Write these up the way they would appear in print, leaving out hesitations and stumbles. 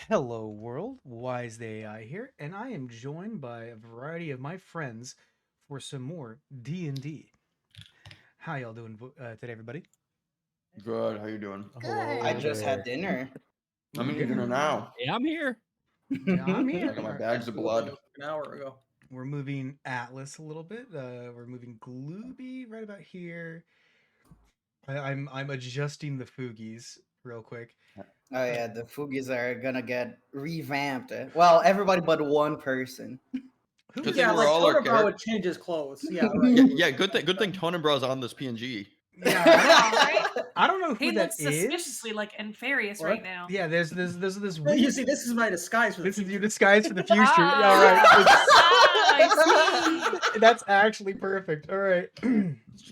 Hello world, Wise the AI here, and I am joined by a variety of my friends for some more D&D. How y'all doing today, everybody? Good. How you doing? I Hello just had there. dinner. I'm eating dinner now. Hey, I'm here. Yeah, I'm I here. got my All right, bags of blood. An hour ago. we're moving Atlas a little bit. We're moving Glooby right about here. I'm adjusting the Foogies real quick. Oh yeah, the Fugis are gonna get revamped. Well, everybody but one person. Who Good is thing Yeah, we're this? like all our Toterbro would characters. change his clothes. Yeah, right. Yeah. Good thing. Good thing Tonenbrow's on this PNG. Yeah, Right? I don't know who He that looks is. suspiciously like Nefarious What? right now. Yeah, there's this Well, you weird. see, this is my disguise for the This is your future. disguise for the future. Ah, All right. I see. That's actually perfect. All right. All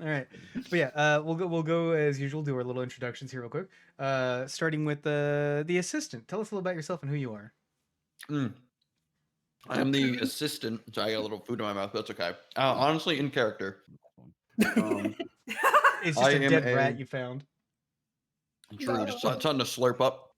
right. But yeah, we'll go as usual, do our little introductions here real quick. Starting with the assistant. Tell us a little about yourself and who you are. I am the assistant. So I got a little food in my mouth. But that's okay. Honestly, in character. It's just I a am dead a- rat you found. True. Just something to slurp up.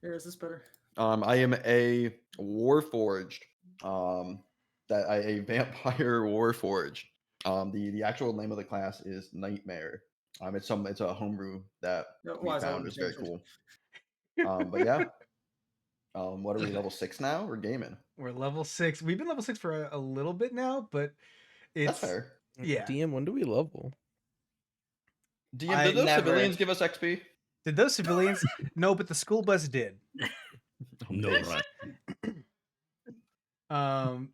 Here, is this better? I am a warforged. A vampire warforged. The actual name of the class is Nightmare. It's a homebrew that No, we why is that found one is very changed? cool. But yeah. What are we, level 6 now? We're gaming. We're level 6. We've been level 6 for a little bit now, but it's That's fair. yeah. DM, when do we level? DM, I did those never- civilians give us XP? Did those civilians? No, but the school bus did. No, right. I'm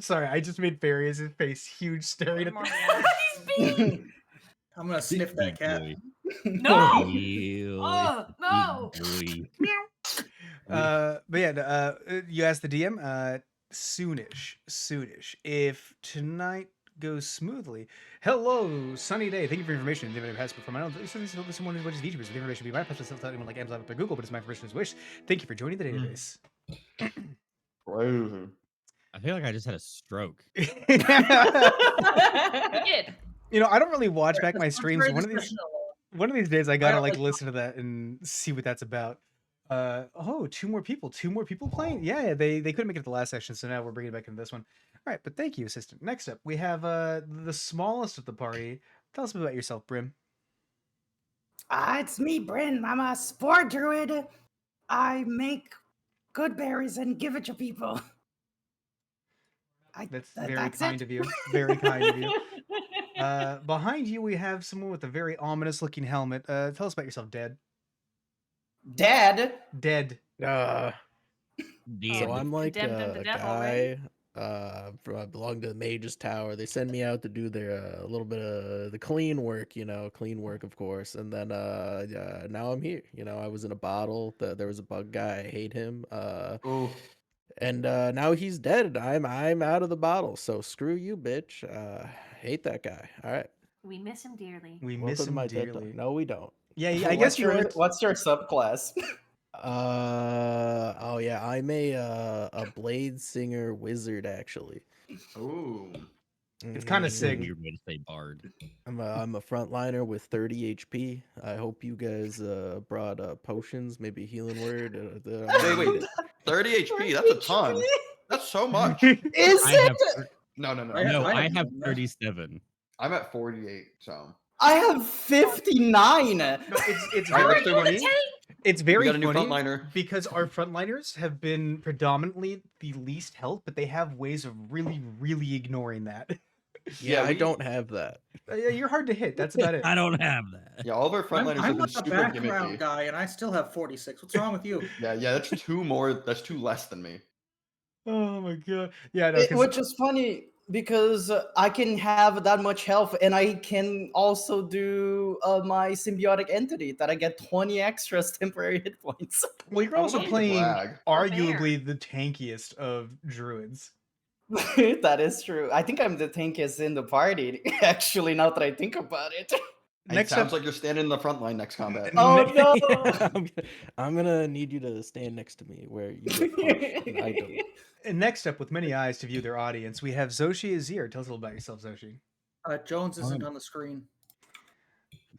sorry. I just made Farius' face huge, staring at More the. than He's being. I'm gonna sniff that cat. No! Ew, Oh, no! boy. But yeah, you asked the DM. Soonish. If tonight goes smoothly. Hello, sunny day. Thank you for your information. David has before my own. Someone who watches VTubers. The information be my pleasure. Still tell anyone like Amazon with Google, but it's my permission wish. Thank you for joining the database. Crazy. I feel like I just had a stroke. He did. I don't really watch back my That's streams. very One of these days, I gotta like listen to that and see what that's about. Two more people playing. Yeah, they couldn't make it to the last session, so now we're bringing it back into this one. All right, but thank you, assistant. Next up, we have the smallest of the party. Tell us about yourself, Brim. It's me, Bryn. I'm a sport druid. I make good berries and give it to people. That's That's very kind it. of you. Very kind of you. Behind you, we have someone with a very ominous-looking helmet. Tell us about yourself, Dead. Dad. Dead. So Oh, I'm like condemned him to a death already? guy. I belong to the Mage's Tower. They send me out to do their a little bit of the clean work, clean work, of course. And then now I'm here. I was in a bottle. There was a bug guy. I hate him. Ooh. And now he's dead. I'm out of the bottle. So screw you, bitch. Hate that guy. All right. We miss him dearly. We Welcome miss to him my TED Talk. dearly. No, we don't. Yeah, I guess you are. What's your subclass? Oh yeah, I'm a blade singer wizard actually. Ooh. It's kinda Mhm. sick. Weird way to say bard. I'm a frontliner with 30 HP. I hope you guys brought potions, maybe a healing word. Wait. 30 HP. That's a ton. That's so much. Is I it? have No. I have 37. I'm at 48. So. I have 59. No, it's All right, very let's do one. funny. It's We very got a new funny frontliner. because our frontliners have been predominantly the least health, but they have ways of really, really ignoring that. Yeah, I we- don't have that. You're hard to hit. That's about it. I don't have that. Yeah, all of our frontliners I'm have been like a super background gimmicky. guy, and I still have 46. What's wrong with you? Yeah, that's two more. That's two less than me. Oh my god. Yeah, no, 'cause- Which is funny because I can have that much health, and I can also do my symbiotic entity that I get 20 extras temporary hit points. well, you're I also would like to playing brag. arguably the tankiest of druids. That is true. I think I'm the tankiest in the party, actually, now that I think about it. Next it sounds up, like you're standing in the front line next combat. Oh no! I'm gonna need you to stand next to me where you get punched and I don't. and next up, with many eyes to view their audience, we have Zoshi Azir. Tell us a little about yourself, Zoshi. Jones isn't on the screen.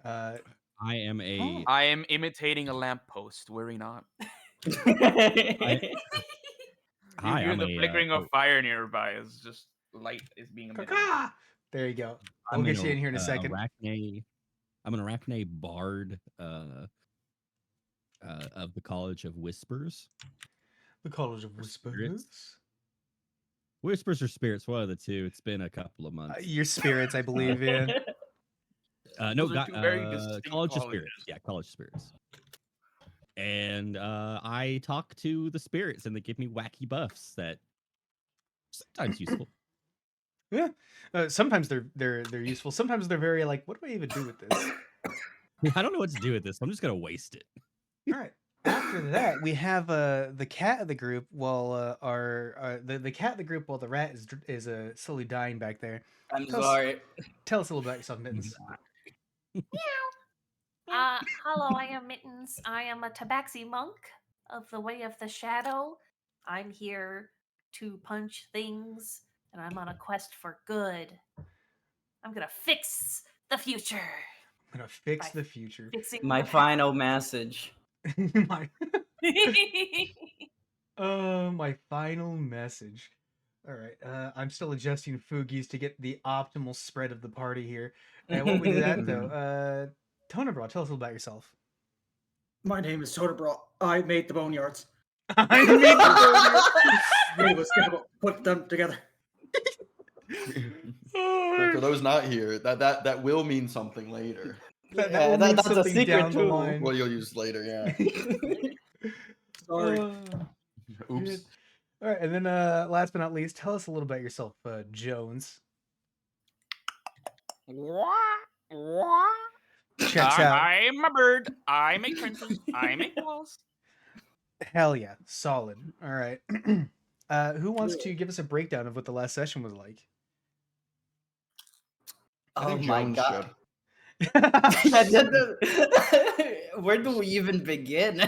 Uh, I am a I am imitating a lamppost. Worry not. Hi, hear I'm the a flickering of fire nearby as just light is being emitted. Caca! There you go. We'll I'm get an you in here in a second. arachne. I'm an arachne bard of the College of Whispers. The College of Or Whispers. spirits. Whispers or spirits, one of the two. It's been a couple of months. Your spirits, I believe, yeah. No, Those are two very distinct College of colleges. Spirits. Yeah, College of Spirits. And I talk to the spirits, and they give me wacky buffs that sometimes useful. Yeah. Sometimes they're useful. Sometimes they're very like, what do I even do with this? I don't know what to do with this. I'm just gonna waste it. All right. After that, we have the cat of the group. While the cat of the group, while the rat is slowly dying back there. I'm Tell us- sorry. Tell us a little about yourself, Mittens. Hello, I am Mittens. I am a tabaxi monk of the Way of the Shadow. I'm here to punch things, and I'm on a quest for good. I'm gonna fix the future. I'm gonna fix Bye. the future. Fixing My the final message. my past. my final message. All right. I'm still adjusting Fugies to get the optimal spread of the party here. While we do that, though, Tonabra, tell us a little about yourself. My name is Totobro. I made the boneyards. I mean, It was difficult to put them together. For those not here, that will mean something later. that Yeah, will mean that's a something secret down the too. line. What you'll use later, yeah. Sorry. Oops. All right, and then last but not least, tell us a little about yourself, Jones. Checks out. I'm a bird. I make trenches. I make walls. Hell yeah, solid. All right. Who wants to give us a breakdown of what the last session was like? I Oh think my Jones god. should. Where do we even begin?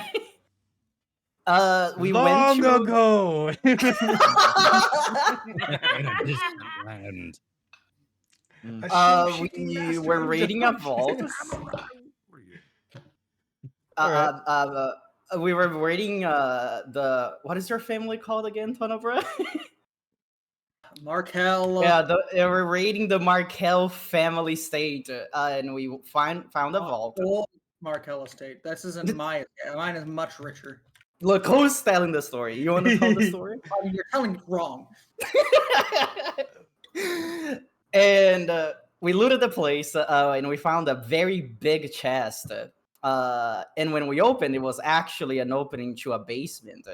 We Long went through... ago. In a distant land. We were raiding a vault. We were raiding the... What is your family called again, Tonobra? Markel. Yeah, we're raiding the Markel family estate, and we found a vault. Old Markel estate. This isn't mine. Mine is much richer. Look, who's telling the story? You want to tell the story? I mean, you're telling it wrong. And we looted the place, and we found a very big chest. And when we opened, it was actually an opening to a basement.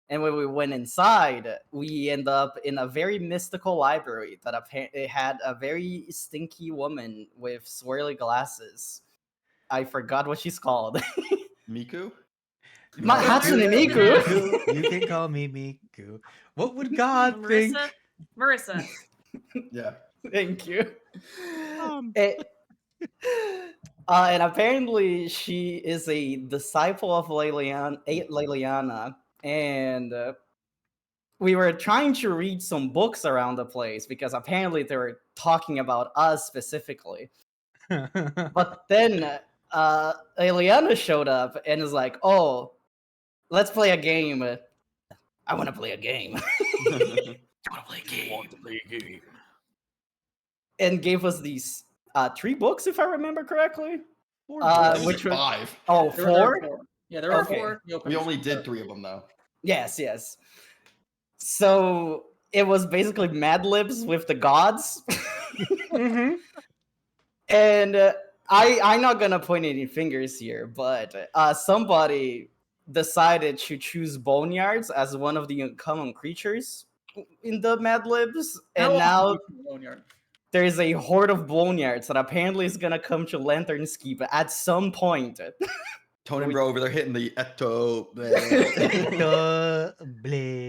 And when we went inside, we end up in a very mystical library that it had a very stinky woman with swirly glasses. I forgot what she's called. Miku? Hatsune Miku. You can call me Miku. What would God think? Marissa. Yeah. Thank you. And apparently she is a disciple of Leliana, and we were trying to read some books around the place because apparently they were talking about us specifically. But then Leliana showed up and is like, "Oh, let's play a game." I want to play a game. I want to play a game. And gave us these 3 books, if I remember correctly. Which were 5. Oh, There were 4? 4. Yeah, there were Okay. 4. We only did 3 of them though. Yes. So it was basically Mad Libs with the gods. Mm-hmm. And I'm not gonna point any fingers here, but somebody decided to choose boneyards as one of the uncommon creatures in the Mad Libs, and now there's a horde of boneyards that apparently is gonna come to Lantern's Keep at some point. Tony Bro over there hitting the Eto.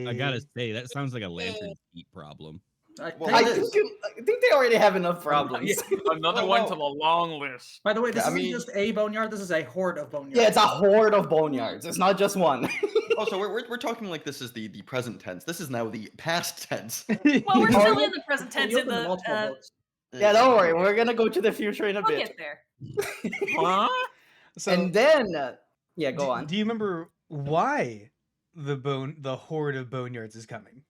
I gotta say, that sounds like a lantern feet problem. I think they already have enough problems. Another one to the long list. By the way, this isn't just a boneyard. This is a horde of boneyards. Yeah, it's a horde of boneyards. It's not just one. Oh, so we're talking like this is the present tense. This is now the past tense. Well, we're still in the present tense in the. Yeah, don't worry. We're gonna go to the future in a We'll bit. get there. Huh? So, And then, yeah, go on. Do you remember why the horde of boneyards is coming?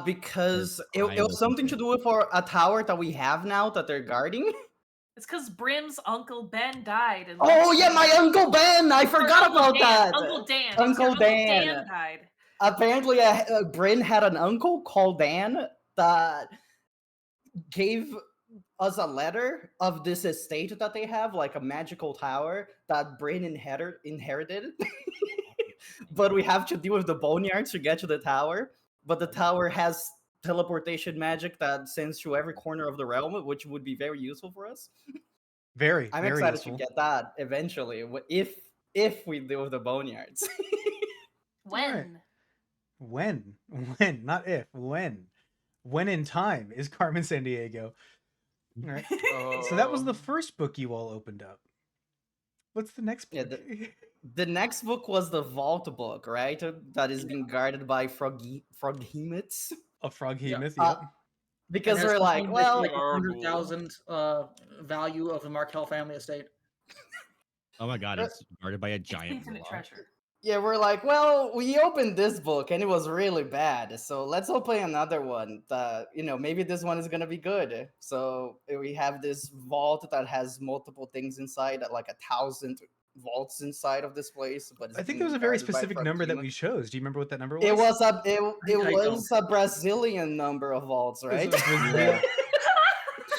Because it I was something to do with a tower that we have now that they're guarding. It's because Brim's uncle Ben died. And Oh yeah, my Uncle Ben! I Or forgot Uncle about Dan. that. Uncle Dan. It's Uncle your Uncle Dan. Dan died. Apparently, Bryn had an uncle called Dan that gave us a letter of this estate that they have, like a magical tower that Bryn inherited. But we have to deal with the boneyards to get to the tower. But the tower has teleportation magic that sends to every corner of the realm, which would be very useful for us. Very, I'm very excited useful. to get that eventually, if we deal with the boneyards. When? When? When? Not if. When? When in time is Carmen San Diego? All right. So that was the first book you all opened up. What's the next Yeah, book? the next book was the Vault book, right? That is being guarded by froghemots. A froghemoth, Uh, yep. Because It has we're like, something well, like Gargoyle. 100,000 value of the Markel family estate. Oh my god, it's guarded by a giant Infinite block. treasure. yeah, we're like, well, we opened this book and it was really bad, so let's open another one. Maybe this one is gonna be good. So we have this vault that has multiple things inside, like 1,000 vaults inside of this place. But it's I think being there was a very guarded by specific number that froghemots. we chose. Do you remember what that number was? It was a it I was a Brazilian number of vaults, It was right? a Brazilian-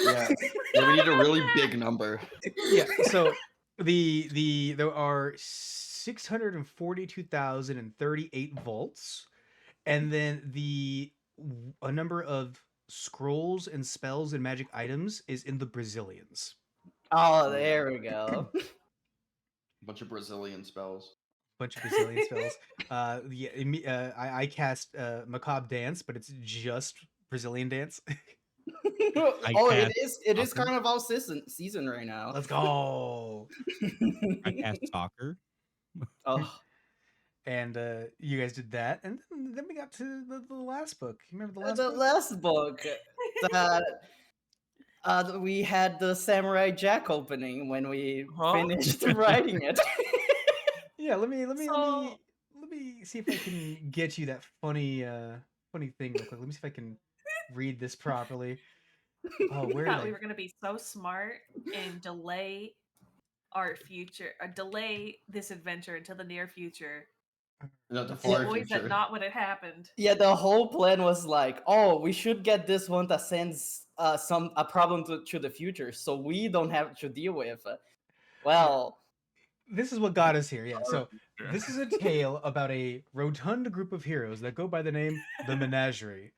Yeah. Yeah, we need a really big number. yeah. So there are 642,038 volts, and then a number of scrolls and spells and magic items is in the Brazilians. Oh, there we go. Bunch of Brazilian spells. Bunch of Brazilian spells. I cast Macabre Dance, but it's just Brazilian dance. Oh, cast it is soccer. Carnival season right now. Let's go. I cast soccer. Oh, And you guys did that, and then we got to the last book. You remember the last the book? last book that we had the Samurai Jack opening when we finished writing it. Yeah, let me So- see if I can get you that funny thing real quick. Let me see if I can read this properly. Oh, where thought did we I? were gonna be so smart and delay this adventure until the near future. Not the And far always future. that not what had happened. Yeah, the whole plan was like, oh, we should get this one that sends a problem to the future, so we don't have to deal with. Well, This is what got us here. Yeah. So this is a tale about a rotund group of heroes that go by the name the Menagerie.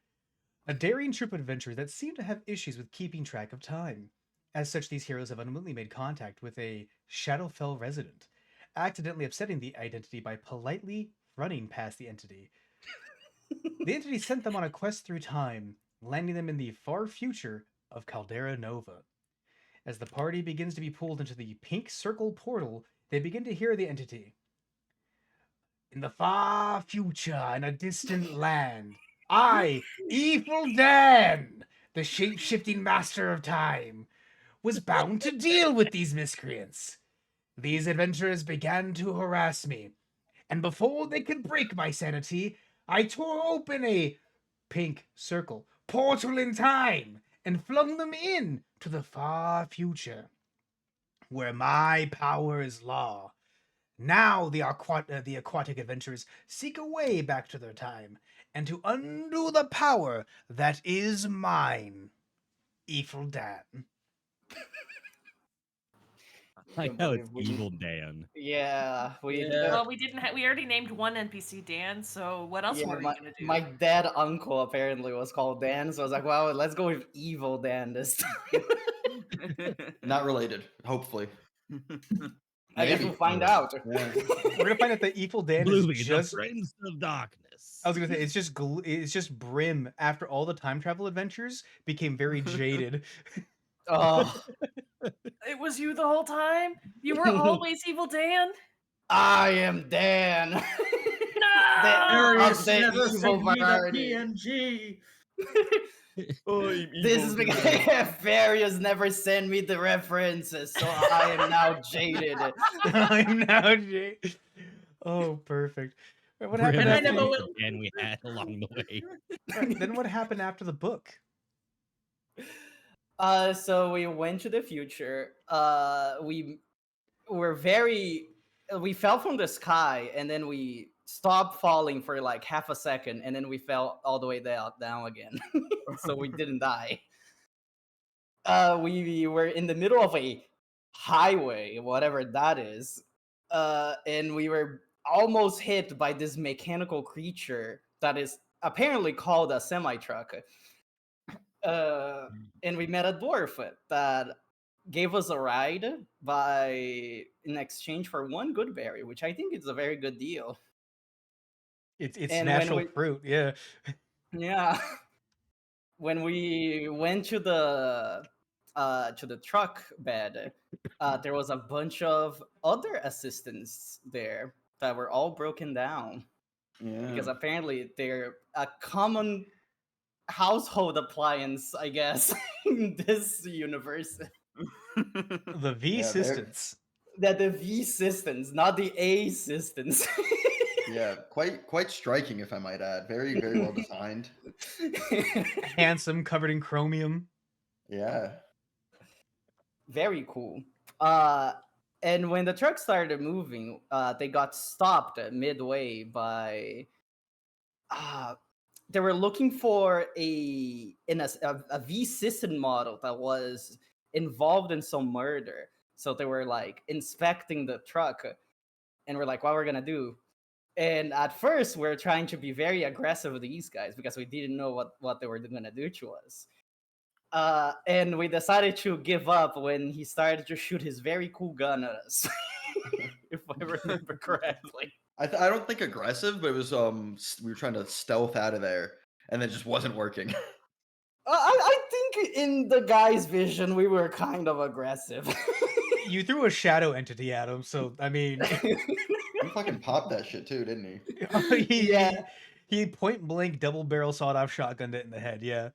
A daring troop of adventurers that seem to have issues with keeping track of time. As such, these heroes have unwittingly made contact with a Shadowfell resident, accidentally upsetting the identity by politely running past the entity. The entity sent them on a quest through time, landing them in the far future of Caldera Nova. As the party begins to be pulled into the pink circle portal, they begin to hear the entity. In the far future, in a distant land, I, Evil Dan, the shape-shifting master of time, was bound to deal with these miscreants. These adventurers began to harass me, and before they could break my sanity, I tore open a pink circle portal in time and flung them in to the far future, where my power is law. Now the aquatic adventurers seek a way back to their time, and to undo the power that is mine. Evil Dan. I Can't know it's believe we- Evil Dan. yeah, Yeah. Well, we didn't. We already named one NPC Dan. So what else were we gonna do? my dad uncle apparently was called Dan, so I was like, well, let's go with Evil Dan this time. Not related, hopefully. I guess Maybe. we'll find out. Yeah. We're gonna find out that Evil Dan Bluey, is just. the Prince of Darkness. I was gonna say it's just Brim after all the time travel adventures became very jaded. Oh, It was you the whole time. You were always Evil Dan. I am Dan. No. Arius the never evil sent me the variety. PNG. This is because Various never sent me the references, so I am now jaded. I'm now jaded. Oh, perfect. What We're happened And gonna I after? never fight will. the man we had along the way. Alright, then what happened after the book? So we went to the future. We were very. We fell from the sky, and then we stopped falling for like half a second, and then we fell all the way down again. So we didn't die. We were in the middle of a highway, whatever that is, and we were almost hit by this mechanical creature that is apparently called a semi truck. And we met a dwarf that gave us a ride in exchange for one good berry, which I think is a very good deal. It's And when natural we fruit, yeah. yeah, when we went to the truck bed, there was a bunch of other assistants there that were all broken down because Yeah. apparently they're a common household appliance, I guess, in this universe. The V Yeah, assistants. That the V systems, not the A systems. yeah, quite striking, if I might add. Very well designed. Handsome, covered in chromium. Yeah. Very cool. Uh, and when the truck started moving, they got stopped midway by. They were looking for a V system model that was involved in some murder. So they were like inspecting the truck, and we're like, "What we're gonna do?" And at first, we're trying to be very aggressive with these guys because we didn't know what they were gonna do to us. And we decided to give up when he started to shoot his very cool gun at us, if I remember correctly. I don't think aggressive, but it was we were trying to stealth out of there, and it just wasn't working. I think in the guy's vision, we were kind of aggressive. You threw a shadow entity at him, so I mean, He fucking popped that shit too, didn't he? he, Yeah. he point blank double barrel sawed off shotgunned it in the head. Yeah.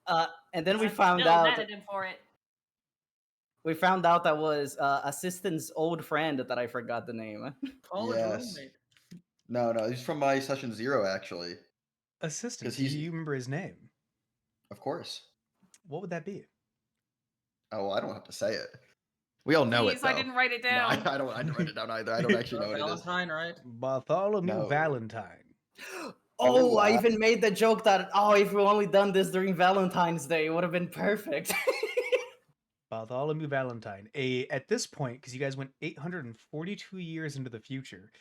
And then we I'm found still out mad at him for it. that was assistant's old friend that I forgot the name. College Yes. roommate. No, he's from my session 0 actually. Assistant. 'Cause Do he's- you remember his name? Of course. What would that be? Oh, well, I don't have to say it. We all know Please, it though. I didn't write it No, down. I don't. I didn't write it down either. I don't actually know what it is. Valentine, right? Bartholomew No. Valentine. Oh, Ooh, I I- even made the joke that if we only done this during Valentine's Day, it would have been perfect. Bartholomew Valentine. At this point, because you guys went 842 years into the future,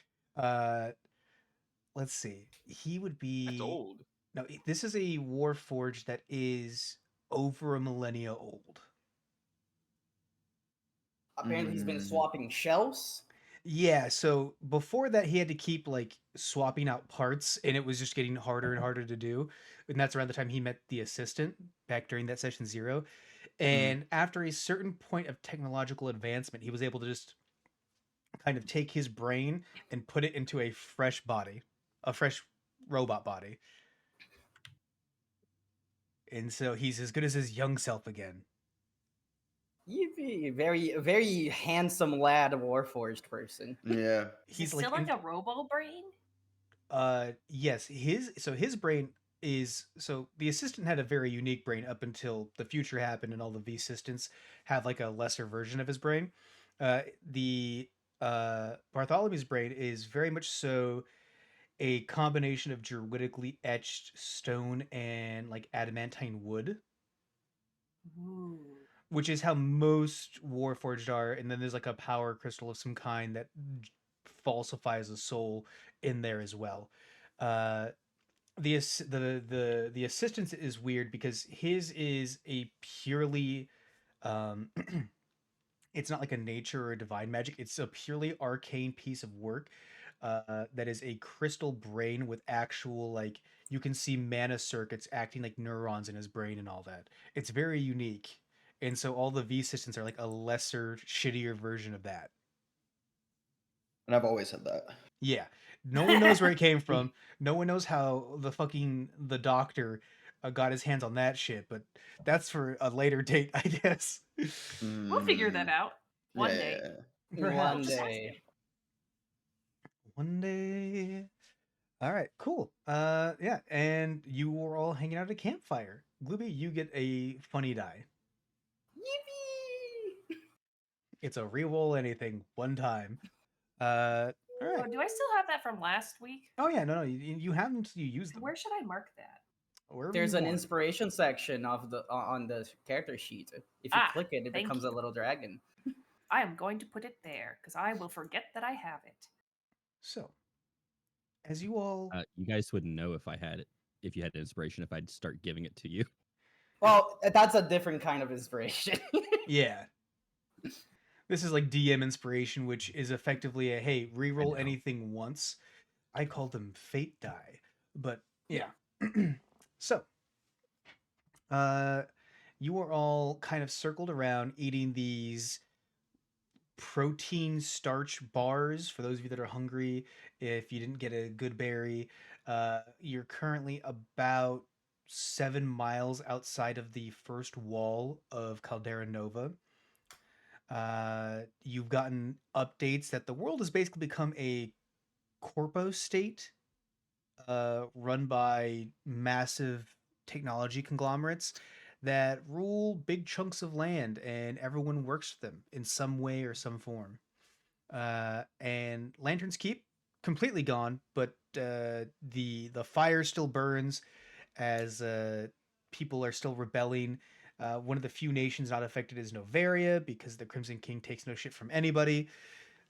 let's see. He would be. That's old. No, this is a Warforged that is over a millennia old. Apparently, he's been Mm. swapping shells. Yeah, so before that, he had to keep like swapping out parts, and it was just getting harder and harder to do. And that's around the time he met the assistant back during that session 0. And after a certain point of technological advancement, he was able to just kind of take his brain and put it into a fresh body, a fresh robot body. And so he's as good as his young self again. You'd be a very handsome lad, Warforged person. Yeah. Is He's it still like like a robo brain? yes, his brain is so the assistant had a very unique brain up until the future happened and all the V assistants have like a lesser version of his brain. The Bartholomew's brain is very much so a combination of druidically etched stone and like adamantine wood, Ooh. which is how most Warforged are. And then there's like a power crystal of some kind that falsifies a soul in there as well. The assistance is weird because his is a purely it's not like a nature or divine magic. It's a purely arcane piece of work that is a crystal brain with actual like you can see mana circuits acting like neurons in his brain and all that. It's very unique. And so all the V systems are like a lesser, shittier version of that. And I've always said that. Yeah. No one knows where it came from. No one knows how the doctor got his hands on that shit, but that's for a later date, I guess. We'll figure that out one day. Yeah. One Perhaps. Just ask day. him. One day. All right, cool. Yeah, and you were all hanging out at a campfire. Glooby, you get a funny die. Yippee! It's a reroll anything one time. All right. Oh, do I still have that from last week? Oh yeah, no, you have them till you use them. Where should I mark that? Wherever There's you an want. inspiration section of the on the character sheet. If you click it, it thank becomes a you. little dragon. I am going to put it there because I will forget that I have it. So, as you all, You guys wouldn't know if I had it. If you had inspiration, if I'd start giving it to you. Well, that's a different kind of inspiration. yeah, this is like DM inspiration, which is effectively a hey, reroll know. anything once. I call them fate die, but yeah. So, you are all kind of circled around eating these protein starch bars. For those of you that are hungry, if you didn't get a good berry, you're currently about 7 miles outside of the first wall of Caldera Nova. You've gotten updates that the world has basically become a corpo state, run by massive technology conglomerates that rule big chunks of land, and everyone works for them in some way or some form. And Lantern's Keep completely gone, but the fire still burns as people are still rebelling. One of the few nations not affected is Novaria because the Crimson King takes no shit from anybody.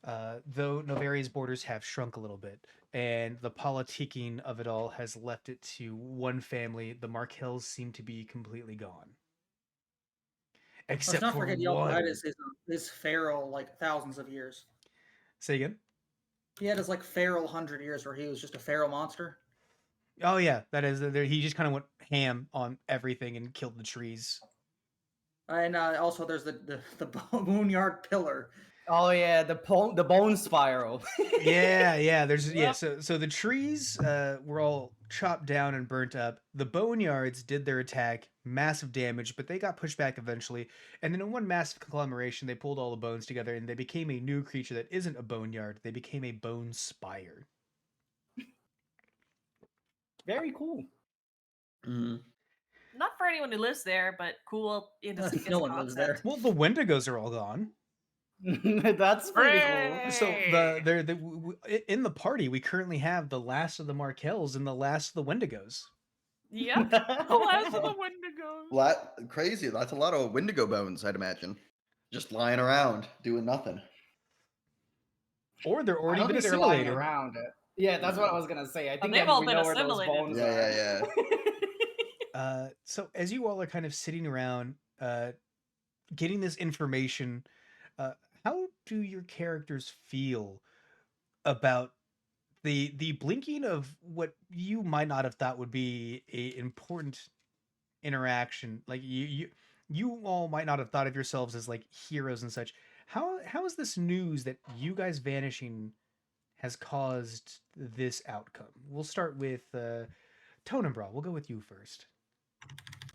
Though Novaria's borders have shrunk a little bit, and the politicking of it all has left it to one family. The Markells seem to be completely gone. Let's Except not for forget the one. Alta is feral like thousands of years. Say again? He had his like feral 100 years where he was just a feral monster. Oh yeah, that is. He just kind of went ham on everything and killed the trees. And also there's the boneyard pillar. Oh yeah, the bone spiral. Yeah. There's yeah. Yep. So the trees were all chopped down and burnt up. The boneyards did their attack, massive damage, but they got pushed back eventually. And then in one massive conglomeration, they pulled all the bones together, and they became a new creature that isn't a boneyard. They became a bone spire. Very cool. Mhm. Not for anyone who lives there, but cool in a No one lives there. Well, the Wendigos are all gone. That's pretty cool. So Hooray! in the party, we currently have the last of the Markells and the last of the Wendigos. Yep. The last of the Wendigos. Crazy. That's a lot of Wendigo bones, I'd imagine. Just lying around, doing nothing. Or they're I already don't been think they're lying assimilated. around. Yeah, that's what I was gonna say. I think they've that all we been know where those assimilated. bones Yeah, are. yeah, yeah. So as you all are kind of sitting around, getting this information, how do your characters feel about the blinking of what you might not have thought would be a important interaction? Like you all might not have thought of yourselves as like heroes and such. How is this news that you guys vanishing has caused this outcome? We'll start with Tonenbrawl. We'll go with you first.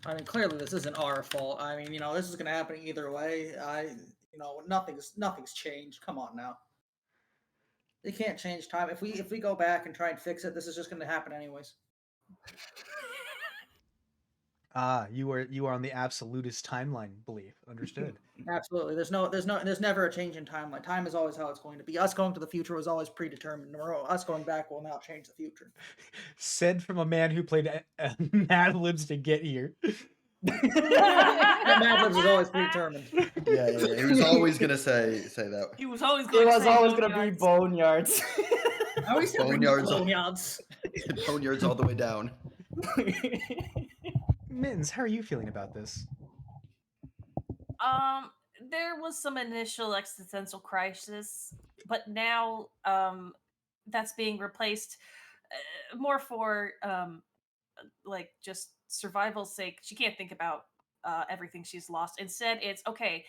I mean, clearly this isn't our fault. I mean, this is gonna happen either way. Nothing's changed. Come on now. They can't change time. If we go back and try and fix it, this is just gonna happen anyways. You are on the absolutist timeline belief. Understood. Absolutely. There's never a change in timeline. Time is always how it's going to be. Us going to the future was always predetermined. Us going back will now change the future. Said from a man who played Mad Libs to get here. Mad Libs is always predetermined. Yeah. He was always gonna say that. He was always going It to was say always gonna be boneyards. boneyards. I always said Boneyards. boneyards. Boneyards all the way down. Mittens, how are you feeling about this? There was some initial existential crisis, but now that's being replaced more for like just survival's sake. She can't think about everything she's lost. Instead, it's okay.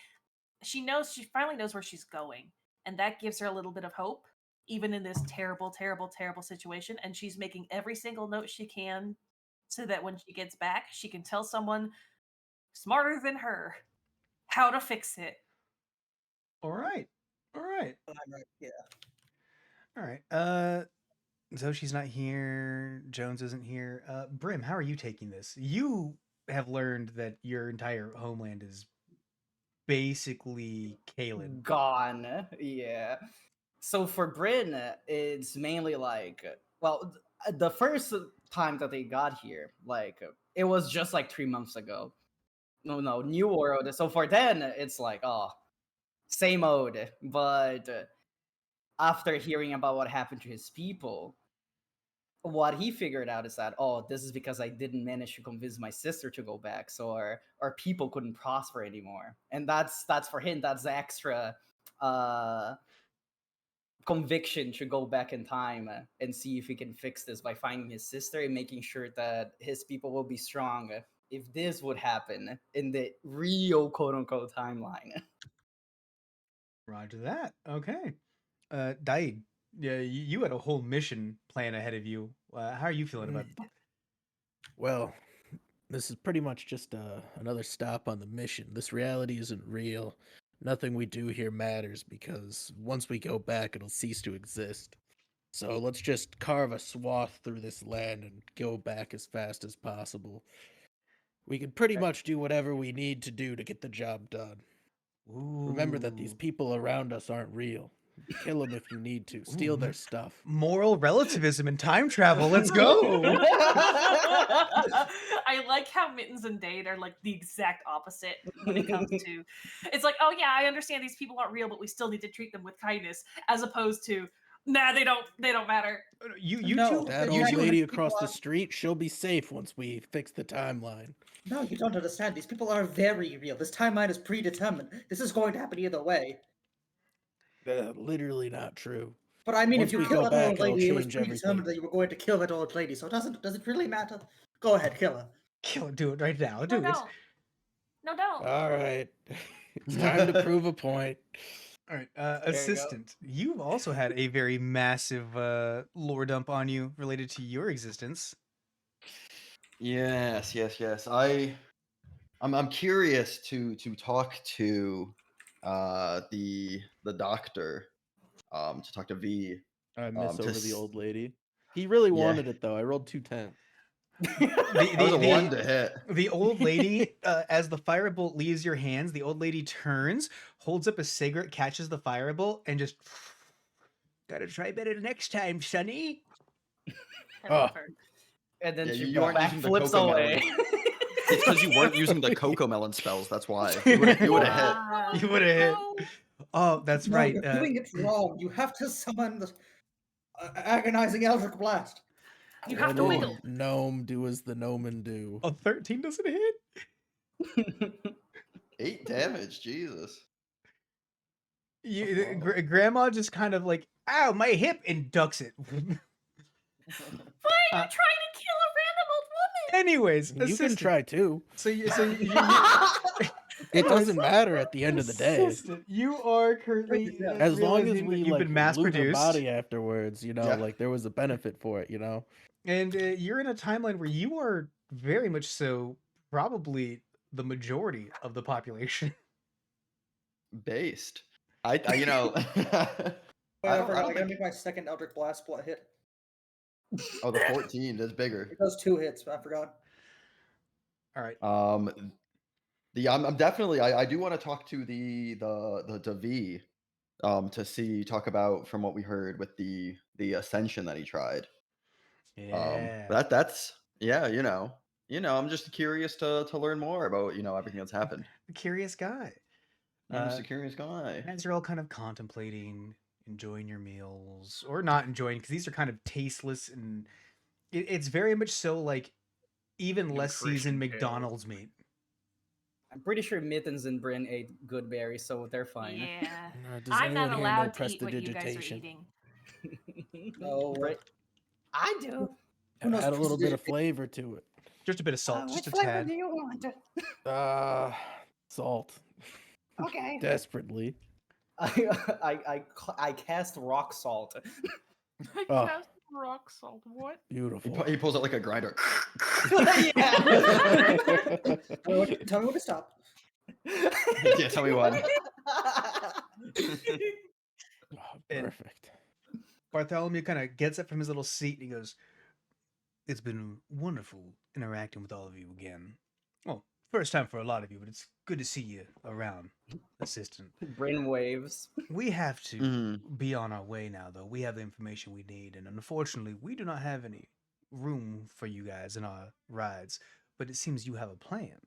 She finally knows where she's going, and that gives her a little bit of hope, even in this terrible, terrible, terrible situation. And she's making every single note she can so that when she gets back, she can tell someone smarter than her how to fix it. All right. I'm right. Yeah. All right. Zoshi's not here. Jones isn't here. Brim, how are you taking this? You have learned that your entire homeland is basically Kalen. Gone. Yeah. So for Britain, it's mainly like, well, the first time that they got here, like, it was just like 3 months ago. No, New World. So for then, it's like, oh, same old. But after hearing about what happened to his people, what he figured out is that, oh, this is because I didn't manage to convince my sister to go back, so our people couldn't prosper anymore. And that's for him, that's the extra uh conviction to go back in time and see if he can fix this by finding his sister and making sure that his people will be strong if this would happen in the real quote unquote timeline. Roger that. Okay. Daid, yeah, you had a whole mission plan ahead of you. How are you feeling about it? Well, this is pretty much just another stop on the mission. This reality isn't real. Nothing we do here matters because once we go back, it'll cease to exist. So let's just carve a swath through this land and go back as fast as possible. We can pretty much do whatever we need to do to get the job done. Remember that these Ooh. people around us aren't real. Kill them if you need to. Steal their stuff. Moral relativism and time travel. Let's go. I like how Mittens and Dade are like the exact opposite when it comes to. It's like, oh yeah, I understand these people aren't real, but we still need to treat them with kindness, as opposed to, nah, they don't matter. You No. two. That you old two lady people across the are- street, she'll be safe once we fix the timeline. No, you don't understand. These people are very real. This timeline is predetermined. This is going to happen either way. Literally not true. But I mean, Once if you we kill go that back, old it'll lady, it was change predetermined everything. that you were going to kill that old lady. So does it really matter? Go ahead, kill her. Do it right now. No, Do it. don't. No, don't. All right. It's time to prove a point. All right, you go. assistant. You've also had a very massive lore dump on you related to your existence. Yes. I'm curious to talk to the doctor, to talk to V. I miss to over the s- old lady. He really Yeah. wanted it though. I rolled 210. That was a one to hit. The old lady, as the firebolt leaves your hands, the old lady turns, holds up a cigarette, catches the firebolt, and just gotta try better next time, Sonny. I love her. And then Yeah, she you aren't using the backflips cocoa away. It's because you weren't using the cocoa melon spells. That's why you would have hit. Wow. You would have hit. No. Oh, that's No, right. you're doing it wrong. You have to summon the agonizing Eldritch Blast. You have to What wiggle. did Gnome do as the gnomen do. A 13 doesn't hit. 8 damage. Jesus. Grandma just kind of like, ow, my hip, and ducks it. Why are you trying to kill a random old woman? Anyways, You can assistant. try too. So you It doesn't matter at the end of the day. Assistant, you are currently As long as realizing we that you've like been mass loot her produced, body afterwards, you know, Yeah. like there was a benefit for it, you know. and you're in a timeline where you are very much so probably the majority of the population. Based. I you know. I I don't gotta think. make my second Eldritch Blast hit. Oh, the 14 is bigger. It does 2 hits, but I forgot. All right. I'm definitely. I do want to talk to the V, to talk about from what we heard with the ascension that he tried. Yeah. But that's yeah. I'm just curious to learn more about everything that's happened. A curious guy. I'm just a curious guy. As you're all kind of contemplating, enjoying your meals, or not enjoying, because these are kind of tasteless, and it's very much so like even less seasoned Nutrition McDonald's meat. I'm pretty sure Mittens and Bryn ate good berries, so they're fine. Yeah. Does I'm not anyone here know allowed to eat what you guys are prestidigitation? eating. No. Bryn- I do. Who knows Add a little bit of prestidigitation? flavor to it. Just a bit of salt, Which just a flavor tad. do you want? Salt. Okay. Desperately. I cast rock salt. Oh. Cast rock salt. What? Beautiful. He pulls out like a grinder. Yeah. Tell me when to stop. Yeah, tell me when. Oh, And- perfect. Bartholomew kind of gets up from his little seat and he goes, "It's been wonderful interacting with all of you again. Well, first time for a lot of you, but it's good to see you around, assistant. Brainwaves. We have to Mhm. be on our way now, though. We have the information we need, and unfortunately, we do not have any room for you guys in our rides. But it seems you have a plan.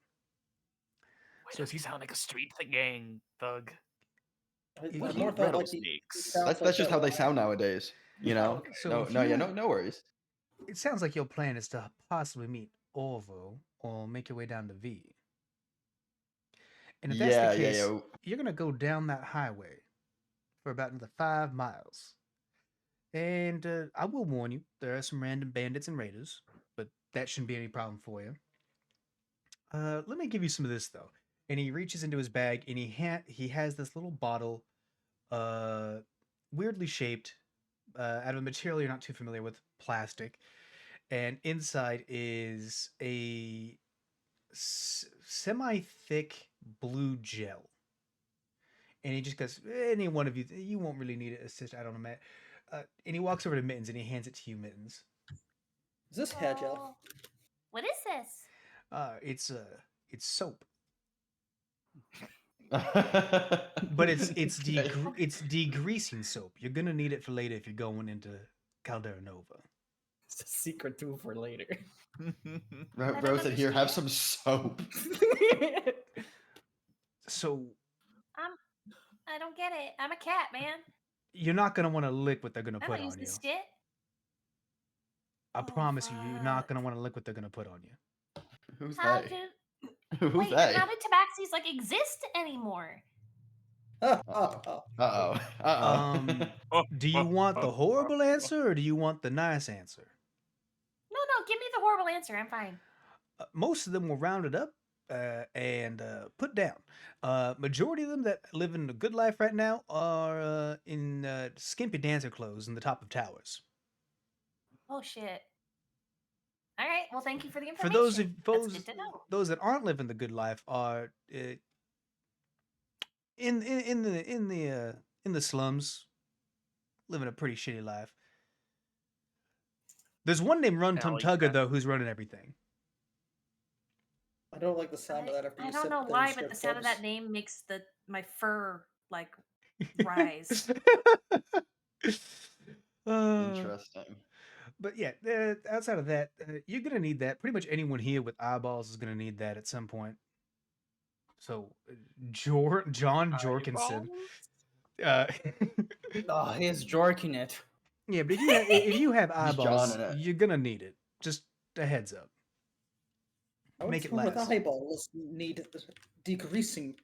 Why So does if he you sound like a street gang thug? He- I he- more felt like he Rattlesnakes. sounds That's like just that how they line. sound nowadays. You Oh, know. okay. So No, if no, yeah, you- no worries. it sounds like your plan is to possibly meet Orvo or make your way down to V. And if that's the Yeah, yeah, case, yeah. you're gonna go down that highway for about another 5 miles. And I will warn you, there are some random bandits and raiders, but that shouldn't be any problem for you. Let me give you some of this though. And he reaches into his bag and he has this little bottle, uh, weirdly shaped, out of a material you're not too familiar with, plastic. And inside is a semi-thick blue gel. And he just goes, any one of you, you won't really need it, assist. I don't know, Matt. And he walks over to Mittens and he hands it to you, Mittens. Is this hair gel? Oh, what is this? It's soap, but it's Okay. it's degreasing soap. You're gonna need it for later if you're going into Caldera Nova. It's a secret tool for later. I Bro don't said, "Here, have understand. some soap." So I don't get it. I'm a cat, man. you're not gonna want to lick what they're gonna I put don't use on you. this shit. I Oh, promise you, you're not gonna fuck. want to lick what they're gonna put on you. Who's How they? do Who's wait? And they? how did tabaxis like exist anymore? Oh, Uh-oh. oh, oh. Uh-oh. Uh-oh. Do you want the horrible answer or do you want the nice answer? No, give me the horrible answer. I'm fine. Most of them were rounded up and put down. Majority of them that live in a good life right now are in skimpy dancer clothes in the top of towers. Oh shit. All right. Well, thank you for the For information. That's good to know. those that aren't living the good life are in the slums, living a pretty shitty life. There's one named Run Tum Alley Tugger cat. though who's running everything. I don't like the sound of that after I you don't said know that in why, but strip the sound of clubs. that name makes my fur like rise. Interesting. But yeah, outside of that, you're gonna need that. Pretty much anyone here with eyeballs is gonna need that at some point. So, John Jorgensen. Uh, Oh, he's jorking it. yeah, but if you have He's John eyeballs, in it. you're gonna need it. Just a heads up. How would Make it someone with last. eyeballs need decreasing?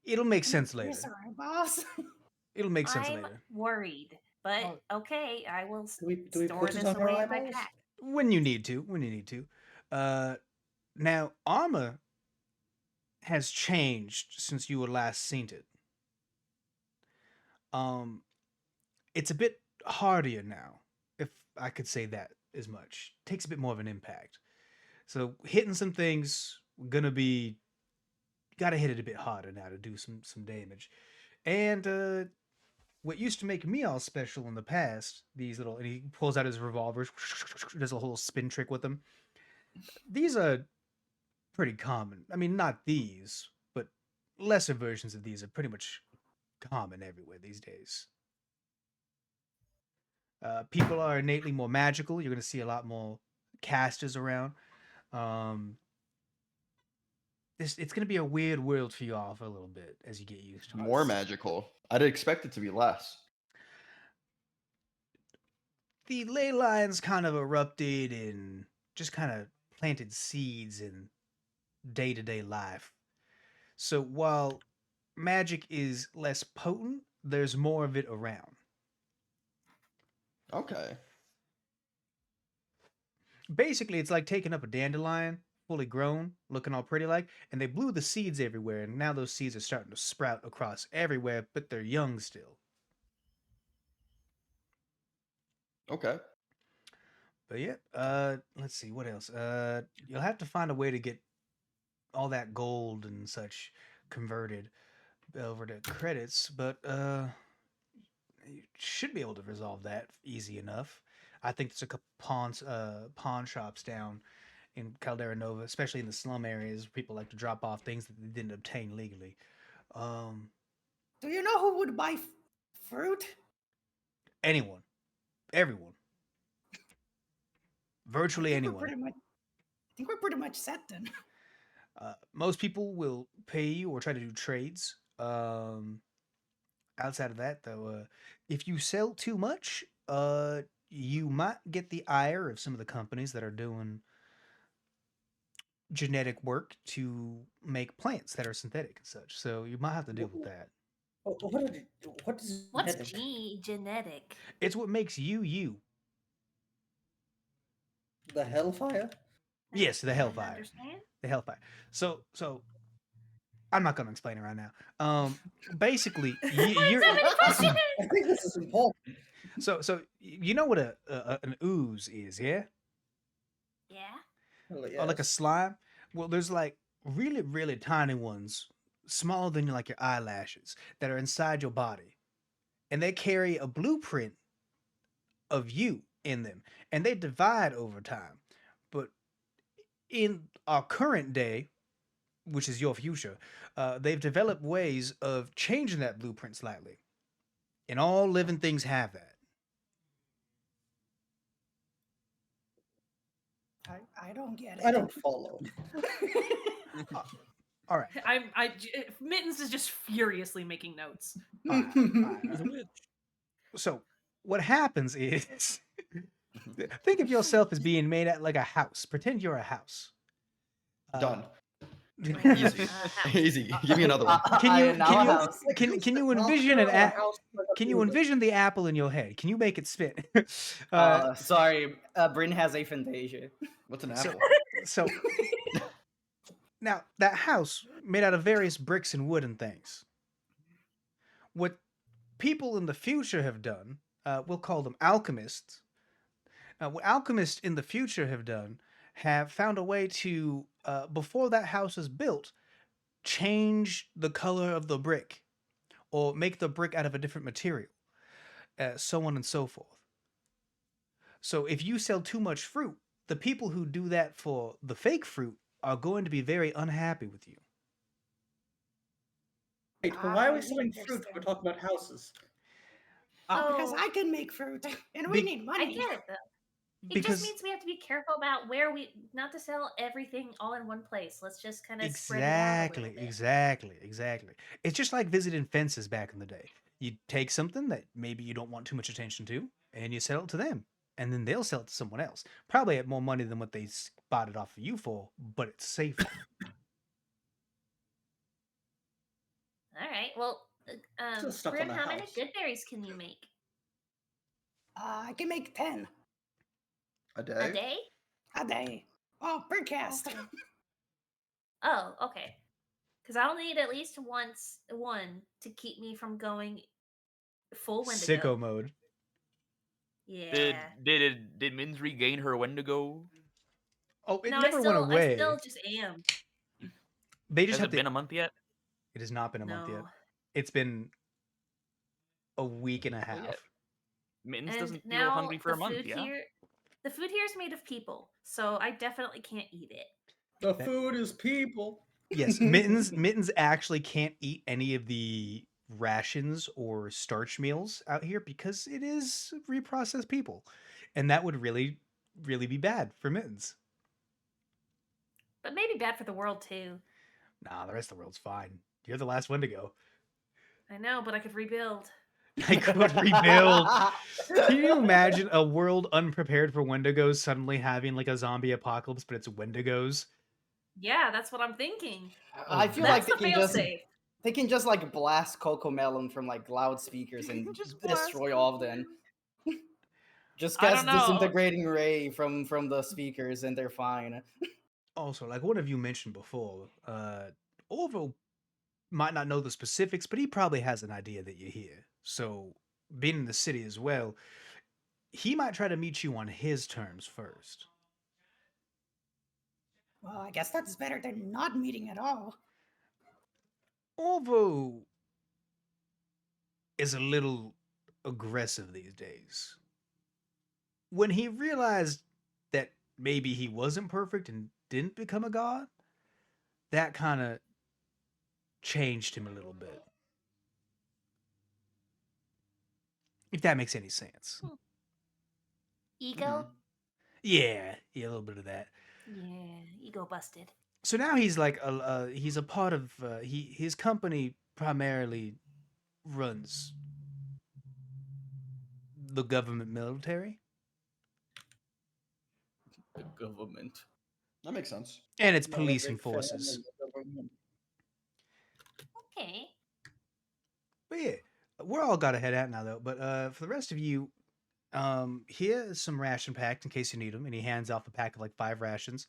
It'll make sense Here's later. our boss. It'll make sense I'm later worried, but Oh. okay, I will Do we store put it this on our away in my eyeballs? pack. when you need to. When you need to. Now armor has changed since you were last seen it. Um, it's a bit hardier now, if I could say that as much. Takes a bit more of an impact. So hitting some things gonna be gotta hit it a bit harder now to do some damage. And what used to make me all special in the past, these little and he pulls out his revolvers, does a whole spin trick with them. These are pretty common. I mean, not these, but lesser versions of these are pretty much common everywhere these days. People are innately more magical. You're going to see a lot more casters around. Um, it's going to be a weird world for you all for a little bit as you get used to it. More magical. I'd expect it to be less. The ley lines kind of erupted and just kind of planted seeds in day to day life. So while magic is less potent, there's more of it around. Okay. Basically, it's like taking up a dandelion, fully grown, looking all pretty like, and they blew the seeds everywhere, and now those seeds are starting to sprout across everywhere, but they're young still. Okay. But yeah, let's see what else. You'll have to find a way to get all that gold and such converted over to credits, but You should be able to resolve that easy enough. I think there's a couple pawn shops down in Caldera Nova, especially in the slum areas. People like to drop off things that they didn't obtain legally. Um, Do you know who would buy fruit? anyone, everyone, I virtually think we're anyone. pretty much. I think we're pretty much set then. Most people will pay you or try to do trades. Outside of that, though, if you sell too much, you might get the ire of some of the companies that are doing genetic work to make plants that are synthetic and such. So you might have to deal with that. What is What's genetic? genetic? It's what makes you you. The hellfire? Yes, the I didn't hellfire. understand. The hellfire. So I'm not gonna explain it right now. Basically, Why you're so many questions? I think this is important. so you know what an ooze is, yeah? Yeah. Well, Or like a yes. slime. Well, there's like really tiny ones, smaller than like your eyelashes, that are inside your body, and they carry a blueprint of you in them, and they divide over time. But in our current day, which is your future, they've developed ways of changing that blueprint slightly, and all living things have that. I don't get it. I don't follow. Uh, all right, Mittens is just furiously making notes. all right, all right. She's a witch. So what happens is, think of yourself as being made at like a house. Pretend you're a house. Done. Easy. house. Easy. Give me another one. Can I you am now can a you house. can you envision an can you envision the apple in your head? Can you make it spin? Sorry, Bryn has aphantasia. What's an So apple? so now that house made out of various bricks and wood and things. What people in the future have done, we'll call them alchemists. What alchemists in the future have done have found a way to, before that house is built, change the color of the brick or make the brick out of a different material, so on and so forth. So if you sell too much fruit, the people who do that for the fake fruit are going to be very unhappy with you. Wait, but why are we I selling fruit? We're understand. talking about houses. Because So- I can make fruit, and we Be- need I money. get it though. It Because just means we have to be careful about where we not to sell everything all in one place. Let's just kind of spread it out a little bit. exactly. It's just like visiting fences back in the day. You take something that maybe you don't want too much attention to, and you sell it to them, and then they'll sell it to someone else, probably at more money than what they bought it off of you for, but it's safer. All right. Well, Still stuck Bryn, on a how many house. good berries can you make I can make 10 A a day? day? a day. Oh, per cast. Okay. Oh, okay. Because I'll need at least one to keep me from going full Wendigo. Sicko mode. Yeah. Did Minz regain her Wendigo? Oh, it No, never went I away. still just am. They just Has have it to. been a month yet? It has not been a month yet. No. It's been a week and a half. Well, yeah. Mittens And doesn't feel now hungry for the a month, food yeah? here, the food here is made of people, so I definitely can't eat it. The food is people. Yes, Mittens actually can't eat any of the rations or starch meals out here because it is reprocessed people, and that would really be bad for Mittens. But maybe bad for the world too. Nah, the rest of the world's fine. You're the last one to go. I know, but I could rebuild. I could rebuild. Can you imagine a world unprepared for Wendigos suddenly having like a zombie apocalypse, but it's Wendigos? Yeah, that's what I'm thinking. I feel That's like the failsafe. they can just like blast Coco Melon from like loudspeakers and Just blast destroy all of them. Just I cast don't know. disintegrating ray from the speakers and they're fine. Also, like one of you mentioned before, Orville might not know the specifics, but he probably has an idea that you're here. So, being in the city as well, he might try to meet you on his terms first. Well, I guess that's better than not meeting at all. Orville is a little aggressive these days. When he realized that maybe he wasn't perfect and didn't become a god, that kind of changed him a little bit. If that makes any sense. Ego? Yeah, a little bit of that. Yeah, ego busted. So now he's like he's a part of his company primarily runs the government military The government. That makes sense. and its Not a policing big fan of forces. the government. Okay. But yeah, we're all got to head out now though. But for the rest of you, here's some ration packed in case you need them, and he hands off a pack of like 5 rations.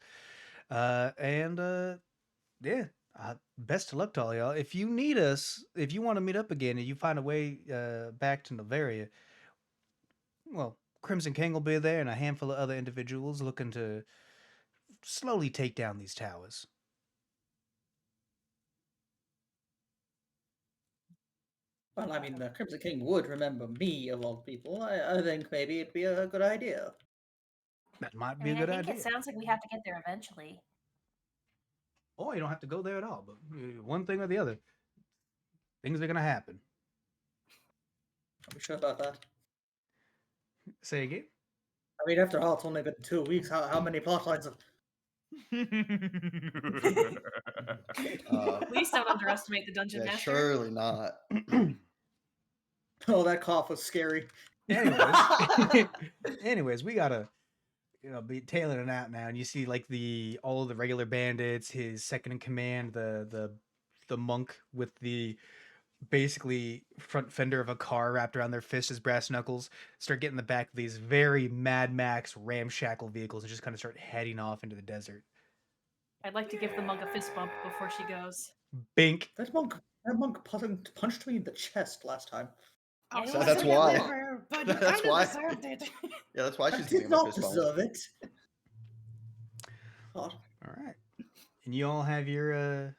Yeah, best of luck to all y'all. If you need us, if you want to meet up again, and you find a way back to Novaria, well, Crimson King will be there, and a handful of other individuals looking to slowly take down these towers. Well, I mean, the Crimson King would remember me of all people. I think maybe it'd be a good idea. That might I be a mean, I good think idea. it sounds like we have to get there eventually. Or you don't have to go there at all, but one thing or the other, things are gonna happen. Are we sure about that? Say again. I mean, after all, it's only been 2 weeks. How many plot lines have... Please don't underestimate the dungeon Yeah, master. surely not. Oh, that cough was scary. Anyways, we gotta be tailing it out now, and you see like all of the regular bandits, his second in command, the monk with the basically front fender of a car wrapped around their fist as brass knuckles, start getting in the back of these very Mad Max ramshackle vehicles and just kind of start heading off into the desert. I'd like to give the monk a fist bump before she goes. Bink. That monk punched me in the chest last time. Yeah, he So wasn't that's a why. liver, But you That's kind why. of deserved it. Yeah, that's why I she's did giving him a not fist bump. deserve it. God. All right, and you all have your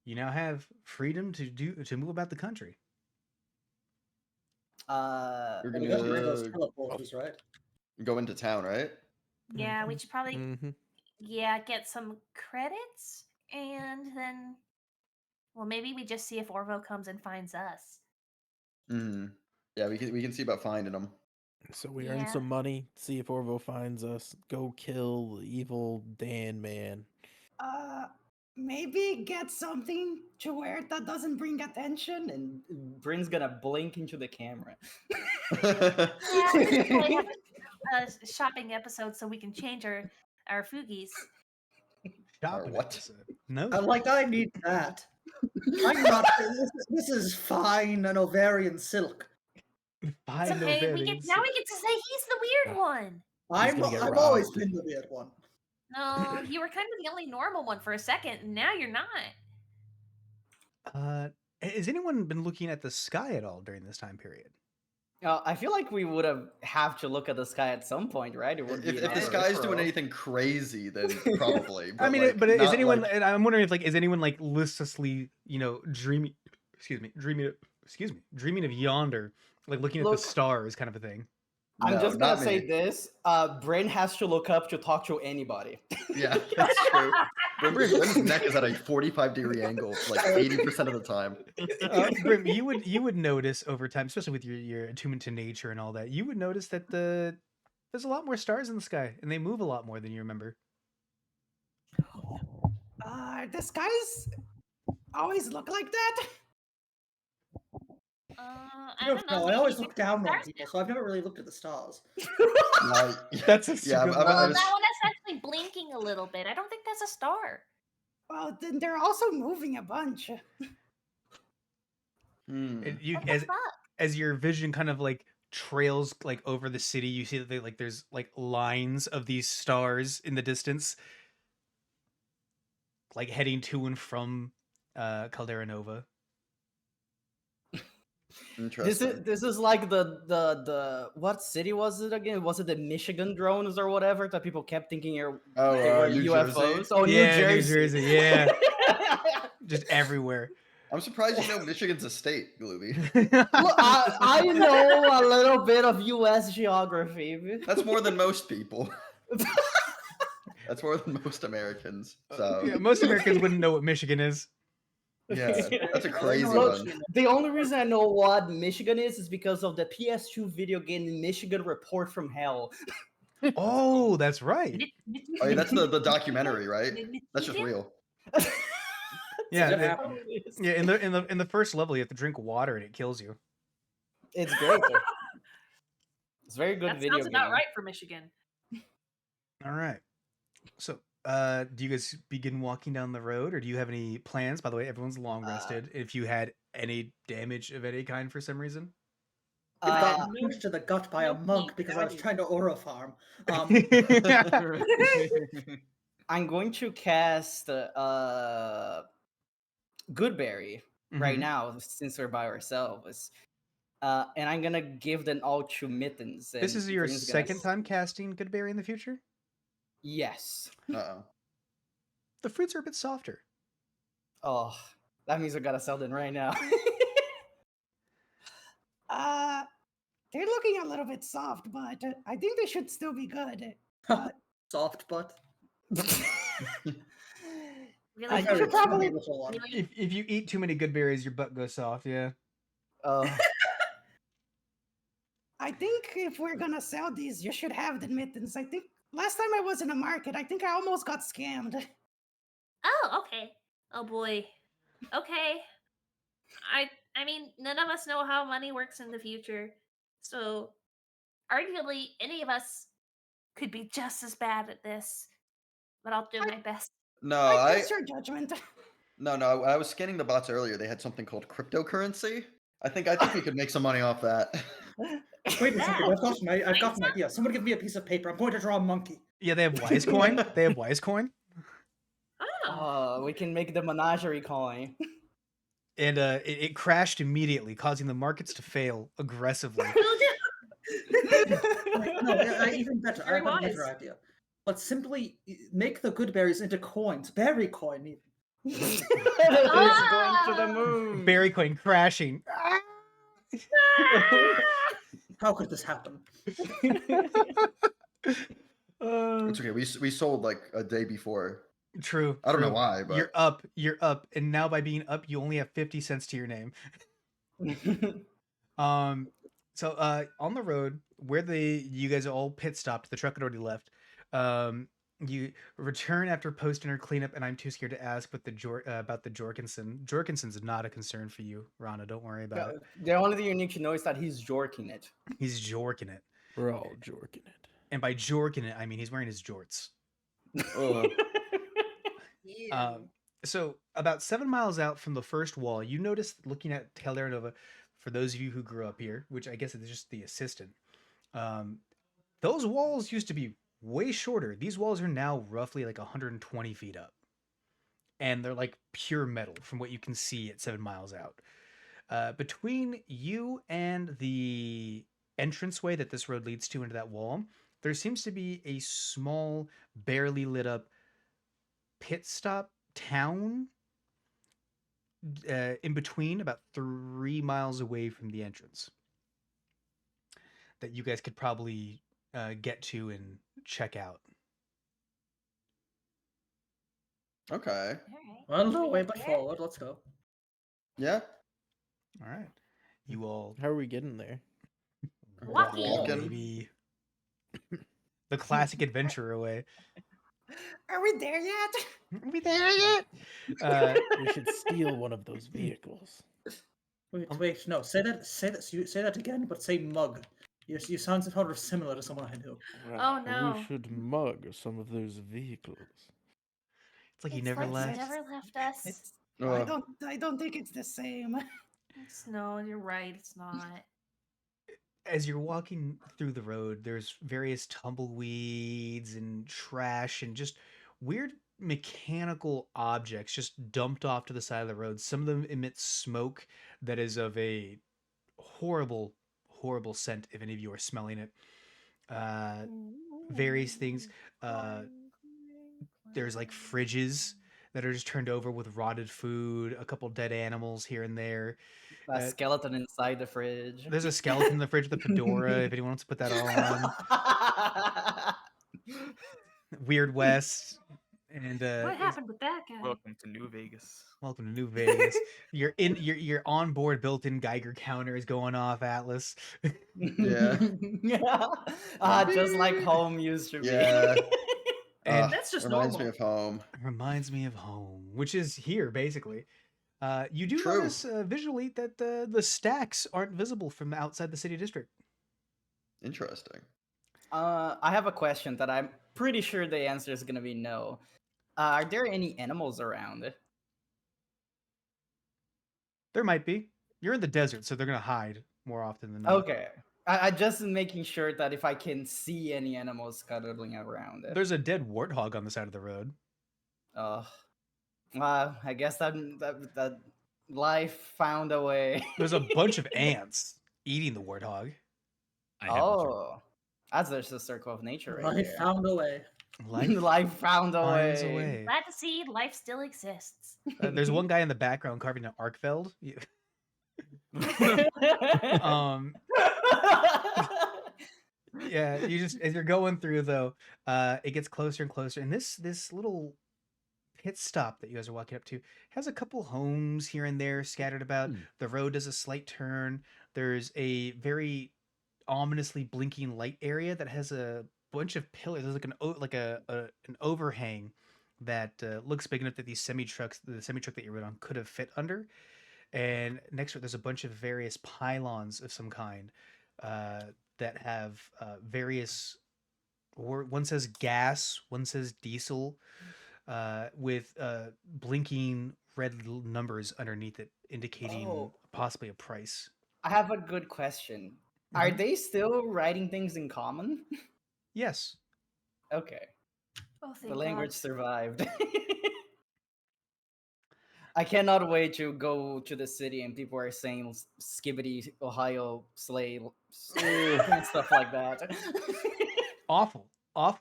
you now have freedom to move about the country. You're We got rid of those gonna teleporters, right? go into town, right? Yeah, we should probably Mhm. get some credits, and then, well, maybe we just see if Orvo comes and finds us. Yeah, we can see about finding them. So we earn Yeah. some money, see if Orvo finds us, go kill the evil Dan man. Maybe get something to wear that doesn't bring attention, and Bryn's gonna blink into the camera. Yeah, we should probably have a shopping episode so we can change our foogies. Shopping what? episode. No. I need that. I'm not. This is fine and ovarian silk. Fine, It's no okay. variants. Now we get to say he's the weird one. I've gonna get always robbed. been the weird one. No, you were kind of the only normal one for a second, and now you're not. Has anyone been looking at the sky at all during this time period? I feel like we would have to look at the sky at some point, right? It would be If the sky's doing anything crazy, then probably. But I mean, like, but is not anyone? like- And I'm wondering if is anyone like listlessly, dreaming? Dreaming of yonder, like looking at Look- the stars, kind of a thing. I'm No, just gonna not say me. this: Bryn has to look up to talk to anybody. Yeah, that's true. Bryn's neck is at a 45-degree angle, like 80% of the time. Brim, you would notice over time, especially with your attunement to nature and all that, you would notice that there's a lot more stars in the sky, and they move a lot more than you remember. The skies always look like that. I don't know. I maybe always we look can down on stars people, so I've never really looked at the stars. That's a yeah. good I Well, just- that one is actually blinking a little bit. I don't think that's a star. Well, then they're also moving a bunch. And you What the fuck? as your vision kind of like trails like over the city, you see that there's like lines of these stars in the distance, like heading to and from Caldera Nova. Interesting. This is like the what city was it again? Was it the Michigan drones or whatever that people kept thinking they were New UFOs? Jersey? Oh, Yeah, New Jersey. yeah, just everywhere. I'm surprised you know Michigan's a state, Glooby. Look, I know a little bit of U.S. geography. That's more than most people. That's more than most Americans. So Yeah, most Americans wouldn't know what Michigan is. yeah, that's a I crazy know Look, one. Michigan. the only reason I know what Michigan is because of the PS2 video game Michigan Report from Hell. Oh, that's right. Oh, yeah, that's the documentary, right? That's just Michigan? real. Yeah, That the- happened. yeah. In the first level, you have to drink water and it kills you. It's great. It's a very good That video sounds game. about right for Michigan. All right. So, do you guys begin walking down the road, or do you have any plans? By the way, everyone's long rested. If you had any damage of any kind for some reason, I got Uh, nuked to the gut by a No monk peace, because no I was idea. trying to aura farm. I'm going to cast Goodberry right Mhm. now since we're by ourselves. And I'm gonna give them all to Mittens. This and is your Bryn's gonna second time casting Goodberry in the future. Yes. Uh-oh. The fruits are a bit softer. Oh, that means we gotta sell them right now. They're looking a little bit soft, but I think they should still be good. Soft butt. Really? You Very should probably. funny little one. Really? If you eat too many good berries, your butt goes soft. Yeah. I think if we're gonna sell these, you should have the Mittens. I think last time I was in a market, I think I almost got scammed. Oh, okay. Oh boy. Okay. I mean, none of us know how money works in the future. So, arguably any of us could be just as bad at this. But I'll do my best. No, I I trust your judgment. no, I was scanning the bots earlier. They had something called cryptocurrency. I think we could make some money off that. Wait a second, Yeah. I've got an idea. Someone give me a piece of paper. I'm going to draw a monkey. Yeah, they have W.I.S.E coin. They have W.I.S.E coin, Oh. We can make the menagerie coin. and it crashed immediately, causing the markets to fail aggressively. Wait, no, even better. Very I have a better wise. idea. Let's simply make the good berries into coins. Berry coin, even. It's going to the Ah! moon. Berry coin crashing. How could this happen? It's okay. We sold like a day before. True. I don't know true. why, but You're up, and now by being up, you only have 50 cents to your name. So on the road where you guys all pit stopped, the truck had already left. You return after post dinner cleanup, and I'm too scared to ask, but about the Jorgensen. Jorgensen's not a concern for you, Rana. Don't worry about it. The only thing you need to know is that he's jorking it. He's jorking it, We're all jorking it. and by jorking it, I mean he's wearing his jorts. ugh. So about 7 miles out from the first wall, you notice, looking at Caldera Nova, for those of you who grew up here, which I guess is just the assistant, those walls used to be way shorter. These walls are now roughly like 120 feet up, and they're like pure metal from what you can see at 7 miles out. Between you and the entranceway that this road leads to into that wall, there seems to be a small, barely lit up pit stop town in between, about 3 miles away from the entrance, that you guys could probably get to and check out. Okay. Well, no way but forward. Let's go. Yeah. All right, you all How are we getting there? Walking. Walking. maybe the classic adventurer way. Are we there yet? Are we there yet? We should steal one of those vehicles. Wait, no. Say that again, but say mug. You sound sort of similar to someone I knew. Oh, no. We should mug some of those vehicles. It's like he It's never like left. He never left us. It's, Ugh. I don't think it's the same. No, you're right. It's not. As you're walking through the road, there's various tumbleweeds and trash and just weird mechanical objects just dumped off to the side of the road. Some of them emit smoke that is of a horrible, horrible scent if any of you are smelling it. Various things. There's like fridges that are just turned over with rotted food, a couple dead animals here and there. A skeleton inside the fridge. There's a skeleton in the fridge with a fedora. If anyone wants to put that on, Weird West, and What happened with that guy? Welcome to New Vegas. welcome to New Vegas. Your onboard built-in Geiger counter is going off, Atlas. Yeah. Just like home used to be. Yeah. And That's just reminds me normal. of home. reminds me of home, which is here basically. You do True. notice visually that the stacks aren't visible from outside the city district. Interesting. I have a question that I'm pretty sure the answer is gonna be no. Are there any animals around? There might be. You're in the desert, so they're gonna hide more often than not. Okay. I just making sure that if I can see any animals scuttling around. There's a dead warthog on the side of the road. I guess that life found a way. There's a bunch of ants eating the warthog. I have the truth. Oh, that's just the circle of nature right Life there. found a way. Life found a finds way. a way. Glad to see life still exists. There's one guy in the background carving an Arkfeld. Yeah, you just as you're going through though, it gets closer and closer, and this little pit stop that you guys are walking up to has a couple homes here and there scattered about. The road does a slight turn. There's a very ominously blinking light area that has a bunch of pillars. There's like an overhang that looks big enough that the semi truck that you rode on could have fit under. And next to it, there's a bunch of various pylons of some kind that have various. One says gas, one says diesel, with blinking red numbers underneath it, indicating possibly a price. I have a good question. Are they still writing things in common? Yes. Okay. Oh, The thank language God. survived. I cannot wait to go to the city and people are saying skibbity Ohio slay and stuff like that. Awful,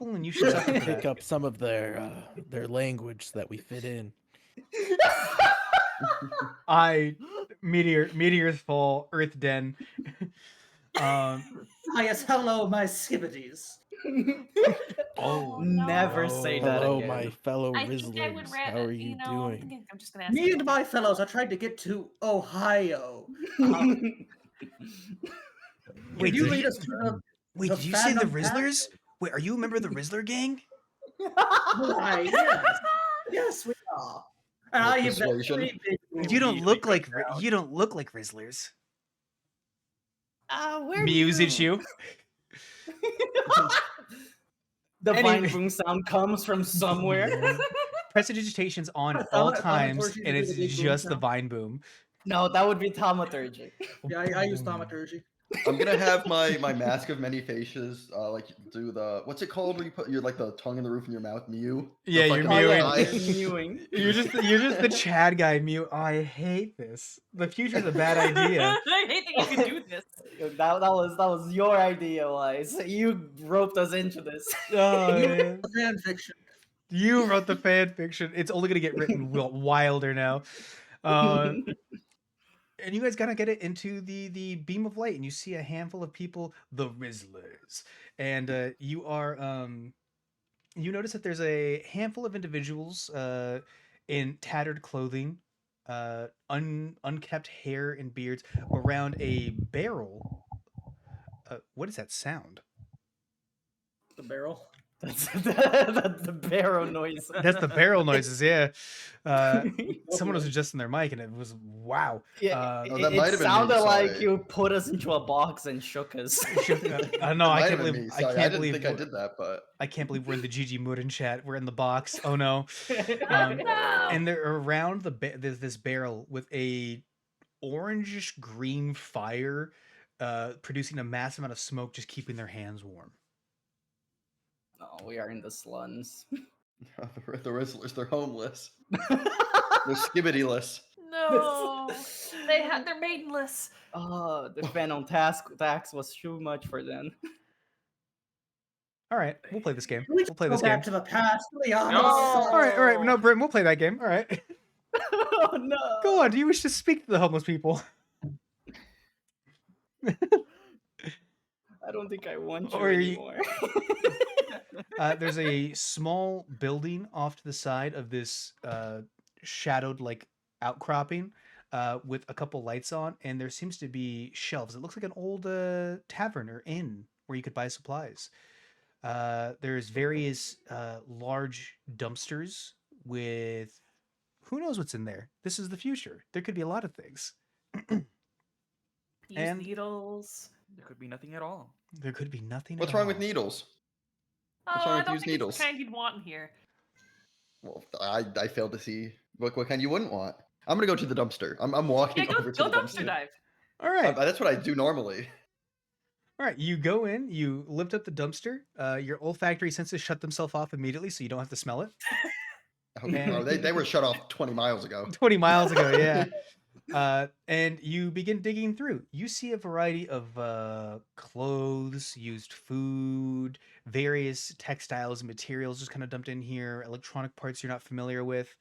and you should suffer for Pick that. up some of their language so that we fit in. Meteors fall, Earth den. Ah, yes, hello, my skibbities. Oh, Never no. say that Hello, again. my fellow I think I would Rizzlers. rather, How are you doing? I'm just gonna ask Me you. and my fellows, I tried to get to Ohio. Wait, Can you did lead you- us to the Wait, The did you say the Phantom Path? Rizzlers? Wait, are you a member of the Rizzler gang? Why, yes. Yes, we are. And With I have that persuasion? pretty big You don't movie look to like go down. you don't look like Rizzlers. Where Muse at you. The Anyway. vine boom sound comes from somewhere. Prestidigitation's on Thaumaturgy all is times, the and it's big boom just the sound. vine boom. No, that would be thaumaturgy. Yeah, I use thaumaturgy. I'm gonna have my mask of many faces, like do the what's it called where you put your like the tongue in the roof of your mouth, mew. The Yeah, you're fucking mewing. eye. Mewing. You're just the Chad guy mute. Oh, I hate this. The future's a bad idea. I hate that you can do this. That was your idea, Wise. You roped us into this. Oh, man. Fan fiction. You wrote the fan fiction. It's only gonna get written wilder now. And you guys gotta get it into the beam of light, and you see a handful of people, the Rizzlers, and you notice that there's a handful of individuals in tattered clothing, unkept hair and beards around a barrel. What is that sound? The barrel. That's the barrel noise. That's the barrel noises. Yeah. Someone was adjusting their mic, and it was wow. Yeah, Oh, that it might have been me, sounded like sorry. you put us into a box and shook us. I know. I Might can't have been believe. me. I Sorry, can't I didn't believe. think I did that, but I can't believe we're in the GG Murin chat. We're in the box. Oh no. No. And they're around there's this barrel with a orangish green fire, producing a massive amount of smoke, just keeping their hands warm. Oh, we are in the sluns. the Rizzlers, they're homeless. They're skibbity-less. No. They're maidenless. Oh, the Phantom tax was too much for them. All right, we'll play this game. Can we We'll play go this game. back to the past. Leon, No. All right. No, Brim, we'll play that game. All right. Oh no. Go on. Do you wish to speak to the homeless people? I don't think I want you Or you- anymore. There's a small building off to the side of this shadowed like outcropping with a couple lights on, and there seems to be shelves. It looks like an old tavern or inn where you could buy supplies. There's various large dumpsters with who knows what's in there. This is the future. There could be a lot of things. Use And- needles. There could be nothing at all. There could be nothing. What's at wrong with all. needles? Oh, What's wrong I with don't used think it's needles? the kind you'd want in here. Well, I failed to see what kind you wouldn't want. I'm gonna go to the dumpster. I'm walking Yeah, over to go the dumpster dumpster. dive. All right. That's what I do normally. All right, you go in, you lift up the dumpster. Your olfactory senses shut themselves off immediately, so you don't have to smell it. Oh, And- no, they were shut off 20 miles ago. 20 miles ago, yeah. And you begin digging through. You see a variety of clothes, used food, various textiles and materials just kind of dumped in here, electronic parts you're not familiar with.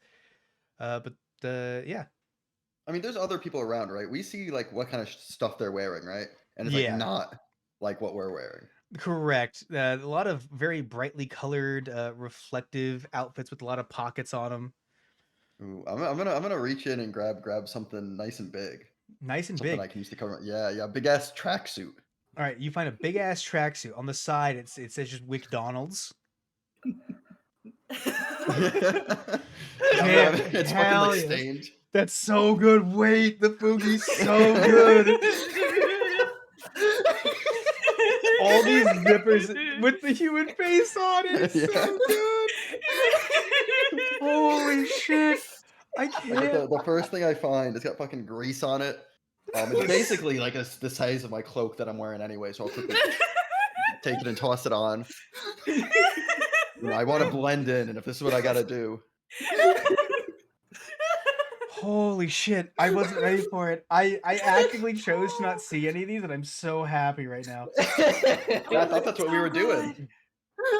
But yeah. I mean, there's other people around, right? We see like what kind of stuff they're wearing, right? And it's Yeah. like not like what we're wearing. Correct. A lot of very brightly colored, reflective outfits with a lot of pockets on them. Ooh, I'm gonna reach in and grab something nice and big. Nice and Something big. I can use to cover. Yeah, big ass tracksuit. All right, you find a big ass tracksuit on the side. It says just McDonald's. It's fucking hell like yes. stained. That's so good. Wait, the foogie's so good. All these zippers with the human face on it. It's so good. Holy shit. I Like can't. the first thing I find, it's got fucking grease on it. It's basically like the size of my cloak that I'm wearing anyway, so I'll quickly take it and toss it on. You know, I want to blend in, and if this is what I gotta do. Holy shit. I wasn't ready for it. I actively chose to not see any of these, and I'm so happy right now. I thought that's what we were doing.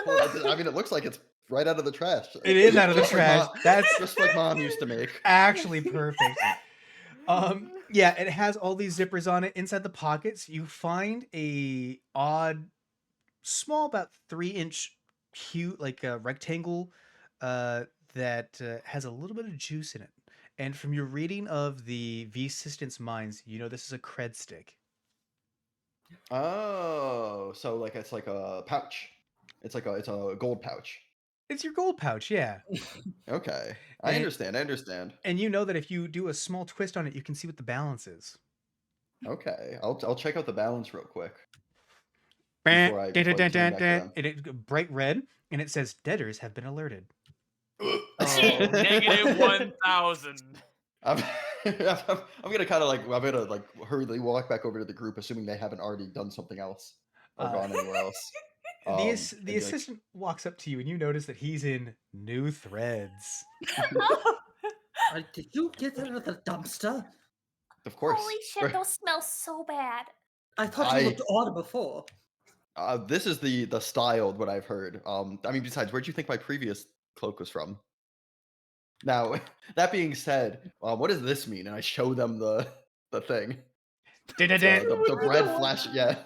Well, I mean, it looks like it's right out of the trash. It is out of the Just like trash. That's just like Mom used to make. actually perfect. Yeah, it has all these zippers on it. Inside the pockets, you find a odd, small, about 3-inch cute, like a rectangle, that has a little bit of juice in it. And from your reading of the V Assistant's minds, you know this is a cred stick. Oh, so like it's like a pouch. It's a gold pouch. It's your gold pouch, yeah. Okay, I And- understand. I understand. And you know that if you do a small twist on it, you can see what the balance is. Okay, I'll check out the balance real quick. Before I turn back to them. And it bright red, and it says debtors have been alerted. Oh, negative 1,000. I'm gonna kind of like I'm gonna like hurriedly walk back over to the group, assuming they haven't already done something else or gone anywhere else. The and be like, assistant walks up to you, and you notice that he's in new threads. Did you get that out of the dumpster? of course. Holy shit, those smell so bad. I thought you looked odd before. This is the styled what I've heard. I mean, besides, where'd you think my previous cloak was from? Now, that being said, what does this mean? And I show them the thing. The red flash. Yeah.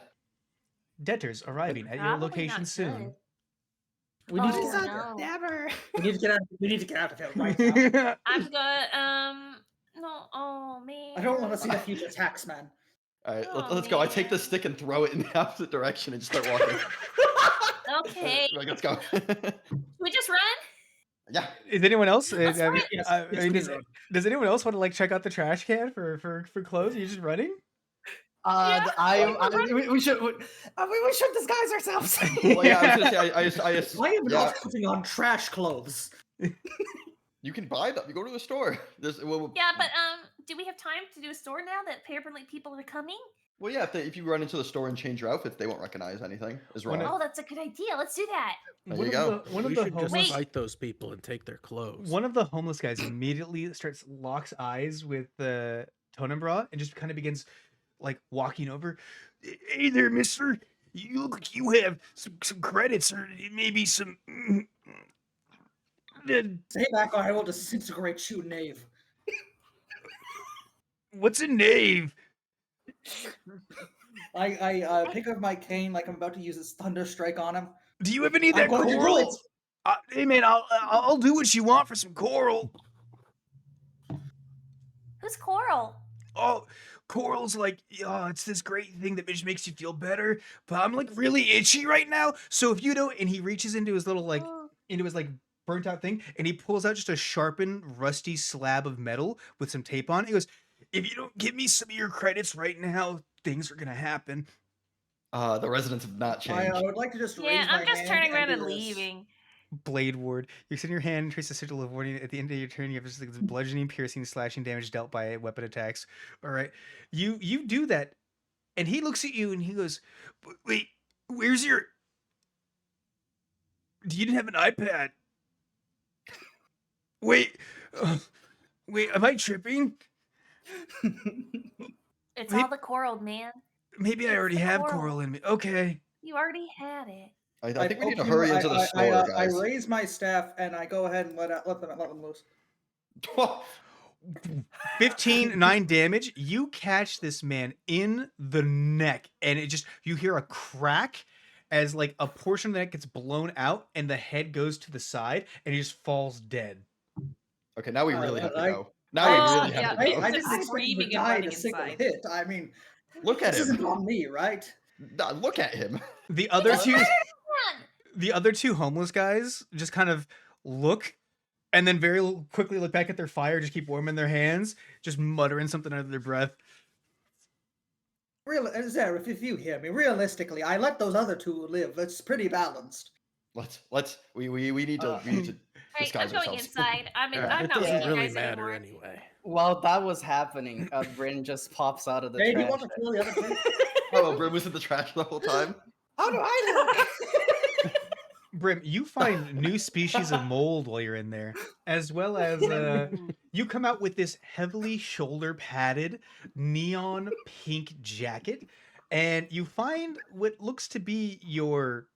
Debtors arriving at your Probably location not soon. good. We need, Oh, to, no. Never. we need to get out. We need to get out of here right now. I'm good. No. Oh man. I don't want to see the future tax man. All right, Oh, let's go. I take the man. stick and throw it in the opposite direction and just start walking. Okay. Like, let's go. We just run? Yeah. Is anyone else? Let's I mean, run. Yes, I yes, mean, we does, run. does anyone else want to like check out the trash can for clothes? Are you just running? We should disguise ourselves. Well, yeah, I was gonna say, I just Why am I yeah, not putting on trash clothes? you can buy them. You go to the store. Well, Yeah, but do we have time to do a store now that apparently people are coming? well, yeah. If you run into the store and change your outfits, they won't recognize anything. Is When wrong. Oh, that's a good idea. Let's do that. There One you of go. the one we of the should just homeless Wait. fight those people and take their clothes. one of the homeless guys immediately starts locks eyes with the Tonenbra and just kind of begins like walking over. Hey there, mister. You look like you have some credits or maybe some. Stay back or I will disintegrate you, knave. What's a knave? I pick up my cane like I'm about to use its thunder strike on him. Do you have any of I'm that going to do coral? it. Hey man, I'll do what you want for some coral. Who's Coral? Oh, coral's like, oh, it's this great thing that just makes you feel better. But I'm like really itchy right now. So if you don't, and he reaches into his little like Oh, into his like burnt out thing, and he pulls out just a sharpened, rusty slab of metal with some tape on it. He goes, if you don't give me some of your credits right now, things are gonna happen. The residents have not I changed. would like to just yeah, raise my I'm just hand turning around do and this. leaving. Blade Ward. You extend your hand and trace the sigil of warning. At the end of your turn, you have just like this bludgeoning, piercing, slashing damage dealt by weapon attacks. All right, you do that, and he looks at you and he goes, "Wait, where's your? You didn't have an iPad? Wait, wait, am I tripping? It's Maybe, all the coral, man. maybe I It's already the have coral. coral in me. Okay, You already had it. I think we need to poke him, hurry into the store, I guys. raise my staff and I go ahead and let them loose. 15, 9 damage. You catch this man in the neck, and it just you hear a crack as like a portion of the neck gets blown out, and the head goes to the side, and he just falls dead. Okay, now we really have to I- go. Now we really have yeah, to go. I Just didn't expect him to screaming and die in a running single inside. hit. I mean, Look at this him. isn't on me, right? Look at him. The other It's two, Run! the other two homeless guys just kind of look, and then very quickly look back at their fire, just keep warming their hands, just muttering something under their breath. Zareth, if you hear me, realistically, I let those other two live. It's pretty balanced. We need to All right, disguise I'm going ourselves. inside. I'm Alright. I'm It not with doesn't you really guys matter anymore. anyway. While that was happening, Bryn just pops out of the Hey, do you trash. want to kill the other two? Oh, Brim was in the trash the whole time. How do I look? Brim, you find new species of mold while you're in there, as well as you come out with this heavily shoulder padded neon pink jacket, and you find what looks to be your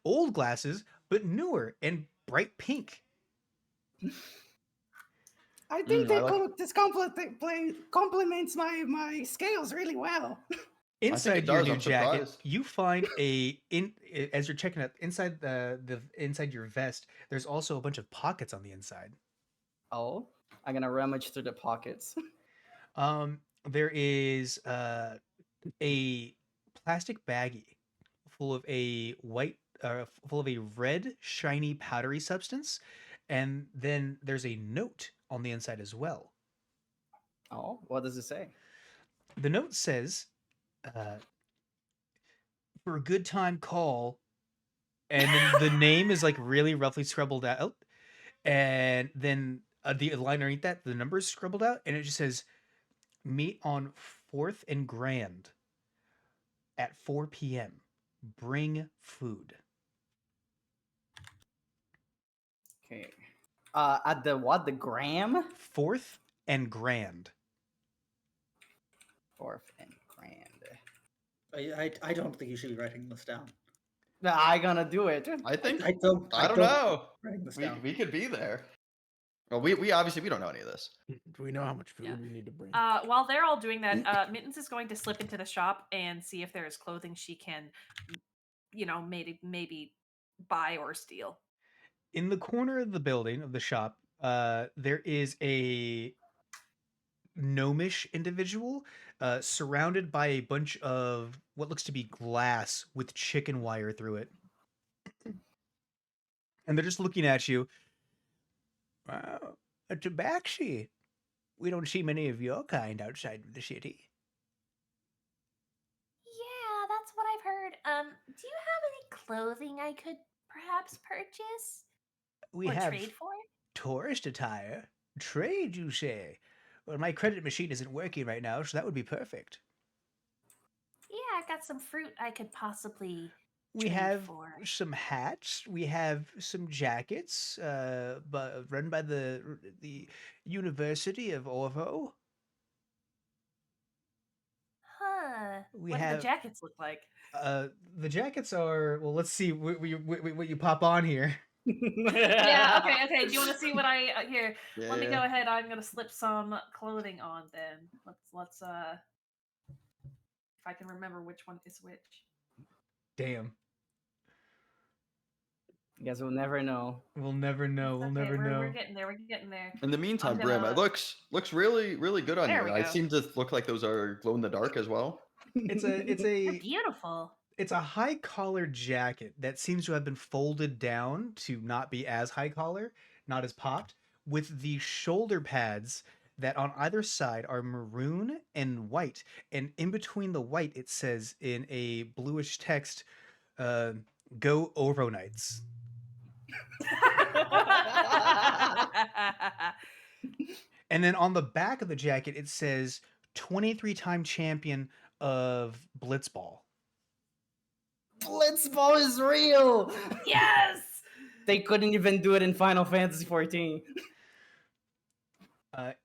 old glasses, but newer and bright pink. I think I like- this complements my scales really well. Inside it your does, new I'm jacket, surprised. you find as you're checking out inside the inside your vest. There's also a bunch of pockets on the inside. Oh, I'm gonna rummage through the pockets. There is a plastic baggie full of a full of a red, shiny, powdery substance, and then there's a note on the inside as well. Oh, what does it say? The note says, "For a good time, call," and then the name is like really roughly scribbled out, and then the line underneath that, the number is scribbled out, and it just says, "Meet on 4th and Grand at 4 p.m. Bring food." Okay. At the what? The gram? 4th and Grand. 4th and grand. I don't think you should be writing this down. I gonna do it. I think I don't know. writing this down. We could be there. Well, we obviously we don't know any of this. Do we know how much food Yeah. we need to bring? While they're all doing that, Mittens is going to slip into the shop and see if there is clothing she can, maybe buy or steal. In the corner of the building of the shop, there is a gnomish individual surrounded by a bunch of what looks to be glass with chicken wire through it. And they're just looking at you. Wow, a tabaxi. We don't see many of your kind outside of the city. Yeah, that's what I've heard. Do you have any clothing I could perhaps purchase We or have trade for? tourist attire. Trade, you say? Well, my credit machine isn't working right now, so that would be perfect. Yeah, I've got some fruit I could possibly We trade have for. some hats. We have some jackets, run by the University of Orvo. Huh. We what do have the jackets look like? the jackets are well. Let's see what you pop on here. Yeah. Okay. Do you want to see what I here? Yeah. Let me go ahead. I'm gonna slip some clothing on then. Let's if I can remember which one is which. Damn. Guess we'll never know. We'll never know. It's We'll okay, never we're know. getting there. We're getting there. In the meantime, I'm Brim, it gonna- looks really good on There you. we I go. seem to look like those are glow in the dark as well. It's They're a beautiful. it's a high collar jacket that seems to have been folded down to not be as high collar, not as popped, with the shoulder pads that on either side are maroon and white, and in between the white it says in a bluish text, "Go Oro Knights." And then on the back of the jacket it says 23-time champion of Blitzball. Blitzball is real. Yes. They couldn't even do it in Final Fantasy 14.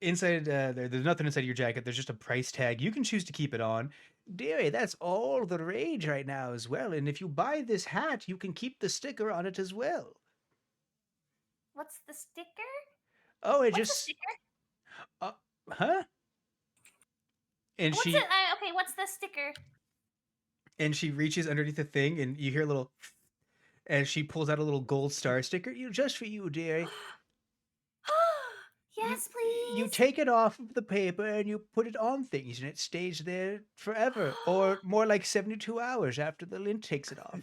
Inside there's nothing inside your jacket. There's just a price tag. You can choose to keep it on. Dearie, that's all the rage right now as well. And if you buy this hat, you can keep the sticker on it as well. What's the sticker? Oh, it What's the just sticker? huh? And What's she it? Okay, what's the sticker? and she reaches underneath the thing, and you hear a little, and she pulls out a little gold star sticker. You just for you, dearie. Yes, please. You take it off of the paper and you put it on things, and it stays there forever, or more like 72 hours after the lint takes it off.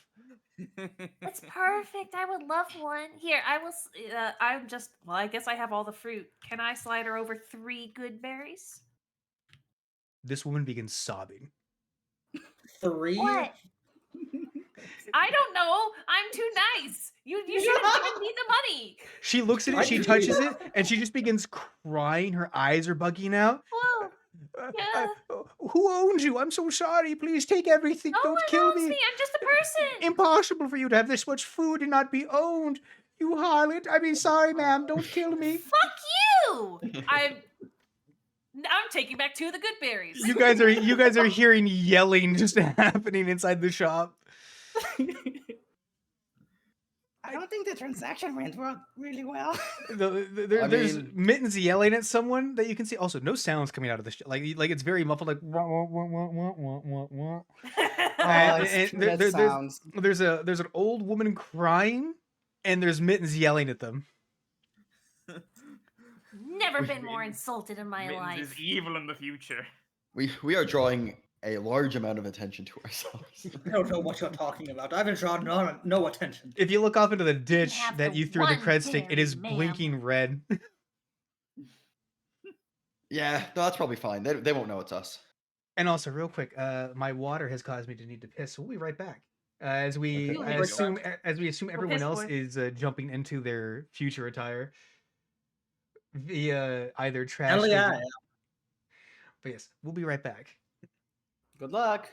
It's perfect. I would love one. Here, I will. I'm just. Well, I guess I have all the fruit. Can I slide her over 3 good berries? This woman begins sobbing. 3? What? I don't know. I'm too nice. You should have given me the money. She looks at it, she touches it, and she just begins crying. Her eyes are bugging out. Whoa. Yeah. Who owns you? I'm so sorry. Please take everything. No Don't one kill owns me. me. I'm just a person. Impossible for you to have this much food and not be owned. You harlot. I mean, sorry, ma'am. Don't kill me. Fuck you. I'm taking back 2 of the good berries. You guys are hearing yelling just happening inside the shop. I don't think the transaction went really well. There's Mittens yelling at someone that you can see. Also, no sounds coming out of this. Like it's very muffled. Like wah, wah, wah, wah, wah, wah, wah, wah. Sounds. There's an old woman crying, and there's Mittens yelling at them. Never been more insulted in my Mittens life. is evil in the future. We are drawing a large amount of attention to ourselves. I don't know what you're talking about. I haven't drawn no attention. If you look off into the ditch have that the you threw the one cred stick, it berry, is ma'am. blinking red. Yeah, no, that's probably fine. They won't know it's us. And also, real quick, my water has caused me to need to piss. So we'll be right back. As we Okay. assume everyone piss else boy. is jumping into their future attire via either trash. Hell yeah. But yes, we'll be right back. Good luck.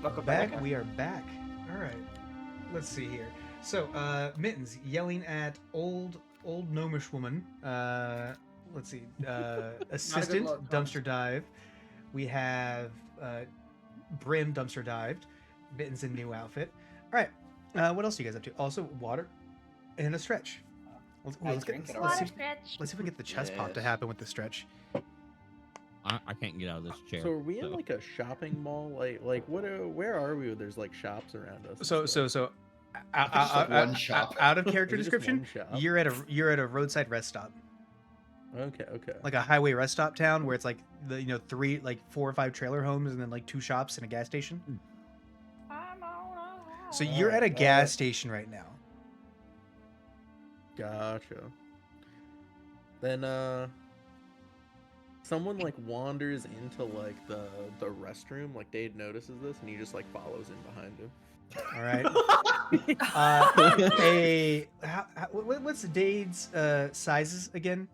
Welcome Back. back. We are back. All right. Let's see here. So, Mittens yelling at old gnomish woman. Let's see. Assistant look, dumpster dive. We have Brim dumpster dived. Mittens in new outfit. All right. What else are you guys up to? Also, water and a stretch. I drink it let's see, Water stretch. let's see if we can get the chest pop to Yes. happen with the stretch. I can't get out of this chair. So are we in like a shopping mall? Like what? Where are we? There's like shops around us. and So stuff. Just like one shop. out of character Is it just description, one shop? you're at a roadside rest stop, Okay. like a highway rest stop town where it's like the 4 or 5 trailer homes and then like 2 shops and a gas station. So you're at a Alright, gas station right now. Gotcha. Then someone like wanders into like the restroom, like Dade notices this and he just like follows in behind him. All right. What's Dade's sizes again?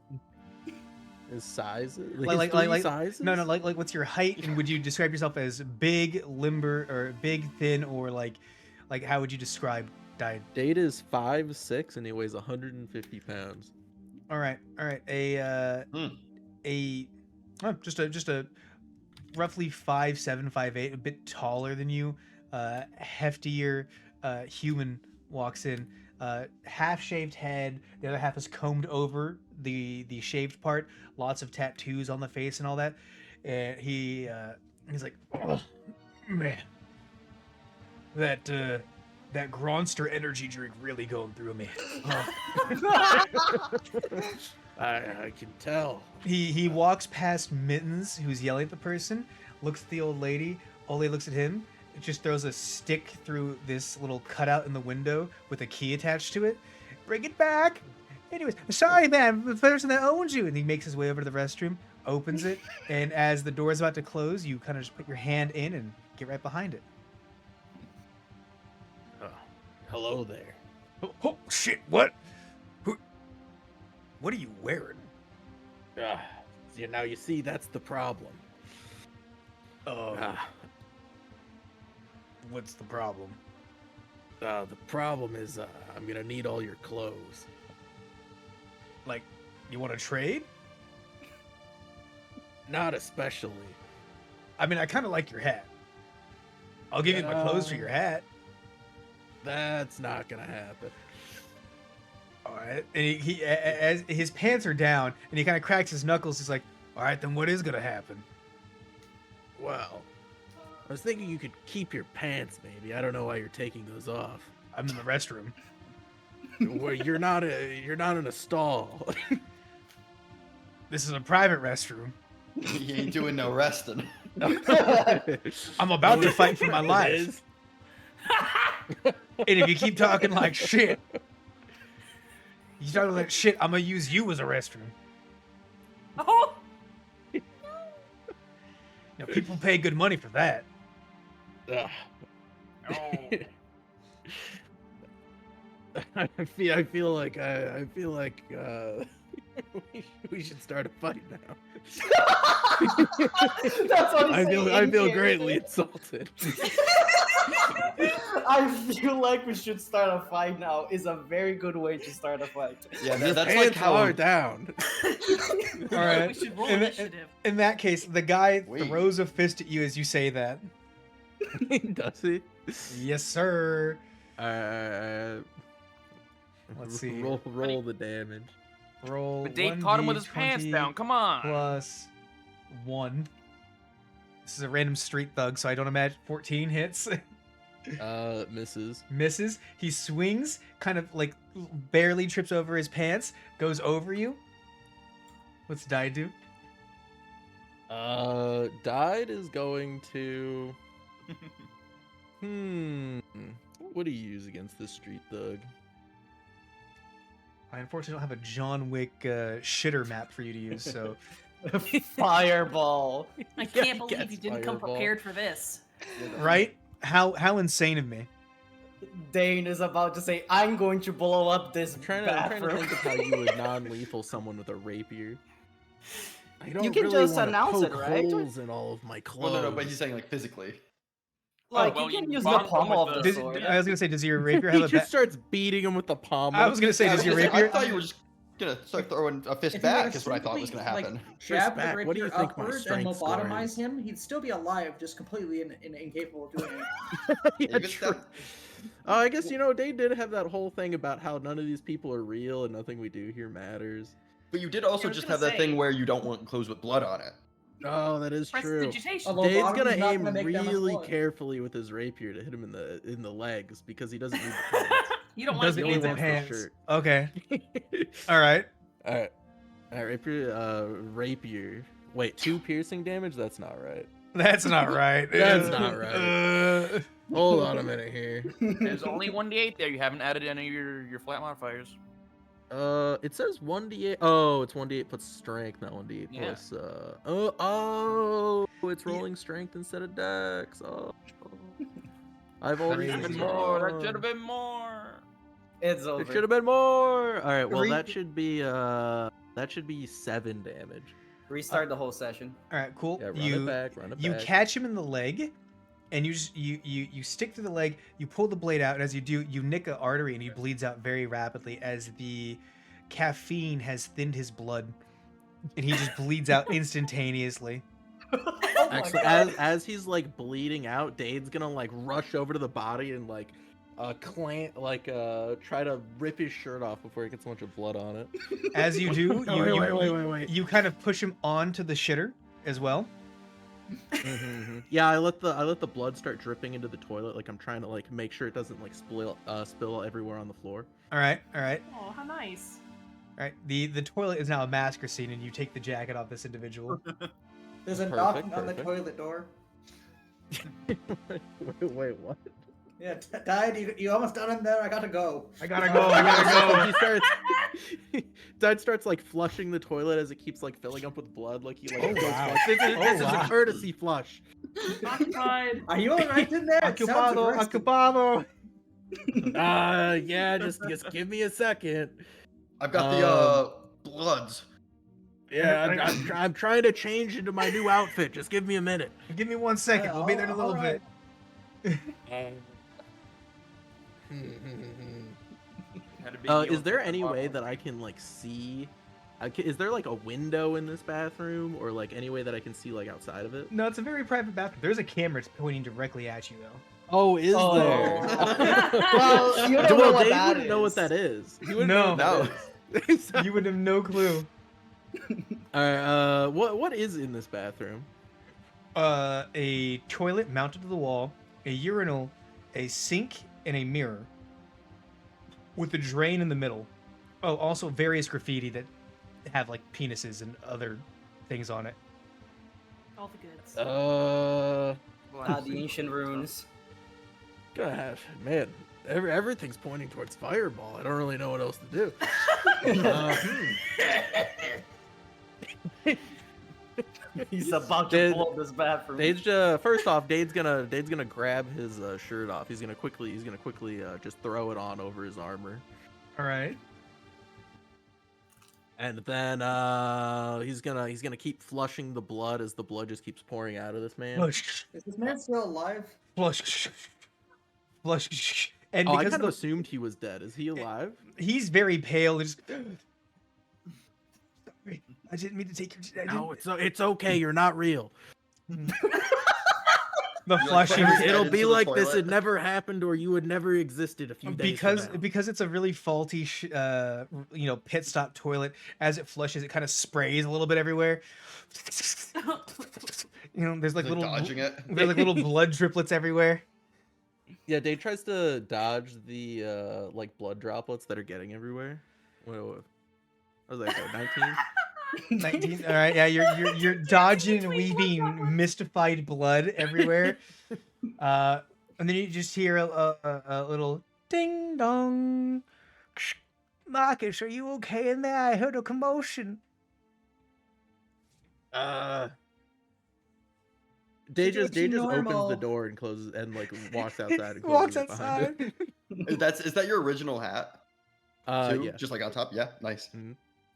His sizes? Like- His three like- sizes? No, like what's your height, and would you describe yourself as big, limber, or big, thin, or like how would you describe Dade? Dade is 5'6" and he weighs 150 pounds. All right. Just a roughly 5'7", 5'8", a bit taller than you, heftier human walks in, half shaved head. The other half is combed over the shaved part. Lots of tattoos on the face and all that. And he's like, oh, man, that Gronster energy drink really going through me. I can tell. He walks past Mittens, who's yelling at the person, looks at the old lady. Old lady looks at him, just throws a stick through this little cutout in the window with a key attached to it. Bring it back. Anyways, sorry, man, the person that owns you. And he makes his way over to the restroom, opens it, and as the door's about to close, you kind of just put your hand in and get right behind it. Hello there. Oh shit! What? What are you wearing? Now you see that's the problem. What's the problem? The problem is I'm gonna need all your clothes. Like, you want to trade? Not especially. I mean, I kind of like your hat. I'll give you my clothes for your hat. That's not gonna happen. All right. And he as his pants are down, and he kind of cracks his knuckles. He's like, "All right, then what is gonna happen?" Well, I was thinking you could keep your pants, maybe. I don't know why you're taking those off. I'm in the restroom. Well, you're not in a stall. This is a private restroom. He ain't doing no resting. I'm about to fight for my It life. is. And if you keep talking like shit, I'm gonna use you as a restroom. Oh, Now, people pay good money for that. Ugh. Oh. I feel like we should start a fight now. That's what I he's feel saying here. greatly insulted. I feel like we should start a fight now. Is a very good way to start a fight. Yeah, Your that's like pants how. are down. All right. we should roll In, initiative. in that case, the guy Wait. throws a fist at you as you say that. Does he? Yes, sir. Let's see. Roll the damage. Roll. But Dave caught him with his pants 1d20 down. Come on. Plus 1. This is a random street thug, so I don't imagine 14 hits. Misses. Misses. He swings, kind of like barely trips over his pants, goes over you. What's Die do? Died is going to. What do you use against this street thug? I unfortunately don't have a John Wick shitter map for you to use, so Fireball. I Yeah, can't he believe gets you didn't come fireball. prepared for this. right? How insane of me. Dane is about to say, "I'm going to blow up this I'm trying bathroom." to think of how you would non-lethal someone with a rapier. I don't can really just wanna announce it, poke right? holes in all of my clothes. Well, no, but he's saying like physically. Like well, you can you use the bonk him pommel with of the- the sword. I was gonna say, does your rapier He have a? just starts beating him with the pommel. I was gonna say, Yeah, I does was your gonna say, I rapier? thought you were just gonna start throwing a fist If you were back. to Is what I thought was simply, gonna happen. jab the back, what do you rapier think my upwards and strength score lobotomize is? him, he'd still be alive, just completely incapable of doing it. Yeah, Even true. that- Oh, I guess they did have that whole thing about how none of these people are real and nothing we do here matters. But you did also was just gonna have that thing say- where you don't want clothes with blood on it. Oh, that is true. Prestidigitation. Although- Dade's lobotomy's gonna not aim gonna make that much really blood. carefully with his rapier to hit him in the legs because he doesn't need the pants. You don't want Doesn't to he need get the only that. wants the pants. shirt. Okay. All right. All right, rapier. Wait, 2 piercing damage? That's not right. That's not right. That's not right. Uh, Hold on a minute here. There's only 1d8 there. You haven't added any of your flat modifiers. It says 1d8. Oh, it's 1d8 plus strength, not 1d8 Yeah. plus. Oh, it's rolling strength instead of dex. Oh, I've already That should have Crazy. been more. That should have been more. It's It over. should have been more. All right, well Re- that should be 7 damage. Restart the whole session. all right. Cool. Yeah, run it back. Run it You back. catch him in the leg, and you stick to the leg. You pull the blade out, and as you do, you nick an artery, and he bleeds out very rapidly as the caffeine has thinned his blood, and he just bleeds out instantaneously. Oh my Actually, God. as he's like bleeding out, Dade's gonna like rush over to the body and like try to rip his shirt off before he gets a bunch of blood on it. As you do, wait. you kind of push him onto the shitter as well. Yeah, I let the blood start dripping into the toilet. Like I'm trying to like make sure it doesn't like spill everywhere on the floor. All right. All right. Oh, how nice. All right. The toilet is now a massacre scene, and you take the jacket off this individual. There's a Perfect, knocking on the perfect. toilet door. wait, what? Yeah, Died, you almost done in there. I gotta go. I gotta go. I gotta go. Dad starts like flushing the toilet as it keeps like filling up with blood. Like he like Oh, goes wow. flush. This is wow. a courtesy flush. Occupied. Are you alright in there? It sounds Occupado. aggressive. Occupado. Yeah, just give me a second. I've got the bloods. Yeah, I'm trying to change into my new outfit. Just give me a minute. Give me 1 second. We'll be there in a little Alright. bit. Had a big Is deal there with any the way bottle. that I can like see? Is there like a window in this bathroom, or like any way that I can see like outside of it? No, it's a very private bathroom. There's a camera. It's pointing directly at you, though. Oh, is Oh. there? Well, you don't know what Dave that wouldn't know what is. that is. He wouldn't No. know what that is. You would have no clue. Alright, what is in this bathroom? A toilet mounted to the wall, a urinal, a sink, and a mirror, with a drain in the middle. Oh, also various graffiti that have like penises and other things on it. All the goods. The ancient runes. Gonna have, man, everything's pointing towards Fireball. I don't really know what else to do. He's about to Did- blow up this bathroom. Dade's first off, Dade's gonna grab his shirt off. He's gonna quickly just throw it on over his armor, All right. and then he's gonna keep flushing the blood as the blood just keeps pouring out of this man. Flush, Is this man still alive? flush, flush. And Oh, I because kind of the, assumed he was dead. Is he alive? he's very pale, just. Sorry, I didn't mean to take your. No, it's okay. You're not real. The like, flushing. put his head It'll into be the like this toilet. had never happened, or you had never existed a few days from now. Because it's a really faulty pit stop toilet. As it flushes, it kind of sprays a little bit everywhere. There's like Like little dodging it. there's like little blood driplets everywhere. Yeah, Dave tries to dodge the like blood droplets that are getting everywhere. What was that? 19? 19. All right, yeah, you're dodging and weaving mystified blood everywhere. And then you just hear a little ding dong. Marcus, are you okay in there? I heard a commotion. Dave just opens normal. the door and closes and like walks outside. And Walks closes it behind outside. him. Is that your original hat? Too? Yeah. Just like on top? Yeah, nice.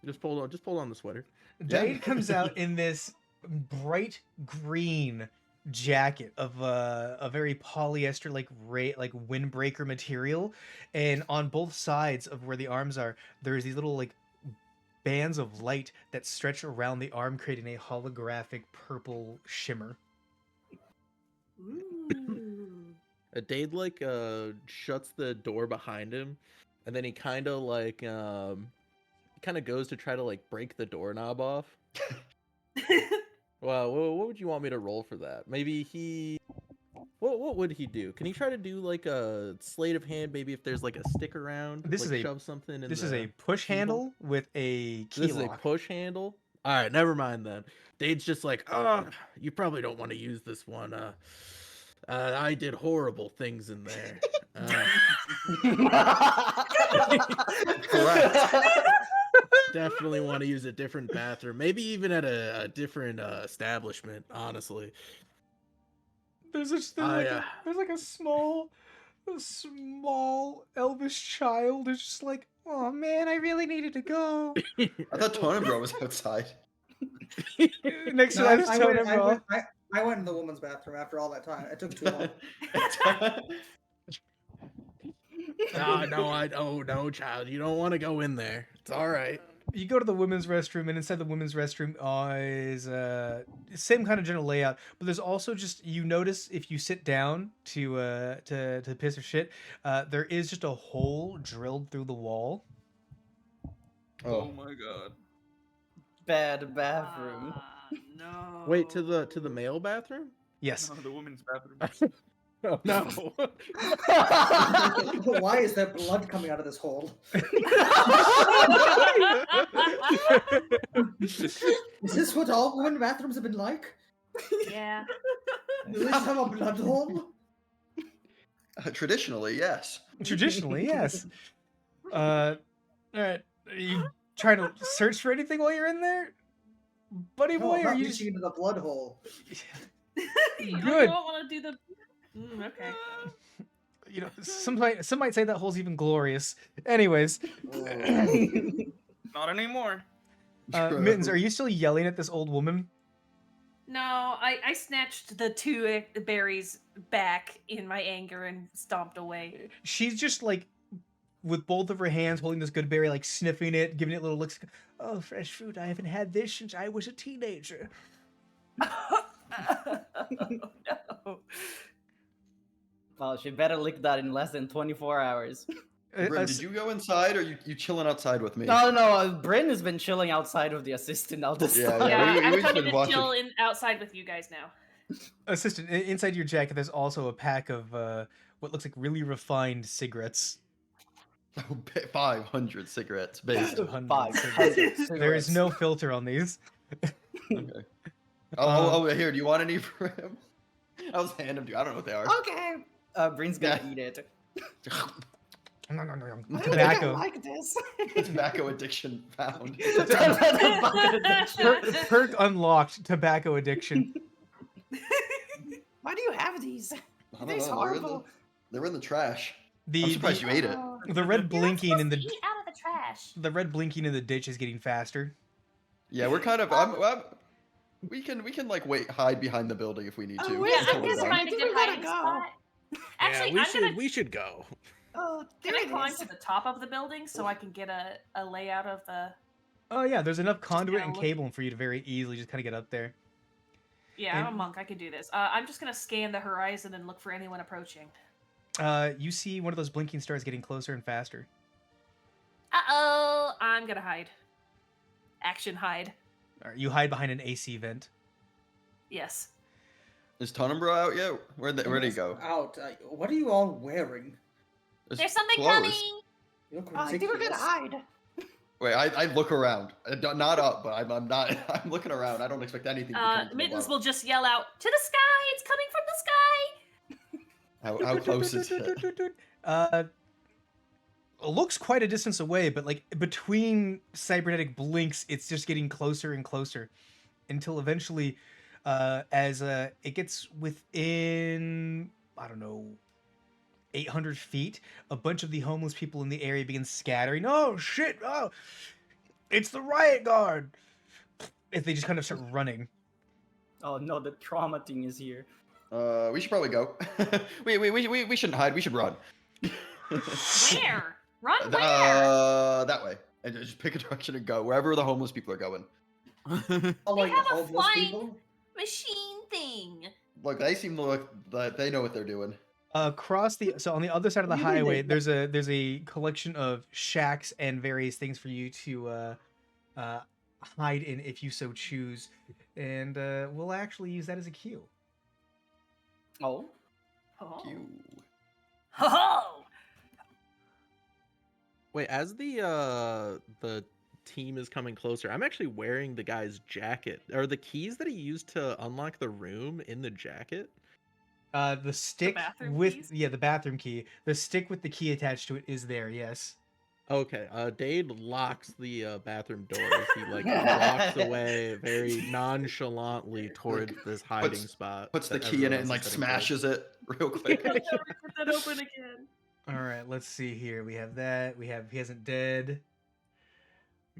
Just pull on the sweater. Dade comes out in this bright green jacket of a very polyester like windbreaker material, and on both sides of where the arms are, there's these little like bands of light that stretch around the arm, creating a holographic purple shimmer. Ooh. Dade like shuts the door behind him, and then he kind of like goes to try to like break the doorknob off. Well, what would you want me to roll for that? Maybe he. What would he do? Can he try to do like a sleight of hand? Maybe if there's like a stick around, This like is a shove something in. This the is a push keyhole? handle with a key This is a lock. push handle. All right, never mind then. Dade's just like, oh, you probably don't want to use this one. I did horrible things in there. Correct. Definitely want to use a different bathroom. Maybe even at a different establishment. Honestly, There's like a small Elvis child who's just like, oh man, I really needed to go. I thought Tonebro was outside. Next to No, that is Tonebro. I went in the woman's bathroom after all that time. It took too long. no, child. You don't want to go in there. It's all right. You go to the women's restroom, and inside the women's restroom is same kind of general layout, but there's also just, you notice if you sit down to piss or shit, there is just a hole drilled through the wall. Oh, my god. Bad bathroom. No. Wait, to the male bathroom? Yes. No, the women's bathroom. Oh no. Why is there blood coming out of this hole? Is this what all women bathrooms have been like? Yeah. Do they have a blood hole? traditionally, yes. Traditionally, yes. All right. Are you trying to search for anything while you're in there, buddy No, boy? I'm Or not are you reaching into the blood hole. You Good. don't want to do the. Okay. you know, some might say that hole's even glorious. Anyways, Not anymore. Mittens, are you still yelling at this old woman? No, I snatched the two berries back in my anger and stomped away. She's just like, with both of her hands holding this good berry, like sniffing it, giving it little licks. Oh, fresh fruit! I haven't had this since I was a teenager. Oh, no. Well, she better lick that in less than 24 hours. Bryn, did you go inside, or you chilling outside with me? No, Bryn has been chilling outside of the assistant all this Yeah, time. Yeah, we've I'm been coming to watching- chill outside with you guys now. Assistant, inside your jacket, there's also a pack of what looks like really refined cigarettes. 500 cigarettes, based. 500 500 cigarettes. There is cigarettes. no filter on these. Okay. Oh, here. Do you want any for him? I'll just hand them to you. I don't know what they are. Okay. Bryn's gonna Yeah. eat it. I don't think I Tobacco. like this. Tobacco addiction found. Perk unlocked. Tobacco addiction. Why do you have these? I don't These know. horrible. They're in the trash. I'm The surprised you ate it. the red blinking in the Eat out of the trash. the red blinking in the ditch is getting faster. Yeah, we're kind of. We can like hide behind the building if we need to. Oh, We Yeah, where's can I'm the totally gonna wizard? run. find a think good we gotta hiding go. spot. Actually, yeah, I'm we should go. Oh, Can there I it climb is. to the top of the building so I can get a layout of the? Oh yeah, there's enough conduit kinda and look- cable for you to very easily just kind of get up there. Yeah, I'm a And- monk. I could do this. I'm just gonna scan the horizon and look for anyone approaching. You see one of those blinking stars getting closer and faster. Uh-oh, I'm gonna hide. Action hide. All right, you hide behind an AC vent. Yes. Is Tonebro out yet? Where'd he go? Out. What are you all wearing? It's There's something clothes. coming. You look I think we're gonna ridiculous. hide. Wait, I look around. Not up, but I'm not. I'm looking around. I don't expect anything. To come from Mittens above. will just yell out, "To the sky! It's coming from the sky!" How close is it? It looks quite a distance away, but like between cybernetic blinks, it's just getting closer and closer until eventually, as it gets within, I don't know, 800 feet, a bunch of the homeless people in the area begin scattering. Oh shit! Oh, it's the riot guard! If they just kind of start running. Oh no, the trauma thing is here. We should probably go. We shouldn't hide. We should run. Where? Run where? That way. And just pick a direction and go wherever the homeless people are going. Oh, They like have a homeless flying people? machine thing. Look, they seem to look like they know what they're doing. Across the on the other side of the What do you mean highway, they- there's a collection of shacks and various things for you to hide in if you so choose, and we'll actually use that as a cue. Oh, Oh. Cute. Ho! Wait, as the team is coming closer, I'm actually wearing the guy's jacket. Are the keys that he used to unlock the room in the jacket? The stick bathroom with keys? the bathroom key. The stick with the key attached to it is there. Yes. Okay, Dade locks the bathroom doors. He like walks away very nonchalantly toward this hiding spot. Puts the that key in everyone it and else like is heading towards. smashes it real quick. I'll never get that open again. All right. Let's see here. We have that. We have he hasn't dead.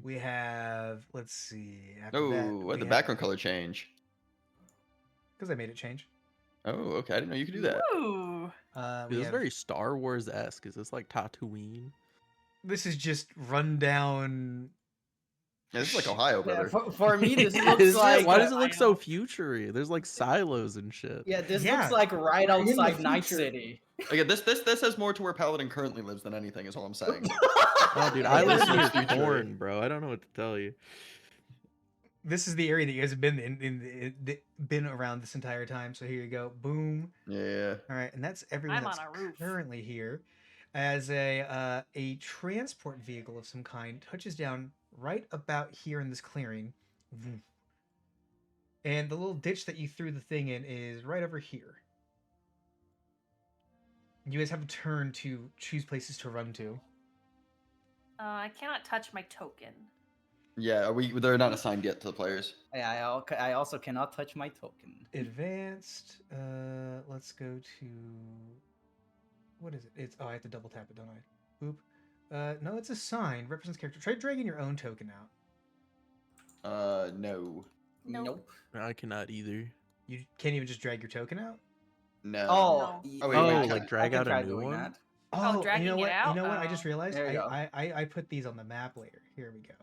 We have. Let's see. After that, Oh, why'd the background color change? Because I made it change. Oh, okay. I didn't know you could do that. Ooh. We This is have, very Star Wars esque. Is this like Tatooine? this is just rundown. Yeah, this is like Ohio, yeah, brother. for me this Is looks it? like Why does it look I so know. futury? There's like silos and shit. yeah, this Yeah. looks like right We're in the outside Night future. City. Again, this has more to where Paladin currently lives than anything. Is all I'm saying. Oh, dude, I Yeah, live this near looks futury. porn, bro. I don't know what to tell you. This is the area that you guys have been been around this entire time. So here you go. Boom. Yeah. All right, and that's everyone I'm that's on a roof. currently here. As a transport vehicle of some kind touches down right about here in this clearing, Vroom. And the little ditch that you threw the thing in is right over here. You guys have a turn to choose places to run to. I cannot touch my token. Yeah. They're not assigned yet to the players. Yeah, I also cannot touch my token. Advanced. Let's go to. What is it? It's I have to double tap it, don't I? Boop. No, it's a sign. Represents character. Try dragging your own token out. No. Nope. I cannot either. You can't even just drag your token out. No. Oh, No. Oh, wait, Oh, wait, like can- I drag can out try a new doing one? that. Oh, you dragging know it what? out? You know what? I just Oh. realized There you go. I put these on the map layer. Here we go.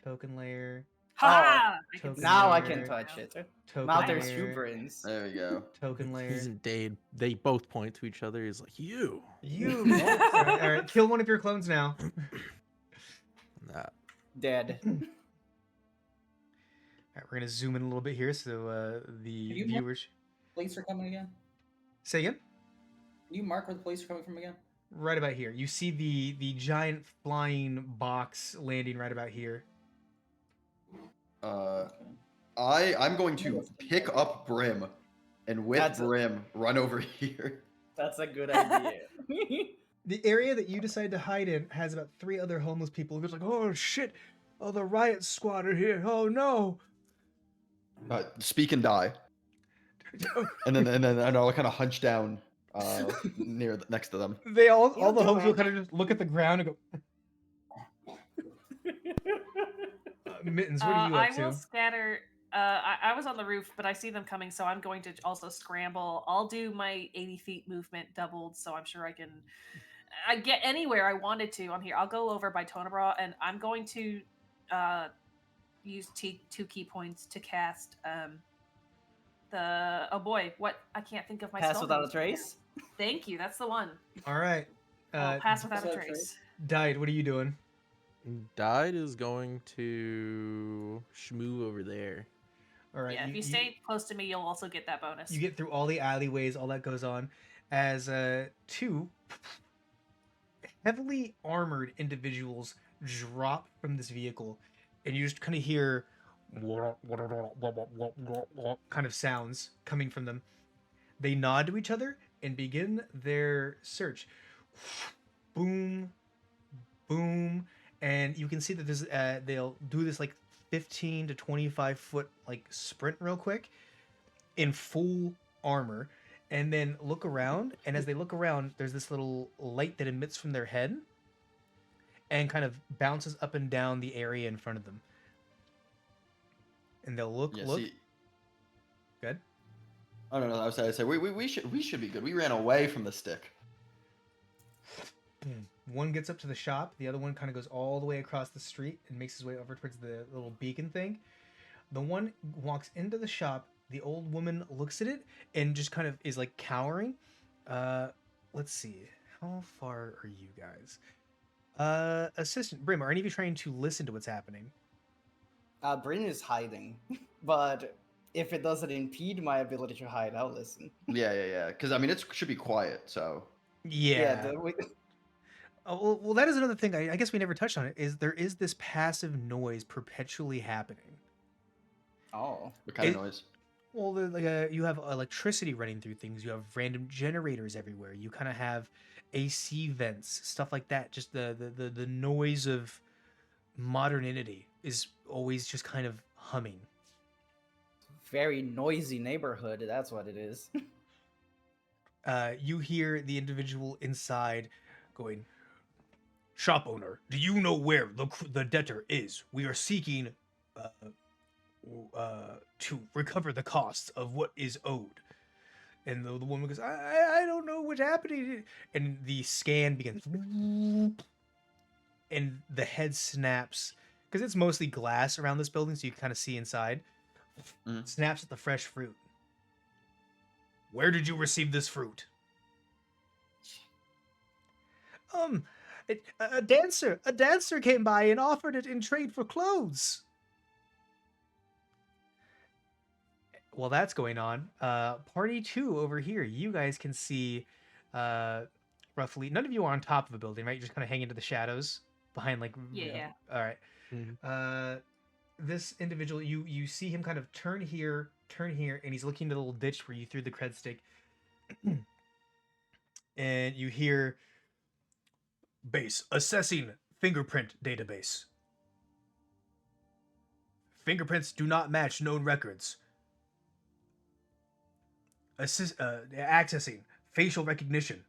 Token layer. Ha! I can Token see Now I it can layer, touch it. Token Now I there's layer, two brains. There we go. token layer. He's and Dade. They both point to each other. He's like, you. You. Oh, all right. Kill one of your clones now. Nah. Dead. All right, we're gonna zoom in a little bit here so the you mark- viewers. Police are coming again? Say again. Can you mark where the police are coming from again? Right about here. You see the giant flying box landing right about here. I'm going to pick up Brim, and with That's- Brim run over here. That's a good idea. The area that you decide to hide in has about 3 other homeless people. It's like, oh shit, oh the riot squad are here. Oh no. Speak and die, and then I'll kind of hunch down next to them. They all the You'll do homeless people it. kind of just look at the ground and go. Mittens, what are you up I will to? scatter. I was on the roof, but I see them coming, so I'm going to also scramble. I'll do my 80 feet movement doubled, so I'm sure I get anywhere I wanted to on here. I'll go over by Tonabra, and I'm going to use 2 key points to cast the. Oh boy, what? I can't think of my Pass spell without a names right now. trace. Thank you. That's the one. All right. Pass without a without a trace. Died. What are you doing? Died is going to schmoo over there. All right. Yeah, if you stay close to me, you'll also get that bonus. You get through all the alleyways, all that goes on, as 2 heavily armored individuals drop from this vehicle, and you just kind of hear kind of sounds coming from them. They nod to each other and begin their search. Boom, boom, and you can see that this they'll do this like 15 to 25 foot like sprint real quick in full armor, and then look around, and as they look around there's this little light that emits from their head and kind of bounces up and down the area in front of them, and they'll look Yeah, look see, Oh no, I was saying we should be good. We ran away from the stick. One gets up to the shop, the other one kind of goes all the way across the street and makes his way over towards the little beacon thing. The one walks into the shop, the old woman looks at it and just kind of is like cowering. Let's see. How far are you guys? Assistant Brim, are any of you trying to listen to what's happening? Bryn is hiding, but if it doesn't impede my ability to hide, I'll listen. Yeah. Because I mean, it should be quiet. So Yeah. Well, that is another thing. I guess we never touched on it. Is there is this passive noise perpetually happening? Oh. what kind of noise? Well, you have electricity running through things. You have random generators everywhere. You kind of have AC vents, stuff like that. Just the noise of modernity is always just kind of humming. Very noisy neighborhood, that's what it is. You hear the individual inside going, "Shop owner, do you know where the debtor is? We are seeking to recover the costs of what is owed." And the woman goes, I don't know what's happening. And the scan begins. And the head snaps. Because it's mostly glass around this building, so you can kind of see inside. Mhm. Snaps at the fresh fruit. "Where did you receive this fruit?" A dancer came by and offered it in trade for clothes. While that's going on, party 2 over here, you guys can see roughly, none of you are on top of a building, right? You're just kind of hanging to the shadows behind like, Yeah. all right. Mhm. This individual, you see him kind of turn here, and he's looking at the little ditch where you threw the cred stick. And you hear, "Base assessing fingerprint database. Fingerprints do not match known records. Accessing facial recognition.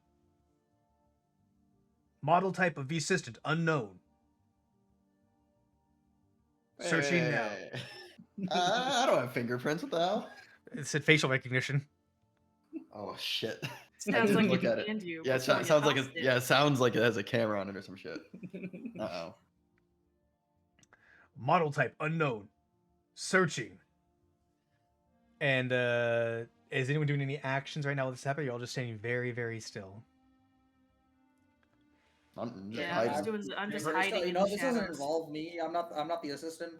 Model type of V assistant unknown. Searching now." Hey. I don't have fingerprints. What the hell? It said facial recognition. Oh shit. I Sounds didn't like look it at it. scanned you Yeah, before you sounds like tossed it. Yeah, it sounds like it has a camera on it or some shit. Uh-oh. Model type unknown. Searching. And is anyone doing any actions right now with this happening? Or you're all just standing very, very still. I'm just Yeah, I'm just hiding. doing. I'm just Pretty hiding still, in you know, the this doesn't shadows. involve me. I'm not the assistant.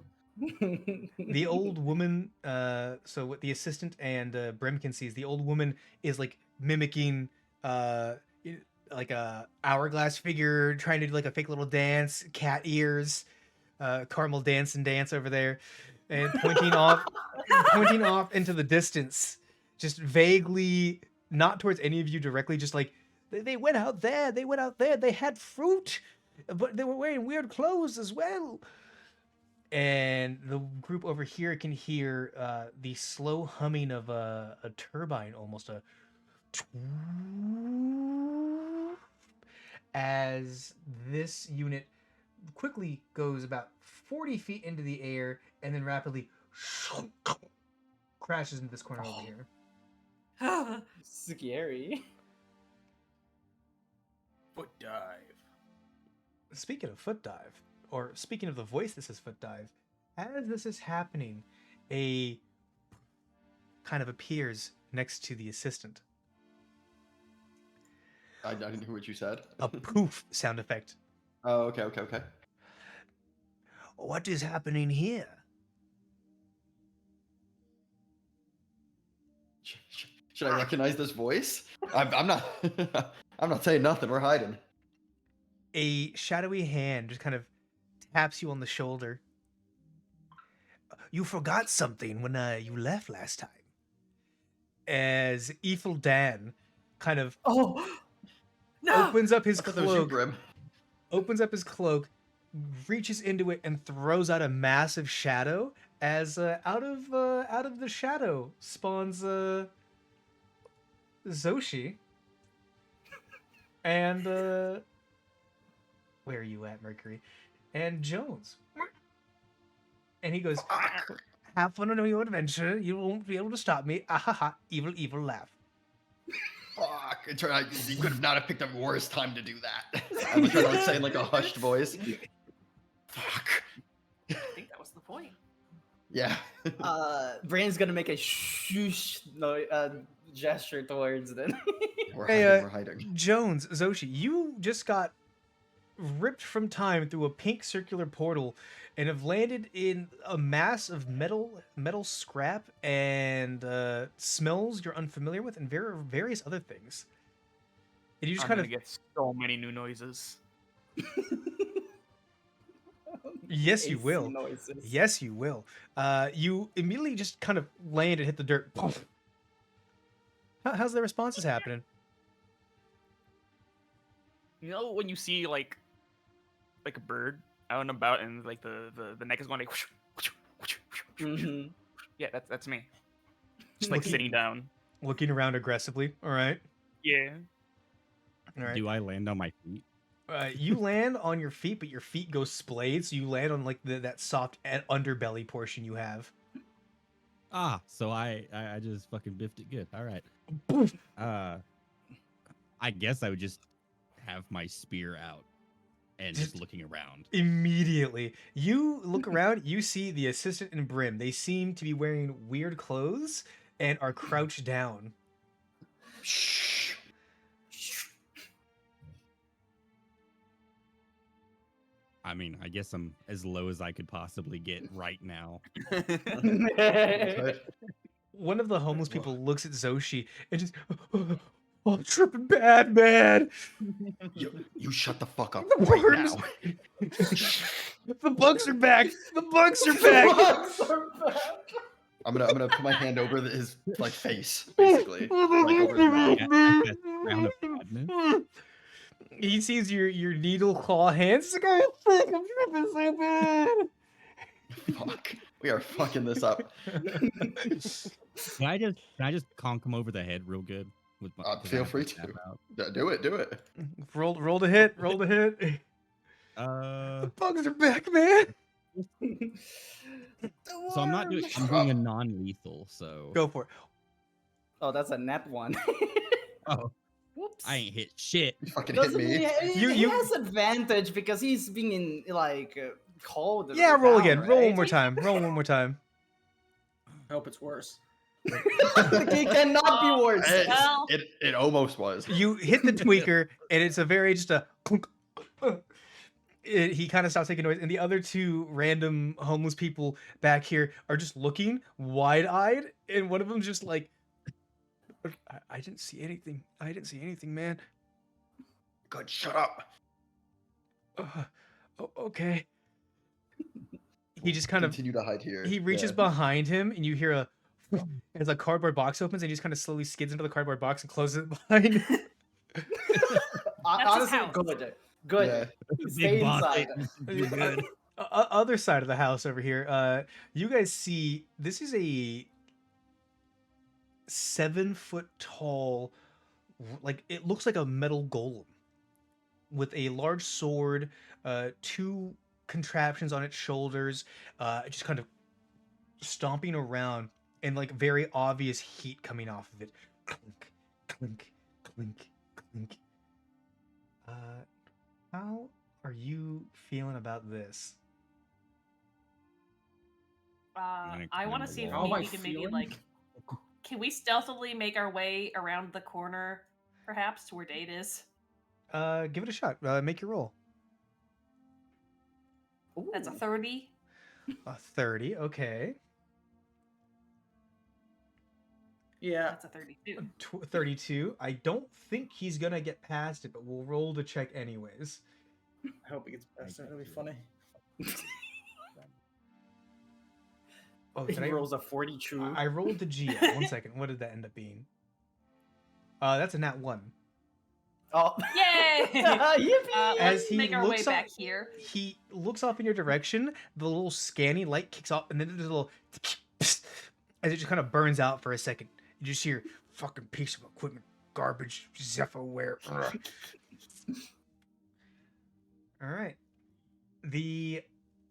The old woman, so what the assistant and Brim can see is the old woman is like mimicking like a hourglass figure, trying to do like a fake little dance, cat ears, caramel dance and dance over there, and pointing off into the distance, just vaguely, not towards any of you directly, just like, they went out there, they had fruit, but they were wearing weird clothes as well." And the group over here can hear the slow humming of a turbine, almost a as this unit quickly goes about 40 feet into the air and then rapidly crashes into this corner over here. Scary. Foot dive. Speaking of foot dive, or speaking of the voice, this is foot dive. As this is happening, a kind of appears next to the assistant. I didn't hear what you said. A poof sound effect. Oh, okay. What is happening here? Should I recognize this voice? I'm not. I'm not saying nothing. We're hiding. A shadowy hand just kind of taps you on the shoulder. "You forgot something when you left last time." As Ethel Dan kind of Oh No. opens up his I thought that was you, cloak, Brim. reaches into it, and throws out a massive shadow. As out of the shadow spawns Zoshi. And where are you at, Mercury? And Jones. And he goes, Have fun on your adventure. You won't be able to stop me. Ah ha ha! Evil, evil laugh. Fuck! You could have not have picked a worse time to do that. I'm trying to like, say in like a hushed voice. Fuck. I think that was the point. Yeah. Brain's gonna make a shoosh gesture towards them. We're Hey, hiding. We're hiding. Jones, Zoshi, you just got ripped from time through a pink circular portal and have landed in a mass of metal scrap and smells you're unfamiliar with and various other things. And you just I'm kind gonna of get so many new noises. yes, you AC will. noises. Yes, you will. You immediately just kind of land and hit the dirt. How's the responses happening? You know when you see like a bird out and about and like the neck is going like Mhm. yeah, that's me. Just like sitting down. Looking around aggressively. All right. Yeah. All right. Do I land on my feet? You land on your feet, but your feet go splayed, so you land on like that soft underbelly portion you have. Ah, so I just fucking biffed it good. All right. I guess I would just have my spear out and just looking around. Immediately, you look around. You see the assistant and Brim. They seem to be wearing weird clothes and are crouched down. Shh. I mean, I guess I'm as low as I could possibly get right now. Good. One of the homeless people looks at Zoshi and just, oh, I'm tripping bad, man. You shut the fuck up The right worms. now. The bugs are back. The bugs are back. Bugs are back. I'm gonna put my hand over his like face, basically. Like over his mouth. I guess round of sadness. He sees your needle claw hands. He's like, oh, fuck, I'm tripping so bad. Fuck. We are fucking this up. Can I just conk him over the head real good with my? 'cause I Feel have my free staff to. out. Do it. Do it. Roll to hit. Roll to hit. The bugs are back, man. So I'm not doing. I'm doing a non-lethal. So Go for it. Oh, that's a net one. Oh, Whoops. I ain't hit shit. You fucking hit Doesn't me. he has advantage because he's being like cold. Yeah, down, roll again. Roll right? one more time. Roll one more time. I hope it's worse. It cannot be worse. Well- It almost was. You hit the tweaker, and it's a very just a. Clunk. He kind of stops making noise, and the other two random homeless people back here are just looking wide-eyed, and one of them's just like, I didn't see anything. I didn't see anything, man. Good. Shut up. Okay. He just kind of Continue to hide here. he reaches Yeah. behind him, and you hear a as a cardboard box opens, and he just kind of slowly skids into the cardboard box and closes it behind him. Honestly, house. good. Yeah. Stay inside. Other side of the house over here, you guys see this is a 7-foot tall, like it looks like a metal golem with a large sword, two contraptions on its shoulders, just kind of stomping around, and like very obvious heat coming off of it. Clink, clink, clink, clink. How are you feeling about this? Gonna I want to climb see if the wall. maybe How am we I can maybe feeling? like, can we stealthily make our way around the corner, perhaps to where Date is? Give it a shot. Make your roll. That's a Ooh. 30. A 30. Okay. Yeah. That's a 32. 32. I don't think he's gonna get past it, but we'll roll to check anyways. I hope it gets past it. That'd be funny. Oh, He did I rolls a 42. I rolled the GM. 1 second. What did that end up being? That's a nat 1. Oh. Yay! Yippee! As Let's he make our way looks up- back here. He looks off in your direction. The little scanning light kicks off, and then there's a little as it just kind of burns out for a second. You just hear fucking piece of equipment, garbage, Zephyrware. All right. The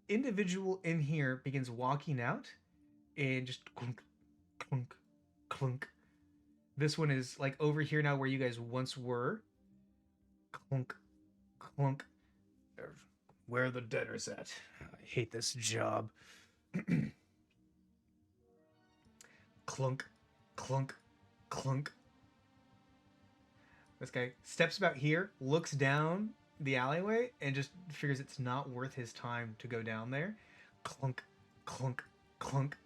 individual in here begins walking out, and just clunk, clunk, clunk. This one is like over here now where you guys once were. Clunk, clunk. Where are the debtors at? I hate this job. Clunk, clunk, clunk. This guy steps about here, looks down the alleyway, and just figures it's not worth his time to go down there. Clunk, clunk, clunk.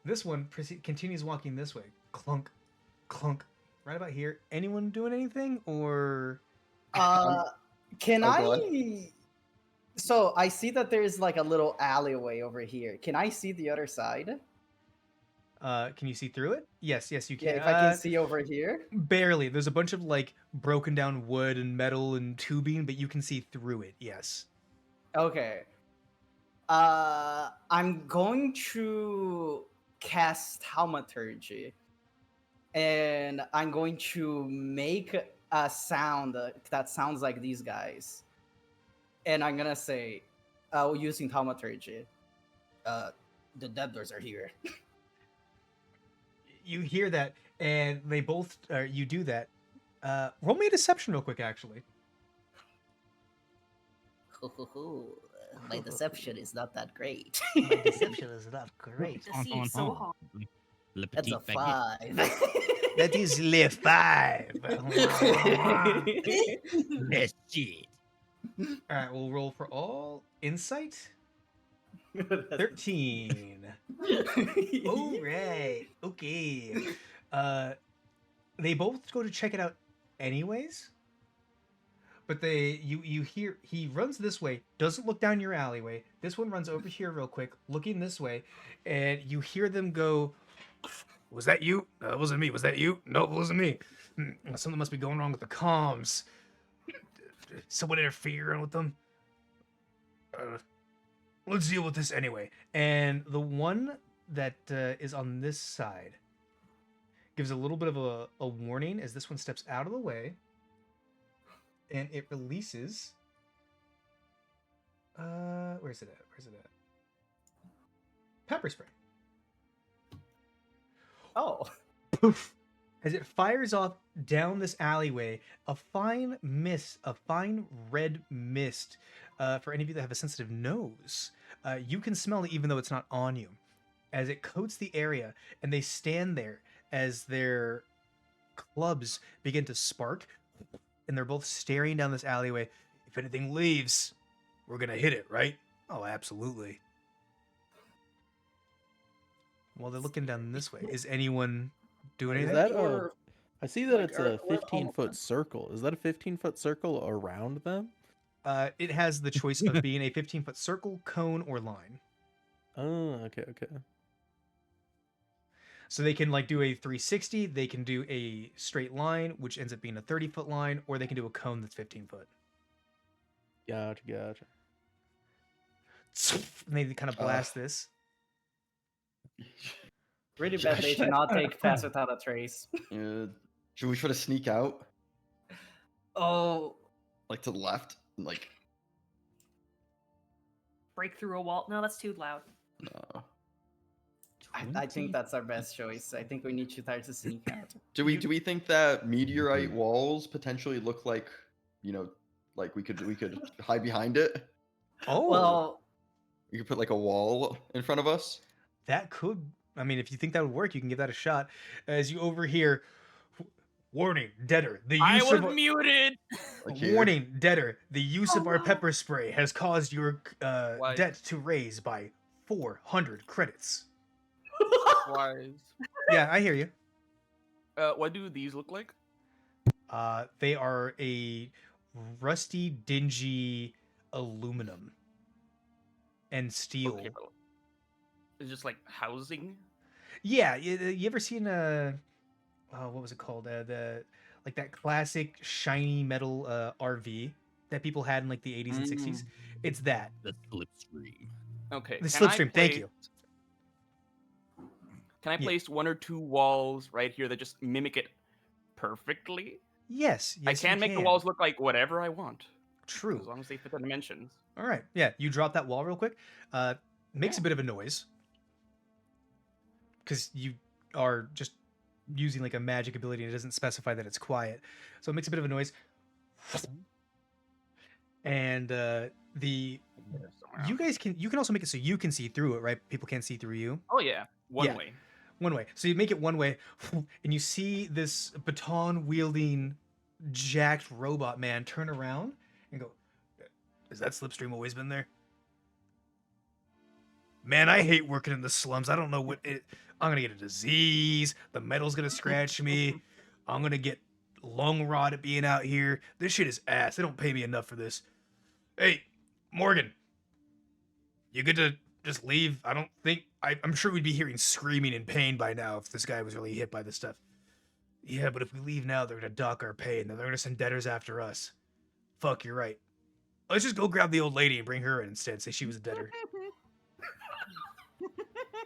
This one continues walking this way. Clunk, clunk. Right about here. Anyone doing anything, or Can Oh, go I? So I see that there's like a little alleyway over here. Can I see the other side? can you see through it? Yes, you Yeah, can. if I can see over here. Barely. There's a bunch of like broken down wood and metal and tubing, but you can see through it. Yes. Okay. I'm going to cast Thaumaturgy, and I'm going to make a sound that sounds like these guys, and I'm gonna say, using Thaumaturgy, the debtors are here. You hear that, and they both. You do that. Roll me a deception real quick, actually. My deception is not that great. My deception is not great. Deceive so hard. Le That's a petit baguette. 5. That is le 5. Best shit. All right, we'll roll for all. Insight 13. All right. Okay. They both go to check it out anyways. But you hear he runs this way, doesn't look down your alleyway. This one runs over here real quick, looking this way, and you hear them go, "Was that you? No, it wasn't me. Was that you? No, it wasn't me. Something must be going wrong with the comms. Someone interfering with them. Let's deal with this anyway." And the one that is on this side gives a little bit of a warning as this one steps out of the way. And it releases. Where's it at? Pepper spray. Oh. Poof! As it fires off down this alleyway, a fine mist, a fine red mist. For any of you that have a sensitive nose, you can smell it even though it's not on you. As it coats the area, and they stand there as their clubs begin to spark. And they're both staring down this alleyway. If anything leaves, we're gonna hit it, right? Oh, absolutely. Well, they're looking down this way. Is anyone doing Is anything? that I see that like, it's a we're 15-foot circle. Is that a 15-foot circle around them? It has the choice of being a 15-foot circle, cone, or line. Oh, okay. So they can like do a 360. They can do a straight line, which ends up being a 30-foot line, or they can do a cone that's 15 foot. Gotcha. And they kind of blast this. Really bad day to not take pass without a trace. Should we try to sneak out, Oh, like to the left? Like, Break through a wall. No, that's too loud. no. I think that's our best choice. I think we need to try to sneak out. Do we think that meteorite walls potentially look like, like we could hide behind it? Oh, Well, We could put like a wall in front of us. that could. I mean, if you think that would work, you can give that a shot. As you overhear, warning, Deader. The I use was of muted. Like here. warning, Deader. The use of our pepper spray has caused your Why? debt to raise by 400 credits. Wise. Yeah, I hear you. What do these look like? They are a rusty, dingy aluminum and steel. Okay, but it's just like housing. Yeah, you ever seen what was it called? The like that classic shiny metal RV that people had in like the 80s and 60s. It's that. The slipstream. Okay. The can I slipstream. Thank place- you. Can I Yeah. place one or two walls right here that just mimic it perfectly? Yes, I yes, can you make the walls look like whatever I want, as True. long as they fit the dimensions. All right. Yeah, you drop that wall real quick. Makes a bit of a noise. because you are just using like a magic ability and it doesn't specify that it's quiet, so it makes a bit of a noise. And the you guys can also make it so you can see through it, right? People can't see through you. Oh yeah, one Yeah. way. One way. So you make it one way, and you see this baton wielding, jacked robot man turn around and go, "Has that slipstream always been there? Man, I hate working in the slums. I don't know what it. I'm gonna get a disease. The metal's gonna scratch me. I'm gonna get lung rot at being out here. This shit is ass. They don't pay me enough for this. Hey, Morgan, you get to just leave. I don't think I'm sure we'd be hearing screaming in pain by now if this guy was really hit by this stuff. Yeah, but if we leave now, they're gonna dock our pay and then they're gonna send debtors after us. Fuck, you're right. Let's just go grab the old lady and bring her in instead. Say she was a debtor.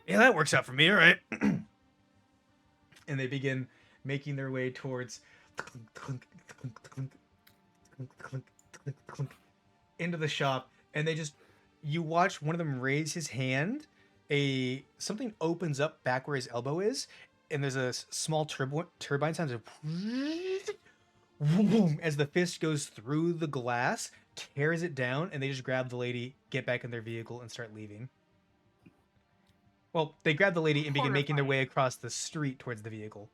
Yeah, that works out for me. All right. And they begin making their way towards into the shop, and they just you watch one of them raise his hand. Something opens up back where his elbow is, and there's a small turbine sound of as the fist goes through the glass, tears it down, and they just grab the lady, get back in their vehicle, and start leaving. Well, they grab the lady and begin making their way across the street towards the vehicle.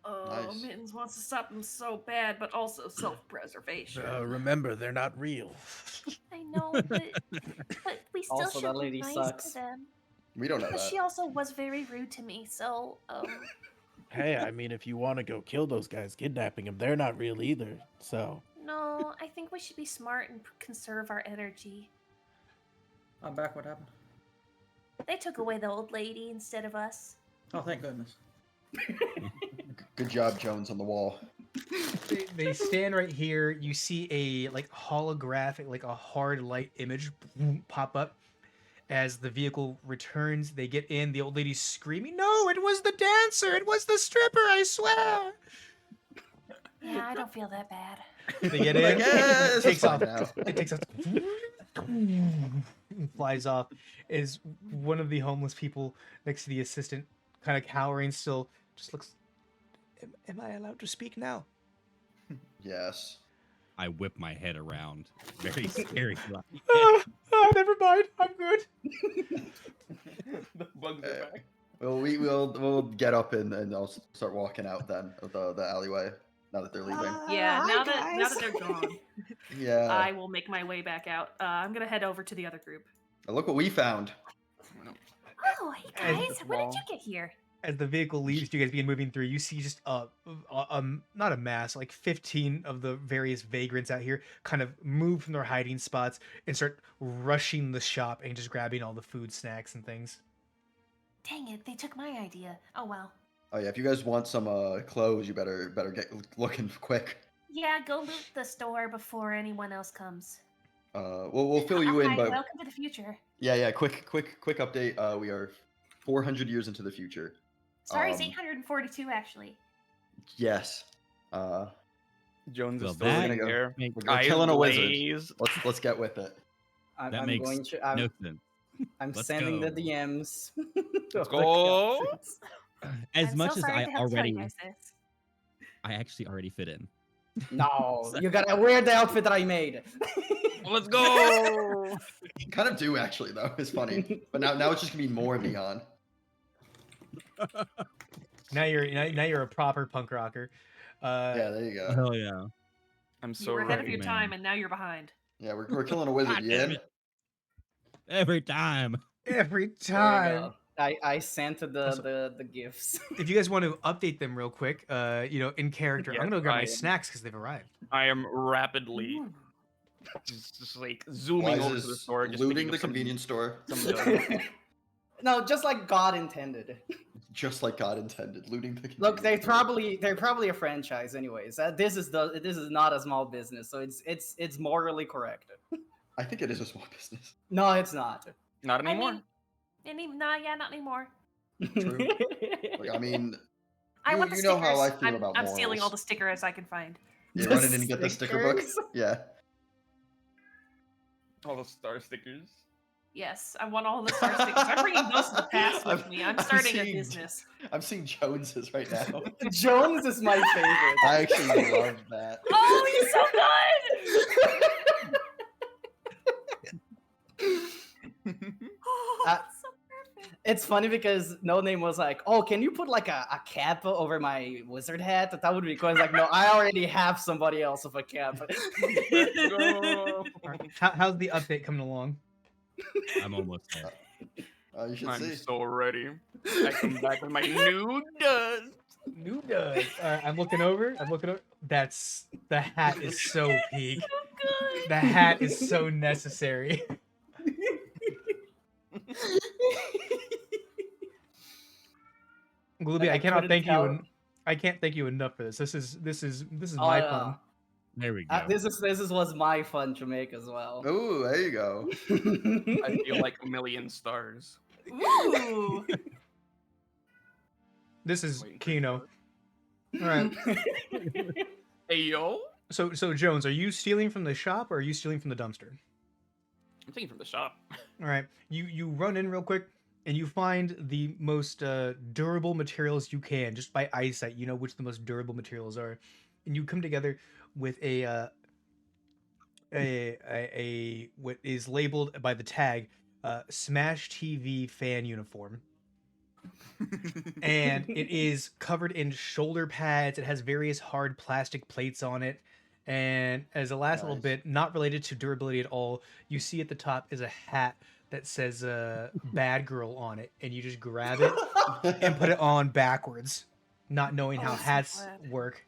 Oh, Nice. Mittens wants to stop them so bad, but also self-preservation. Remember, they're not real. I know, but we still Also, that should be lady nice sucks. to them. We don't know But that. she also was very rude to me, so Hey, I mean, if you want to go kill those guys kidnapping them, they're not real either. So no, I think we should be smart and conserve our energy. I'm back. What happened? They took away the old lady instead of us. Oh, thank goodness. Good job, Jones, on the wall. They stand right here. You see a like holographic, like a hard light image pop up as the vehicle returns. They get in. The old lady's screaming, "No, it was the dancer! It was the stripper! I swear!" Yeah, I don't feel that bad. They get in. Yes, It takes it's off. fine now. It takes off. And flies off. Is one of the homeless people next to the assistant, kind of cowering still, just looks. Am I allowed to speak now? Yes. I whip my head around. Very scary. Never mind. I'm good. The bugs are back. Well, we'll get up and I'll start walking out then of the alleyway now that they're leaving. Yeah, Hi, now that guys. they're gone, Yeah. I will make my way back out. I'm gonna head over to the other group. Look what we found. Oh, hey guys, when did you get here? As the vehicle leaves, you guys begin moving through. You see just not a mass, like 15 of the various vagrants out here kind of move from their hiding spots and start rushing the shop and just grabbing all the food, snacks, and things. Dang it, they took my idea. Oh well. Oh yeah, if you guys want some clothes, you better get looking quick. Yeah, go loot the store before anyone else comes. We'll fill you in, Hi, but welcome to the future. yeah, quick update. We are 400 years into the future. Sorry, it's 842 actually. Yes. Jones Well, is still that sitting makes- there. We're Eyes killing a wizard. blaze. Let's get with it. That I'm makes going to. no sense. I'm Let's sending go. the DMs. Let's go. As I'm much so as sorry I to have to tell you already, guys this. I actually already fit in. No, you gotta wear the outfit that I made. Let's go. Kind of do actually though. It's funny, but now it's just gonna be more neon. Now you're a proper punk rocker. Yeah, there you go. Hell yeah. I'm You so were ahead of ready. your man. time, and now you're behind. Yeah, we're killing a wizard. God You damn in? it. Every time. Every There you time. go. I sent the gifts. If you guys want to update them real quick, in character, I'm Yes, gonna go grab I my am. snacks because they've arrived. I am rapidly just like zooming Wise over to the is store, just looting picking the up some- convenience store, some bills. No, just like God intended. just like God intended. Looting the Look, convenience store. they're probably a franchise, anyways. This is not a small business, so it's morally correct. I think it is a small business. No, it's not. Not I anymore. mean, not anymore. True. Like, I mean, I You- want the you stickers. know how I feel about I'm stealing all morals. the stickers I can find. you're The running in and get the sticker book. stickers? Yeah. All the star stickers. Yes, I want all the star stickers. I'm bringing Ghost of the Past with me. I'm starting a seeing- business. I'm seeing Joneses right now. Jones is my favorite. I actually love that. Oh, he's so good! Oh, Uh, that's so perfect. It's funny because No Name was like, "Oh, can you put like a cap over my wizard hat? That would be cool." I was like, "No, I already have somebody else with a cap." Let's go. How's the update coming along? I'm almost there. You should I'm see. so ready. I come back with my new dust. New does. I'm looking over. That's the hat is so peak. So good. The hat is so necessary. Glooby, Like, I I cannot couldn't thank you. tell- I can't thank you enough for this. This is Oh, my yeah. fun. There we go. This was my fun to make as well. Ooh, there you go. I feel like a million stars. Ooh. This is Waiting for Kino. All right. Hey yo, So Jones, are you stealing from the shop or are you stealing from the dumpster? I'm taking from the shop. All right. You run in real quick and you find the most durable materials you can just by eyesight. You know which the most durable materials are, and you come together with a what is labeled by the tag Smash TV fan uniform. And it is covered in shoulder pads. It has various hard plastic plates on it. And as a last little Nice. bit, not related to durability at all, you see at the top is a hat that says "Bad Girl" on it, and you just grab it and put it on backwards, not knowing Oh, how I'm so hats glad. work.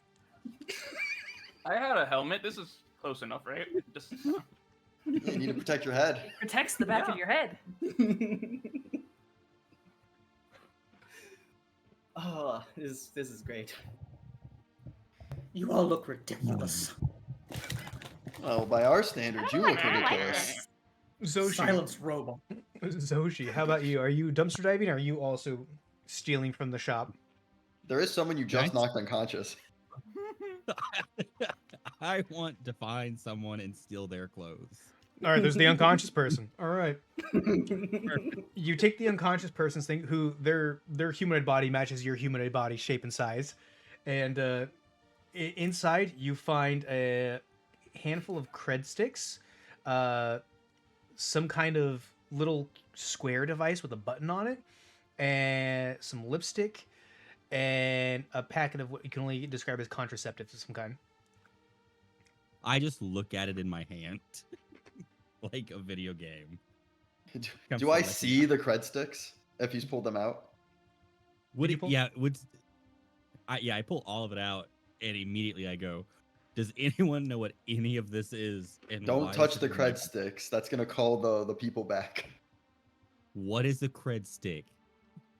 I had a helmet. This is close enough, right? Just You need to protect your head. Protects the back of Yeah. your head. Oh, this is great. You all look ridiculous. Well, by our standards, you look I like ridiculous. this. Zoshi, Silence, Robo. Zoshi, how about you? Are you dumpster diving? Or are you also stealing from the shop? There is someone you just Nice. knocked unconscious. I want to find someone and steal their clothes. All right, there's the unconscious person. All right. You take the unconscious person's thing, who their humanoid body matches your humanoid body shape and size, and inside you find a handful of cred sticks, some kind of little square device with a button on it, and some lipstick, and a packet of what you can only describe as contraceptives of some kind. I just look at it in my hand, like a video game. Come Do I select see it. the cred sticks if he's pulled them out? Would you it? pull- Yeah. I pull all of it out, and immediately I go, "Does anyone know what any of this is?" And Don't why touch is the it in my- cred sticks. That's gonna call the people back. What is a cred stick?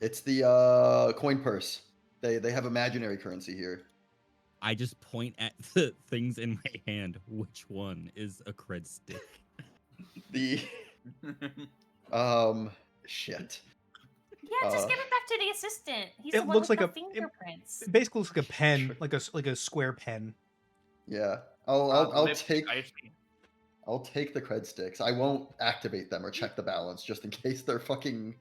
It's the coin purse. They have imaginary currency here. I just point at the things in my hand. Which one is a cred stick? The shit. Yeah, just Uh, give it back to the assistant. He's it the one looks with like the a- it- fingerprints. It basically looks like a pen, Sure. like a square pen. Yeah, the I'll lipstick, take I see. I'll take the cred sticks. I won't activate them or check the balance just in case they're fucking,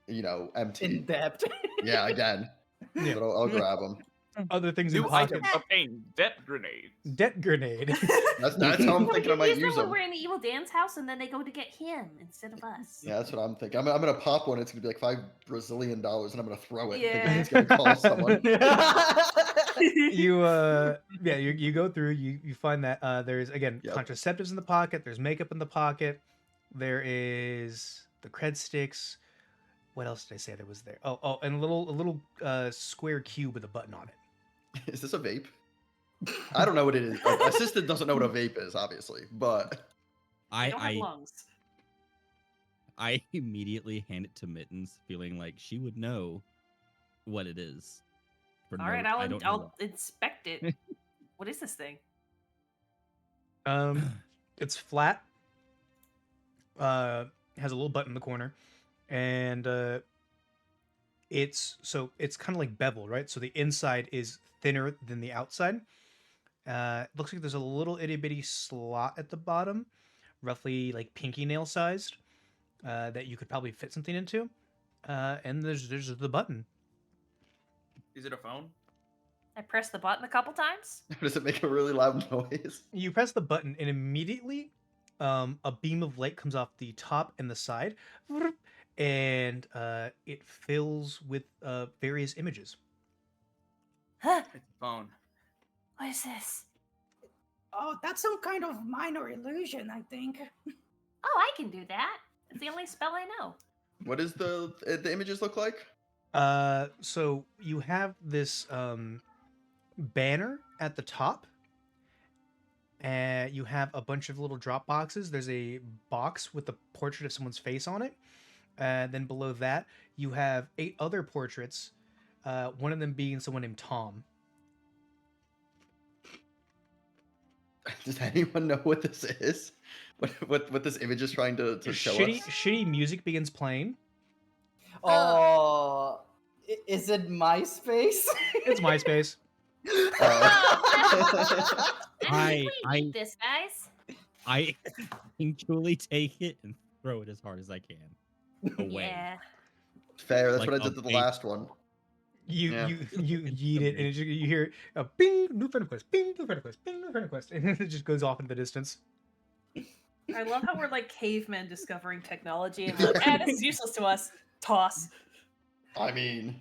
empty. In depth. Yeah, again. Yeah. But I'll grab them. Other things in New the pocket. item obtained. Debt grenade. Debt grenade. That's how I'm thinking I might Use use them when them. we're in the evil Dan's house, and then they go to get him instead of us. Yeah, that's what I'm thinking. I'm gonna pop one. It's gonna be like $5 Brazilian, and I'm gonna throw it. Thinking Yeah. it's gonna call someone. You go through, you find that there's again Yep. contraceptives in the pocket, there's makeup in the pocket, there is the cred sticks. What else did I say there was there? Oh, and a little square cube with a button on it. Is this a vape? I don't know what it is. Assistant doesn't know what a vape is, obviously, but They don't have I lungs. I immediately hand it to Mittens, feeling like she would know what it is. For All right, note, I don't know I'll inspect it. What is this thing? It's flat. Has a little button in the corner, and it's kind of like beveled, right? So the inside is thinner than the outside. It looks like there's a little itty bitty slot at the bottom, roughly like pinky nail sized, that you could probably fit something into. And there's the button. Is it a phone? I pressed the button a couple times. Does it make a really loud noise? You press the button, and immediately a beam of light comes off the top and the side, and it fills with various images. Huh? It's a phone. What is this? Oh, that's some kind of minor illusion, I think. Oh, I can do that. It's the only spell I know. What does the images look like? So you have this banner at the top, and you have a bunch of little drop boxes. There's a box with the portrait of someone's face on it. And then below that, you have 8 other portraits, one of them being someone named Tom. Does anyone know what this is? What this image is trying to show us? Shitty music begins playing. Oh, is it MySpace? It's MySpace. I need this, guys. I instinctually take it and throw it as hard as I can away. Yeah. Fair. That's Like what I a did to the bait. last one. You Yeah. you yeet it, and you hear a bing, new friend request, bing, new friend request, bing, new friend request, and then it just goes off into the distance. I love how we're like cavemen discovering technology and we're like, this is useless to us. Toss. I mean,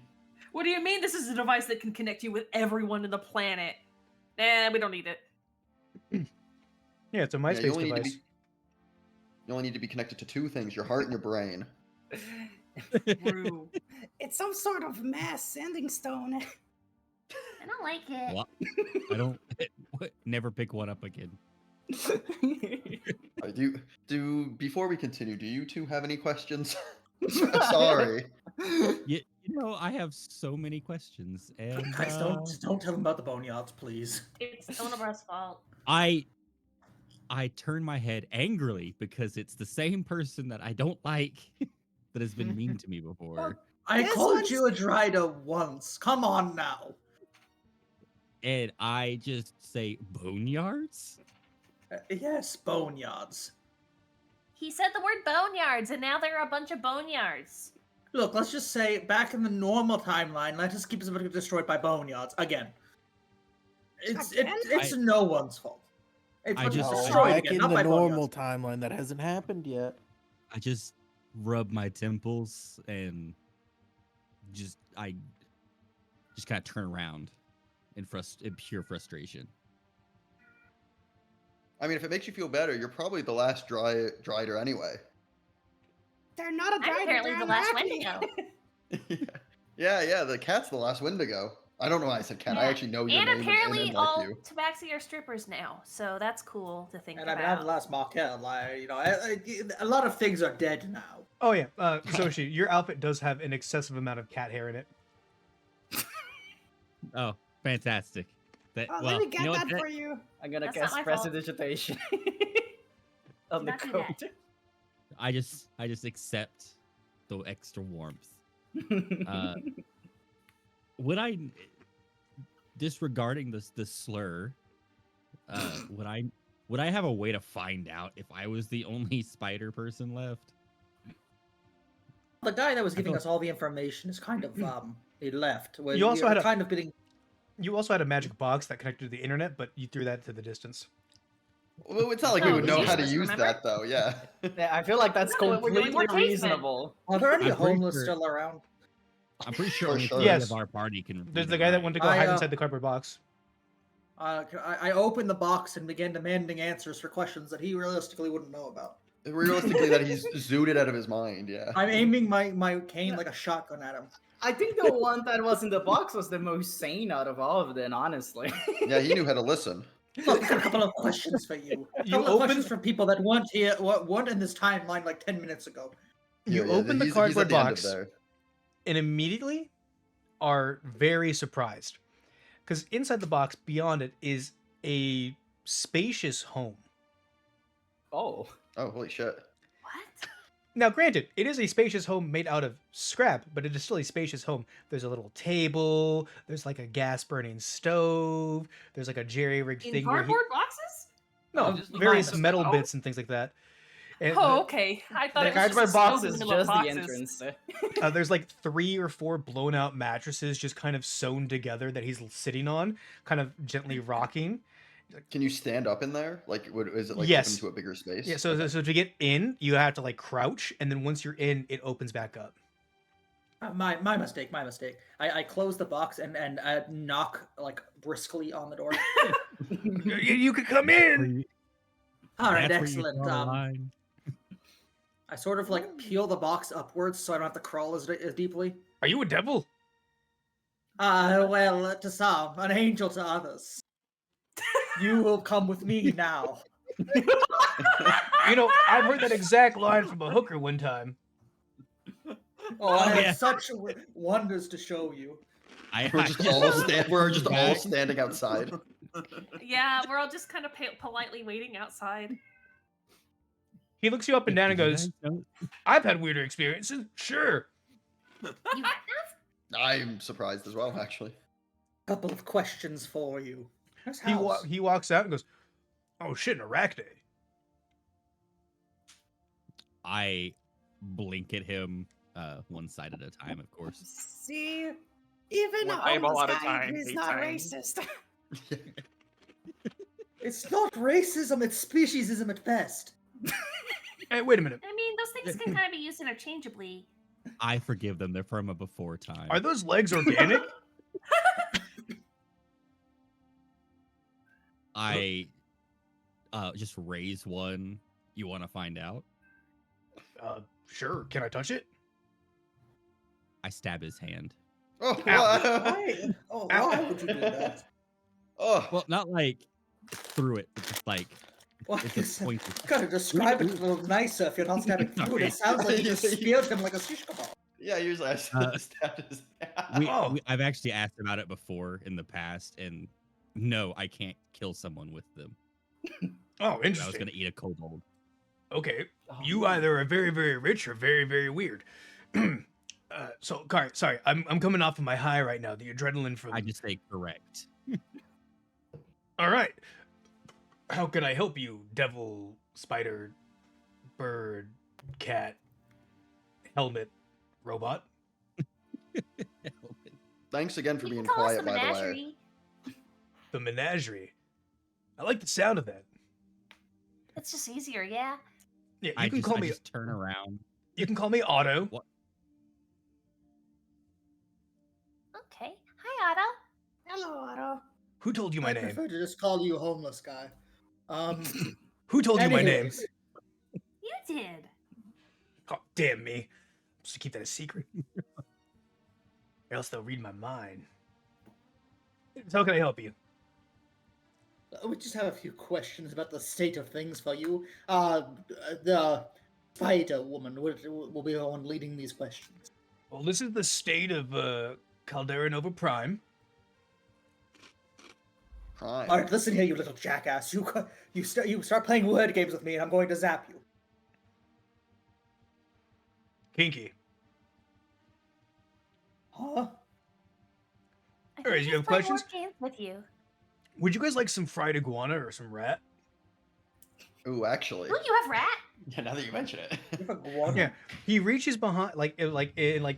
What do you mean this is a device that can connect you with everyone in the planet? Nah, we don't need it. Yeah, it's a yeah, MySpace you only device. you only need to be connected to 2 things: your heart and your brain. True. It's some sort of mass sending stone. I don't like it. What? I don't. Never pick one up again. Do before we continue, do you 2 have any questions? Sorry. You know, I have so many questions, and Guys, don't tell them about the boneyards, please. It's Onobra's fault. I turn my head angrily because it's the same person that I don't like that has been mean to me before. I This called one's- you a Drider once. Come on now. And I just say boneyards? Yes, boneyards. He said the word boneyards, and now there are a bunch of boneyards. Look, let's just say back in the normal timeline, Lettuce Keep is about to get destroyed by boneyards again. It's Again? no one's fault. It's I about to just- get Oh, destroyed Back again, in not the by normal boneyards. timeline, that hasn't happened yet. I just rub my temples and I just kind of turn around in pure frustration. I mean, if it makes you feel better, you're probably the last Drider anyway. They're not a I'm driver. apparently They're the an last acne. Wendigo. yeah. The cat's the last Wendigo. I don't know why I said cat. I Yeah. actually know your And name apparently and all like you. tabaxi are strippers now, so that's cool to think And I about. mean, I'm the last Marquette. Like, you know, a lot of things are dead now. Oh yeah, Soshi, your outfit does have an excessive amount of cat hair in it. Oh, fantastic. Let Well, me get you know that what, for you. I'm gonna That's not cast my fault. prestidigitation on the Not do code. that. I just accept the extra warmth. Would I, disregarding the slur, would I have a way to find out if I was the only spider person left? The guy that was giving thought- us all the information is kind of he left. Where You also you're had a- kind of being. You also had a magic box that connected to the internet, but you threw that to the distance. Well, it's not like we Oh, would know how to useless, use remember? that though. Yeah. Yeah, I feel like that's No, we're doing completely more cavemen. reasonable. Are there any I'm pretty homeless sure- still around? I'm pretty sure For only sure. 3 Yes. of our party can. There's read the and guy that write. went to go I, hide uh, inside the cardboard box. I opened the box and began demanding answers for questions that he realistically wouldn't know about. Realistically, that he's zooted out of his mind. Yeah. I'm aiming my cane like a shotgun at him. I think the one that was in the box was the most sane out of all of them, honestly. Yeah, he knew how to listen. Look, I got a couple of questions for you. A You couple of opened- questions from people that weren't here, weren't in this timeline like 10 minutes ago. You Yeah, open the he's cardboard at the end of box there. and immediately are very surprised. Because inside the box, beyond it, is a spacious home. Oh. Oh, holy shit. What? Now, granted, it is a spacious home made out of scrap, but it is still a spacious home. There's a little table, there's like a gas burning stove, there's like a jerry rigged In thing where cardboard boxes? no, just various behind us. metal Oh. bits and things like that. And Oh, okay. I thought The it was just cardboard a box stove in is the middle of just the boxes. entrance. there's like 3 or 4 blown out mattresses just kind of sewn together that he's sitting on, kind of gently rocking. Can you stand up in there? Like, is it like Yes. open to a bigger space? Yeah, so Okay. so to get in, you have to like crouch, and then once you're in, it opens back up. My mistake. My mistake. I close the box and knock like briskly on the door. You could come in. All right, That's where you excellent. draw the line. I sort of like peel the box upwards so I don't have to crawl as deeply. Are you a devil? Well, to some, an angel to others. You will come with me now. You know, I've heard that exact line from a hooker one time. Oh, I yeah. have such wonders to show you. We're just all standing outside. Yeah, we're all just kind of politely waiting outside. He looks you up and down and Did you goes, guys know- I've had weirder experiences. Sure. You have? I'm surprised as well, actually. Couple of questions for you. Where's He, house? he walks out and goes, oh shit, an arachne. I blink at him one side at a time, of course. See, even a One eyeball homeless at a guy time, is big not time. racist. It's not racism, it's speciesism at best. Hey, wait a minute. I mean, those things can kind of be used interchangeably. I forgive them. They're from a before time. Are those legs organic? I just raise one. You want to find out? Sure. Can I touch it? I stab his hand. Oh, Why? Oh, Ow. why would you do that? Oh, Well, not like through it, but just like Well, it's a pointer. gotta describe it a little nicer if you're not stabbing through it. It sounds like you just speared him like a shish kebab. yeah. Usually I stabbed his. I've actually asked about it before in the past, and no, I can't kill someone with them. Oh, I was interesting. gonna eat a kobold. Okay. You either are very, very rich or very, very weird. Sorry, I'm coming off of my high right now. The adrenaline from. I just say correct. All right. How can I help you, devil, spider, bird, cat, helmet, robot? Thanks again for You being can call us quiet, the by the way. menagerie. The menagerie. I like the sound of that. It's just easier, yeah. Yeah, you I can just, call I me. just turn around. You can call me Otto. What? Okay. Hi, Otto. Hello, Otto. Who told you my I name? prefer to just call you homeless guy. Who told you my name? anyways, You did. Oh, damn me. I'm supposed to keep that a secret. Or else they'll read my mind. So how can I help you? we just have a few questions about the state of things for you. The spider woman will be the one leading these questions. Well, this is the state of Caldera Nova Prime. Hi. All right, listen here, you little jackass. You start playing word games with me, and I'm going to zap you. Kinky. Huh? I All right, think you he's have playing questions? board games with you. Would you guys like some fried iguana or some rat? Ooh, actually. Ooh, you have rat? Yeah, now that you mention it. Yeah. He reaches behind, in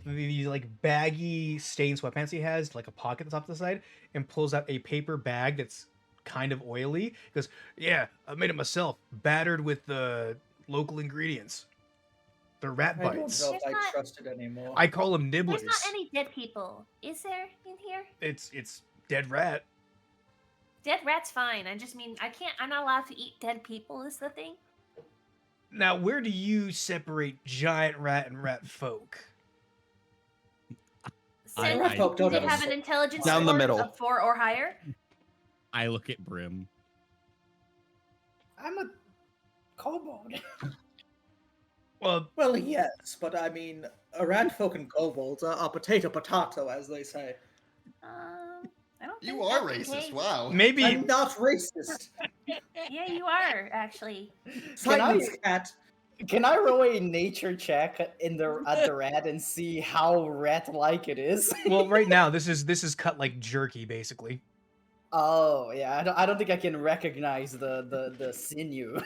these like baggy stained sweatpants he has, like a pocket at the top of the side, and pulls out a paper bag that's kind of oily. He goes, "Yeah, I made it myself, battered with the local ingredients. They're rat I don't bites. know if There's I not- trust it anymore. I call them There's nibblers. not any dead people, is there, in here? It's dead rat. Dead rat's fine. I just mean, I'm not allowed to eat dead people, is the thing. Now, where do you separate giant rat and rat folk? Since rat folk don't they have a have an soul. intelligence Down the score middle. of 4 or higher. I look at Brim. I'm a kobold. Well, yes, but I mean, a rat folk and kobolds are potato, as they say. I don't. You think are that's the racist. case. Wow. Maybe I'm not racist. Yeah, you are actually. Silence, cat. Can I roll a nature check at the rat and see how rat-like it is? well, right now this is cut like jerky, basically. Oh yeah, I don't think I can recognize the sinew.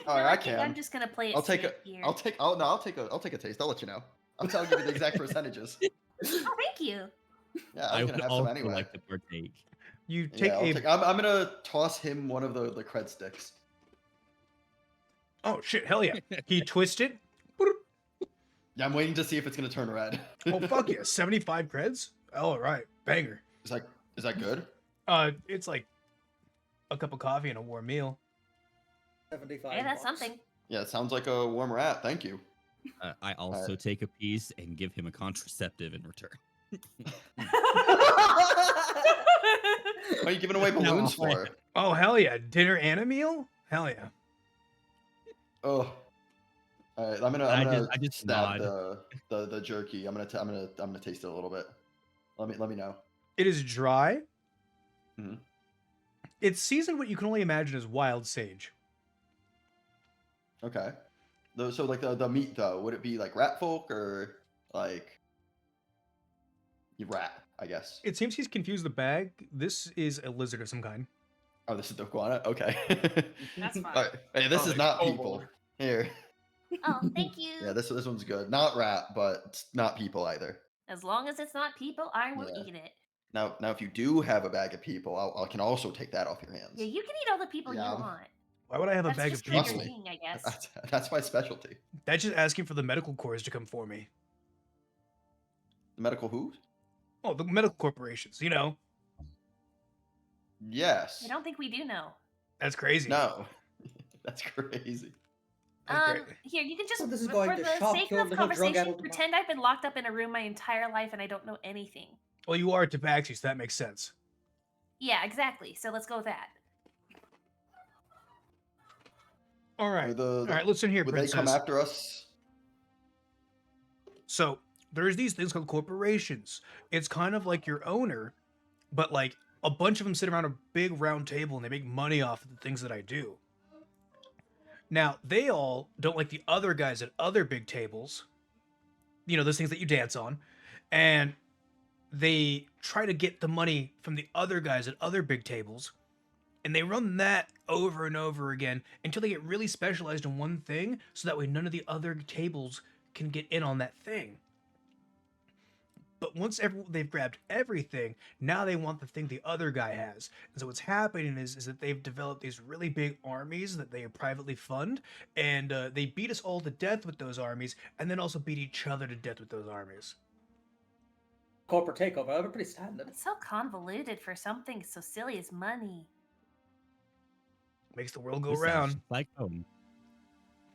All right, No, I think can. I'm just gonna play it I'll take safe a. here. I'll take. Oh no, I'll take a taste. I'll let you know. I'll give you the exact percentages. Oh, thank you. Yeah, I I was would gonna have some also anyway. like to partake. You Yeah, take I'll a. take. I'm gonna toss him one of the cred sticks. Oh shit! Hell yeah! He twisted. Yeah, I'm waiting to see if it's gonna turn red. Oh fuck yeah! 75 creds. All right, banger. Is that good? It's like a cup of coffee and a warm meal. 75 Hey, that's bucks. something. Yeah, it sounds like a warm rat. Thank you. I also take a piece and give him a contraceptive in return. What are you giving away No, balloons I- for? Oh hell yeah! Dinner and a meal. Hell yeah! Oh. All right, I'm I gonna just stab nod. the jerky. I'm gonna taste it a little bit. Let me know. It is dry. Mhm. It's seasoned what you can only imagine as wild sage. Okay. So like the meat though, would it be like rat folk or like rat? I guess. It seems he's confused the bag. This is a lizard of some kind. Oh, this is the iguana. Okay. That's fine. All right. Hey, this Oh, is not kobold. people. Here. Oh, thank you. Yeah, this one's good. Not rat, but it's not people either. As long as it's not people, I will Yeah. eat it. Now if you do have a bag of people, I can also take that off your hands. Yeah, you can eat all the people Yeah, you want. Why would I have a That's bag just of 'cause people? you're Trust me. king, I guess. That's my specialty. That's just asking for the medical corps to come for me. The medical who? Oh, the medical corporations. You know, Yes. I don't think we do know. that's crazy. No. That's crazy. That's great. Here, you can just, So this is for going to the shock sake your of little drug conversation, addled mind. pretend I've been locked up in a room my entire life and I don't know anything. Well, you are Tabaxi, so that makes sense. Yeah, exactly. So let's go with that. All right. Would All right, listen here, Would they come princess. after us? So there's these things called corporations. It's kind of like your owner, but like a bunch of them sit around a big round table and they make money off of the things that I do. Now, they all don't like the other guys at other big tables, you know, those things that you dance on, and they try to get the money from the other guys at other big tables, and they run that over and over again until they get really specialized in one thing, so that way none of the other tables can get in on that thing. But once they've grabbed everything, now they want the thing the other guy has. And so what's happening is that they've developed these really big armies that they privately fund, and they beat us all to death with those armies, and then also beat each other to death with those armies. Corporate takeover. That'd be pretty standard. It's so convoluted for something so silly as money. Makes the world go This sounds round. just like home.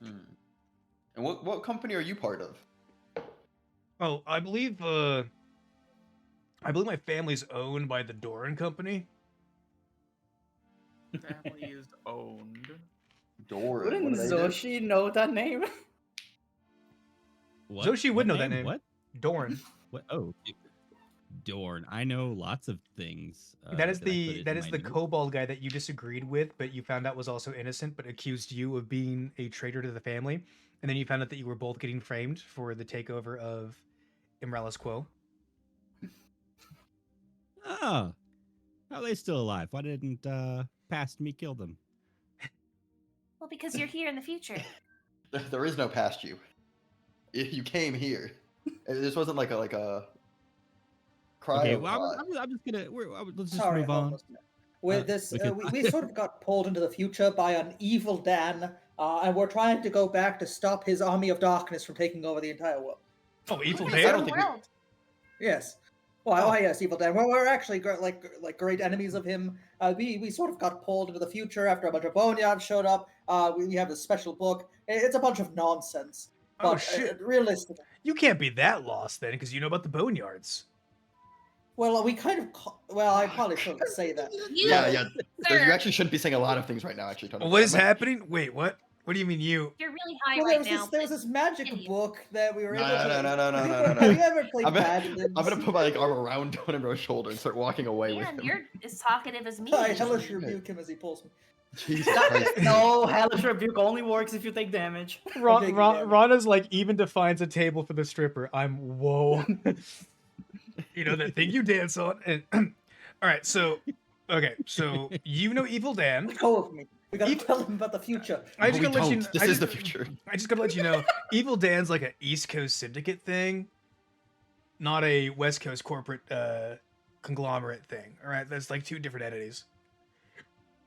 Hmm. And what company are you part of? Oh, I believe my family's owned by the Doran Company. Family is owned. Doran. Wouldn't What do they do? Zoshi know that name? What? Zoshi would What know that name. What? Doran. What? Oh, Dorn. I know lots of things. That is I put the in my the notes. kobold guy that you disagreed with, but you found out was also innocent, but accused you of being a traitor to the family, and then you found out that you were both getting framed for the takeover of Imralis Quo. Oh, how are they still alive? Why didn't past me kill them? Well, because you're here in the future. There is no past you. You came here. This wasn't like a cry. Okay, of well, God. I'm just gonna. Let's just Sorry, move on. homeless man. With this, because we sort of got pulled into the future by an evil Dan, and we're trying to go back to stop his army of darkness from taking over the entire world. Oh, Evil What I is Dan? don't the think we- world? Yes. Well, yes, evil Dan. We're actually like great enemies of him. We sort of got pulled into the future after a bunch of boneyards showed up. We have a special book. It's a bunch of nonsense. Oh, But shit. realistically, You can't be that lost then, because you know about the boneyards. well, we kind of. Well, I probably shouldn't say that. You, Yeah. sir, You actually shouldn't be saying a lot of things right now. Actually, Tony. What is happening? Wait, what? What do you mean you? you're really high Well, there right was now. this, there was but this magic continue. book that we were No, able to. no. Have you ever played I'm Badlands? gonna put my arm around Donabro's shoulder and start walking away with Man, him. you're as talkative as me. I usually. hellish rebuke him as he pulls me. Jesus Christ. No, Hellish Rebuke only works if you take damage. taking damage. Rana's like even defines a table for the stripper. I'm whoa. You know that thing you dance on. And all right, so okay, so you know Evil Dan. Let go of me. We gotta tell him about the future. I just we gotta let you. don't. This is the future. I just gotta let you know, Evil Dan's like an East Coast syndicate thing, not a West Coast corporate conglomerate thing. All right, that's like two different entities.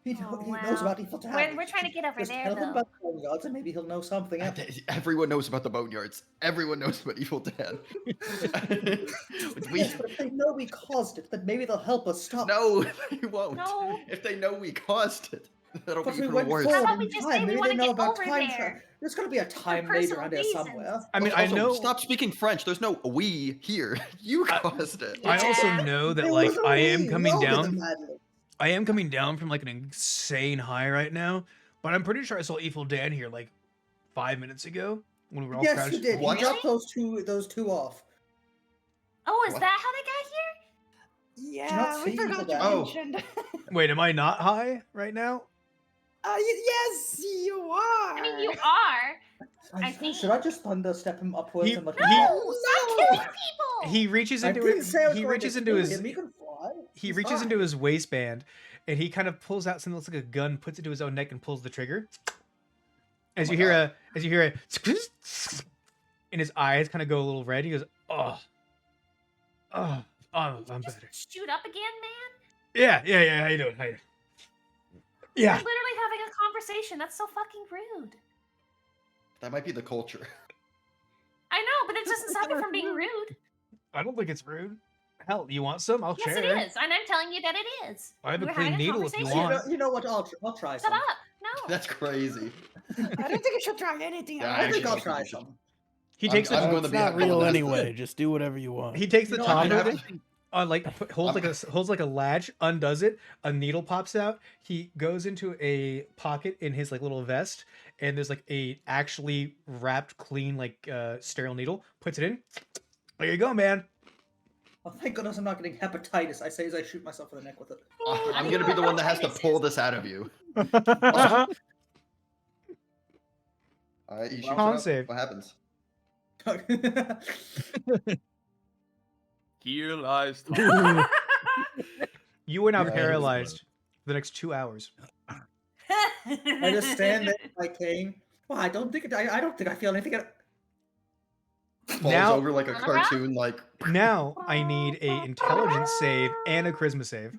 He knows about Evil Dan. We're trying to get over Just there, tell him though. about the boneyards and maybe he'll know something else. Everyone knows about the boneyards. Everyone knows about Evil Dan. Yes, but if they know we caused it, then maybe they'll help us stop. No, they won't. No. If they know we caused it, that'll But be we even went worse. How forward about in we just time. say we Maybe wanna they know get about over time there? travel. There's gotta be a time major personal around here reasons. somewhere. I mean, Also, I know. stop speaking French. There's no we here. You caused it. I also Yeah. know that It like was a I am we. coming We all did the down. madly. I am coming down from like an insane high right now, but I'm pretty sure I saw Evil Dan here like 5 minutes ago when we were all Yes, crouched. you did. What? He dropped those two off. Oh, is What? that how they got here? Yeah, we see forgot that. to Oh. mention. Wait, am I not high right now? Yes, you are. I mean, you are. I think- Should I just thunder step him upwards He- and let he- him No, stop killing people. He reaches I into didn't it. say I was He going reaches to into kill his. him. He can fly. He He's reaches fine. into his waistband, and he kind of pulls out something that looks like a gun, puts it to his own neck, and pulls the trigger. As Oh you my hear God. and his eyes kind of go a little red. He goes, "Oh, I'm Just better." shoot up again, man. Yeah. How you doing? Yeah. We're literally having a conversation. That's so fucking rude. That might be the culture. I know, but it doesn't stop it from being rude. I don't think it's rude. Hell, you want some? I'll Yes, share. it is, and I'm telling you that it is. I have a We're clean having needle if you conversation. want. You know what? I'll try Shut some. up. No. That's crazy. I don't think you should try anything. Yeah, I think actually, I'll think try you should. some. He I'm- takes I'm the going It's to be not happy with real that. anyway. Just do whatever you want. he takes You the know, top I of have it. Holds like a latch, undoes it, a needle pops out. He goes into a pocket in his like little vest, and there's like a actually wrapped clean like sterile needle. Puts it in. There you go, man. Oh, thank goodness I'm not getting hepatitis. I say as I shoot myself in the neck with it. I'm gonna be the one that has to pull this out of you. All right, you shoot Con it up. save. What happens? Here lies Tom. You are now Yeah, paralyzed for the next 2 hours. I just stand there with my cane. Well, I don't think I feel anything. Falls Now- over like a On the ground? cartoon, like. Now I need a intelligence save and a charisma save.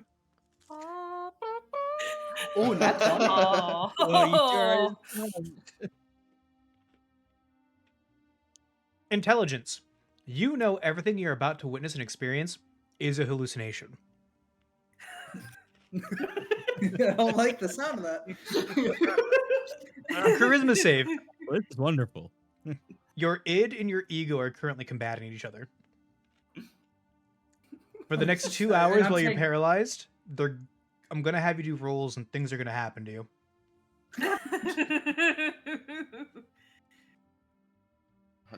Oh, that's one. Oh. Intelligence. You know everything you're about to witness and experience is a hallucination. I don't like the sound of that. Charisma save. Well, this is wonderful. Your id and your ego are currently combating each other. For the next 2 And hours I'm while you're saying- paralyzed, I'm gonna have you do rolls and things are gonna happen to you.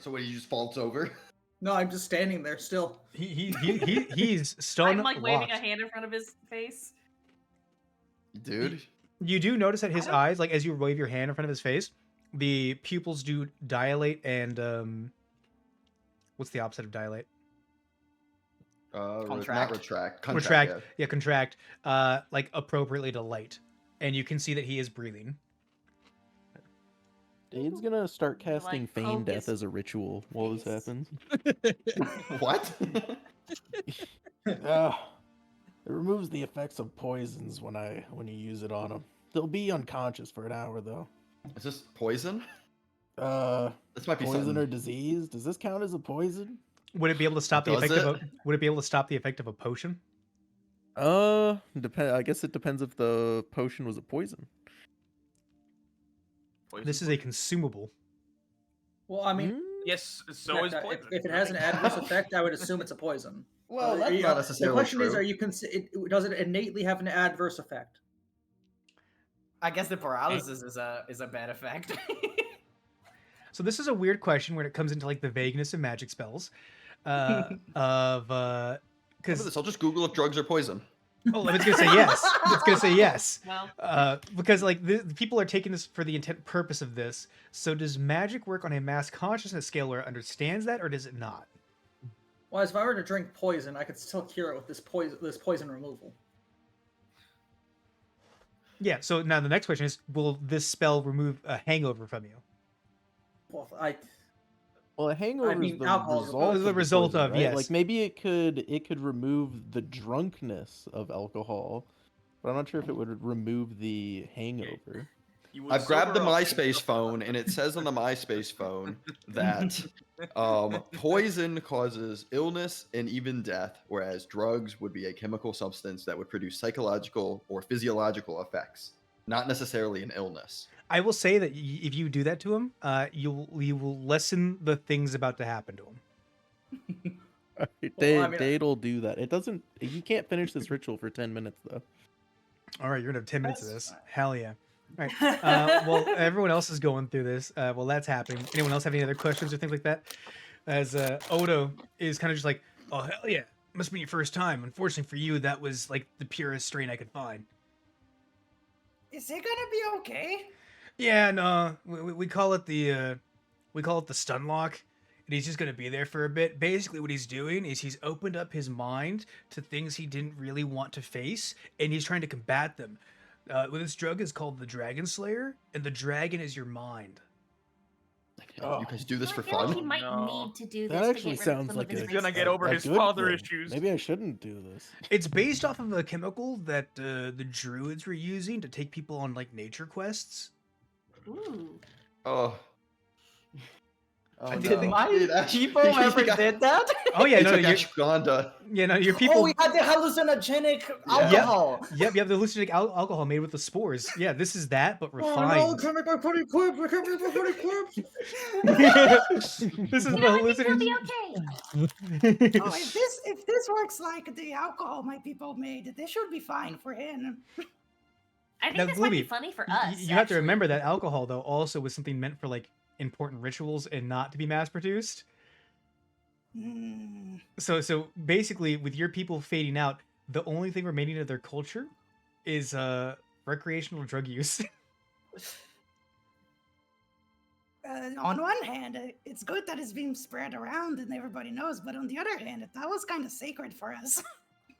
So what? He just falls over. No, I'm just standing there still. He's stone I'm like waving a locked. hand in front of his face. Dude. You do notice that his I don't- eyes, like as you wave your hand in front of his face, the pupils do dilate and what's the opposite of dilate? Not Contract. retract. Contract. Yeah. Yeah, contract. Like appropriately to light, and you can see that he is breathing. Dave's gonna start casting like, feign poke death his as a ritual while this face. happens. What? It removes the effects of poisons when you use it on them. They'll be unconscious for an hour though. Is this poison? This might be poison something. or disease. Does this count as a poison? Would it be able to stop the Does effect of it? Would it be able to stop the effect of a potion? I guess it depends if the potion was a poison. This is a consumable. Well, I mean, Yes, so is if- poison. if it has an adverse effect, I would assume it's a poison. Well, that's You not know, necessarily The question is, true. are you does it innately have an adverse effect? I guess the paralysis is a bad effect. So this is a weird question when it comes into like the vagueness of magic spells. Because Look at this, I'll just Google if drugs are poison. oh, it's gonna say yes. It's gonna say yes. Well, Because like the people are taking this for the intent purpose of this. So does magic work on a mass consciousness scale where it understands that, or does it not? Well, if I were to drink poison, I could still cure it with this poison removal. Yeah. So now the next question is: will this spell remove a hangover from you? Well, Well, a hangover mean, is the alcohol is a result The of result poison, of, right? yes. Like maybe it could remove the drunkenness of alcohol, but I'm not sure if it would remove the hangover. You would I've grabbed the sober up and MySpace suffer phone, less. and it says on the MySpace phone that poison causes illness and even death, whereas drugs would be a chemical substance that would produce psychological or physiological effects, not necessarily an illness. I will say that if you do that to him, you will lessen the things about to happen to him. Well, I mean, Dade'll do that. It doesn't. You can't finish this ritual for 10 minutes though. All right, you're gonna have 10 minutes of That's this. fine. Hell yeah. All right. Well, everyone else is going through this. Well, that's happening. Anyone else have any other questions or things like that? As Odo is kind of just like, oh hell yeah, must be your first time. Unfortunately for you, that was like the purest strain I could find. Is it gonna be okay? Yeah, no, we call it the stun lock, and he's just gonna be there for a bit. Basically, what he's doing is he's opened up his mind to things he didn't really want to face, and he's trying to combat them. Well, this drug is called the Dragon Slayer, and the dragon is your mind. You guys do this I for feel like he fun? might No. need to do this That to actually get rid of sounds some like of his He's gonna get vices. over his good father thing. issues. Maybe I shouldn't do this. It's based off of a chemical that the druids were using to take people on like nature quests. Ooh. Oh. Did my people he ever got- did that? Oh yeah, He no, took your, ashwagandha. yeah, no, your people. Oh, we had the hallucinogenic alcohol. Yep, the hallucinogenic alcohol made with the spores. Yeah, this is that, but oh no, refined. can't make my funny clips. I can't make my funny clips. This is You the know, I think he'll be hallucinogenic. okay. Oh, if this works like the alcohol my people made, this should be fine for him. I think Now, this might be Gloomy, funny for us. You have to actually. remember that alcohol, though, also was something meant for like important rituals and not to be mass produced. Hmm. So basically, with your people fading out, the only thing remaining of their culture is recreational drug use. On one hand, it's good that it's being spread around and everybody knows, but on the other hand, that was kind of sacred for us.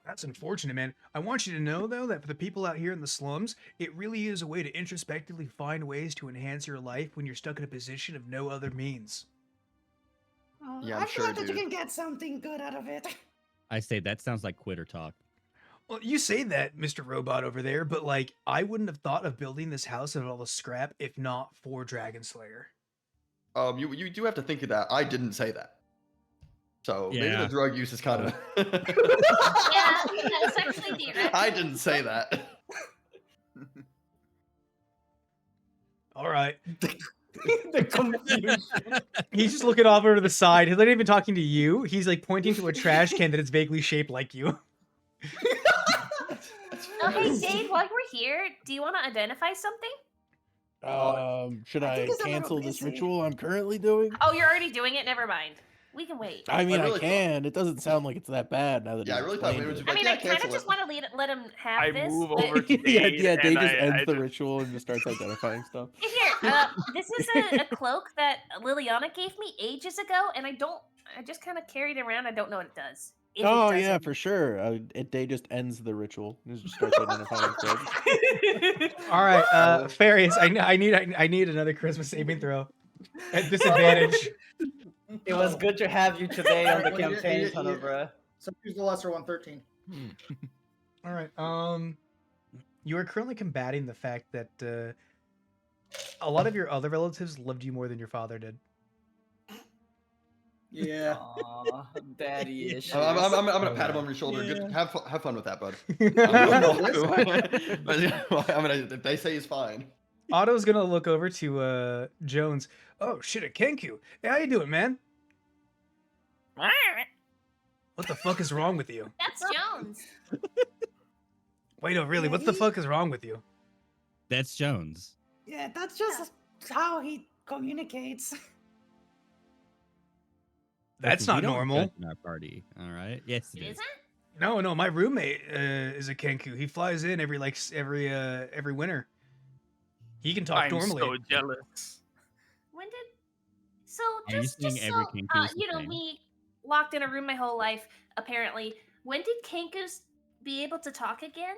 That's unfortunate, man. I want you to know, though, that for the people out here in the slums, it really is a way to introspectively find ways to enhance your life when you're stuck in a position of no other means. Yeah, I'm I'm sure, glad that you dude. can get something good out of it. I say that sounds like quitter talk. Well, you say that, Mr. Robot over there, but like, I wouldn't have thought of building this house out of all the scrap if not for Dragon Slayer. You do have to think of that. I didn't say that. So maybe Yeah. the drug use is kind of. Yeah, it's actually the I didn't say that. All right. The confusion. He's just looking off over to the side. He's not even talking to you. He's like pointing to a trash can that is vaguely shaped like you. Oh, hey, Dave, while we're here, do you want to identify something? Should I I think it's a little cancel this busy. ritual I'm currently doing? Oh, you're already doing it? Never mind. We can wait. I mean, I really thought- can. It doesn't sound like it's that bad now that Yeah, I you really thought explained we would it. be I mean, yeah, I kind of cancel just it. want to let him have I this. move but- over to yeah, Dade, yeah. Dade and just I ends the just- ritual and just starts identifying stuff. Here, this is a cloak that Liliana gave me ages ago, and I just kind of carried it around. I don't know what it does. If it Oh does yeah, anything. for sure. Dade just ends the ritual and just starts identifying stuff. All right, Farius, I need another charisma saving throw at disadvantage. It was good to have you today on the Well, you- campaign, you- Tanobra. So choose the lesser one, 13. All right. You are currently combating the fact that a lot of your other relatives loved you more than your father did. Yeah. Aw, daddy issues. I'm gonna pat him on the shoulder. Good, have fun with that, bud. I mean, if they say he's fine. Otto's gonna look over to Jones. Oh shit, a Kenku. Hey, how you doing, man? What the fuck is wrong with you? That's Jones. Wait, no, really, Yeah, what the he- fuck is wrong with you? That's Jones. Yeah, that's just how he communicates. That's We not don't normal. judge in our party. All right. Yes, It it is. isn't? No, my roommate is a Kenku. He flies in every winter. He can talk I'm normally. so jealous. When did? So Are you just saying so every Kenku is the you know, same? me locked in a room my whole life. Apparently, when did Kenkus be able to talk again?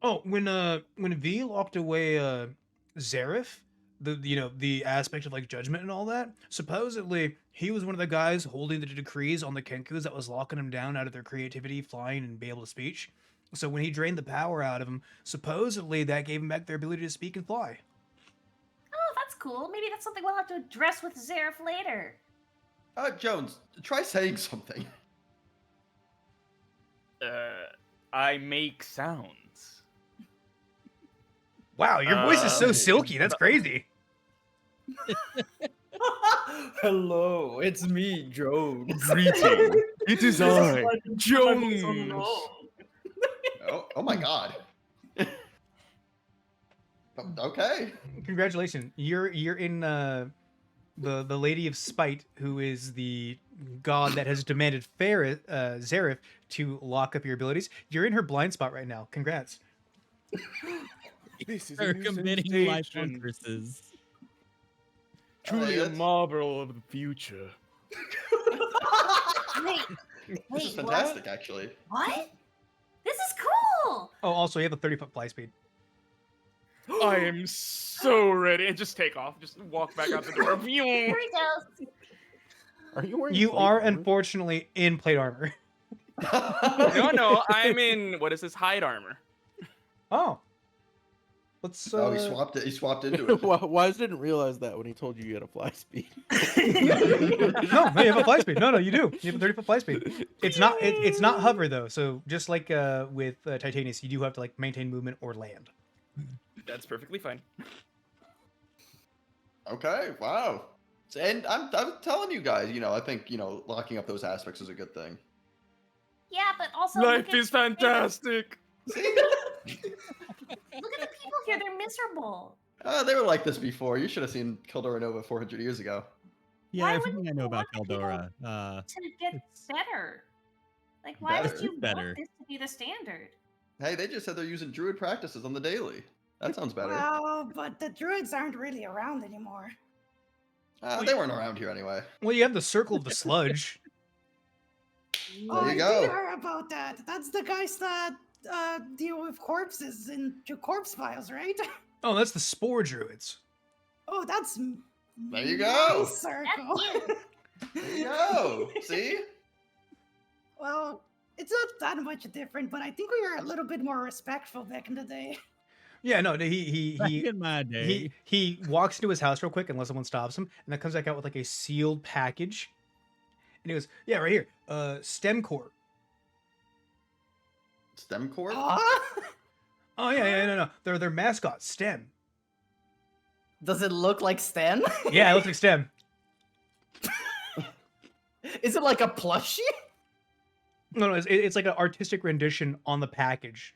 Oh, when V locked away Zareth, the aspect of like judgment and all that, supposedly he was one of the guys holding the decrees on the Kenkus that was locking them down out of their creativity, flying and be able to speech. So when he drained the power out of them, supposedly that gave him back their ability to speak and fly. Oh, that's cool. Maybe that's something we'll have to address with Zareth later. Jones, try saying something. I make sounds. Wow, your voice is so Uh, silky. That's crazy. Hello, it's me, Jones. Greeting. It is I, Jones. Oh my god. Okay. Congratulations. You're in the Lady of Spite, who is the god that has demanded Zareth to lock up your abilities. You're in her blind spot right now. Congrats. This is They're committing life on curses. Truly a that's- marvel of the future. Wait, This wait, is fantastic, actually. what? This is cool. Oh, also, you have a 30-foot fly speed. I am so ready. And just take off. Just walk back out the door. Here he goes. Are you wearing? You plate are, armor? unfortunately, in plate armor. No, I'm in, what is this, hide armor. Oh. Let's. Oh, he swapped it. He swapped into it. Wise didn't realize that when he told you had a fly speed. No, you have a fly speed. No, you do. You have a 30-foot fly speed. It's not hover though. So just like with Titanius, you do have to like maintain movement or land. That's perfectly fine. Okay. Wow. And I'm telling you guys, I think locking up those aspects is a good thing. Yeah, but also Life is fantastic. Look at the people here. They're miserable. They were like this before. You should have seen Kildora Nova 400 years ago. Yeah, Why everything wouldn't I know you about want people Caldora. To get It's- better. Like, why would Better? you Better. want this to be the standard? Hey, they just said they're using druid practices on the daily. That sounds better. Well, but the druids aren't really around anymore. They weren't around here anyway. Well, you have the circle of the sludge. Oh, There I you go. did hear about that. That's the guys that deal with corpses and do corpse files, right? Oh, that's the spore druids. Oh, that's There you go. nice circle. There you go. See? Well, it's not that much different, but I think we were a little bit more respectful back in the day. Yeah, no, he Back in my day. he walks into his house real quick unless someone stops him, and then comes back out with like a sealed package. And he goes, "Yeah, right here, stem core." STEM core? Huh? Oh yeah, no, they're their mascot, Stem. Does it look like Stan? Yeah, it looks like Stem. Is it like a plushie? No, it's like an artistic rendition on the package.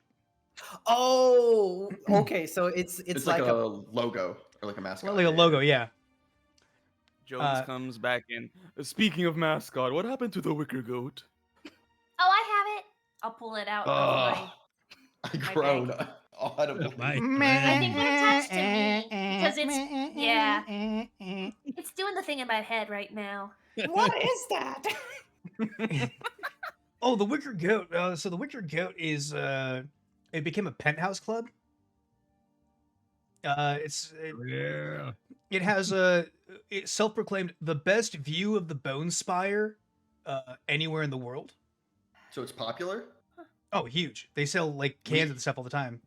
Oh, okay. So it's like a logo or like a mascot. Like a logo, yeah. Jones comes back in. Speaking of mascot, what happened to the wicker goat? Oh, I have it. I'll pull it out. of my- I groan audibly. My I friend. think it attached to me because it's doing the thing in my head right now. What is that? Oh, the Wicker Goat. So the Wicker Goat is it became a penthouse club. Yeah. It has it's self-proclaimed the best view of the Bone Spire anywhere in the world. So it's popular? Oh, huge! They sell like cans and stuff all the time.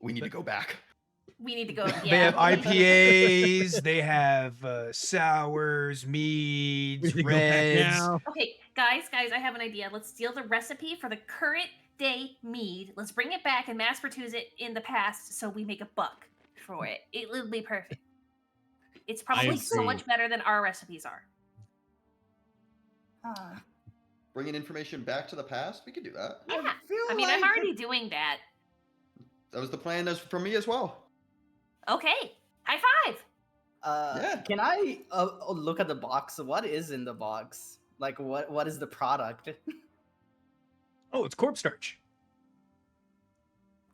We need to go back. We need to go. They Yeah. have IPAs. They have sours, meads, We go back reds. now. Okay, guys, I have an idea. Let's steal the recipe for the current day mead. Let's bring it back and mass produce it in the past so we make a buck for it. It will be perfect. It's probably so agree. much better than our recipes are. Bringing information back to the past? We could do that. Yeah. feel I mean, I'm like- already doing that. That was the plan as for me as well. Okay. High five. Yeah. Can I look at the box? What is in the box? Like, what is the product? Oh, it's corpse starch.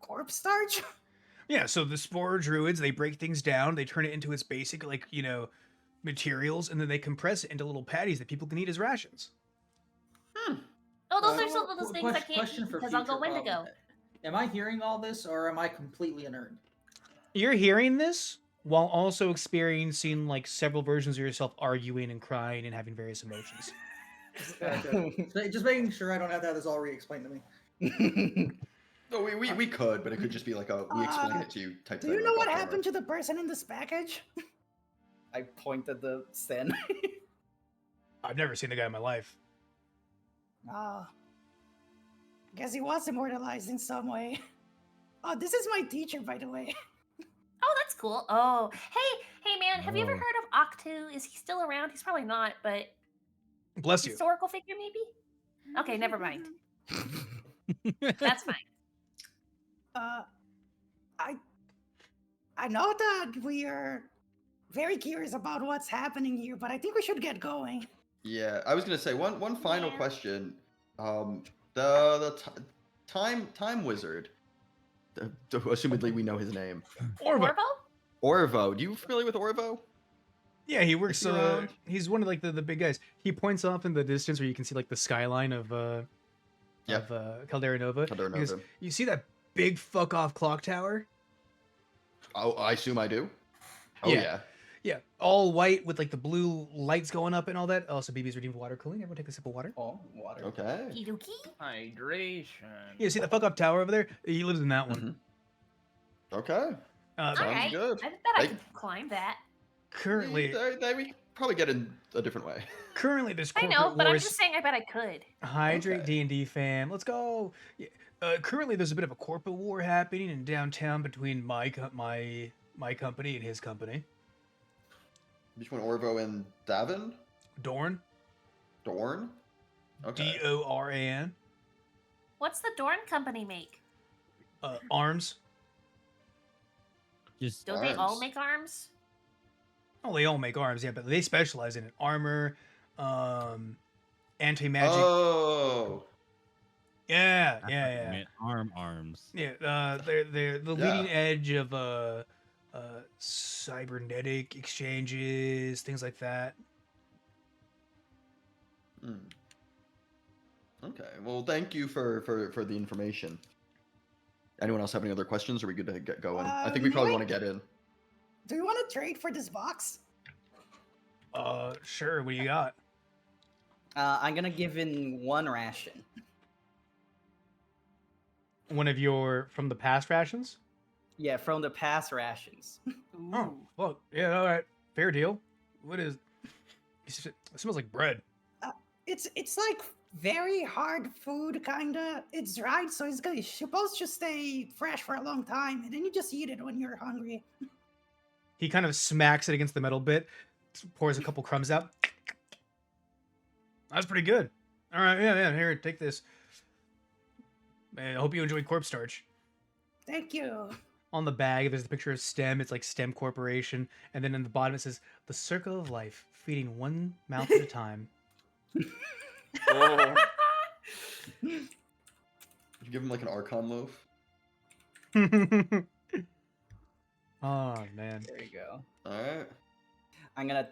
corpse starch? Yeah, so the spore druids, they break things down, they turn it into its basic, like, materials, and then they compress it into little patties that people can eat as rations. Oh, those are some of those things I can't Question eat for because I'll go future, Wendigo. Am I hearing all this, or am I completely a nerd? You're hearing this while also experiencing like several versions of yourself arguing and crying and having various emotions. Gotcha. Just making sure I don't have to have this all re-explained to me. No, we could, but it could just be like a we explain it to you type Do thing. you know like what off happened to the person in this package? I pointed the stand. I've never seen the guy in my life. Ah, guess he was immortalized in some way. Oh, this is my teacher, by the way. Oh, that's cool. Oh, hey, man, have you ever Oh. heard of Octu? Is he still around? He's probably not, but Bless you. historical figure maybe? Okay, never mind. That's fine. I know that we are very curious about what's happening here, but I think we should get going. Yeah, I was gonna say one final Yeah. question. The time wizard. Assumedly, we know his name. Orvo. Orvo. Do you familiar with Orvo? Yeah, he works. he around? He's one of like the big guys. He points off in the distance where you can see like the skyline of Caldera Nova. Caldera He goes, Nova. you see that big fuck off clock tower? Oh, I assume I do. Oh Yeah. yeah. Yeah, all white with like the blue lights going up and all that. Also, BB's redeemed water cooling. Everyone take a sip of water. Oh, water. Okay. Kidoki? Hydration. You see that fuck up tower over there? He lives in that one. Mhm. Okay. Uh, Sounds Alright. good. I bet I They- could climb that. currently, we could probably get in a different way. currently, this I corporate know, but I'm wars. just saying I bet I could. Hydrate Okay. D&D fam. Let's go. Yeah. Currently, there's a bit of a corporate war happening in downtown between my company and his company, Between Orvo and Davin? Dorn. Dorn? Okay. Doran. What's the Dorn company make? Arms. Just Don't they all Arms. make arms? Oh, they all make arms, yeah, but they specialize in it. Armor, anti-magic. Oh. Yeah. man, arms. Yeah, they're the Yeah. leading edge of cybernetic exchanges, things like that. Hmm. Okay. Well, thank you for the information. Anyone else have any other questions? Or are we good to get going? I think we probably maybe- want to get in. Do you want to trade for this box? Sure. What do you got? I'm gonna give in one ration. One of your from the past rations? Yeah, from the past rations. Oh, well, yeah, all right, fair deal. What is? It smells like bread. It's like very hard food, kinda. It's dried, so it's supposed to stay fresh for a long time, and then you just eat it when you're hungry. He kind of smacks it against the metal bit, pours a couple crumbs out. That's pretty good. All right, yeah, here, take this. Man, I hope you enjoy corpse starch. Thank you. On the bag, there's a picture of STEM. It's like STEM Corporation, and then in the bottom it says the circle of life, feeding one mouth at a time. Oh. You give him like an Archon loaf? Oh man. There you go. Alright. I'm gonna.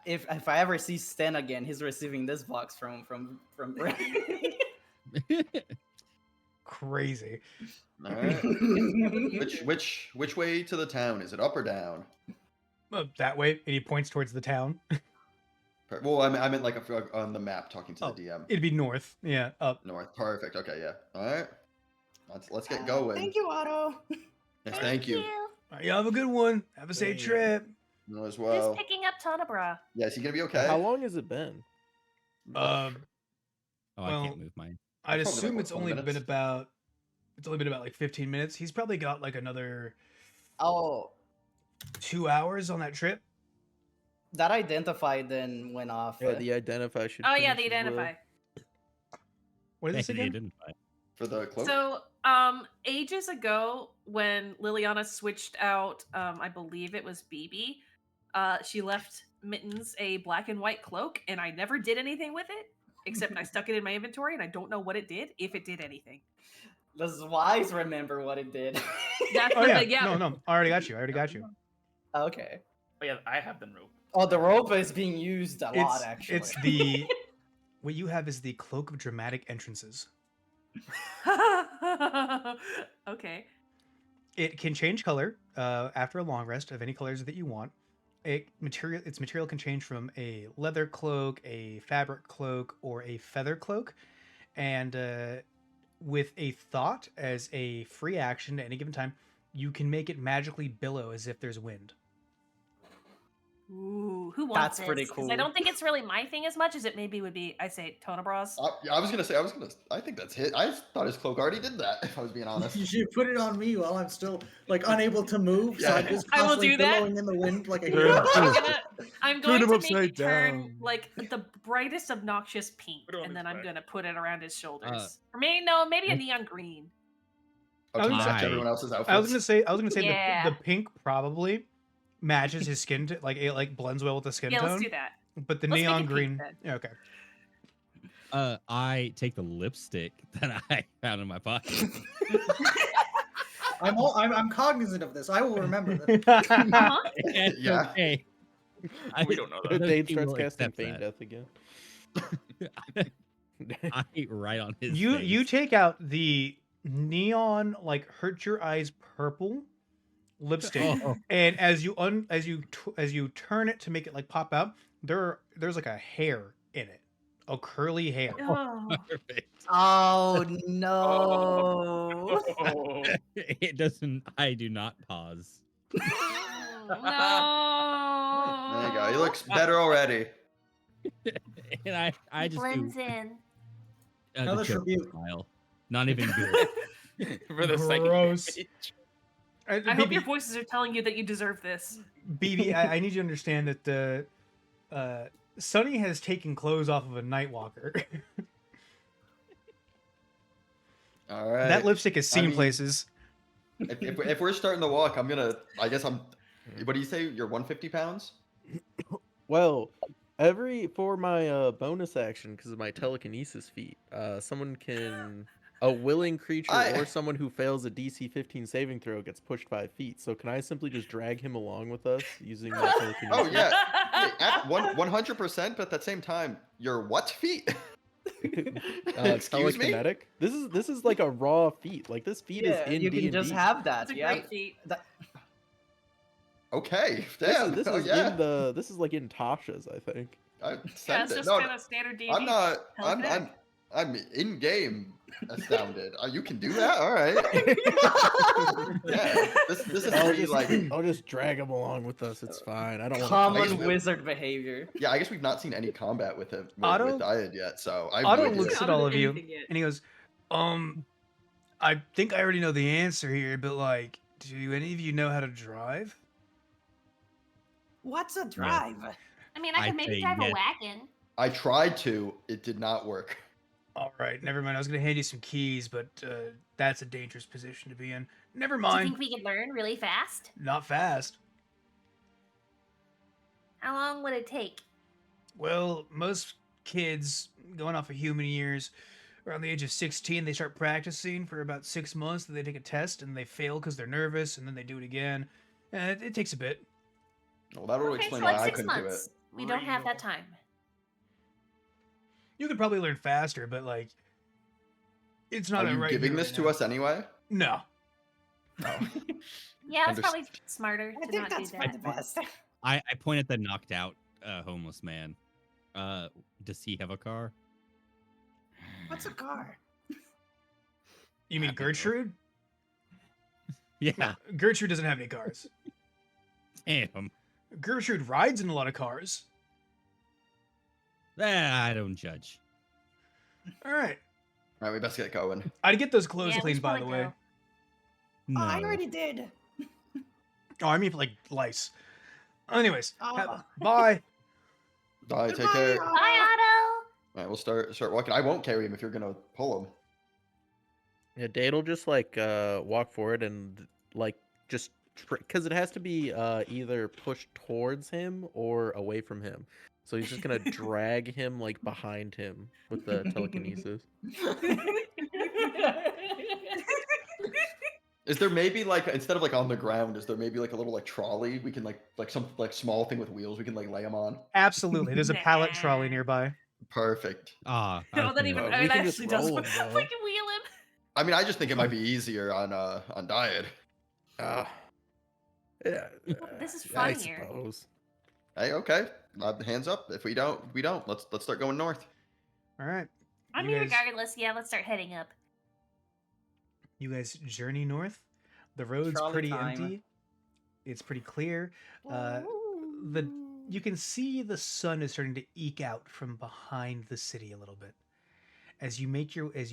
If I ever see Sten again, he's receiving this box from Brent. Crazy. Alright. Which way to the town? Is it up or down? That way, and he points towards the town. Well, I meant like on the map talking to Oh, the DM. It'd be north. Yeah, up. North. Perfect. Okay, yeah. Alright. Let's get going. Thank you, Otto. Yes, thank you. All right, you have a good one. Have a safe Thank you. trip. You as Who's well. picking up Tanabra? Yeah, is he gonna be okay? How long has it been? Oh, I Well, can't move mine. I'd Probably assume like, it's what, only 20 been minutes? about. It's only been about like 15 minutes. He's probably got like another Oh, 2 hours on that trip. that identify then went off. Yeah, the identify should. Oh yeah, finish the as well. identify. What is this They again? didn't fight. For the cloak? So, ages ago, when Liliana switched out, I believe it was BB, she left Mittens a black and white cloak, and I never did anything with it, except I stuck it in my inventory, and I don't know what it did, if it did anything. Does Wise remember what it did? That's Oh the yeah. thing, yeah. No. I already got you. Okay. Oh yeah, I have the rope. Oh, the rope is being used a lot, actually. It's the what you have is the cloak of dramatic entrances. Okay. It can change color after a long rest of any colors that you want. Its material can change from a leather cloak, a fabric cloak, or a feather cloak. And with a thought as a free action at any given time, you can make it magically billow as if there's wind. Ooh, who wants That's this? pretty 'Cause cool. I don't think it's really my thing as much as it maybe would be. I say Tonabras. Yeah, I was gonna say. I think that's hit. I thought his cloak already did that. If I was being honest. You should put it on me while I'm still like unable to move, so Yeah. I'm just I will constantly do that. billowing in the wind like a Yeah. I'm Turn going him to make upside it turn down. like the brightest obnoxious pink, Put it on and his then I'm back. gonna put it around his shoulders. Or maybe no, maybe a neon green. Oh, I to was gonna match say- everyone else's outfits. I was gonna say Yeah. the pink probably matches his skin like it like blends well with the skin Yeah, tone. let's do that. But the Let's make neon it pink green. then. Yeah, okay. I take the lipstick that I found in my pocket. I'm cognizant of this. I will remember this. Uh-huh. It's Yeah. okay. We don't know that. Dane He starts will casting accept Feign that. Death again. I right on his You face. take out the neon like hurt your eyes purple lipstick, Oh, and as you turn it to make it like pop out, there's like a hair in it, a curly hair. Oh. perfect. Oh no. Oh. It doesn't. I do not pause. No. There you go. He looks better already. And I just do Blends in. the Another Joker tribute. style. Not even good. For the second Gross. image. I hope your voices are telling you that you deserve this. BB, I need you to understand that Sunny has taken clothes off of a Nightwalker. All right. That lipstick has seen mean- places. If we're starting to walk, I'm gonna. I guess I'm. What do you say? You're 150 pounds. Well, for my bonus action, because of my telekinesis feat, someone can a willing creature or someone who fails a DC 15 saving throw gets pushed 5 feet. So can I simply just drag him along with us using my telekinesis? Oh yeah, 100%. But at the same time, your what feet? Excuse me. Telekinetic. This is like a raw feat. Like this feat Yeah, is in you D&D. can just have that. It's a Yeah. great feat. Okay, damn. This oh, is yeah. this is like in Tasha's, I think. I Yeah, sent it's it. just No, kind of standard D&D. I'm not. telekinetic. I'm in game astounded. You can do that. All right. Yeah. This is pretty like. I'll just drag him along with us. It's fine. I don't want Common to wizard behavior. Yeah, I guess we've not seen any combat with him Otto- with Diad yet, so I Otto really looks do. at all of you and he goes, I think I already know the answer here, but like, do any of you know how to drive? What's a drive? I mean, I I could maybe say drive a yes. wagon. I tried to. It did not work. All right, never mind. I was gonna hand you some keys, but that's a dangerous position to be in. Never Do you mind. think we could learn really fast? Not fast. How long would it take? Well, most kids going off of human years, around the age of 16, they start practicing for about 6 months. Then they take a test and they fail because they're nervous, and then they do it again. And it takes a bit. Well, that would Okay, explain so why like I 6 couldn't do it. months. We don't have that time. You could probably learn faster, but like, it's not Are a you right giving here, this right to now. us anyway? No. Yeah, that's Underst- probably smarter I to think not that's do for that. the best. I point at the knocked out homeless man. Does he have a car? What's a car? You mean I don't know. Gertrude? Yeah. Gertrude doesn't have any cars. Damn. Gertrude rides in a lot of cars. I don't judge. All right. All right, we best get going. I'd get those clothes Yeah, we cleaned, should by the probably way. go. No. Oh, I already did. Oh, I mean like lice. Anyways, Oh. bye. Bye. Take Goodbye, care. Otto. Bye, Otto. All right, we'll start walking. I won't carry him if you're gonna pull him. Yeah, Dade'll just like walk forward and like just because it has to be either pushed towards him or away from him. So he's just gonna drag him like behind him with the telekinesis. Is there maybe like instead of like on the ground, is there maybe like a little like trolley we can like some like small thing with wheels we can like lay him on? Absolutely. There's a pallet trolley Nah. nearby. Perfect. Ah, I No, was that thinking even about- we it can just actually does. roll him, though. Freaking wheel him. I mean, I just think it might be easier on diet. Yeah, This is I funnier. suppose. Hey, okay. Hands up. If we don't, we don't. Let's start going north. All right. I You mean, guys, regardless, yeah, let's start heading up. you guys journey north. The road's Trolley pretty time. empty. It's pretty clear. You can see the sun is starting to eke out from behind the city a little bit as you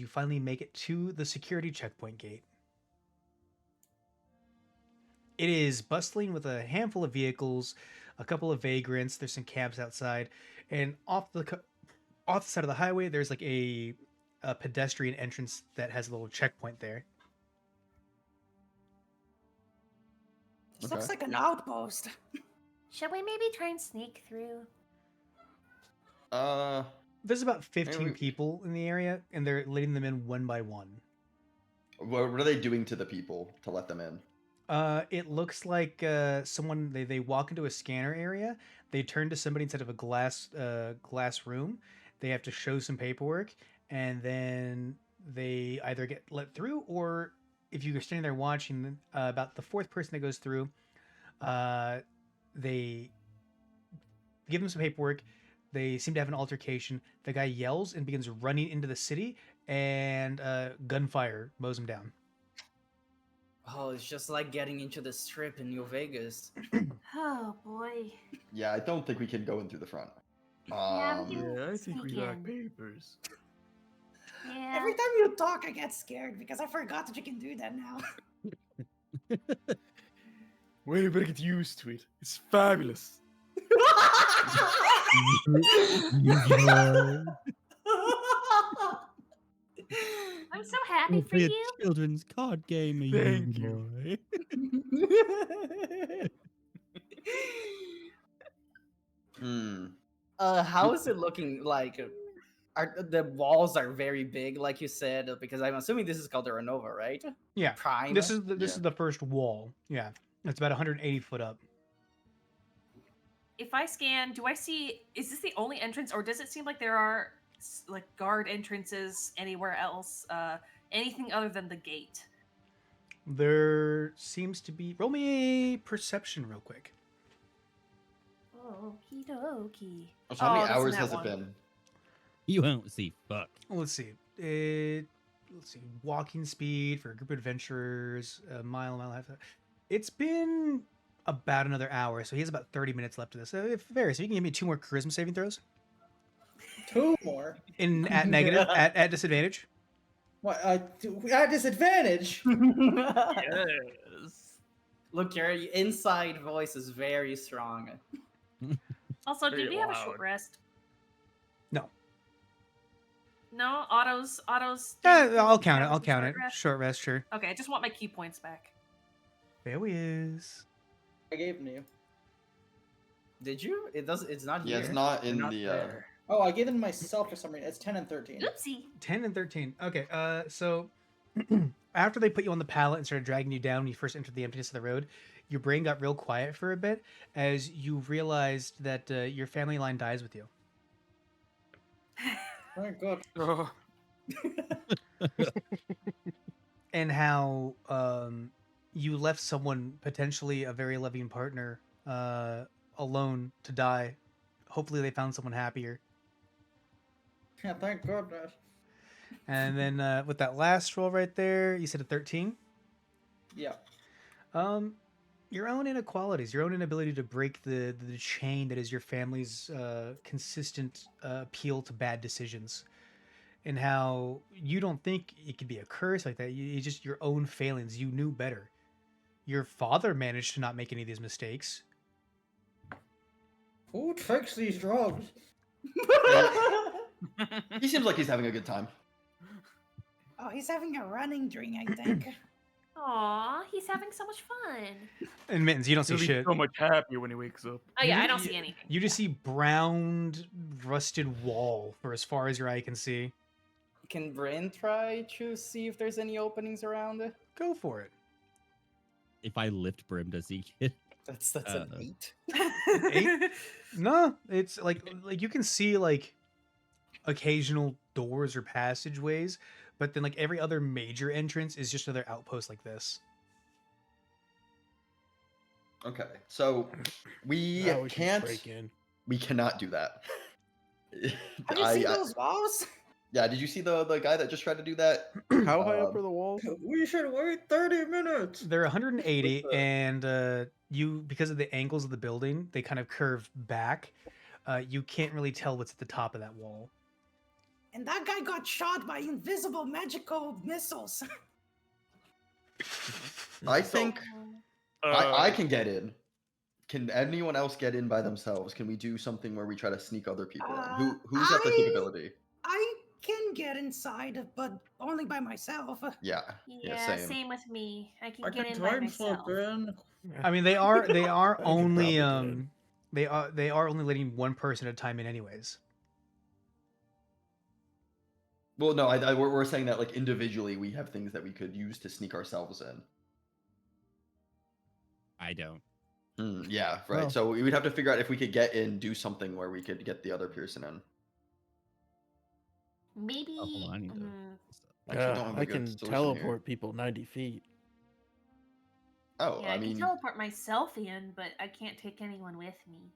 finally make it to the security checkpoint gate. It is bustling with a handful of vehicles, a couple of vagrants. There's some cabs outside, and off the side of the highway, there's like a pedestrian entrance that has a little checkpoint there. This Okay. looks like an outpost. Shall we maybe try and sneak through? There's about 15 we- people in the area, and they're letting them in one by one. What are they doing to the people to let them in? It looks like someone they walk into a scanner area. They turn to somebody inside of a glass room. They have to show some paperwork, and then they either get let through, or if you're standing there watching, about the fourth person that goes through, they give them some paperwork. They seem to have an altercation. The guy yells and begins running into the city, and gunfire mows him down. Oh, it's just like getting into the strip in New Vegas. Oh boy. Yeah, I don't think we can go in through the front. Yeah, we can I think we lack papers. Yeah. Every time you talk, I get scared because I forgot that you can do that now. Well, you better get used to it. It's fabulous. I'm so happy for you. Children's card game. Thank you. Boy. How is it looking like? Are the walls are very big, like you said? Because I'm assuming this is called the Renova, right? Yeah, Prime. this is Yeah. the first wall. Yeah, it's about 180 foot up. If I scan, do I see? Is this the only entrance, or does it seem like there are like guard entrances anywhere else? Anything other than the gate? There seems to be. Roll me a perception real quick. Okie dokie. So how many Oh, that's in hours that has one. it been? You won't see fuck. Let's see. Let's see. Walking speed for a group of adventurers, a mile and a half. It's been about another hour, so he has about 30 minutes left of this. So it varies. So you can give me 2 more charisma saving throws. 2 more. At negative, at disadvantage. What? At disadvantage. Yes. Look, your inside voice is very strong. Also, did Very we have a loud. short rest? No. No, autos. I'll count it. count I'll as a count short it. rest? Short rest, sure. Okay, I just want my key points back. W.I.S.E. I gave them to you. Did you? It does. It's not Yeah, here. it's not They're in not the. there. Oh, I gave them to myself for some reason. It's 10 and 13. Oopsie. 10 and 13. Okay, so after they put you on the pallet and started dragging you down when you first entered the emptiness of the road, your brain got real quiet for a bit as you realized that your family line dies with you. Very good. Oh, And how you left someone, potentially a very loving partner, alone to die. Hopefully they found someone happier. Yeah, thank goodness. And then with that last roll right there, you said a 13. Yeah. Your own inequalities, your own inability to break the chain that is your family's consistent appeal to bad decisions, and how you don't think it could be a curse like that. It's just your own failings. You knew better. Your father managed to not make any of these mistakes. Who takes these drugs? He seems like he's having a good time. Oh, he's having a running drink, I think. Aw, he's having so much fun. And Mittens, you don't see he'll be shit. so much happier when he wakes up. Oh yeah, I You- don't see anything. You just see browned, rusted wall for as far as your eye can see. Can Bryn try to see if there's any openings around it? Go for it. If I lift Brim, does he get? That's an 8. 8? No, it's like you can see like occasional doors or passageways, but then like every other major entrance is just another outpost like this. Okay, so we Now we can can't. break in. We cannot do that. Have you seen those walls? Yeah, did you see the guy that just tried to do that? How high up are the walls? We should wait 30 minutes. They're 180, With the- and you, because of the angles of the building, they kind of curve back. You can't really tell what's at the top of that wall. And that guy got shot by invisible magical missiles. I think Uh, I can get in. Can anyone else get in by themselves? Can we do something where we try to sneak other people in? Who's got the capability? I can get inside, but only by myself. Yeah, Yeah, same. same with me. I can I get can in by time slip myself. in. I mean, they are I could only probably get in. they are only letting one person at a time in, anyways. Well, no, we're saying that like individually we have things that we could use to sneak ourselves in. I don't. Yeah, right. Well- So we would have to figure out if we could get in, do something where we could get the other person in. Maybe. Oh, hold on, I need to- Actually, don't have a I good can solution teleport here. people 90 feet. Oh, Yeah, I I mean, can teleport myself in, but I can't take anyone with me.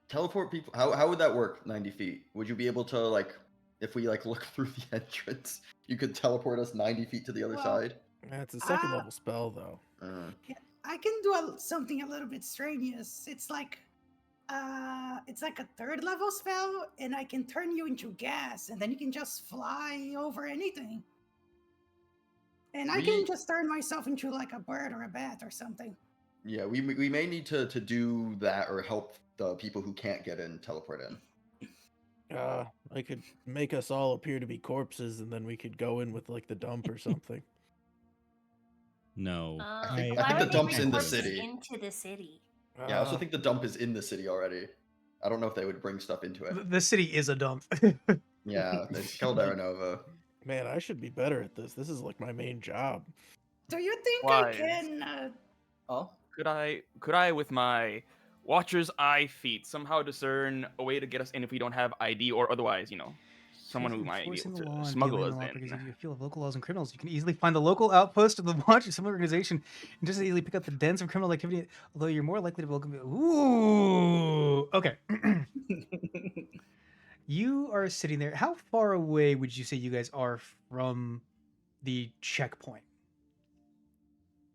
teleport people. How would that work? 90 feet. Would you be able to like, if we like look through the entrance, you could teleport us 90 feet to the other Well, side? That's a second level spell, though. I can do something a little bit strenuous. It's like a third level spell, and I can turn you into gas, and then you can just fly over anything. And I can We- just turn myself into like a bird or a bat or something. Yeah, we may need to do that or help the people who can't get in teleport in. I could make us all appear to be corpses, and then we could go in with like the dump or something. No. I think why the would they dump's bring in the corpses city. into the city? Yeah, I also think the dump is in the city already. I don't know if they would bring stuff into it. The city is a dump. Yeah, it's Caldera Nova. Man, I should be better at this. This is like my main job. Do you think Why I is- can? Oh, could I with my Watcher's Eye feat somehow discern a way to get us in if we don't have ID or otherwise, someone who might be Enforcing able the law to and smuggle dealing us in the law because in? if you feel of local laws and criminals, you can easily find the local outpost of the watch or similar organization and just easily pick up the dens of criminal activity, although you're more likely to welcome. Ooh, okay. You are sitting there. How far away would you say you guys are from the checkpoint?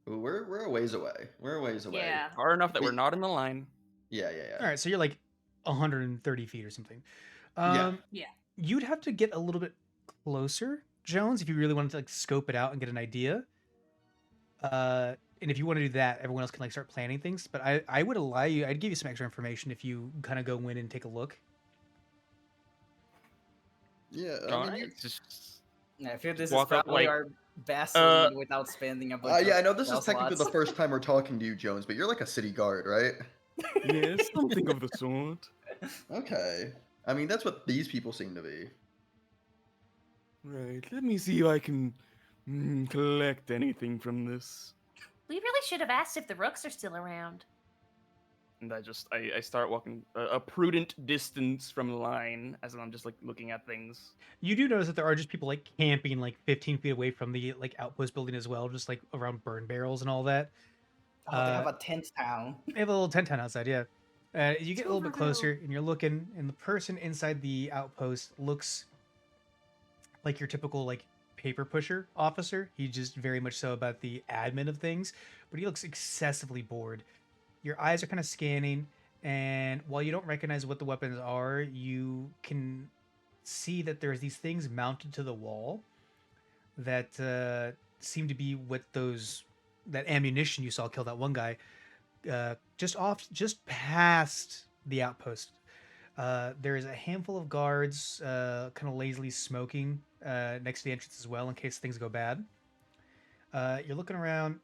Ooh, we're a ways away. We're a ways away. Yeah. Far enough that we're We- not in the line. Yeah. All right, so you're like 130 feet or something. Yeah. Yeah. You'd have to get a little bit closer, Jones, if you really wanted to like scope it out and get an idea. And if you want to do that, everyone else can like start planning things. But I would allow you. I'd give you some extra information if you kind of go in and take a look. Yeah. I All mean, right, you- it's just I feel this is walk up, probably like, our best lead without spending a bunch. yeah, of I know this is spell technically the slots. first time we're talking to you, Jones, but you're like a city guard, right? yeah, something of the sort. Okay. I mean, that's what these people seem to be. Right. Let me see if I can collect anything from this. We really should have asked if the rooks are still around. And I start walking a prudent distance from the line as I'm just like looking at things. You do notice that there are just people like camping like 15 feet away from the like outpost building as well, just like around burn barrels and all that. Oh, they have a tent town. They have a little tent town outside, yeah. You get a little bit Silverville. closer, and you're looking, and the person inside the outpost looks like your typical like paper pusher officer. He's just very much so about the admin of things, but he looks excessively bored. Your eyes are kind of scanning, and while you don't recognize what the weapons are, you can see that there's these things mounted to the wall that seem to be what that ammunition you saw kill that one guy. Just past the outpost. There is a handful of guards kind of lazily smoking next to the entrance as well in case things go bad. You're looking around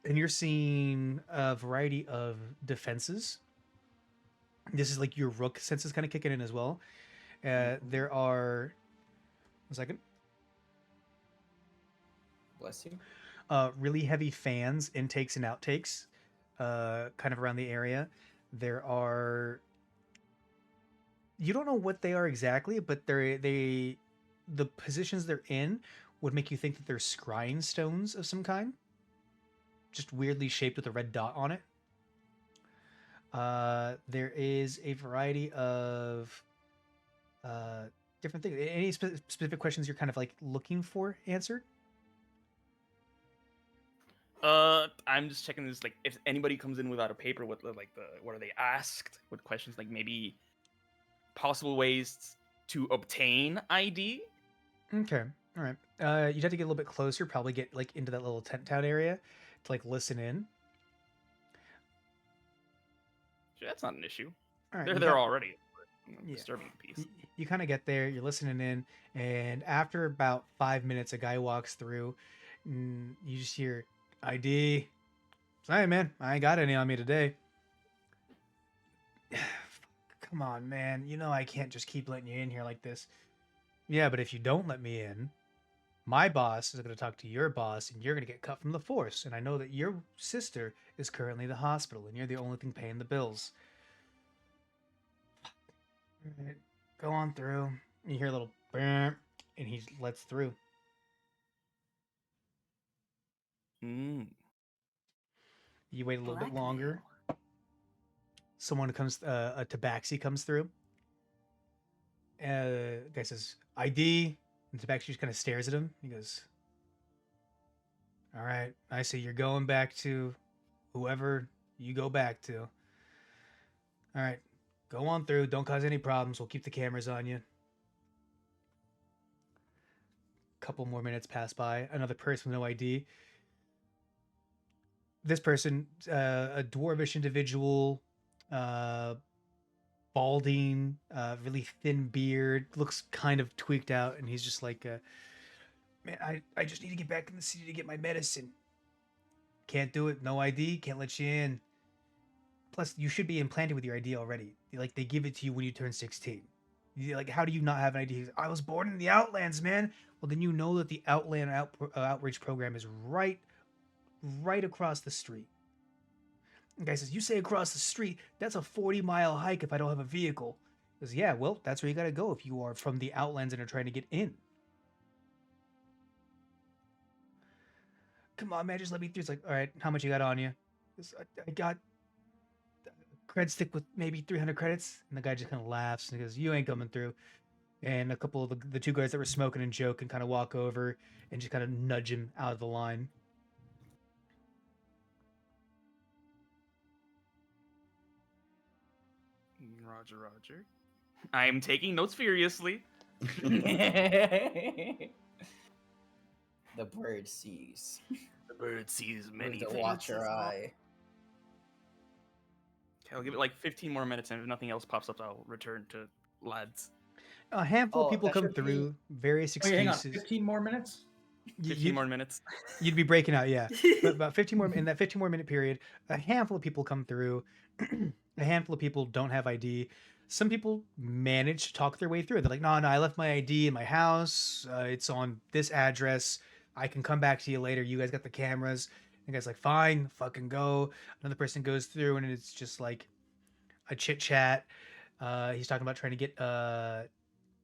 and you're seeing a variety of defenses. This is like your rook senses kind of kicking in as well. There are... 1 second. Bless you. Really heavy fans, intakes and outtakes, kind of around the area. There are... You don't know what they are exactly, but they the positions they're in would make you think that they're scrying stones of some kind, just weirdly shaped with a red dot on it. There is a variety of different things. Any specific questions you're kind of like looking for answered? I'm just checking this. Like, if anybody comes in without a paper, what are they asked? What questions? Like maybe possible ways to obtain ID. Okay, all right. You'd have to get a little bit closer, probably get like into that little tent town area to like listen in. Sure, that's not an issue. All right, They're you there got- already. Yeah. Disturbing the peace. You kind of get there, you're listening in, and after about 5 minutes, a guy walks through. And you just hear ID. Sorry, man, I ain't got any on me today. Come on, man. You know I can't just keep letting you in here like this. Yeah, but if you don't let me in, my boss is going to talk to your boss, and you're going to get cut from the force. And I know that your sister is currently in the hospital, and you're the only thing paying the bills. All right, go on through. You hear a little burp, and he lets through. Mm. You wait a little bit Blackmail. longer. Someone comes, a tabaxi comes through. Guy says, ID. And tabaxi just kind of stares at him. He goes, all right, I see you're going back to whoever you go back to. All right, go on through. Don't cause any problems. We'll keep the cameras on you. Couple more minutes pass by. Another person with no ID. This person, a dwarvish individual, balding, really thin beard, looks kind of tweaked out, and he's just like, man, I just need to get back in the city to get my medicine. Can't do it. No ID. Can't let you in. Plus, you should be implanted with your ID already. Like, they give it to you when you turn 16. Like, how do you not have an ID? I was born in the Outlands, man. Well, then you know that the Outland outreach program is right across the street. The guy says, you say across the street, that's a 40-mile hike if I don't have a vehicle. He goes, yeah, well, that's where you gotta go if you are from the Outlands and are trying to get in. Come on, man, just let me through. It's like, all right, how much you got on you? I got a cred stick with maybe 300 credits. And the guy just kind of laughs and he goes, you ain't coming through. And a couple of the two guys that were smoking and joking kind of walk over and just kind of nudge him out of the line. Roger. I'm taking notes furiously. The bird sees. The bird sees many To things. watch your eye. Okay, I'll give it like 15 more minutes, and if nothing else pops up, I'll return to lads. A handful of Oh, people that come should be- through, various Wait, hang on. excuses. 15 more minutes? 15 more minutes. You'd be breaking out, yeah. But about 15 more in that 15 more minute period, a handful of people come through. A handful of people don't have ID. Some people manage to talk their way through it. They're like, no, I left my ID in my house. It's on this address. I can come back to you later. You guys got the cameras. The guy's like, fine, fucking go. Another person goes through and it's just like a chit chat. He's talking about trying to get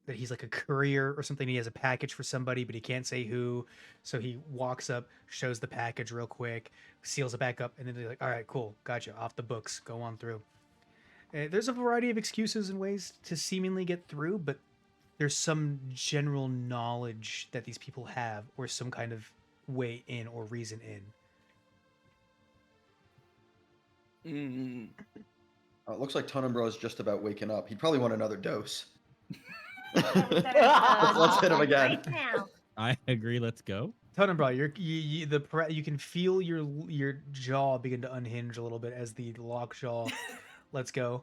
that he's like a courier or something. He has a package for somebody, but he can't say who. So he walks up, shows the package real quick, seals it back up, and then they're like, all right, cool, gotcha, off the books, go on through. There's a variety of excuses and ways to seemingly get through, but there's some general knowledge that these people have or some kind of way in or reason in. It looks like Tonenbro is just about waking up. He'd probably want another dose. Yeah, we better, Let's hit him again. Right now. I agree. Let's go. Tonenbro, you can feel your jaw begin to unhinge a little bit as the lock jaw. Let's go.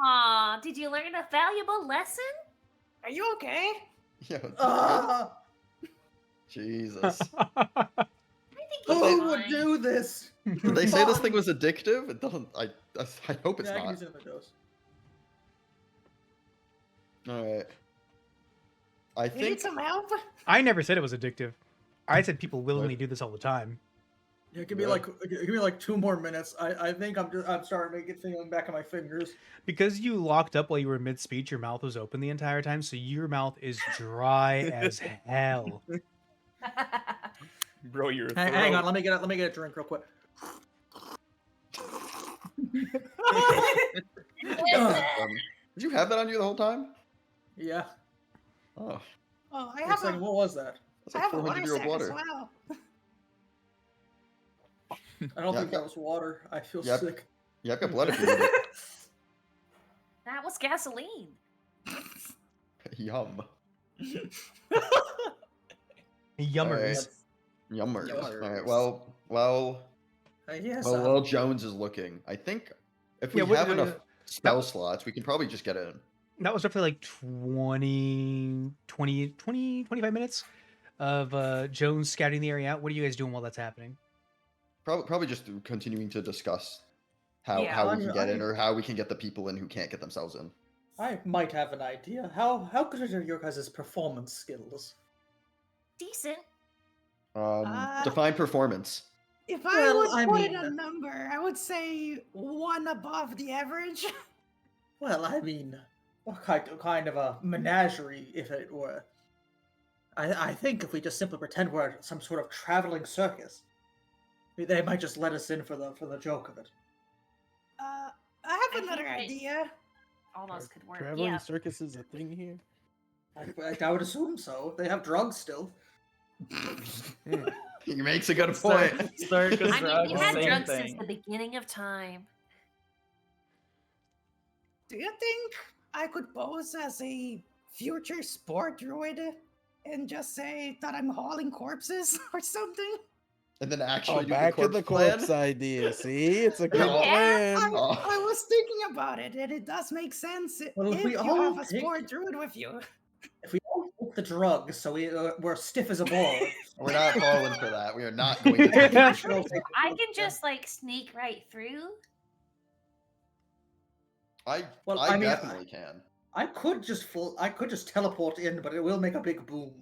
Aw, did you learn a valuable lesson? Are you okay? Yeah. Jesus. I think he's Who would fine. do this? Did they say this thing was addictive? It doesn't. I hope it's Yeah, I can not. use another dose. All right. I You need think. some help? I never said it was addictive. I said people willingly do this all the time. Yeah, give me like 2 more minutes. I think I'm starting to get feeling back in my fingers. Because you locked up while you were mid speech, your mouth was open the entire time, so your mouth is dry as hell. Bro, your throat. Hang on, let me get a drink real quick. Did you have that on you the whole time? Yeah. Oh, Oh, I Wait a have second, a, what was that? that's I like have a 400-year-old sack as water. well. I don't Yeah, think that was water. I feel Yep. sick. Yeah, I've got blood if you need it. That was gasoline. Yum. Yummers. Yummers. All Yummers. right. Well, Yes. while Jones is looking, I think if we Yeah, what- have enough that- spell slots, we can probably just get in. That was roughly like 20, 25 minutes of Jones scouting the area out. What are you guys doing while that's happening? Probably just continuing to discuss how Yeah, how we can get in, or how we can get the people in who can't get themselves in. I might have an idea. How good are your guys' performance skills? Decent. Define performance. If I Well, would I put in a mean- number, I would say one above the average. Well, I mean, what kind of a menagerie, if it were. I think if we just simply pretend we're some sort of traveling circus, they might just let us in for the joke of it. I I have think another they- idea. Almost could work. Traveling Yeah. circus is a thing here. I would assume so. They have drugs still. He makes a good point. Circus I mean, drugs, we had same drugs thing. since the beginning of time. Do you think I could pose as a future sport druid and just say that I'm hauling corpses or something? And then Oh, actually do back to the corpse plan? idea. See, it's a good Yeah. plan. Oh. I was thinking about it, and it does make sense Well, if if we you all have a take- sport druid with you. If we all take the drugs, so we're stiff as a ball. We're not falling for that. We are not going to take Yeah. it. should all take the I drugs, can yeah. just like sneak right through. Well, I I mean, definitely can. I could just teleport in, but it will make a big boom.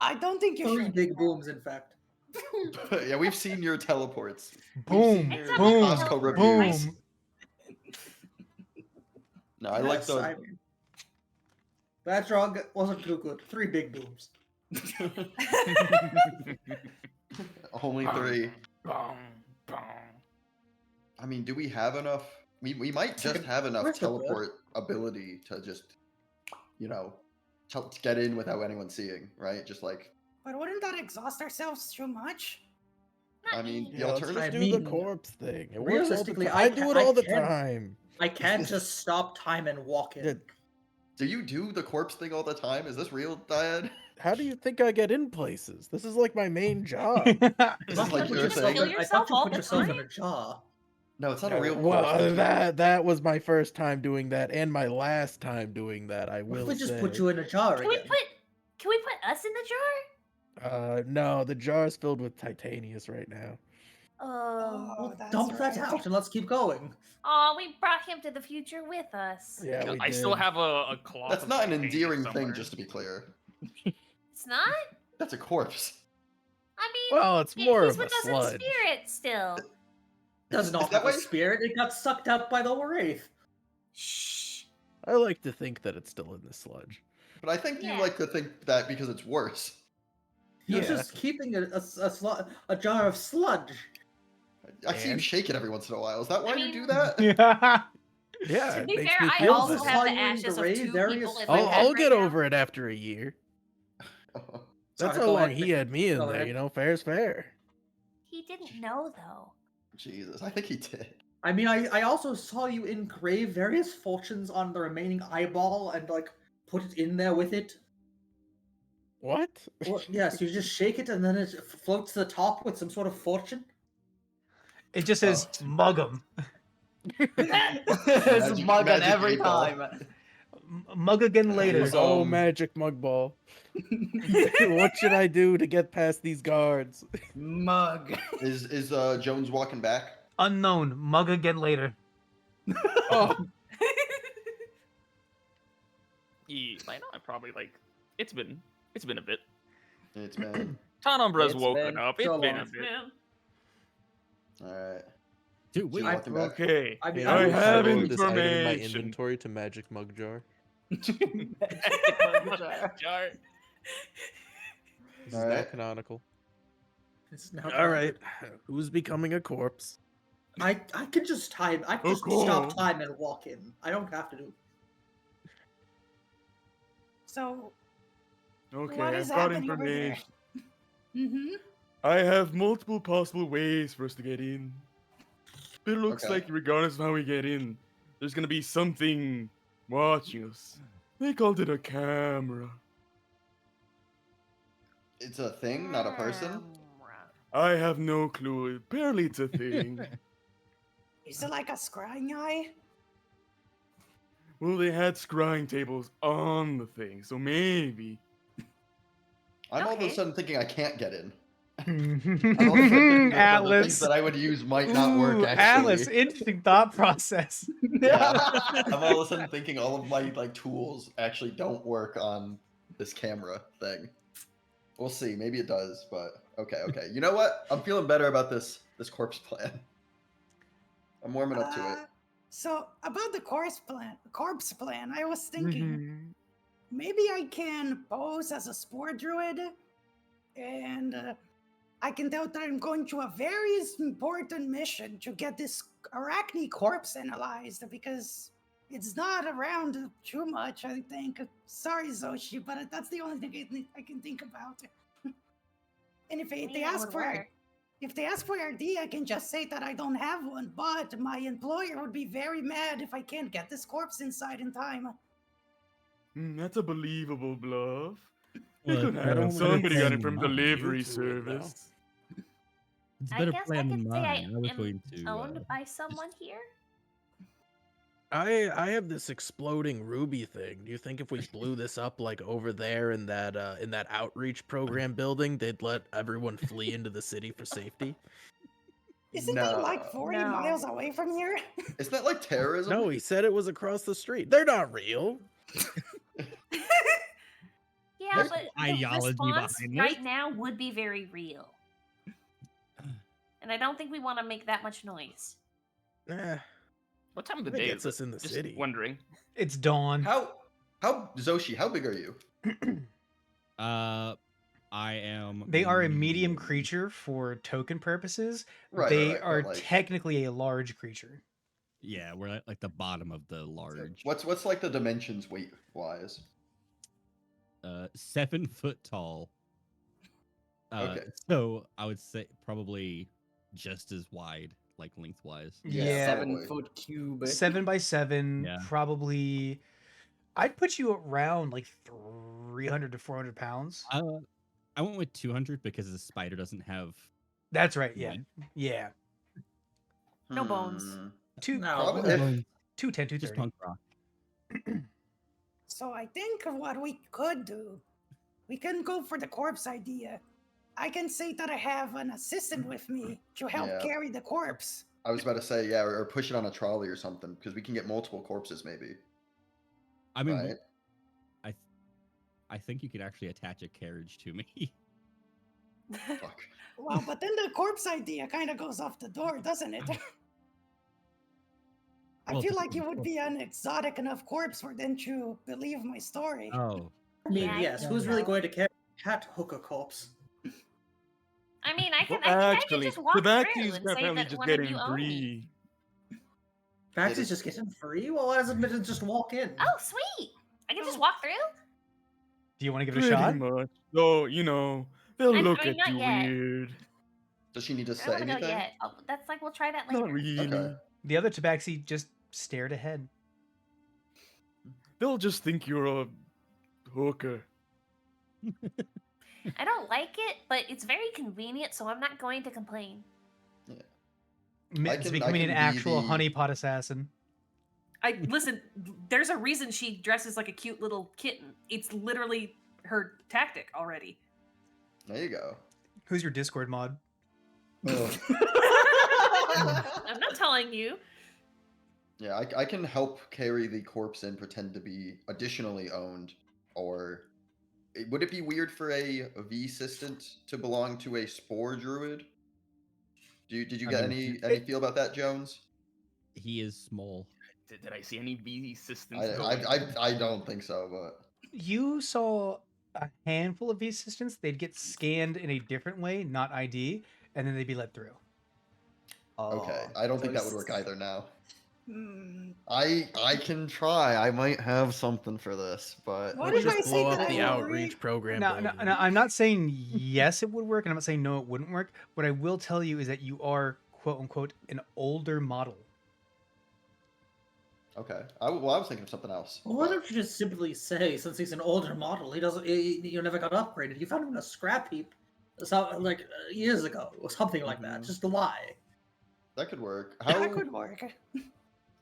I don't think you 3 should. big booms, in fact. Yeah, we've seen your teleports. Boom, We've seen It's your a boom, Costco teleport. reviews. boom. No, I like Yes, the. I mean, that drug wasn't too good. 3 big booms. Only 3. Bong, bong. I mean, do we have enough? We might just Second, have enough where's the book? teleport ability to just, to get in without anyone seeing, right? Just like, But wouldn't that exhaust ourselves too much? I mean, the Yeah, let's alternative. just I do the mean, corpse thing. It works all the realistically, time. I I do ca- it I all the can- time. I can't just stop time and walk in. Yeah. Do you do the corpse thing all the time? Is this real, Diad? How do you think I get in places? This is like my main job. This I is thought like you your put thing. kill I yourself thought you all put the yourself in time? a jar. No, it's not a real Well, corpse. that was my first time doing that, and my last time doing that. I What will if we just say. put you in a jar Can we again? put us in the jar? No, the jar is filled with titanius right now. Oh, Well, that's dump that right. out and let's keep going. oh, we brought him to the future with us. Yeah, we I still did. have a cloth. That's of not an titanium endearing somewhere. thing, just to be clear. It's not. That's a corpse. I mean, Well, it's more he's of a with us in sludge. spirit still. Does not that have a why- spirit. It got sucked up by the wraith. Shh. I like to think that it's still in the sludge. But I think Yeah. you like to think that because it's worse. You're Yeah. just keeping a jar of sludge. I see you And? shake it every once in a while. Is that why you mean- do that? Yeah. Yeah, To it be makes fair, me I feel also good. have the Saw you in ashes of Gray, 2 Darius people in my I'll, head I'll right get now. over it after a year. That's Sorry, how go long ahead. he had me in Go there, ahead. you know? Fair's fair. He didn't know though. Jesus, I think he did. I mean, I also saw you engrave various fortunes on the remaining eyeball and like put it in there with it. What? Well, yes, you just shake it and then it floats to the top with some sort of fortune. It just says mug 'em. It's Magic- mugging magic every 8 ball. time. Mug again later. Is, Oh, um, magic mug ball. What should I do to get past these guards? Mug. Is Jones walking back? Unknown. Mug again later. Oh, Yeah, I know. I probably like. It's been a bit. It's man. Tanumbra's It's woken been up. It's so been long. a bit. Man. All right. Dude, So wait. you want them back? Okay. I mean, Hey, I I will have upload this item in my information. inventory to Magic Mug Jar. Jar. This is All now right. canonical. It's now All right, who's becoming a corpse? I can just time. I can just cool. stop time and walk in. I don't have to do. So, Okay, what I've is got happening over there? information. Mm-hmm. I have multiple possible ways for us to get in. But it looks Okay. like regardless of how we get in, there's gonna be something watching us. They called it a camera. It's a thing, not a person. I have no clue. Apparently it's a thing. Is it like a scrying eye? Well, they had scrying tables on the thing, so maybe. I'm all of a Okay. sudden thinking I can't get in. I'm all of a sudden thinking that the things Atlas. that I would use might not work. Ooh, Actually, Atlas, interesting thought process. yeah. I'm all of a sudden thinking all of my like tools actually don't work on this camera thing. We'll see. Maybe it does, but okay. You know what? I'm feeling better about this corpse plan. I'm warming up to it. So about the corpse plan, I was thinking Mm-hmm. maybe I can pose as a spore druid, and I can tell that I'm going to a very important mission to get this arachne corpse analyzed because it's not around too much. I think. Sorry, Zoshi, but that's the only thing I can think about. And if they Maybe that ask would for work. if they ask for ID, I can just say that I don't have one, but my employer would be very mad if I can't get this corpse inside in time. That's a believable bluff. Well, It could it's I better happen. don't want Somebody got plan it than from mine. delivery You two would know. service. It's a I better guess I plan could than say mine. I was am going to. owned by someone here. I have this exploding ruby thing. Do you think if we blew this up like over there in that outreach program building, they'd let everyone flee into the city for safety? Isn't that like No. 40 No. miles away from here? Isn't that like terrorism? No, he said it was across the street. They're not real. Yeah, There's but the ideology response behind right this. now would be very real. And I don't think we want to make that much noise. Eh, What time of the That day gets is us it? in the Just city. wondering. It's dawn. How Zoshi? How big are you? I am. They are a medium creature for token purposes. They Right, are but, like, technically a large creature. Yeah, we're at like the bottom of the large. What's like the dimensions weight wise? 7 foot tall. Okay. So I would say probably just as wide, like lengthwise. Yeah. 7-foot cube. 7 by 7, Yeah. probably. I'd put you around like 300 to 400 pounds. I went with 200 because the spider doesn't have. That's right. Yeah. weight. Yeah. No bones. Two, No. Probably. Bones, 210, just 230. punk rock. So I think of what we could do. We can go for the corpse idea. I can say that I have an assistant with me to help Yeah. carry the corpse. I was about to say, yeah, or push it on a trolley or something, because we can get multiple corpses, maybe. I mean, Right. I think you could actually attach a carriage to me. Fuck. Well, but then the corpse idea kind of goes off the door, doesn't it? I Well, feel it's like you would be an exotic enough corpse for them to believe my story. Oh, I mean, Yeah, I yes. think Who's really so. going to carry a cat hook a corpse? I mean, I can, Well, I can actually, just walk through Tabaxi's and say apparently that just one of getting you own me. free. Baxy's just getting free? Well, why doesn't it just walk in? Oh, sweet! I can just walk through. Do you want to give it a Pretty shot? much. Though, you know, they'll I look mean, at not you yet. weird. Does she need to I say don't want to go anything? yet. Oh, that's like we'll try that later. Not really. Okay. The other tabaxi just stared ahead. They'll just think you're a hooker. I don't like it, but it's very convenient, so I'm not going to complain. It's I becoming an can be actual the- honeypot assassin. I listen. There's a reason she dresses like a cute little kitten. It's literally her tactic already. There you go. Who's your Discord mod? Ugh. I'm not telling you. Yeah, I can help carry the corpse and pretend to be additionally owned. Or would it be weird for a V assistant to belong to a spore druid? Did you I get mean, any feel about that, Jones? he is small. Did I see any V assistants I going? I don't think so, but You saw a handful of V assistants. They'd get scanned in a different way, not ID, and then they'd be let through. okay. Oh, I don't so think that would it's- work either now. Hmm. I can try. I might have something for this, but What Let's if I just say blow that up I the agree? outreach program Now, building. I'm not saying yes, it would work, and I'm not saying no, it wouldn't work. What I will tell you is that you are quote unquote an older model. okay. I was thinking of something else. Well, why but- don't you just simply say, since he's an older model, he doesn't, you never got upgraded. You found him in a scrap heap, like years ago, or something like that. Mhm. Just lie. That could work. That How? could work.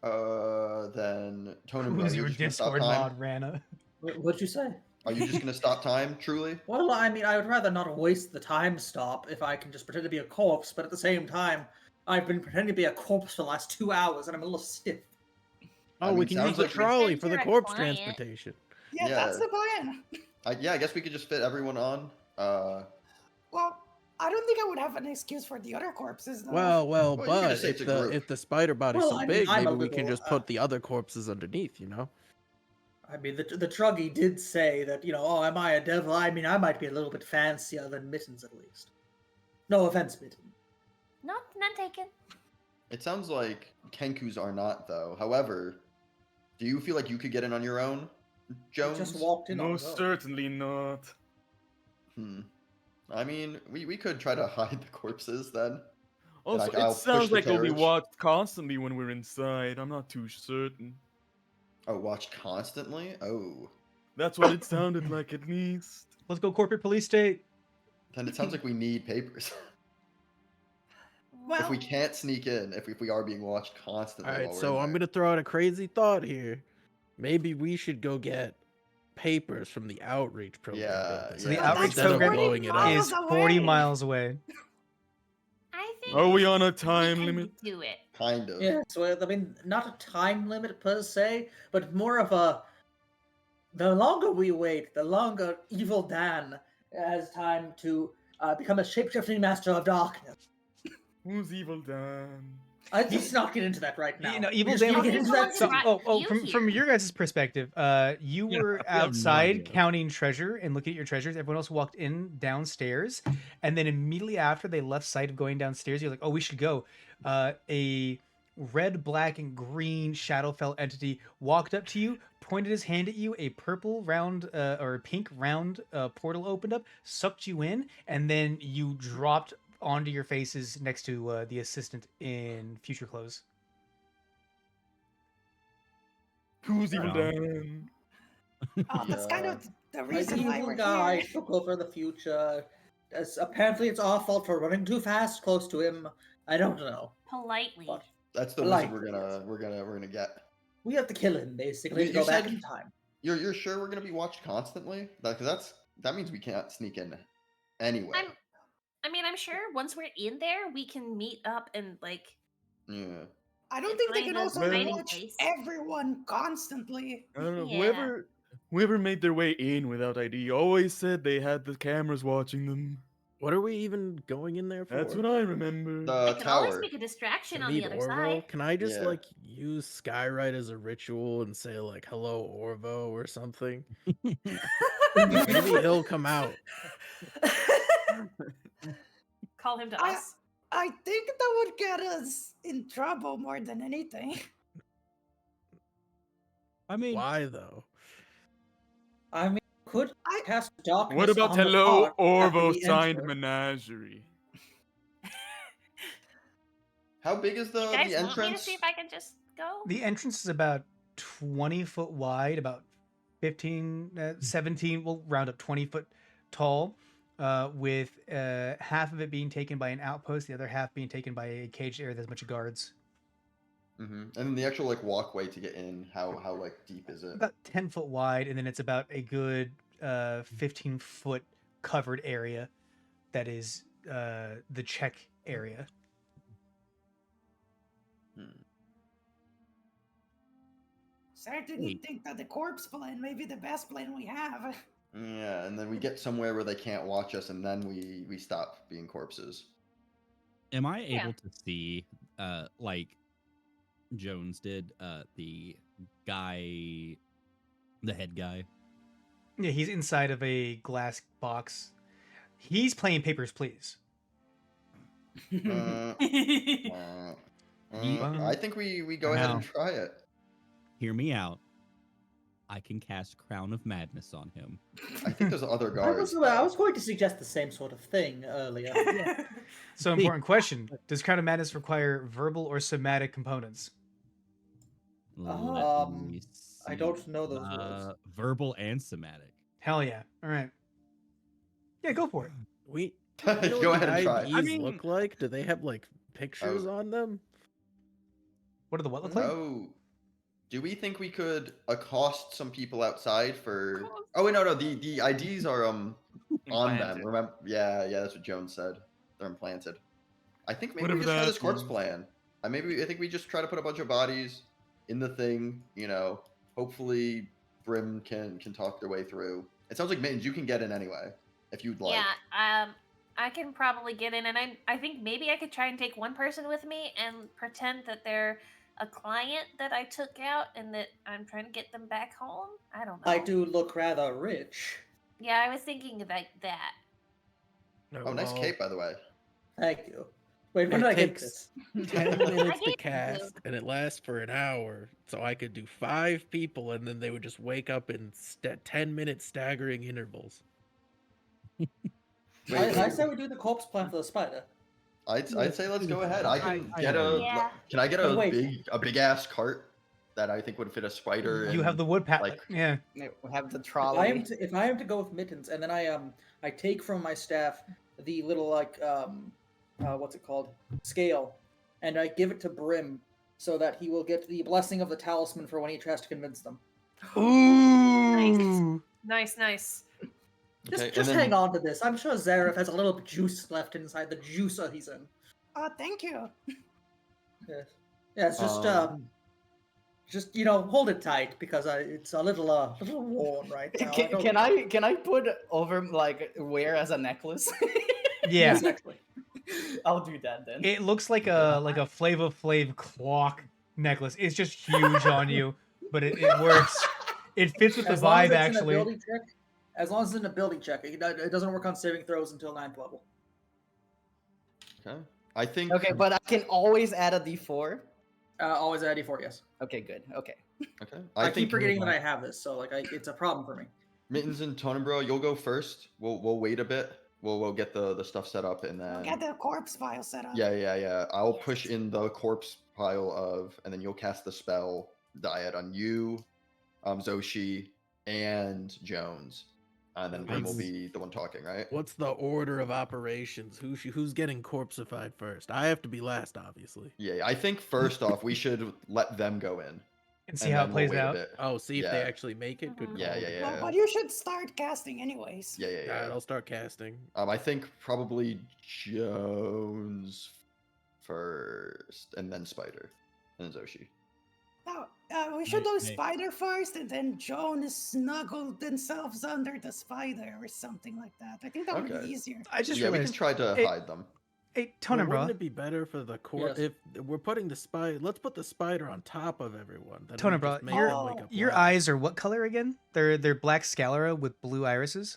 Then Tonenbro, Who's are you your just gonna stop Discord time? mod, Rana? What'd you say? Are you just gonna stop time? Truly? Well, I mean, I would rather not waste the time stop if I can just pretend to be a corpse, but at the same time, I've been pretending to be a corpse for the last 2 hours and I'm a little stiff. Oh, I we mean, can sounds use the like we- trolley Pretend for the you're a corpse client. transportation. Yeah, that's Yeah. the plan. Yeah, I guess we could just fit everyone on. Well, I don't think I would have an excuse for the other corpses, though. Well, Well, you could but just say it's if a the group. spider body's Well, so I mean, big, I'm a maybe we can little, just put the other corpses underneath. You know? I mean, the druggie did say that, oh, am I a devil? I mean, I might be a little bit fancier than Mittens, at least. No offense, Mitten. No, none taken. It sounds like Kenkus are not, though. However, do you feel like you could get in on your own, I Jones? just walked in on No, his own. certainly not. I mean, we could try to hide the corpses then. Also, Like, it I'll push sounds the like we'll be carriage. watched constantly when we're inside. I'm not too certain. Oh, watch constantly? Oh. That's what it sounded like, at least. Let's go corporate police state. Then it sounds like we need papers. Well, if we can't sneak in, if we are being watched constantly All right, while we're so in I'm there. gonna throw out a crazy thought here. Maybe we should go get papers from the outreach program. Yeah, building So the yeah. outreach That's instead of 40 program blowing it up. miles is 40 away. miles away. I think Are we on a we time can limit? do it. Kind of. Yeah, so I mean, not a time limit per se, but more of a. The longer we wait, the longer Evil Dan has time to become a shapeshifting master of darkness. Who's evil Dan? Let's not get into that right now. You know, We Evil just Dan need to was- get into He's the that one So, who soon. brought you from here. your guys' perspective, you Yeah, were we have no outside idea. counting treasure and looking at your treasures. Everyone else walked in downstairs, and then immediately after they left sight of going downstairs, you're like, "Oh, we should go." A red, black, and green Shadowfell entity walked up to you, pointed his hand at you. A purple round or a pink round portal opened up, sucked you in, and then you dropped onto your faces next to the assistant in future clothes. Who's evil Yeah. Dan? that's kind Yeah. of the An reason why evil we're guy here. took over the future. Apparently, it's our fault for running too fast close to him. I don't know, Politely. but That's the Like, wizard we're gonna get. we have to kill him basically You- to you go back said- in time. You're sure we're gonna be watched constantly? Because that means we can't sneak in anyway. I'm sure once we're in there, we can meet up and like. Yeah. I don't think they Find can a also hiding watch place. everyone constantly. I don't know. Yeah. Whoever made their way in without ID always said they had the cameras watching them. What are we even going in there for? That's what I remember. I The can always tower. make a distraction To on the meet other Orvo? side. Can I just Yeah. like use Skywrite as a ritual and say like "Hello, Orvo" or something? Maybe he'll come out. Call him to I- us. I think that would get us in trouble more than anything. I mean, Why though? I mean, could I- cast darkness. What about on the Hello park after Orvo we signed enter. menagerie? How big is You the guys want me to entrance? see if I can just go? The entrance is about 20 foot wide, about 15, 17, we'll round up 20 foot tall, with half of it being taken by an outpost, the other half being taken by a caged area that's a bunch of guards. And then the actual like walkway to get in, how like deep is it? About 10 foot wide, and then it's about a good 15 foot covered area that is the check area. Certainly think that the corpse plan may be the best plan we have. Yeah, and then we get somewhere where they can't watch us, and then we stop being corpses. Am I Yeah. able to see, like Jones did, the guy, the head guy? Yeah, he's inside of a glass box. He's playing Papers, Please. Uh, Ye- I think we go ahead and Wow. try it. Hear me out. I can cast Crown of Madness on him. I think there's other I guards. was going to suggest the same sort of thing earlier. Yeah. So important question: does Crown of Madness require verbal or somatic components? Let Um, me I see. don't know those words. Verbal and somatic. Hell yeah! All right. Yeah, go for it. We Go you know what ahead the and try. IDs mean- look like? Do they have like pictures on them? What do the what look like? Oh, do we think we could accost some people outside for? Oh wait, no. The IDs are on them. Implanted. Remember? Yeah, that's what Jones said. They're implanted. I think maybe Whatever we just try that this corpse means. plan. I think we just try to put a bunch of bodies in the thing. Hopefully Brim can talk their way through. It sounds like Mittens, you can get in anyway if you'd like. Yeah, I can probably get in, and I think maybe I could try and take one person with me and pretend that they're a client that I took out and that I'm trying to get them back home. I don't know. I do look rather rich. Yeah, I was thinking like that. Oh, nice well, cape, by the way. Thank you. Wait, when It did I get takes this? 10 I minutes gave to you. cast, and it lasts for an hour. So I could do 5 people, and then they would just wake up in 10-minute staggering intervals. I say we do the corpse plan for the spider. I'd say let's go ahead. I can I get agree. Yeah. Can I get But a wait. big ass cart that I think would fit a spider? You have and, the wood pallet. like- Yeah. We have the If trolley. I am to go with Mittens, and then I take from my staff the little what's it called, scale, and I give it to Brim so that he will get the blessing of the talisman for when he tries to convince them. Ooh. Nice. Just Okay, and then- hang on to this. I'm sure Zareth has a little juice left inside the juicer he's in. Oh, thank you. Yes. Yeah, it's just Um, hold it tight because it's a little worn right now. Can I put over like wear as a necklace? Yeah. Exactly. I'll do that then. It looks like a Flava Flav clock necklace. It's just huge on you, but it works. It fits with the As long as vibe it's in a actually. building check, as long as it's in a building check, it doesn't work on saving throws until 9th level. Okay. I think. Okay, but I can always add a D4. Always add D4, yes. Okay, good. Okay. Okay. I think keep forgetting that I have this, so it's a problem for me. Mittens and Tonenbro, you'll go first. We'll wait a bit. We'll get the stuff set up and then. We'll get the corpse file set up. Yeah. I'll push in the corpse pile and then you'll cast the spell diet on you, Zoshi, and Jones, and then Brim will be the one talking, right? What's the order of operations? Who's getting corpseified first? I have to be last, obviously. Yeah. I think first off, we should let them go in And see how it then we'll plays wait a out. bit. Oh, see if they Yeah. actually make it. Good call. Yeah. good Well, call. but you should start casting anyways. Yeah. Alright, I'll start casting. I think probably Jones first, and then Spider, and then Zoshi. No, we should do Hey. spider first, and then Jonas snuggled themselves under the spider or something like that. I think that would Okay. be easier. I just Yeah, we can realized. try to Hey, hide them. Hey, Well, Tonenbro. wouldn't it be better for the Yes. if we're putting the spider? Let's put the spider on top of everyone. Then we Tonenbro, just make your- them wake up Your last. eyes are what color again? They're black scalera with blue irises.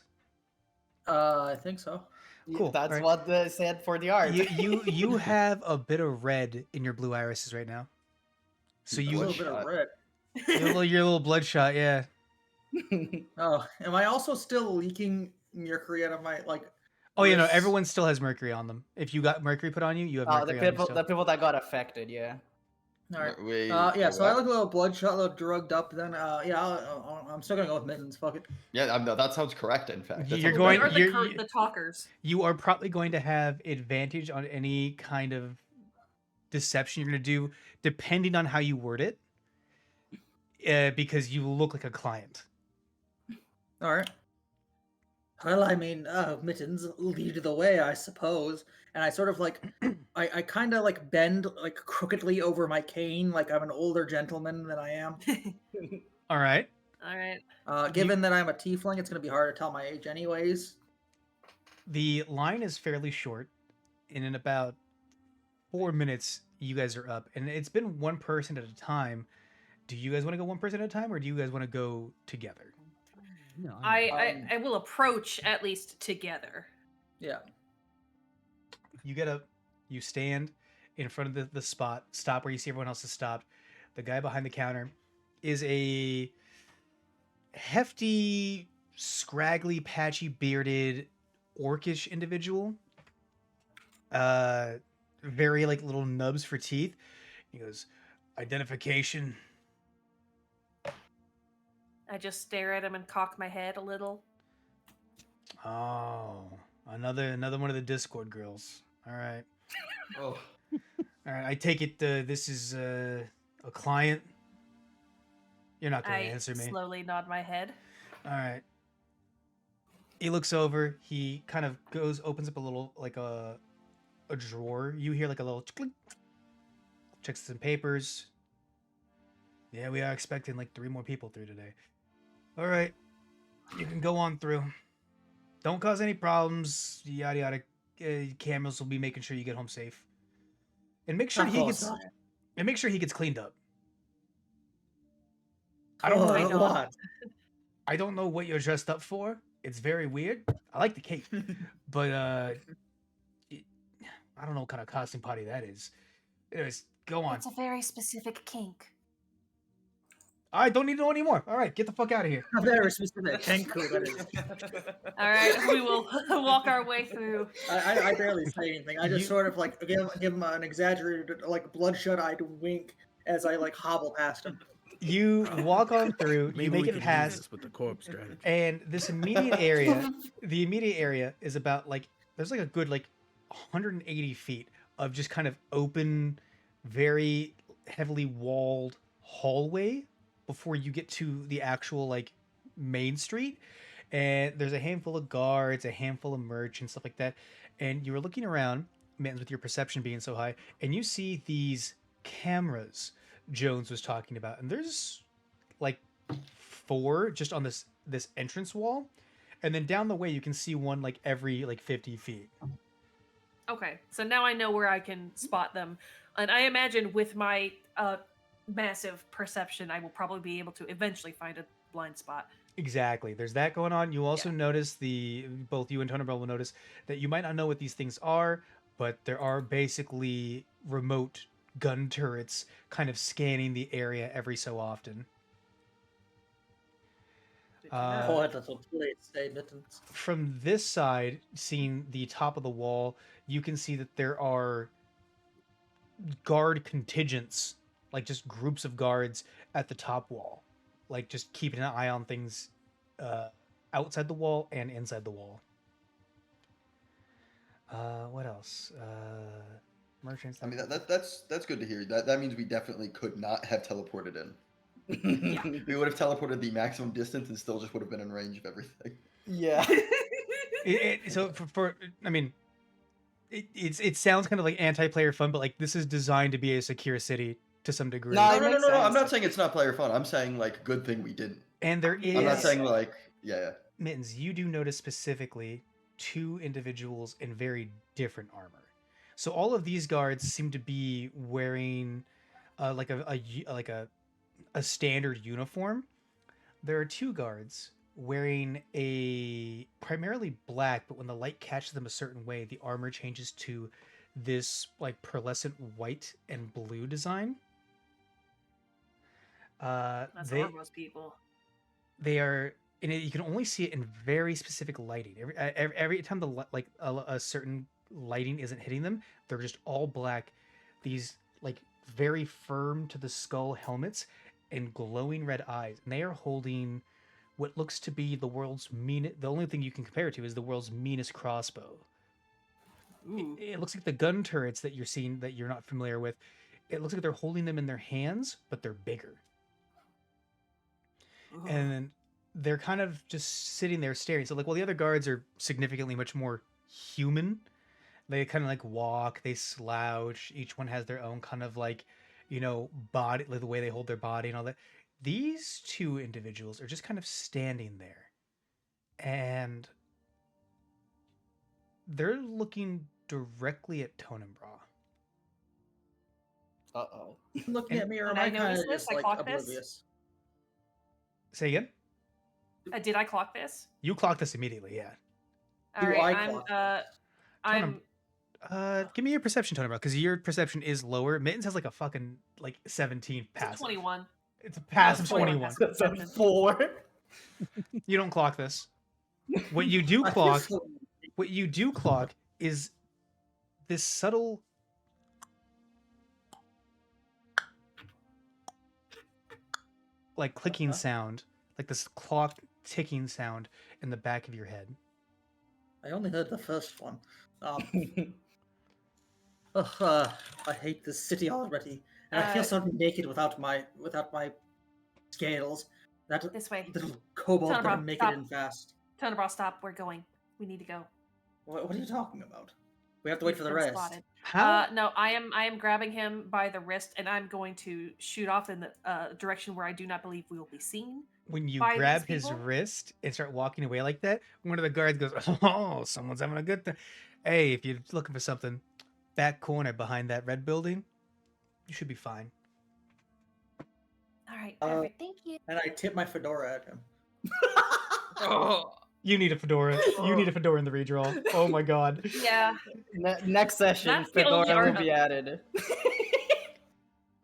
I think so. Cool, That's alright. what they said for the art. You have a bit of red in your blue irises right now. So A you little bit of Bloodshot. red. you're a little bloodshot, yeah. Oh, am I also still leaking mercury out of my Oh, you know, wrists? everyone still has mercury on them. If you got mercury put on you, you have Oh, the mercury on you people, still. the people that got affected, yeah. All right. Wait, Yeah, wait, so I what? look a little bloodshot, a little drugged up. Then, I'm still gonna go with Mittens. Fuck it. Yeah, no, that sounds correct. In fact, that You're sounds going- We better. are you're- the talkers. You are probably going to have advantage on any kind of deception you're going to do, depending on how you word it, because you look like a client. All right. Well, I mean, Mittens, lead the way, I suppose. And I sort of I kind of bend crookedly over my cane, like I'm an older gentleman than I am. All right. All right. Given that I'm a tiefling, it's gonna be hard to tell my age, anyways. The line is fairly short, and in about 4 minutes, you guys are up, and it's been one person at a time. Do you guys want to go one person at a time, or do you guys want to go together? No, I will approach at least together. Yeah. You get up, you stand in front of the stop where you see everyone else has stopped. The guy behind the counter is a hefty, scraggly, patchy, bearded, orcish individual. Very like little nubs for teeth. He goes, identification. I just stare at him and cock my head a little. Oh, another one of the Discord girls. All right. Oh, All right, I take it this is a client. You're not going to I answer me. slowly nod my head. All right. He looks over. He kind of opens up a little, like a drawer. You hear like a little click. Checks some papers. Yeah, we are expecting like 3 more people through today. All right. You can go on through. Don't cause any problems. Yada yada. Cameras will be making sure you get home safe. And make sure Of he course gets not. cleaned up. I don't Oh, know. what? I don't know what you're dressed up for. It's very weird. I like the cape, but I don't know what kind of costume party that is. Anyways, go on. It's a very specific kink. I don't need to know anymore. All right, get the fuck out of here. Very specific. Kenku, that is. All right, we will walk our way through. I barely say anything. I just You- sort of like give him an exaggerated, like bloodshot-eyed wink as I like hobble past him. You walk on through. Maybe You make we it could use past, this with the corpse strategy. and this immediate area. The immediate area is about like there's like a good like 180 feet of just kind of open, very heavily walled hallway before you get to the actual like main street. And there's a handful of guards, a handful of merchants, stuff like that. And you were looking around, Mittens, with your perception being so high, and you see these cameras Jones was talking about, and there's like 4 just on this entrance wall, and then down the way you can see one like every like 50 feet. Okay, so now I know where I can spot them, and I imagine with my massive perception, I will probably be able to eventually find a blind spot. Exactly. There's that going on. You also notice both you and Tonabell will notice that you might not know what these things are, but there are basically remote gun turrets kind of scanning the area every so often. Good to know. Boy, that's a please say mittens. From this side, seeing the top of the wall, you can see that there are guard contingents, like just groups of guards at the top wall, like just keeping an eye on things outside the wall and inside the wall. What else? Merchants. I mean that's good to hear. That means we definitely could not have teleported in. We would have teleported the maximum distance and still just would have been in range of everything. Yeah. So for I mean, it sounds kind of like anti-player fun, but like this is designed to be a secure city to some degree. No, No, it no, no, makes no, no. I'm sense. not saying it's not player fun. I'm saying like good thing we didn't. And there is. I'm not saying like yeah. Mittens, you do notice specifically 2 individuals in very different armor. So all of these guards seem to be wearing like a standard uniform. There are 2 guards wearing a primarily black, but when the light catches them a certain way, the armor changes to this like pearlescent white and blue design. That's Ormo's people. They are, and you can only see it in very specific lighting. Every time a certain lighting isn't hitting them, they're just all black. These like very firm to the skull helmets and glowing red eyes, and they are holding what looks to be the world's meanest. The only thing you can compare it to is the world's meanest crossbow. It looks like the gun turrets that you're seeing that you're not familiar with. It looks like they're holding them in their hands, but they're bigger. And then they're kind of just sitting there staring. So like, well, the other guards are significantly much more human. They kind of like walk, they slouch. Each one has their own kind of like, body, like the way they hold their body and all that. These 2 individuals are just kind of standing there, and they're looking directly at Tonenbra. Uh-oh. Looking at me, or Did am I I kind notice of this? just I like clocked this? oblivious? Say again. Did I clock this? You clocked this immediately, yeah. All Do right, I I'm clock I'm Give me your perception, Tony, because your perception is lower. Mittens has like a fucking like 17 it's a passive. 21. It's a passive 21 21. passive. That's a 4. You don't clock this. What you do I feel clock, so- what you do clock is this subtle like clicking sound, like this clock ticking sound in the back of your head. I only heard the first one. I hate this city already, and I feel so naked without my scales. That This way. little kobold Tenebra, better make stop. it in fast. Tenebra, stop. We're going. We need to go. What are you talking about? We have to wait We've for the been rest. spotted. How? No, I am grabbing him by the wrist, and I'm going to shoot off in the direction where I do not believe we will be seen. When you by grab these his people? wrist and start walking away like that, one of the guards goes, "Oh, someone's having a good time." Hey, if you're looking for something, back corner behind that red building, you should be fine. All right, Uh, perfect. Thank you. And I tip my fedora at him. Oh, You need a fedora. You need a fedora in the redraw. Oh my god. Yeah. Next session, That's the only Fedora will art be added.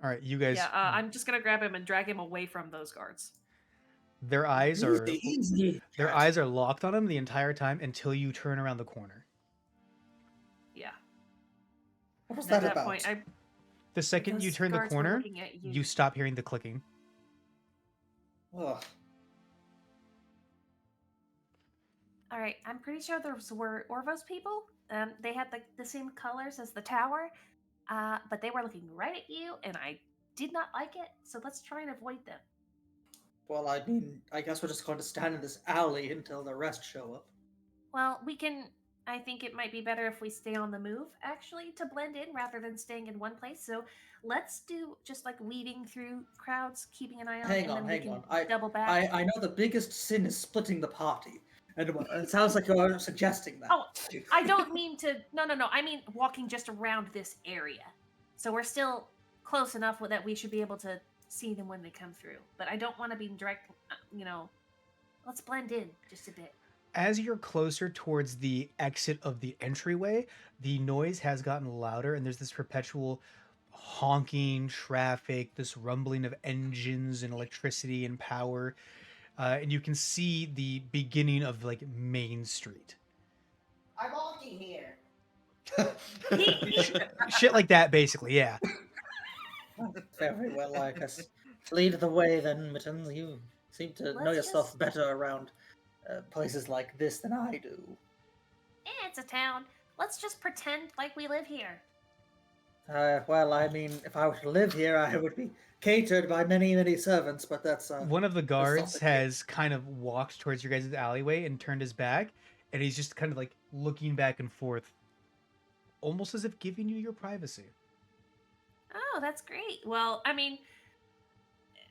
All right, you guys. Yeah, I'm just gonna grab him and drag him away from those guards. Their eyes are Easy. their eyes are locked on him the entire time until you turn around the corner. Yeah. What was And at that that about? point, The second you those turn the guards were corner, looking at you. you stop hearing the clicking. Ugh. All right, I'm pretty sure those were Orvos people. They had the same colors as the tower, but they were looking right at you, and I did not like it. So let's try and avoid them. Well, I mean, I guess we're just going to stand in this alley until the rest show up. Well, we can. I think it might be better if we stay on the move, actually, to blend in rather than staying in one place. So let's do just like weaving through crowds, keeping an eye on, Hang and on, then we hang can on. double back. I know the biggest sin is splitting the party, and it sounds like you're suggesting that. Oh, I don't mean to. No. I mean walking just around this area. So we're still close enough that we should be able to see them when they come through. But I don't want to be direct. Let's blend in just a bit. As you're closer towards the exit of the entryway, the noise has gotten louder, and there's this perpetual honking traffic, this rumbling of engines and electricity and power, and you can see the beginning of like Main Street. I'm walking here. Shit like that, basically. Yeah. Very well, I guess. Lead the way then, Mittens. You seem to know Let's yourself just- better around places like this than I do. It's a town. Let's just pretend like we live here. Well, I mean, if I were to live here, I would be catered by many, many servants, but that's... One of the not guards the case. has kind of walked towards your guys' alleyway and turned his back, and he's just kind of like looking back and forth, almost as if giving you your privacy. Oh, that's great. Well, I mean,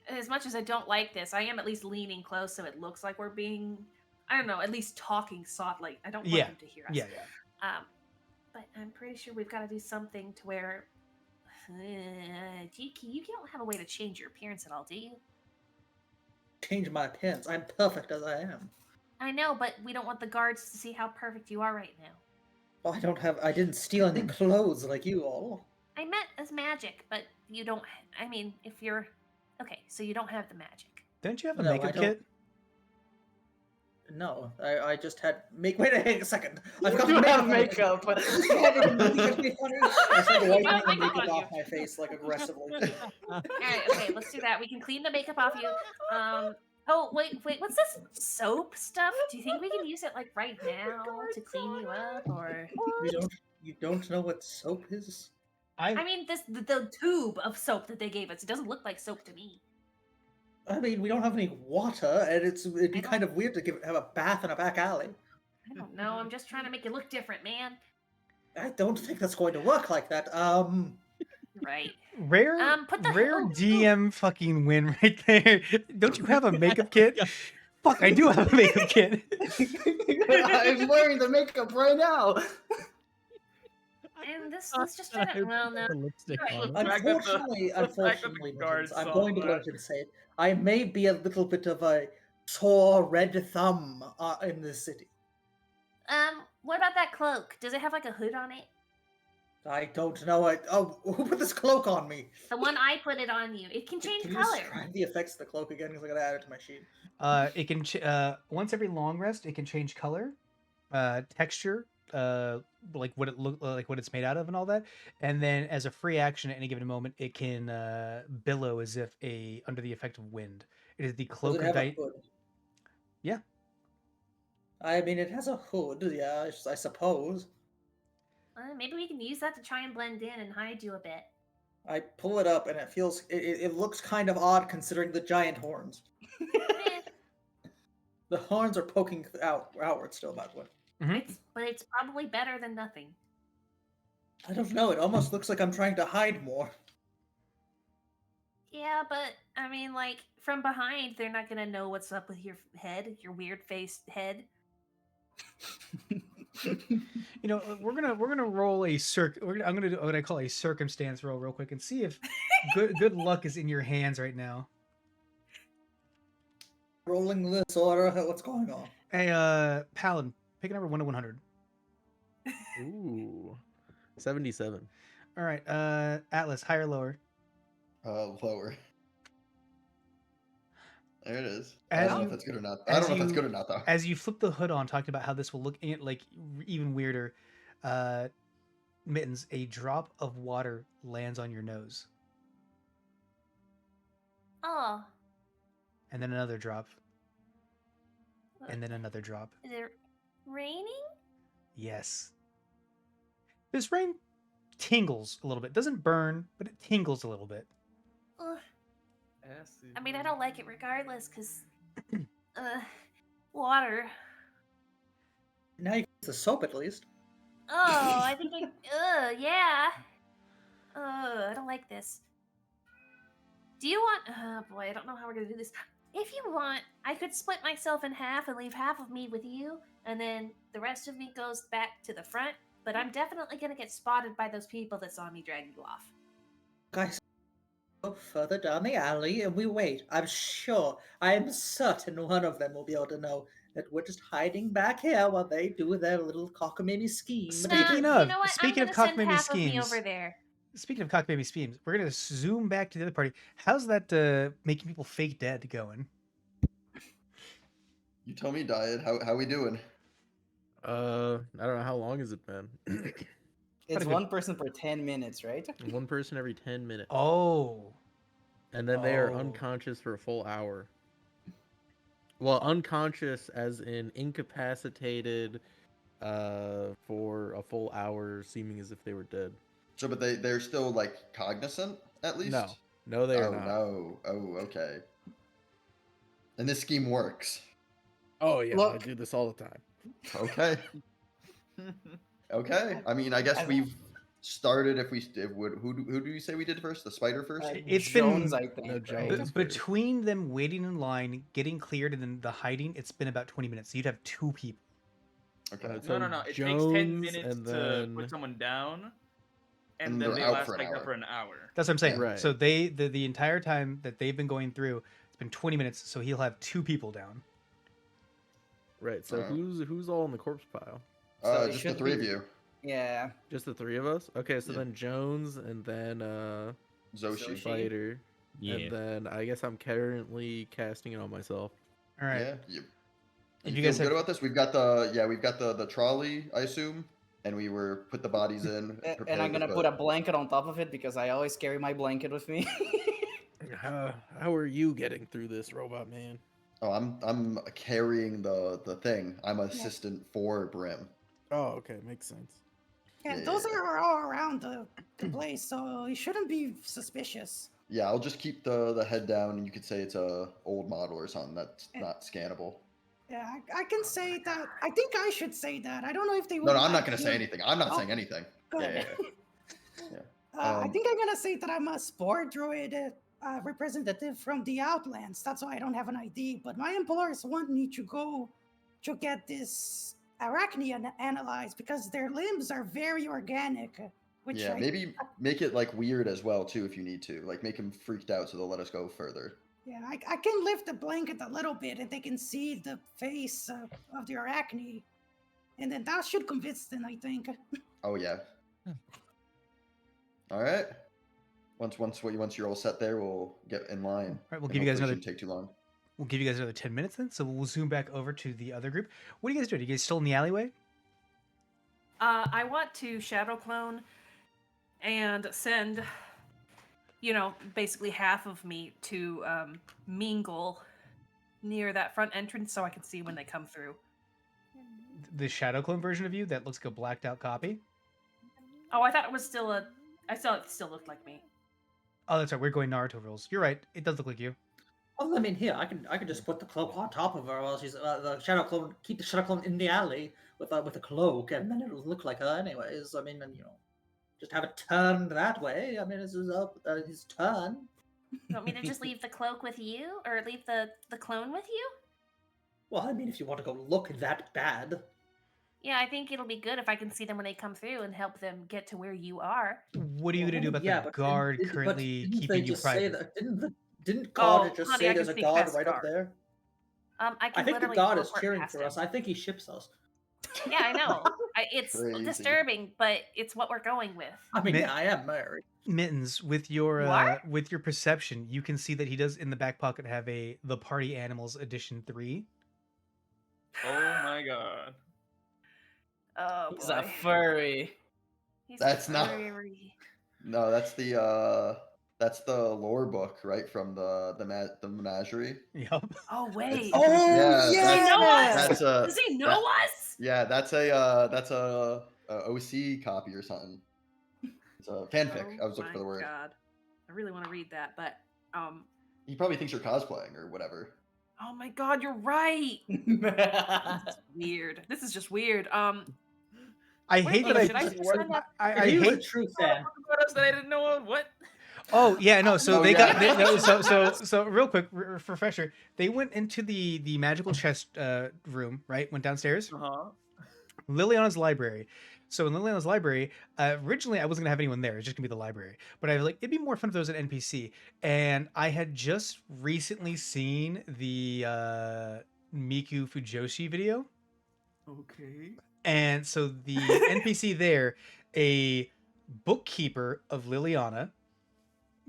as much as I don't like this, I am at least leaning close so it looks like we're being, I don't know, at least talking softly. I don't want Yeah. them to hear us. Yeah. But I'm pretty sure we've got to do something to where. You don't have a way to change your appearance at all, do you? Change my appearance. I'm perfect as I am. I know, but we don't want the guards to see how perfect you are right now. Well, I didn't steal any clothes like you all. I meant as magic, but you don't. I mean, if you're. Okay, so you don't have the magic. Don't you have a No, I makeup don't. kit? No, I just had Wait a second. I've got You have makeup. makeup. I started wiping have the makeup makeup on off my face like aggressively. All right, okay, let's do that. We can clean the makeup off you. Oh wait, what's this soap stuff? Do you think we can use it like right now to clean you up, or? You don't know what soap is? I mean, the tube of soap that they gave us. It doesn't look like soap to me. I mean, we don't have any water, and it'd be I kind of weird to have a bath in a back alley. I don't know. I'm just trying to make it look different, man. I don't think that's going to work like that. Right. Rare, Put the rare oh, DM fucking win right there. Don't you have a makeup kit? Fuck, I do have a makeup kit. I'm wearing the makeup right now. And this just didn't. Well, no. The lipstick Right. on it. fact that the- Unfortunately, the fact that the unfortunately, guards Mittens, I'm saw going to go that. ahead and say it. I may be a little bit of a sore red thumb in this city. What about that cloak? Does it have like a hood on it? I don't know. Who put this cloak on me? The one I put it on you. It can change Can you color. describe the effects of the cloak again? Because I gotta add it to my sheet. It can once every long rest, it can change color, texture, like what it look like, what it's made out of, and all that. And then as a free action at any given moment, it can billow as if under the effect of wind. It is the Does cloak it of have a night. hood? Yeah. I mean, it has a hood. Yeah, I suppose. Maybe we can use that to try and blend in and hide you a bit. I pull it up, and it feels. It looks kind of odd considering the giant horns. Eh, The horns are poking outward still, by the way. but it's probably better than nothing. I don't know. It almost looks like I'm trying to hide more. Yeah, but I mean, like from behind, they're not gonna know what's up with your head, your weird faced head. You know, we're gonna roll a I'm gonna do what I call a circumstance roll real quick and see if good luck is in your hands right now. Rolling this order. What's going on? Hey, Palin, pick a number 1 to 100. Ooh, 77. All right, Atlas, higher, or lower? Lower. There it is. As I don't know you- if that's good or not. as I don't know if that's you- good or not though. As you flip the hood on, talking about how this will look like even weirder, Mittens, a drop of water lands on your nose, Oh, and then another drop, and then another drop. is it raining? Yes. This rain tingles a little bit. Doesn't burn, but it tingles a little bit. Ugh. I mean, I don't like it regardless, cause, water. Now you get the soap at least. Oh, I think yeah. I don't like this. Do you want? Oh boy, I don't know how we're gonna do this. If you want, I could split myself in half and leave half of me with you, and then the rest of me goes back to the front. But I'm definitely gonna get spotted by those people that saw me drag you off. Guys, go further down the alley and we wait. I'm sure, I am certain one of them will be able to know that we're just hiding back here while they do their little cockamamie scheme. Speaking you of- know what? speaking I'm of gonna send cockamamie half of me schemes- over there. Speaking of cock baby schemes, we're gonna zoom back to the other party. How's that making people fake dead going? You tell me, Diet. How we doing? I don't know, how long has it been? It's good- one person per 10 minutes, right? One person every 10 minutes. Oh, And then they are Oh. unconscious for a full hour. Well, unconscious as in incapacitated for a full hour, seeming as if they were dead. So, but they're still like cognizant at least. No, they are Oh not. no. Oh, okay. And this scheme works. Oh yeah, I Look. do this all the time. Okay. Okay. I mean, I guess we've started. If who do you say we did first? The spider first. It's Jones, been- I think. No, right? Jones. That's between them waiting in line, getting cleared, and then the hiding, it's been about 20 minutes. So you'd have 2 people. Okay. Uh, No, no, no. It takes 10 Jones, minutes and to then- put someone down, and And then they're they out last for an like that hour. for an hour. That's what I'm saying. Yeah. Right. So the entire time that they've been going through, it's been 20 minutes. So he'll have 2 people down. Right. So Alright. who's all in the corpse pile? So it Just the should 3 of be- you. Yeah. Just the 3 of us? Okay, so Yeah. then Jones and then Zoshi. Zoshi. Spider. Yeah. And then I guess I'm currently casting it on myself. All right. Yeah. You, If you you feel guys good have- about this? We've got the trolley, I assume, and we were put the bodies in. And prepared I'm to gonna put a blanket on top of it because I always carry my blanket with me. How are you getting through this, robot man? Oh, I'm carrying the thing. I'm assistant for Brim. Oh, okay, makes sense. And Yeah, those yeah. are all around the place, so it shouldn't be suspicious. Yeah, I'll just keep the head down, and you could say it's a old model or something that's not scannable. Yeah, I can say that. I think I should say that. I don't know if they will. No, I'm not like gonna you. say anything. I'm not Oh, saying anything. Good. Yeah, yeah. I Um, think I'm gonna say that I'm a spore druid representative from the Outlands. That's why I don't have an ID. But my employers want me to go to get this arachne analyze because their limbs are very organic. Which Yeah, maybe make it like weird as well too if you need to. Like make them freaked out so they'll let us go further. Yeah, I can lift the blanket a little bit and they can see the face of the arachne. And then that should convince them, I think. Oh yeah. Yeah. All right. Once you're all set there, we'll get in line. All right, we'll and give you guys hopefully it another. shouldn't take too long. We'll give you guys another 10 minutes then. So we'll zoom back over to the other group. What are you guys doing? Are you guys still in the alleyway? I want to shadow clone and send, basically half of me to mingle near that front entrance so I can see when they come through. The shadow clone version of you that looks like a blacked out copy? Oh, I thought it was still I thought it still looked like me. Oh, that's right. We're going Naruto rules. You're right. It does look like you. Well, I mean, here I can just put the cloak on top of her while she's the shadow clone. Keep the shadow clone in the alley with a cloak, and then it'll look like her anyways. I mean, and just have it turned that way. I mean, this is his turn. You want me to just leave the cloak with you, or leave the clone with you? Well, I mean, if you want to go look that bad. Yeah, I think it'll be good if I can see them when they come through and help them get to where you are. What are you going to do about the guard currently keeping you private? Didn't God just honey, say I can there's a see God past right up guard. there? I I think the literally God is teleport cheering past for us. him. I think he ships us. Yeah, I know. It's Crazy. disturbing, but it's what we're going with. I mean, Mi- yeah, I am married. Mittens, with You your are? with your perception, you can see that he does in the back pocket have the Party Animals Edition 3. Oh my god. Oh He's boy. a furry. He's That's not- furry. No, that's the lore book, right, from the menagerie. Yup. Oh wait. Oh Yeah, yeah! Does he know us? That's a Does he know us? yeah, that's a OC copy or something. It's a fanfic. Oh I was looking for the my word. God. I really want to read that, but He probably thinks you're cosplaying or whatever. oh my God, you're right. Weird. This is just weird. I Wait, hate that should I I just send out- I He was a hate. true fan. About us that I didn't know of? What? Oh yeah, no. So Oh, they yeah. got so real quick refresher. They went into the magical chest room, right? Went downstairs. Uh-huh. Liliana's library. So in Liliana's library, originally I wasn't gonna have anyone there. It's just gonna be the library. But I was like, it'd be more fun if there was an NPC. And I had just recently seen the Miku Fujoshi video. Okay. And so the NPC there, a bookkeeper of Liliana,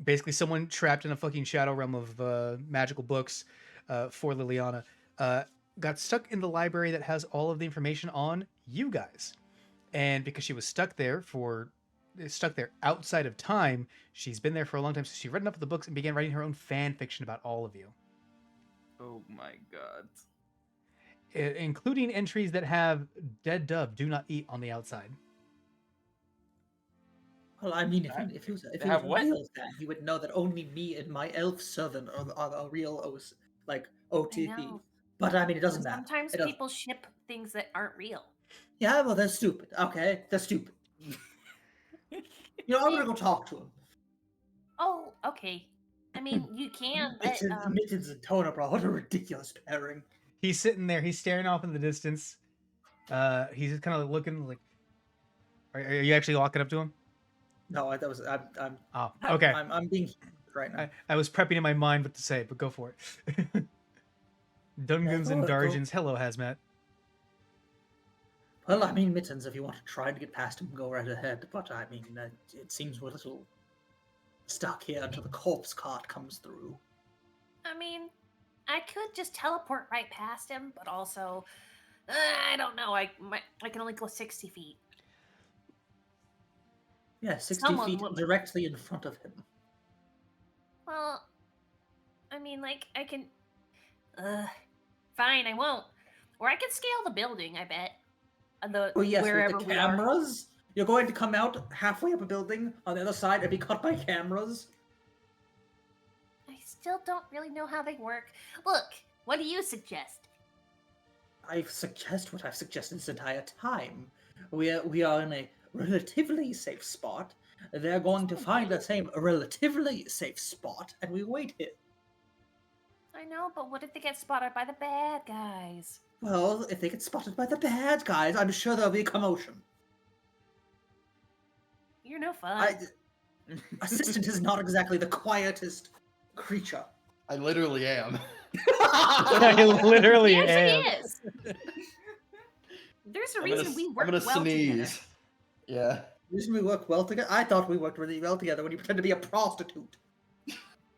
basically someone trapped in a fucking shadow realm of magical books for Liliana, got stuck in the library that has all of the information on you guys. And because she was stuck there outside of time, she's been there for a long time. So she read enough of the books and began writing her own fan fiction about all of you, Oh my god. including entries that have "dead dove, do not eat" on the outside. Well, I mean, if he was have a what? real fan, he would know that only me and my elf servant are the real OTP. know. But I mean, it doesn't matter. Sometimes It doesn't- people ship things that aren't real. Yeah, well, they're stupid. Okay, they're stupid. I'm gonna go talk to him. Oh, okay. I mean, you can, but Mittens and Tonabra, what a ridiculous pairing. He's sitting there. He's staring off in the distance. He's just kind of looking like. Are you actually walking up to him? No, I'm Oh, okay. I'm being right now. I was prepping in my mind what to say, but go for it. Dungans and go- Darjans. Hello, Hazmat. Well, I mean, Mittens, if you want to try to get past him, go right ahead. But I mean, it seems we're a little stuck here until the corpse cart comes through. I mean, I could just teleport right past him, but also, I don't know. I can only go 60 feet. Yeah, 60 Someone feet would- directly in front of him. Well, I mean, like, I can. Fine, I won't. Or I can scale the building, I bet. Oh yes, Wherever with the we are. cameras. You're going to come out halfway up a building on the other side and be caught by cameras. I still don't really know how they work. Look, what do you suggest? I suggest what I've suggested this entire time. We are in a relatively safe spot. They're going to find the same relatively safe spot, and we wait here. I know, but what if they get spotted by the bad guys? Well, if they get spotted by the bad guys, I'm sure there'll be commotion. You're no fun. Assistant is not exactly the quietest creature. I literally am. I literally He actually am. is. There's a I'm reason gonna, we I'm work gonna well sneeze. together. Yeah. Reason we work well together? I thought we worked really well together when you pretended to be a prostitute.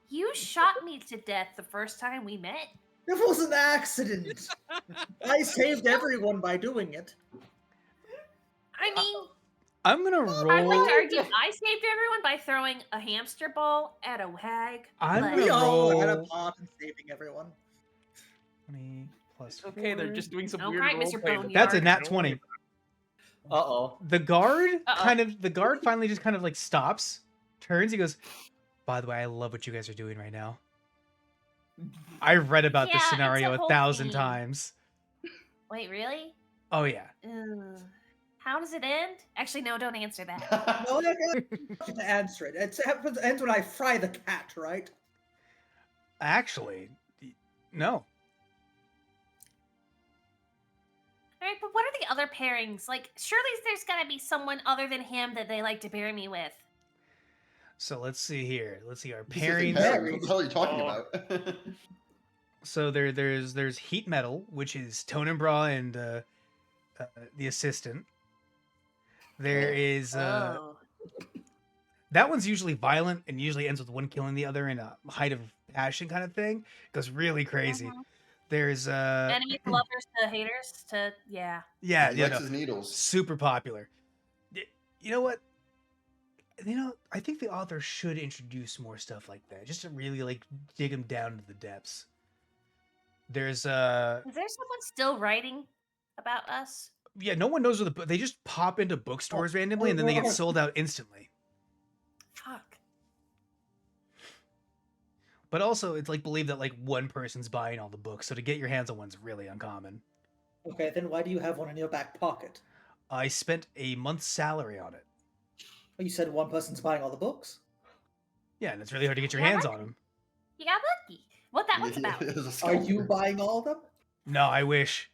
You shot me to death the first time we met. It was an accident. I saved everyone by doing it. I mean, I'm gonna I'd like roll. to argue I saved everyone by throwing a hamster ball at a hag. I'm but- gonna We all had a roll part in saving everyone. 20 plus Okay, they're 4. just doing some Don't weird cry, role Mr. play. Boneyard. That's a Don't nat worry 20. about Uh-oh. The guard Uh-oh. the guard finally just kind of like stops, turns, he goes, "By the way, I love what you guys are doing right now. I read about this Yeah, it's a scenario whole 1,000 theme. times." Wait, really? Oh yeah. How does it end? Actually, no, don't answer that. No, I want you to answer it. It ends when I fry the cat, right? Actually, no. All right, but what are the other pairings? Like, surely there's gotta be someone other than him that they like to pair me with. So let's see here. Let's see our This isn't pairings. Harry. What the hell are you talking Oh. about? So there's heat metal, which is Tonenbra and the assistant. There is Oh. that one's usually violent and usually ends with one killing the other in a height of passion kind of thing. Goes really crazy. Mhm. There's Enemies to lovers to haters to yeah. yeah, He yeah, likes no, his needles. super popular. You know what? I think the author should introduce more stuff like that, just to really like dig them down to the depths. There's Is there someone still writing about us? yeah, no one knows where they just pop into bookstores randomly and then they get sold out instantly. Fuck. But also, it's like believed that like one person's buying all the books, so to get your hands on one's really uncommon. Okay, then why do you have one in your back pocket? I spent a month's salary on it. Well, you said one person's buying all the books. Yeah, and it's really hard to get your Yeah, hands right. on them. You got lucky. What that one's about? It was a Are you scalper. buying all of them? No, I wish.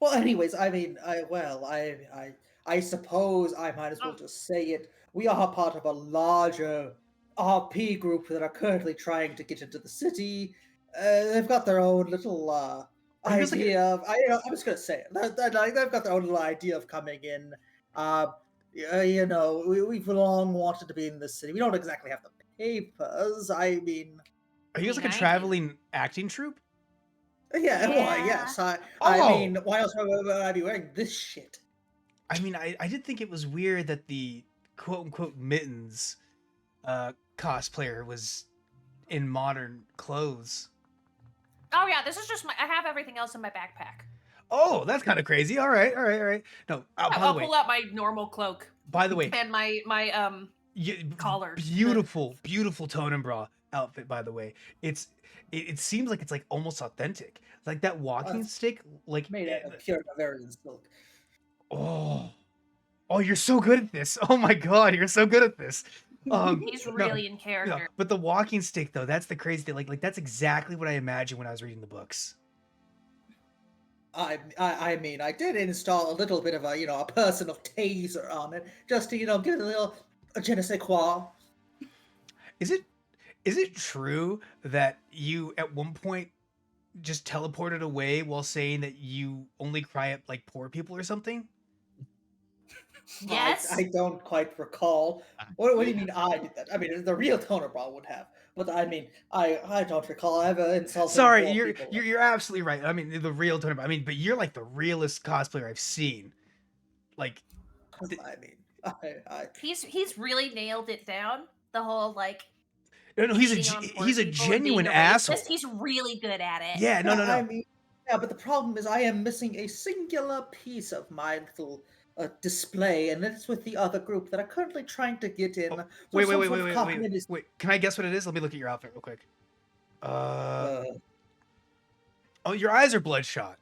Well, anyways, I mean, I suppose I might as well just say it. We are part of a larger RP group that are currently trying to get into the city. They've got their own little I guess, like, idea of. I'm just gonna say it. They've got their own little idea of coming in. You know, we've long wanted to be in this city. We don't exactly have the papers. I mean, Are you guys like a United. traveling acting troupe? yeah, why? Yeah. Yes, I Oh! mean, why else would I be wearing this shit? I mean, I did think it was weird that the quote unquote Mittens cosplayer was in modern clothes. Oh yeah, this is just I have everything else in my backpack. Oh, that's kind of crazy. All right. No, by I'll the way, pull out my normal cloak by the way, and my collars. beautiful Tonenbra outfit. By the way, it seems like it's like almost authentic. Like that walking it's stick, like Made out of pure Bavarian silk. oh, you're so good at this. Oh my god, you're so good at this. He's no, really in no, character. but the walking stick though, that's the crazy thing. Like that's exactly what I imagined when I was reading the books. I mean, I did install a little bit of a personal taser on it, just to give it a little je ne sais quoi. Is it true that you at one point just teleported away while saying that you only cry at like poor people or something? Yes. I don't quite recall. What do you mean I did that? I mean, the real Tonerball would have, but I mean, I don't recall ever insulting Sorry, poor you're people. you're absolutely right. I mean, the real Tony. I mean, but you're like the realest cosplayer I've seen. Like, I mean, I He's really nailed it down. The whole like no, he's hating on poor he's a people and being genuine a racist, asshole. He's really good at it. Yeah, no. I mean, yeah, but the problem is I am missing a singular piece of my little display, and it's with the other group that are currently trying to get in. Oh, for wait, some wait, sort wait, of wait, wait, communist- wait. Can I guess what it is? Let me look at your outfit real quick. Oh, your eyes are bloodshot.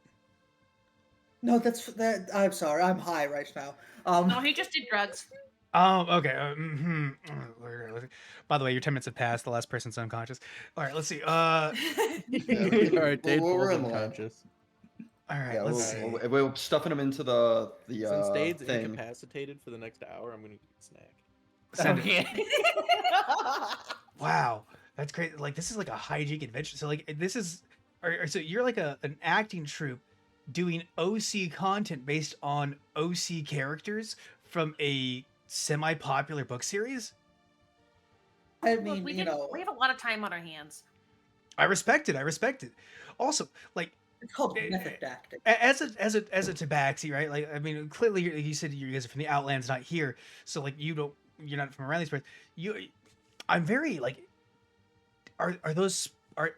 No, that's that. I'm sorry, I'm high right now. No, he just did drugs. Okay. By the way, your 10 minutes have passed. The last person's unconscious. All right, let's see. All right, Dade we're falls in line. unconscious. All right, Yeah, let's we're, see. we're stuffing them into the Since Dade's thing. incapacitated for the next hour, I'm gonna get a snack. Send it. Okay. Wow, that's great. Like this is like a hijink adventure. So like this is, so you're like an acting troupe doing OC content based on OC characters from a semi-popular book series. I Look, mean, we you know, have a lot of time on our hands. I respect it. I respect it. Also, like it's called eh, method acting. as a tabaxi, right? Like I mean, clearly you said you guys are from the Outlands, not here. So like you're not from around these parts. I'm very like,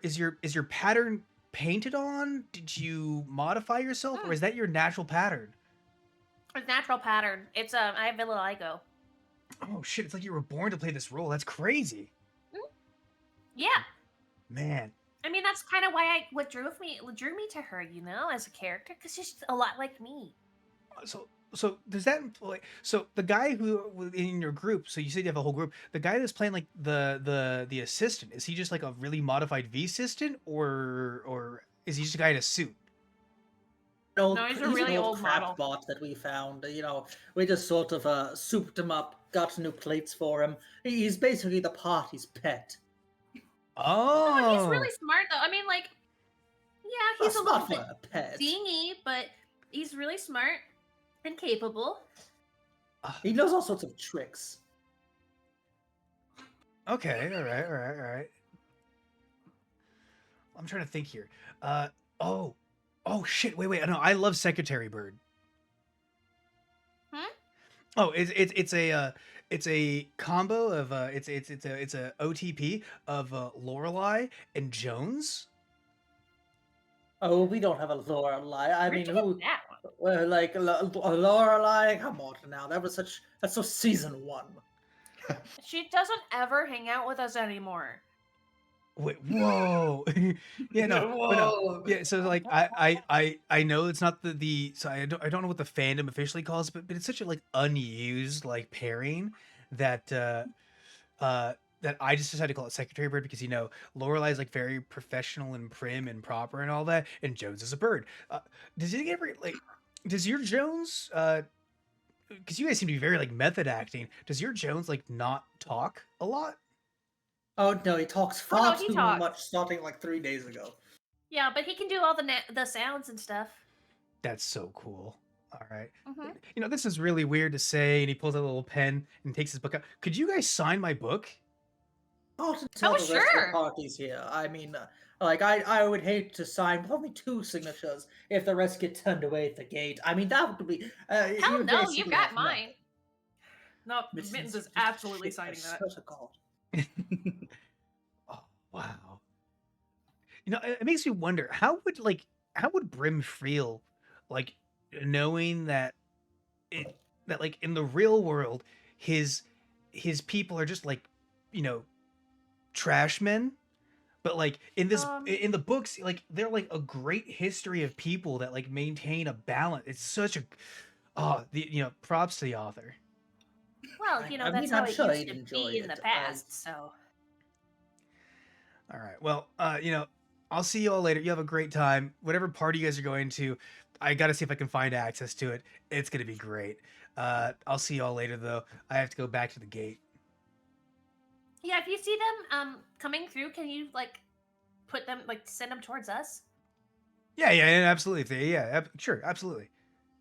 is your pattern painted on? Did you modify yourself, or is that your natural pattern? It's natural pattern. It's I have vitiligo. Oh shit! It's like you were born to play this role. That's crazy, Yeah. man. I mean, that's kind of why what drew me to her, as a character, because she's a lot like me. So does that imply, so the guy who in your group, so you said you have a whole group, the guy that's playing like the assistant, is he just like a really modified V assistant, or is he just a guy in a suit? No, No, he's a an really old crap model. bot that we found. We just sort of souped him up, got new plates for him. He's basically the party's pet. Oh, No, he's really smart though. I mean, like, yeah, he's a little Not bit for a pet. dingy, but he's really smart and capable. He knows all sorts of tricks. Okay, all right. I'm trying to think here. Oh shit! Wait. No, I love Secretary Bird. Hmm? Oh, it's a combo of it's a OTP of Lorelai and Jones. Oh, we don't have a Lorelai. I Where'd mean, you get who? that one? Well, like Lorelai. Come on now, that's so season 1. She doesn't ever hang out with us anymore. Wait, whoa. Yeah, no, but no. Yeah, so like I know it's not the so I don't know what the fandom officially calls it, but it's such a like unused like pairing that that I just decided to call it Secretary Bird because Lorelai is like very professional and prim and proper and all that, and Jones is a bird. Does it ever like does your Jones because you guys seem to be very like method acting, does your Jones like not talk a lot? Oh no, he talks Oh, far no, he too talks. much, starting like 3 days ago. Yeah, but he can do all the sounds and stuff. That's so cool. All right. Mhm. This is really weird to say, and he pulls out a little pen and takes his book out. Could you guys sign my book? Oh, to tell Oh, the rest of the sure. parties here. I mean, like I would hate to sign with only 2 signatures if the rest get turned away at the gate. I mean, that would be. Hell you no, basically you've got have mine. No, nothing. Mittens is absolutely Shit, I signing that. swear to God. Oh, wow. It makes me wonder how would Brim feel like knowing that like in the real world his people are just like trash men, but like in the books like they're like a great history of people that like maintain a balance. It's such a props to the author. Well, I that's mean, how I'm it sure used he'd to enjoy be in the it. past. So All right. Well, I'll see you all later. You have a great time. Whatever party you guys are going to, I got to see if I can find access to it. It's going to be great. I'll see you all later, though. I have to go back to the gate. yeah, if you see them coming through, can you like put them send them towards us? Yeah, absolutely. Sure, absolutely.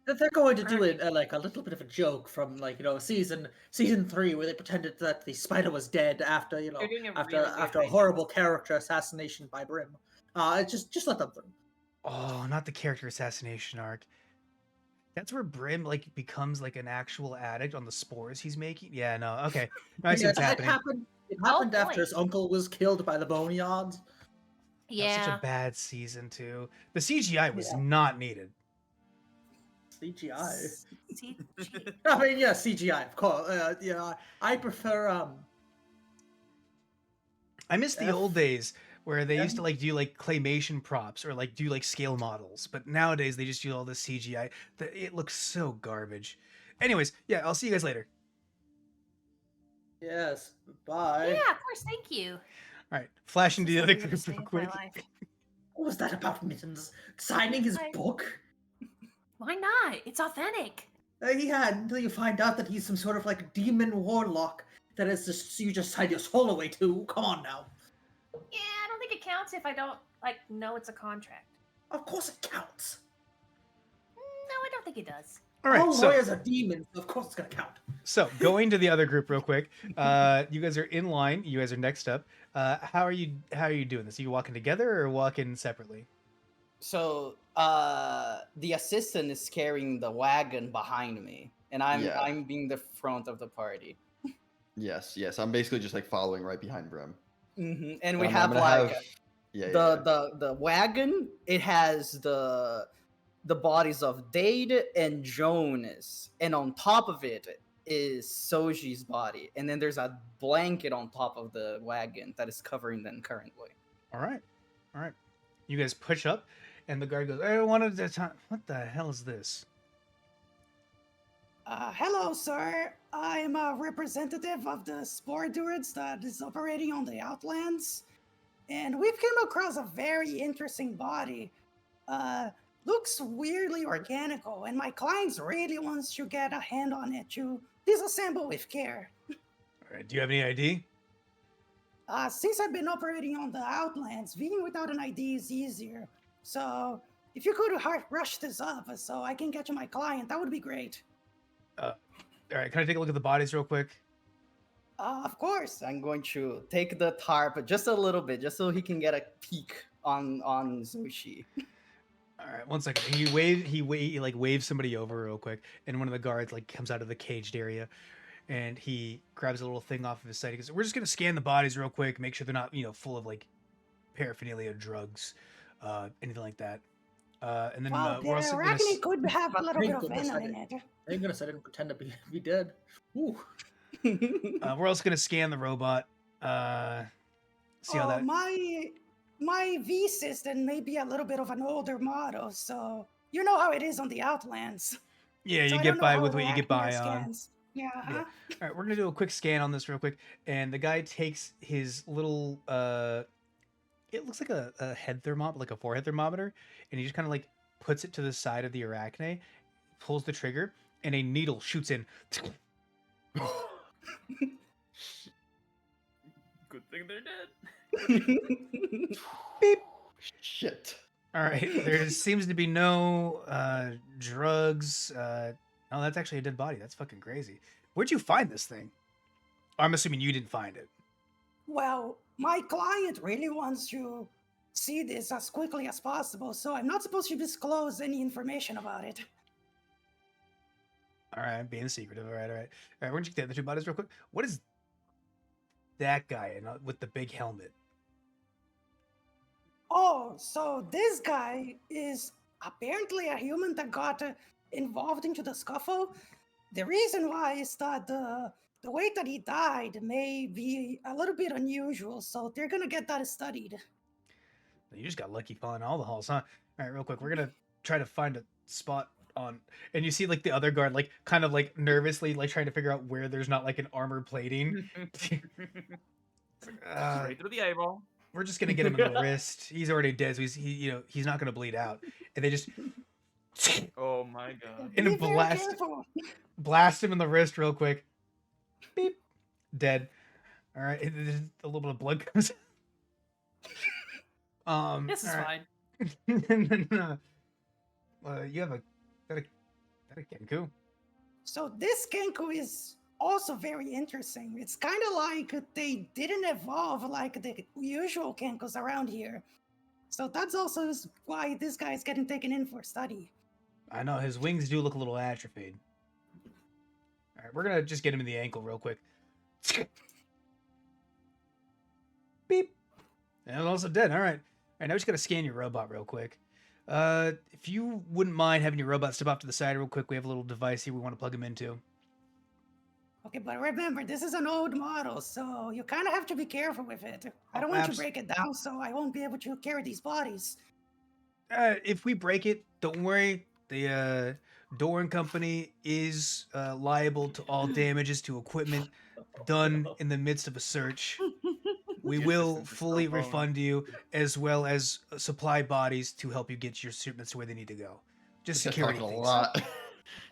They're going to do it like a little bit of a joke from season 3 where they pretended that the spider was dead after They're doing a after really good after a job. horrible character assassination by Brim. Just let them through. Oh, not the character assassination arc. That's where Brim like becomes like an actual addict on the spores he's making. Yeah, no, okay. No, I see what's happening. It happened after boy. his uncle was killed by the Boneyards. That was such Yeah. a bad season too. The CGI was Yeah. not needed. CGI. CG. I mean, yeah, CGI, of course. I prefer I miss the F- old days where they used Yeah. to like do like claymation props or like do like scale models, but nowadays they just do all this CGI. It looks so garbage. Anyways, yeah, I'll see you guys later. Yes. Bye. Yeah, of course. Thank you. All right, flash into the This other is the weirdest group day real of my quick. life. What was that about Mittens signing his I- book? Why not? It's authentic. He had until you find out that he's some sort of like demon warlock that is just you just hide your soul away to. Come on now. Yeah, I don't think it counts if I don't know it's a contract. Of course it counts. No, I don't think it does. All right, All so lawyers are demons. Of course it's gonna count. going to the other group real quick. You guys are in line. You guys are next up. How are you doing this? Are you walking together or walking separately? So the assistant is carrying the wagon behind me, and I'm being the front of the party. Yes. I'm basically just like following right behind Brim. And we I'm have gonna like the wagon. It has the bodies of Dade and Jonas, and on top of it is Soji's body, and then there's a blanket on top of the wagon that is covering them currently. All right. You guys push up, and the guard goes, "I wanted to time. What the hell is this?" Hello, sir. I'm a representative of the spore druids that is operating on the Outlands, and we've come across a very interesting body. Looks weirdly organical, and my clients really wants to get a hand on it to disassemble with care. All right. Do you have any ID? Since I've been operating on the Outlands, being without an ID is easier. So, if you could rush this up so I can get to my client, that would be great. All right. Can I take a look at the bodies real quick? Of course. I'm going to take the tarp just a little bit, just so he can get a peek on Zushi. All right, 1 second. He waves somebody over real quick, and one of the guards like comes out of the caged area, and he grabs a little thing off of his side. He goes, "We're just gonna scan the bodies real quick, make sure they're not full of like paraphernalia, drugs, anything like that." And then Well, we're also the gonna arachne could have a little Thank bit of goodness I venom in it. Thank goodness I didn't pretend to be dead. Ooh. we're also gonna scan the robot. See how that. My V system may be a little bit of an older model, so you know how it is on the Outlands. Yeah, So you I get don't know by how with what you get by arachne on. scans. Yeah. Yeah. All right, we're gonna do a quick scan on this real quick, and the guy takes his little it looks like a head thermometer, like a forehead thermometer, and he just kind of like puts it to the side of the arachne, pulls the trigger, and a needle shoots in. Good thing they're dead. Beep. Shit. All right, there seems to be no drugs. Oh, that's actually a dead body. That's fucking crazy. Where'd you find this thing? I'm assuming you didn't find it. Well, my client really wants to see this as quickly as possible, so I'm not supposed to disclose any information about it. All right, I'm being secretive. All right. All right, why don't you get the two bodies real quick? What is that guy with the big helmet? Oh, so this guy is apparently a human that got involved into the scuffle. The reason why is that the way that he died may be a little bit unusual, so they're gonna get that studied. You just got lucky falling all the halls, huh? All right, real quick, we're gonna try to find a spot on, and you see like the other guard like kind of like nervously like trying to figure out where there's not like an armor plating. Straight through the eyeball. We're just gonna get him in the wrist. He's already dead, so he's not gonna bleed out. And they just Oh my god. and Be very blast careful. him in the wrist real quick. Beep, dead. All right, a little bit of blood comes. This is all fine. And then, you have a Kenku. So this Kenku is also very interesting. It's kind of like they didn't evolve like the usual Kenkus around here. So that's also why this guy is getting taken in for study. I know his wings do look a little atrophied. All right, we're gonna just get him in the ankle real quick. Beep, and also dead. All right. All right, now we just gotta scan your robot real quick. If you wouldn't mind having your robot step off to the side real quick, we have a little device here we want to plug him into. Okay, but remember, this is an old model, so you kind of have to be careful with it. I don't want to break it down, so I won't be able to carry these bodies. If we break it, don't worry. The Doran Company is liable to all damages to equipment. done in the midst of a search. We The will assistant's fully cell phone. refund you, as well as supply bodies to help you get your shipments to where they need to go. Just Just security talking a things. lot.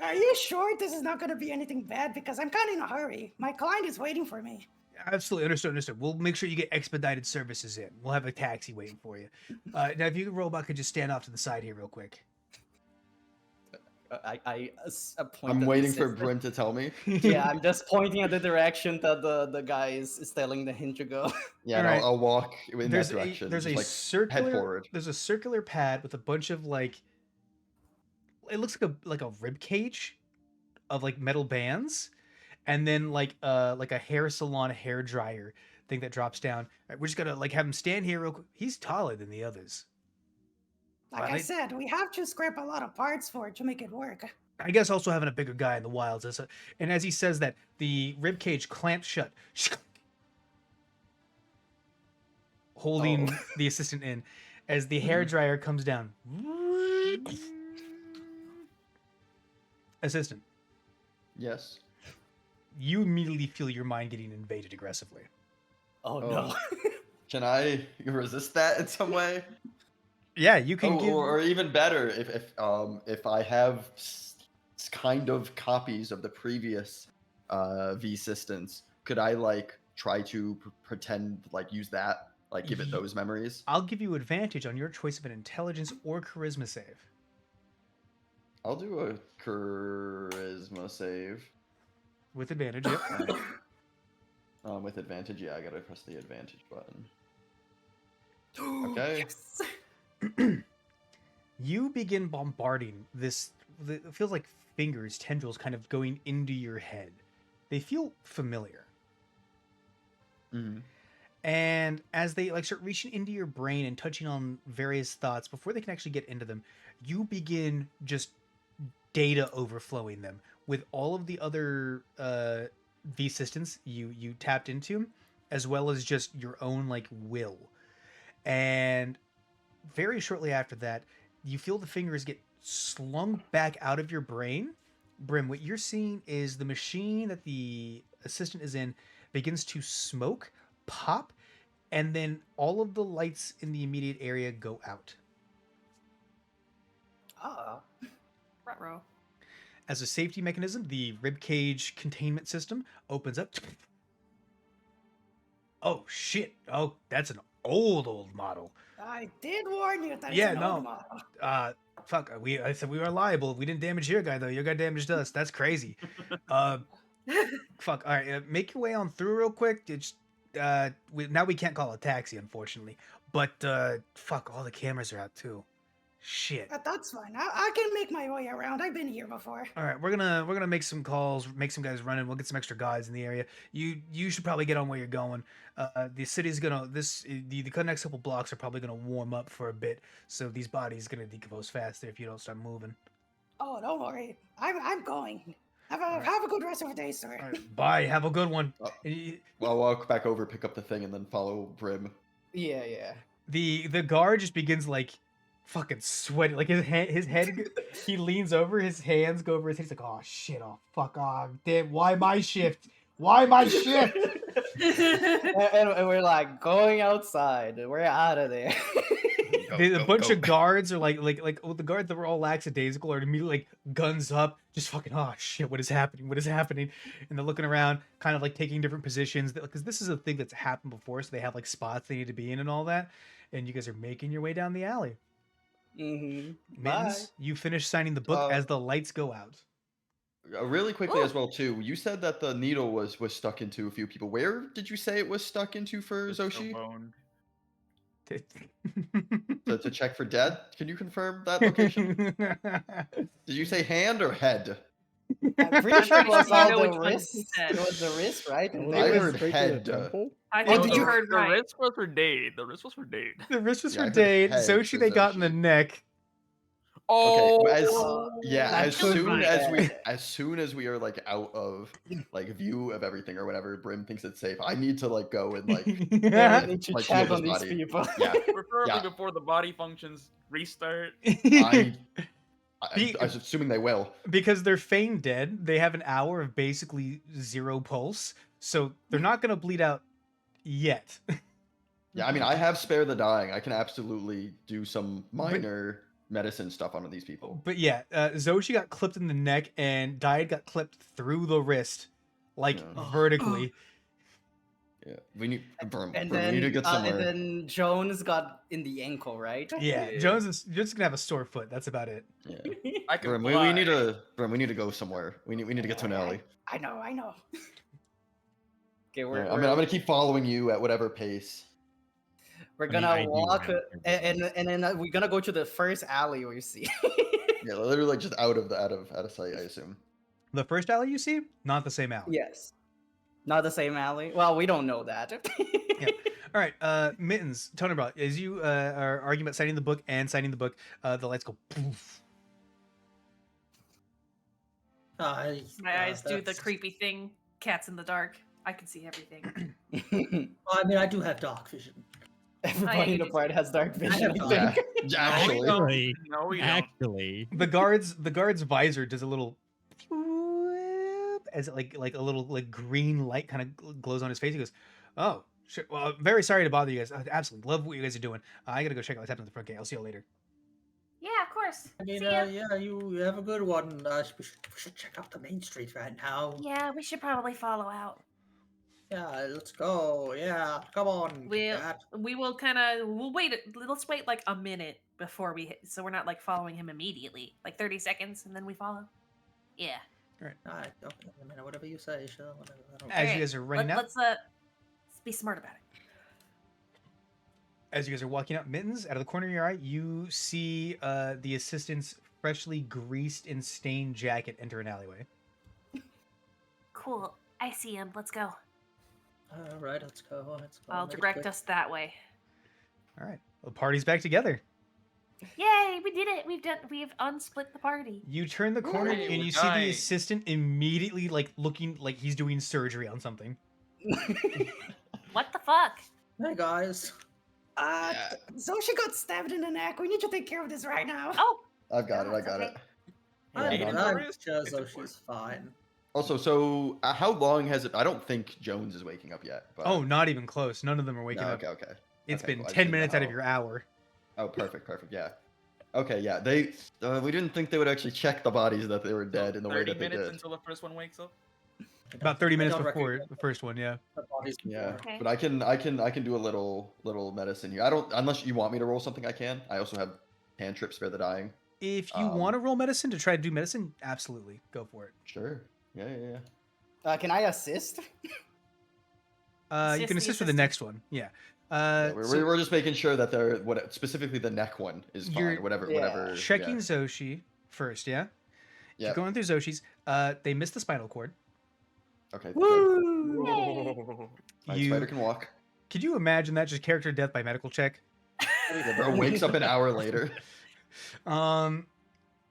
Are you sure this is not going to be anything bad? Because I'm kind of in a hurry. My client is waiting for me. Absolutely, understood. We'll make sure you get expedited services in. We'll have a taxi waiting for you. Now, if you could, robot could just stand off to the side here real quick. I point I'm at waiting the for assistant. Brim to tell me. Yeah, I'm just pointing at the direction that the guy is telling him to go. Yeah, and Alright. I'll walk in There's that direction. there's just a like circular head forward. there's a circular pad with a bunch of like, it looks like a rib cage of like metal bands, and then like a hair salon hair dryer thing that drops down. We're just gonna like have him stand here real quick. He's taller than the others. Like Well, I said, we have to scrap a lot of parts for it to make it work. I guess also having a bigger guy in the wilds is and as he says that, the rib cage clamps shut, holding the assistant in as the hair dryer comes down. Assistant, Yes. you immediately feel your mind getting invaded aggressively. Oh Oh. no. Can I resist that in some way? Yeah, you can Oh, give. or even better, if I have kind of copies of the previous V systems, could I like try to pretend like use that, like give it Ye- those memories? I'll give you advantage on your choice of an intelligence or charisma save. I'll do a charisma save. With advantage, yep. With advantage, yeah, I gotta press the advantage button. Okay. Yes. You begin bombarding this. It feels like fingers, tendrils kind of going into your head. They feel familiar. Mhm. And as they like start reaching into your brain and touching on various thoughts before they can actually get into them, you begin just data overflowing them with all of the other V systems you tapped into, as well as just your own like will. And very shortly after that, you feel the fingers get slung back out of your brain. Brim, what you're seeing is the machine that the assistant is in begins to smoke, pop, and then all of the lights in the immediate area go out. Oh. Ruh-roh. As a safety mechanism, the ribcage containment system opens up. Oh shit! Oh, that's an old model. I did warn you that Yeah, it's an no. old model. Fuck. I said we were liable. We didn't damage your guy though. Your guy damaged us. That's crazy. Fuck. All right, make your way on through real quick. It's now we can't call a taxi, unfortunately. But fuck, all the cameras are out too. Shit. That's fine. I can make my way around. I've been here before. All right, we're gonna make some calls, make some guys running. We'll get some extra guys in the area. You should probably get on where you're going. The city's gonna the next couple blocks are probably gonna warm up for a bit, so these bodies gonna decompose faster if you don't start moving. Oh, don't worry. I'm going. Have Alright. a good rest of the day, sir. All right, bye. Have a good one. Well, I'll walk back over, pick up the thing, and then follow Brim. Yeah, yeah. The guard just begins like fucking sweating, like his head he leans over, his hands go over his head. He's like, oh shit, oh fuck, oh damn, why my shift, and we're like going outside. We're out of there. A bunch of guards are like the guards that were all lackadaisical are immediately like guns up, just fucking, oh shit, what is happening, and they're looking around, kind of like taking different positions, because this is a thing that's happened before, so they have like spots they need to be in and all that, and you guys are making your way down the alley. Mm-hmm. Mittens, you finish signing the book as the lights go out. Really quickly as well too. You said that the needle was stuck into a few people. Where did you say it was stuck into for Zoshi? To check for dead? Can you confirm that location? Did you say hand or head? I'm pretty sure it was sure you on know the which one he wrist. said. It was the wrist, right? Well, I it was heard straight to the head. temple. I Oh, think did you you- heard The right. wrist was for Dade. The wrist was for Dade. The wrist was Yeah, I for heard Dade. head Zoshi for they got in the Zoshi. neck. Oh, Okay, that as could soon be as soon as we are like out of like view of everything or whatever, Brim thinks it's safe. I need to like go and like Yeah, we need to like, check heal on this these body. people. Yeah, preferably yeah. before the body functions restart. I'm Be- assuming they will. Because they're feigned dead, they have an hour of basically zero pulse. so they're not gonna bleed out yet. Yeah, I mean, I have spare the dying. I can absolutely do some minor medicine stuff on these people. But yeah, Zoshi got clipped in the neck, and Died got clipped through the wrist, like Yeah. vertically. Yeah, we need Brum, And we need to then, get somewhere. and then Jones got in the ankle, right? Yeah, Jones is just gonna have a sore foot. That's about it. Yeah. I can Brum, we need to Brum, we need to go somewhere. We need to get to an alley. I know. Okay, All right, I'm gonna keep following you at whatever pace. we're I mean, gonna I do walk, have and everything. then we're gonna go to the first alley we see. Yeah, literally like just out of sight, I assume. The first alley you see, not the same alley. Yes, not the same alley. Well, we don't know that. All right, Mittens, Tony Bro, as you are arguing about signing the book and signing the book, the lights go poof. I, My eyes do the that's- creepy thing. Cats in the dark. I can see everything. I mean, I do have dark vision. Everybody in the party has dark vision. I Yeah, think. actually. Actually, No, we don't. actually, The guard's visor does a little whoop as it like a little like green light kind of glows on his face. He goes, "Oh, sure. Well, I'm very sorry to bother you guys. Absolutely love what you guys are doing. I gotta go check out what's happening at the front gate. I'll see you later." Yeah, of course. I mean, See ya. yeah, you have a good one. We should check out the main street right now. Yeah, we should probably follow out. Yeah, let's go. Yeah, come on. cat. We'll wait. Let's wait like a minute before we hit, so we're not like following him immediately. Like 30 seconds, and then we follow. Yeah. Alright, okay, I mean, whatever you say, sure. Whatever. I don't As Okay, you guys are running out, Let's be smart about it. as you guys are walking out, Mittens, out of the corner of your eye, you see the assistant's freshly greased and stained jacket enter an alleyway. Cool. I see him. Let's go. All right, let's go. I'll make it direct quick. us that way. All right, the party's back together. Yay, we did it. We've unsplit the party. You turn the corner Hey, and we're you see the dying. assistant immediately like looking like he's doing surgery on something. What the fuck? Hey guys. Zoshi got stabbed in the neck. We need to take care of this right now. Oh, I've got it. no, I it's got okay. it. I'm Need him no. for wrist? sure It's a she's fine. Also, so how long has it? I don't think Jones is waking up yet. But... Oh, not even close. None of them are waking no, up. okay. It's Okay, been cool. I just 10 didn't know minutes out of how- your hour. Oh, perfect. Yeah. Okay, yeah. They we didn't think they would actually check the bodies that they were dead in the way 30 that they minutes did. until the first one wakes up. About 30 I minutes don't before recognize the first one, yeah. the bodies Yeah, before. Okay. but I can do a little medicine here. I don't unless you want me to roll something. I can. I also have cantrips spare the dying. If you want to roll medicine to try to do medicine, absolutely. Go for it. Sure. Yeah. Can I assist? You Assist can the assist with the assistant. next one. Yeah. Yeah, we're, So we're just making sure that they're specifically the neck one is You're- fine. Whatever. Yeah. Whatever. checking Yeah. Zoshi first, yeah? Yeah. You're going through Zoshi's. They missed the spinal cord. Okay. Good. Oh. My You- spider can walk. Could you imagine that? Just character death by medical check? Yeah, bro wakes up an hour later.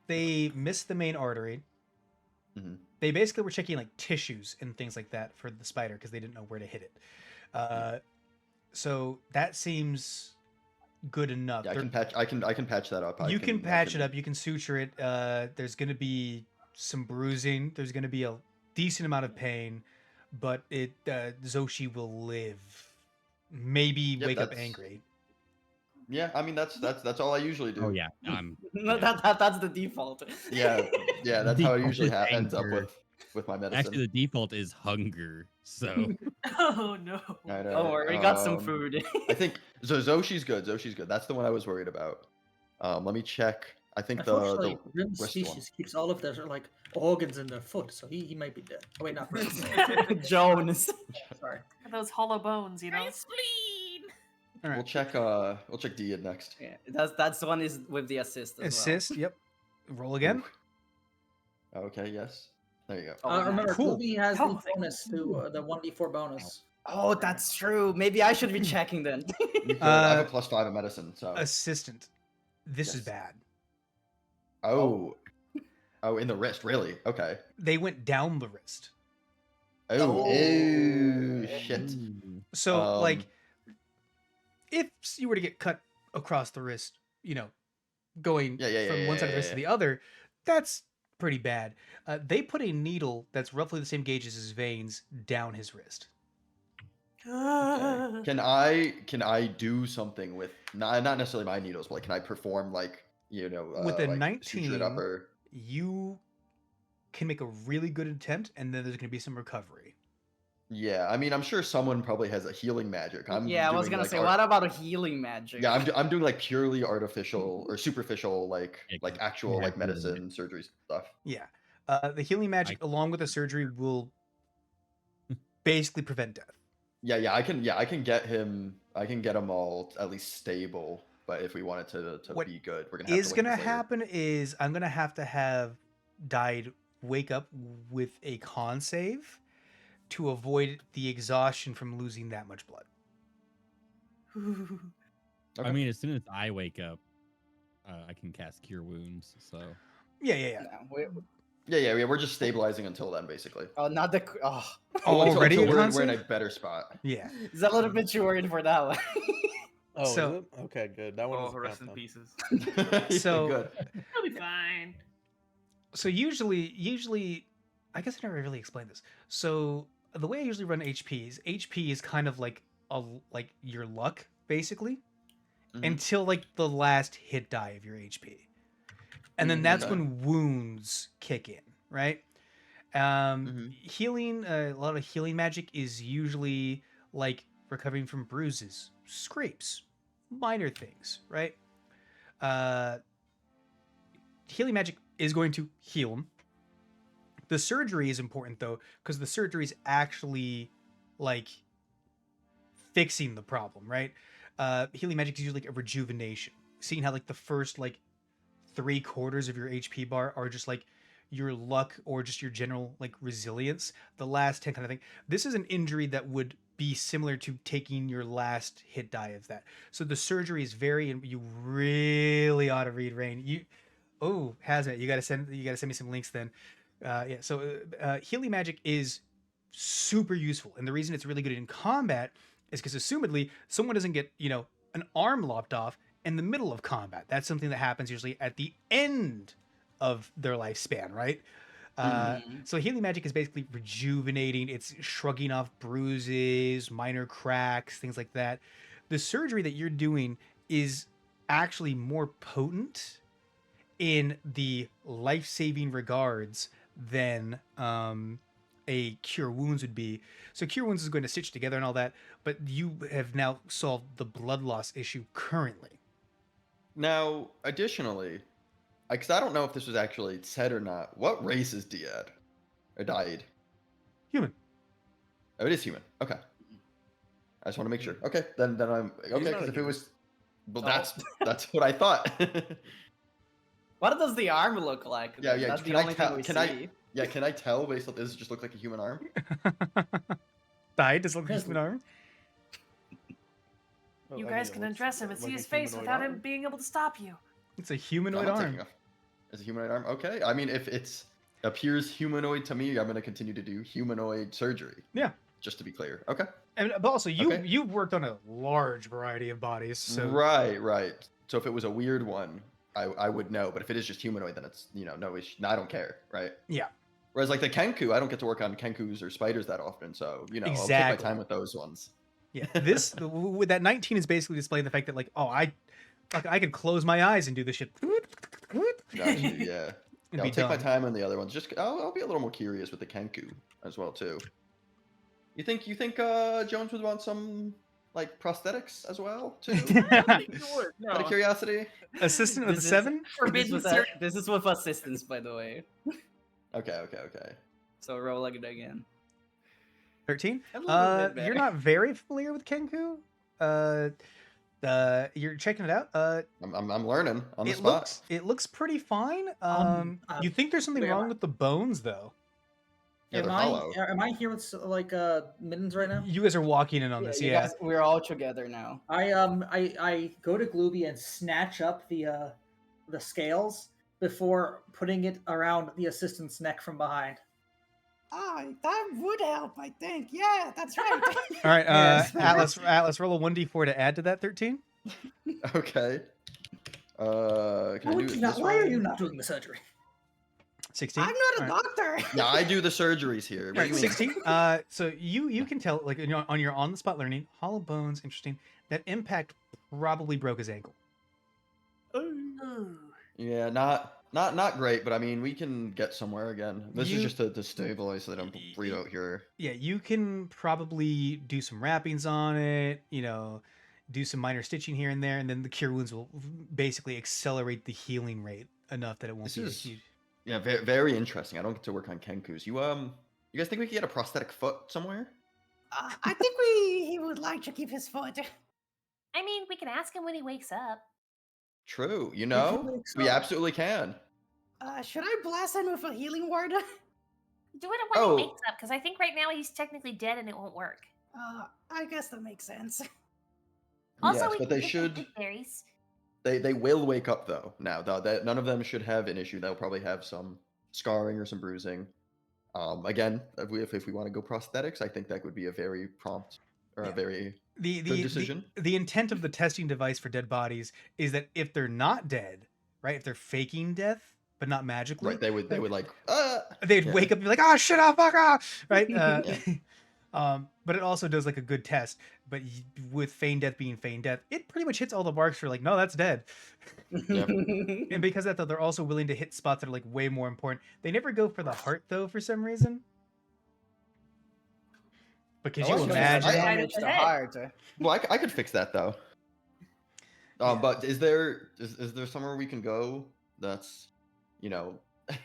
They missed the main artery. Mhm. They basically were checking like tissues and things like that for the spider because they didn't know where to hit it. So that seems good enough. Yeah, I They're- can patch. I can patch that up. you can patch it up. You can suture it. There's going to be some bruising. There's going to be a decent amount of pain, but Zoshi will live. Maybe Yep, wake up that's- angry. Yeah, I mean that's all I usually do. oh yeah, I'm No, Yeah. that's the default. Yeah, that's how it Default usually is ends up anger. with my medicine. actually the default is hunger. So Oh no. I know, Don't worry, we got some um, food. I think Zoshi's good. Zoshi's good. That's the one I was worried about. Let me check. I think the Unfortunately, Rim's wrist one. species keeps all of their like organs in their foot, so he might be dead. Oh wait, not Rim. Jones. Sorry. Those hollow bones, you know. My spleen. All right. We'll check Diad next. Yeah, that's the one is with the assist. As Assist. Yep. Roll again. Ooh. Okay. Yes. There you go. Oh, Remember, cool. Ruby has Oh, the bonus to the 1d4 bonus. Well. Oh, that's true. Maybe I should be checking then. You could. I have Uh, a +5 in medicine. So. Assistant. This is Yes. bad. Oh. Oh, in the wrist. Really? Okay. They went down the wrist. Oh. Oh. Ew, shit. So, like, Um, if you were to get cut across the wrist, going Yeah, from one side of the wrist to the other, that's pretty bad. They put a needle that's roughly the same gauge as his veins down his wrist. Okay. Can I do something with not necessarily my needles, but like can I perform like With a like suture it up 19, or you can make a really good attempt, and then there's going to be some recovery. yeah? I mean, I'm sure someone probably has a healing magic. I'm Yeah, I was doing gonna like say, what about a healing magic? yeah, I'm doing like purely artificial or superficial like Yeah, like 'cause actual you like have healing medicine surgery stuff. Yeah. The healing magic, along with the surgery, will basically prevent death. Yeah, I can get him. I can get him all at least stable. But if we want it to What be good, we're gonna have to is wait going to until later. happen is I'm going to have died wake up with a con save to avoid the exhaustion from losing that much blood. I Okay. mean, as soon as I wake up, I can cast Cure Wounds. So Yeah. No, Yeah, we're just stabilizing until then, basically. oh, not the. Oh, Already until a con we're in a save? better spot. Yeah. is a little bit too worried for that one. Oh, So- is it? Okay, good. That one Oh, doesn't rest count in then. pieces. Yeah, So- good. It'll be fine. So usually, I guess I never really explained this. So the way I usually run HP is kind of like like your luck, basically, Mhm. until like the last hit die of your HP, and then that's Okay. when wounds kick in, right? Mhm. Healing, a lot of healing magic is usually like recovering from bruises, scrapes, minor things, right? Healing magic is going to heal him. The surgery is important though, because the surgery is actually like fixing the problem, right? Healing magic is usually like a rejuvenation. Seeing how like the first like 3/4 of your HP bar are just like your luck or just your general like resilience. The last 10 kind of thing. This is an injury that would be similar to taking your last hit die of that. So the surgery is very, and you really ought to read Rain. Hazmat, you gotta send me some links then. So healing magic is super useful, and the reason it's really good in combat is because assumedly someone doesn't get an arm lopped off in the middle of combat. That's something that happens usually at the end of their lifespan, right? So healing magic is basically rejuvenating. It's shrugging off bruises, minor cracks, things like that. The surgery that you're doing is actually more potent in the life-saving regards than a cure wounds would be. So cure wounds is going to stitch together and all that, but you have now solved the blood loss issue currently. Now, additionally, because I don't know if this was actually said or not, what race is Diad? Or died? Human. Oh, it is human. Okay. I just want to make sure. Okay, then I'm okay. not Because a if it human. was, well, Oh. that's what I thought. What does the arm look like? Yeah. That's the Can I only tell? thing we Can see. Can I tell based on this? Just look like a human arm. Died does look like a Yes. human arm. You I guys mean, can it undress him looks and see like his a face humanoid without him arm. being able to stop you. It's a I'm humanoid not arm. taking off. It's a humanoid arm. Okay. I mean, if it's appears humanoid to me, I'm going to continue to do humanoid surgery. Yeah. Just to be clear. Okay. But also Okay. you've worked on a large variety of bodies, so Right. So if it was a weird one, I would know. But if it is just humanoid, then it's no issue. No, I don't care. Right. Yeah. Whereas like the Kenku, I don't get to work on Kenkus or spiders that often. So I'll take my Exactly. time with those ones. Yeah, with that 19 is basically displaying the fact that like, I could close my eyes and do this shit. Gotcha, yeah. And I'll be take my done. time on the other ones. Just I'll be a little more curious with the Kenku as well too. You think Jones would want some like prosthetics as well too? No. Out of curiosity. Assistant with a This is- 7? Forbidden This, surgery. this is with assistance, by the way. Okay. So roll it again. 13? A little bit You're better. not very familiar with Kenku. You're checking it out. I'm learning on the It spot. looks pretty fine. You think there's something wait, wrong with the bones though? Yeah, they're Am hollow. I here with like mittens right now? You guys are walking in on Yeah, this, you yeah. guys, we're all together now. I go to Glooby and snatch up the scales before putting it around the assistant's neck from behind. That would help, I think. Yeah, that's right. All right, Yes. Atlas, roll a 1d4 to add to that 13. Okay. Can I do it this Why are way? you not doing the surgery? 16. I'm not a All right. doctor. Yeah, I do the surgeries here. What All do you right, mean? 16. So you can tell, like, on your on the spot learning, hollow bones, interesting. That impact probably broke his ankle. Ooh. Yeah, not great, but I mean, we can get somewhere again. This is You- just to stabilize so they don't bleed out here. Yeah, you can probably do some wrappings on it, do some minor stitching here and there, and then the cure wounds will basically accelerate the healing rate enough that it won't This be a is huge. yeah, very, very interesting. I don't get to work on Kenkus. You guys think we could get a prosthetic foot somewhere? I think he would like to keep his foot. I mean, we can ask him when he wakes up. True, If he wakes we up. absolutely can. Should I blast him with a healing word? Do it when he Oh. wakes up, because I think right now he's technically dead and it won't work. I guess that makes sense. Also, Yes, we but can they get some should. good berries. They will wake up though. Now, that none of them should have an issue. They'll probably have some scarring or some bruising. Again, if we want to go prosthetics, I think that would be a very prompt or a very The good decision. the intent of the testing device for dead bodies is that if they're not dead, right? If they're faking death but not magically, Right? They would like they'd yeah. wake up and be like, "Oh shit, oh fuck off!" Right? Yeah. But it also does like a good test. But with feign death being feign death, it pretty much hits all the marks for like, no, that's dead. And because of that, though, they're also willing to hit spots that are like way more important. They never go for the heart though, for some reason. But could Oh, you I see. imagine? Damage the the head. heart. Well, I could fix that though. Yeah. But is there somewhere we can go that's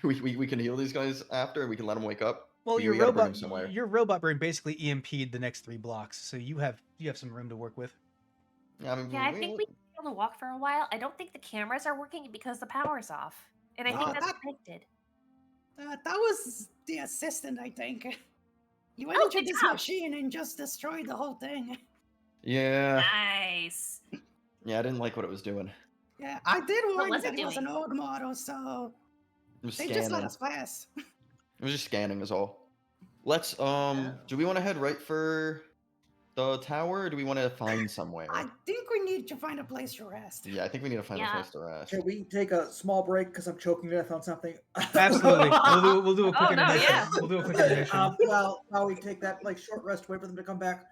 we can heal these guys after and we can let them wake up? Well, we gotta bring them somewhere. your robot brain basically EMP'd the next 3 blocks, so you have some room to work with. Yeah, I mean, Yeah, I think we can be able to walk for a while. I don't think the cameras are working because the power's off. And I think Oh, that's that- connected. That was the assistant, I think. He went Oh, into good this job. machine and just destroyed the whole thing. Yeah, Nice. yeah, I didn't like what it was doing. Yeah, I did What warn was you it that he was an doing? old model, so It was they scanning. just let us pass. It was just scanning, is all. Let's do we want to head right for the tower, or do we want to find somewhere? I think we need to find a place to rest. Yeah, I think we need to find a Yeah. place to rest. Can we take a small break because I'm choking to death on something? Absolutely. We'll do a quick Oh, no, intermission. yeah. We'll do a quick intermission. While we take that like short rest, wait for them to come back.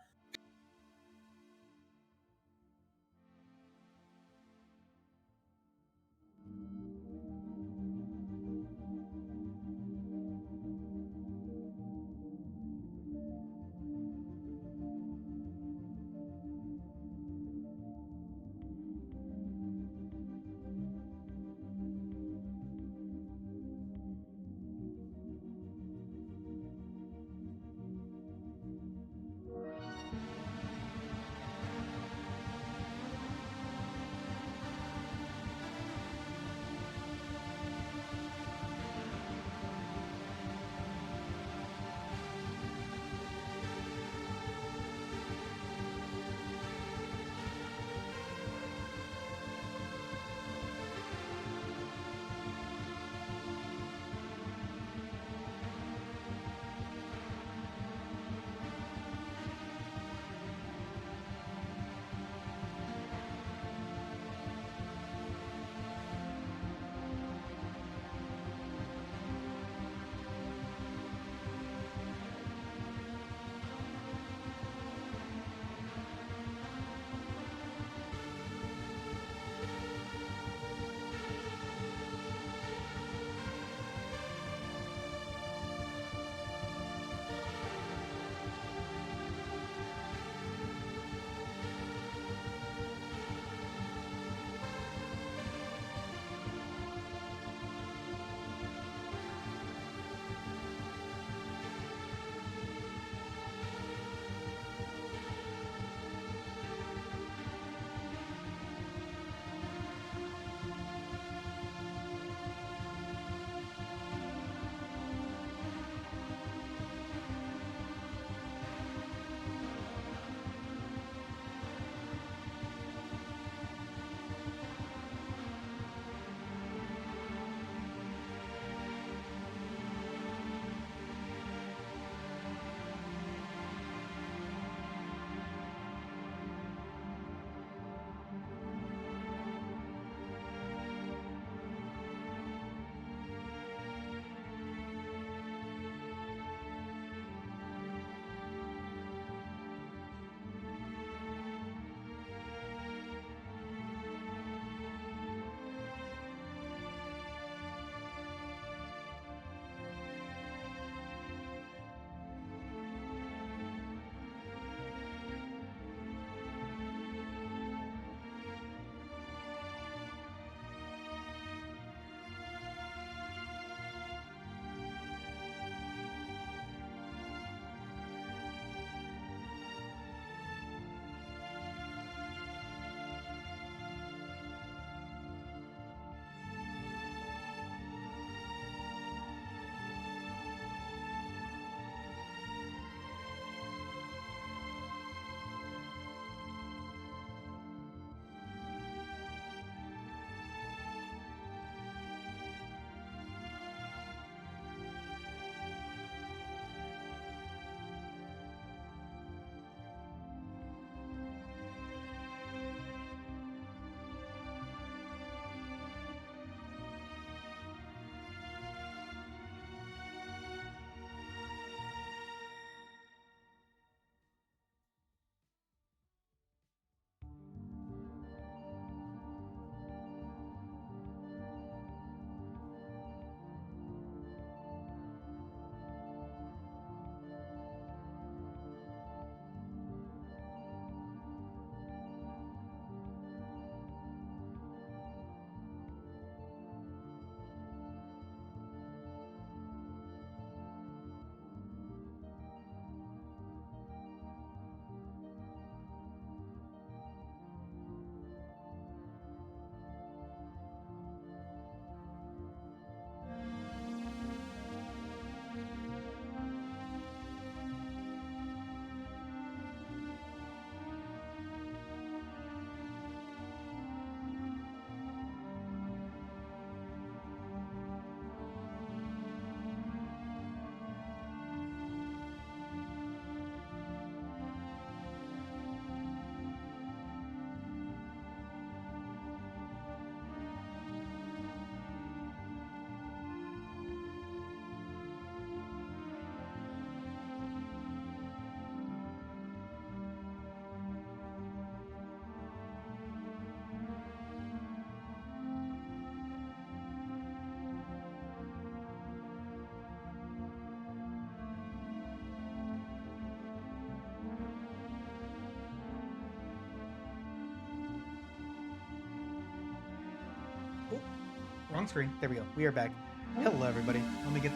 Wrong screen. There we go. We are back. Hello, everybody. Let me get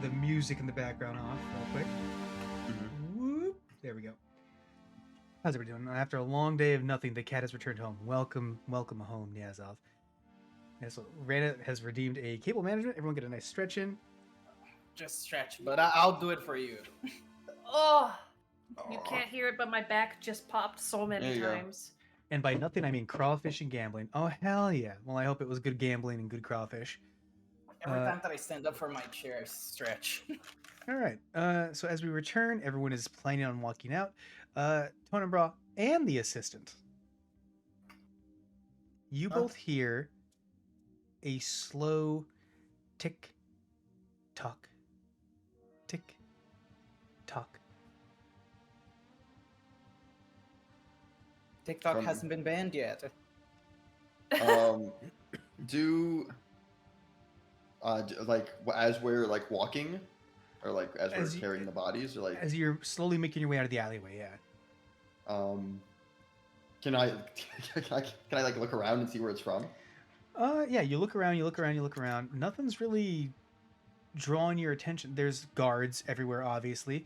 the music in the background off real quick. Whoop. There we go. How's everybody doing? After a long day of nothing, the cat has returned home. Welcome home, Niazov. Yeah, so Rana has redeemed a cable management. Everyone get a nice stretch in. Just stretch, but I'll do it for you. Oh, you can't hear it, but my back just popped so There many you go. times. And by nothing, I mean crawfish and gambling. Oh, hell yeah. Well, I hope it was good gambling and good crawfish. Every time that I stand up from my chair, I stretch. All right. So as we return, everyone is planning on walking out. Tonenbra and the assistant. You both hear a slow tick tock, tick tock. TikTok From- hasn't been banned yet. Like as we're like walking, or like as we're As you- carrying the bodies, or like As you're slowly making your way out of the alleyway, yeah. can I can I like look around and see where it's from? Yeah, you look around, you look around, you look around. Nothing's really drawing your attention. There's guards everywhere, obviously.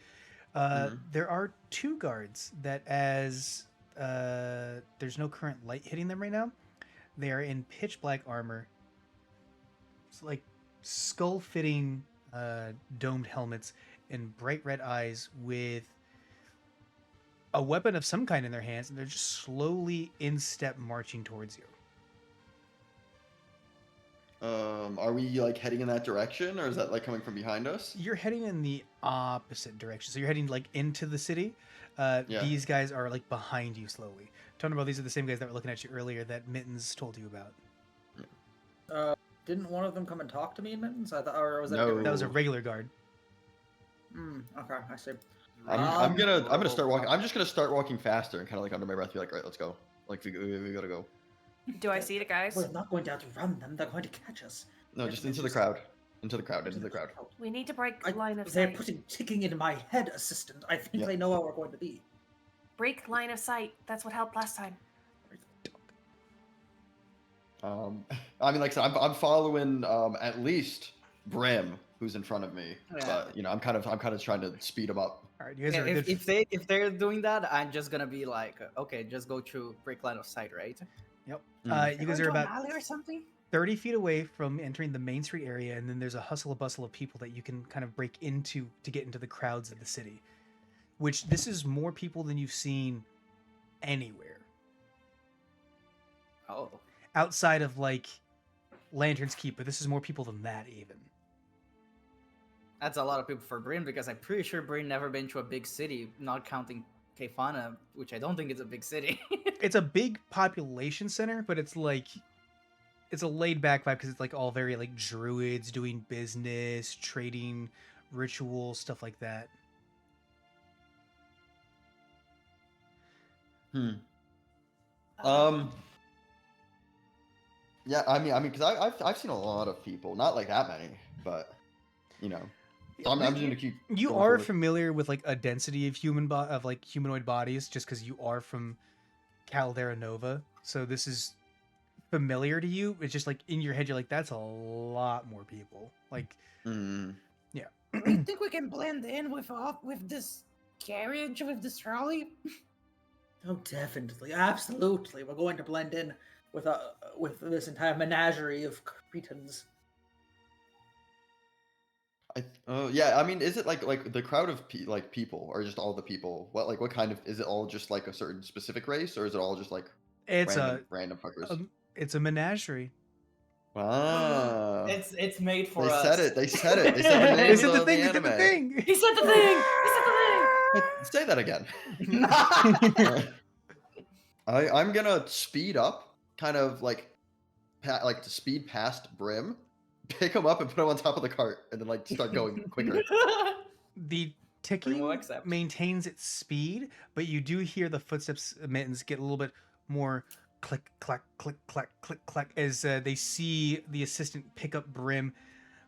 There are two guards that, as there's no current light hitting them right now, they are in pitch black armor. It's like skull-fitting domed helmets and bright red eyes with a weapon of some kind in their hands, and they're just slowly in step marching towards you. Are we like heading in that direction, or is that like coming from behind us? You're heading in the opposite direction. So you're heading like into the city. Yeah. These guys are like behind you slowly. Tonenbra, these are the same guys that were looking at you earlier that Mittens told you about. Didn't one of them come and talk to me in Mittens? I thought, or was that? No. That was a regular guard. Okay, I see. I'm gonna start walking. I'm just gonna start walking faster and kind of like under my breath be like, all right, let's go. Like we gotta go. Do I see the guys? We're not going to outrun them. They're going to catch us. No, just into the crowd. Into the crowd. We need to break line of They're sight. putting ticking in my head, assistant. I think Yep. they know where we're going to be. Break line of sight. That's what helped last time. I mean, like I said, I'm following at least Brim, who's in front of me. Yeah. But you know, I'm kind of trying to speed him up. All right, you guys Yeah, are a if good. if they're doing that, I'm just gonna be like, okay, just go through break line of sight, right? Yep. Mhm. You guys Going are to an about alley or something? 30 feet away from entering the main street area, and then there's a hustle and bustle of people that you can kind of break into to get into the crowds of the city. Which this is more people than you've seen anywhere Oh, outside of like Lantern's Keep, but this is more people than that even. that's a lot of people for Bryn because I'm pretty sure Bryn never been to a big city, not counting Kefana, which I don't think is a big city. It's a big population center, but it's like it's a laid back vibe because it's like all very like druids doing business, trading, ritual stuff like that. Yeah, I mean, because I've seen a lot of people, not like that many, but you know, so I'm just gonna keep. You going are forward. familiar with like a density of of like humanoid bodies just because you are from Caldera Nova, so this is familiar to you. It's just like in your head, you're like, that's a lot more people. Like, Mm. I think we can blend in with this carriage, with this trolley. Oh, definitely, absolutely. We're going to blend in with this entire menagerie of cretins. Yeah, I mean, is it like the crowd of people, or just all the people? What kind of is it? All just like a certain specific race, or is it all just like it's random fuckers? it's a menagerie. Wow. It's made for They us. said it. They said it. They said the name They said of the thing. They said anime. the thing. He said the thing. He said the thing. Wait, say that again. I'm gonna speed up, kind of like to speed past Brim, pick him up and put him on top of the cart, and then like start going quicker. The ticking will accept. maintains its speed, but you do hear the footsteps Mittens get a little bit more click, clack, click, clack, click, clack as they see the assistant pick up Brim.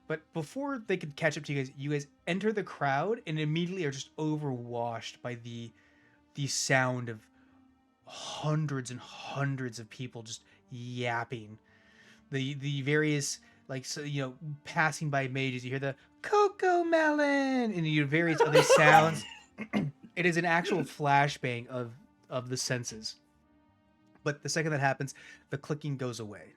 But before they could catch up to you guys enter the crowd and immediately are just overwashed by the sound of hundreds and hundreds of people just yapping. The various like, so, passing by mages, you hear the cocoa melon and you hear various other sounds. It is an actual flashbang of the senses. But the second that happens, the clicking goes away.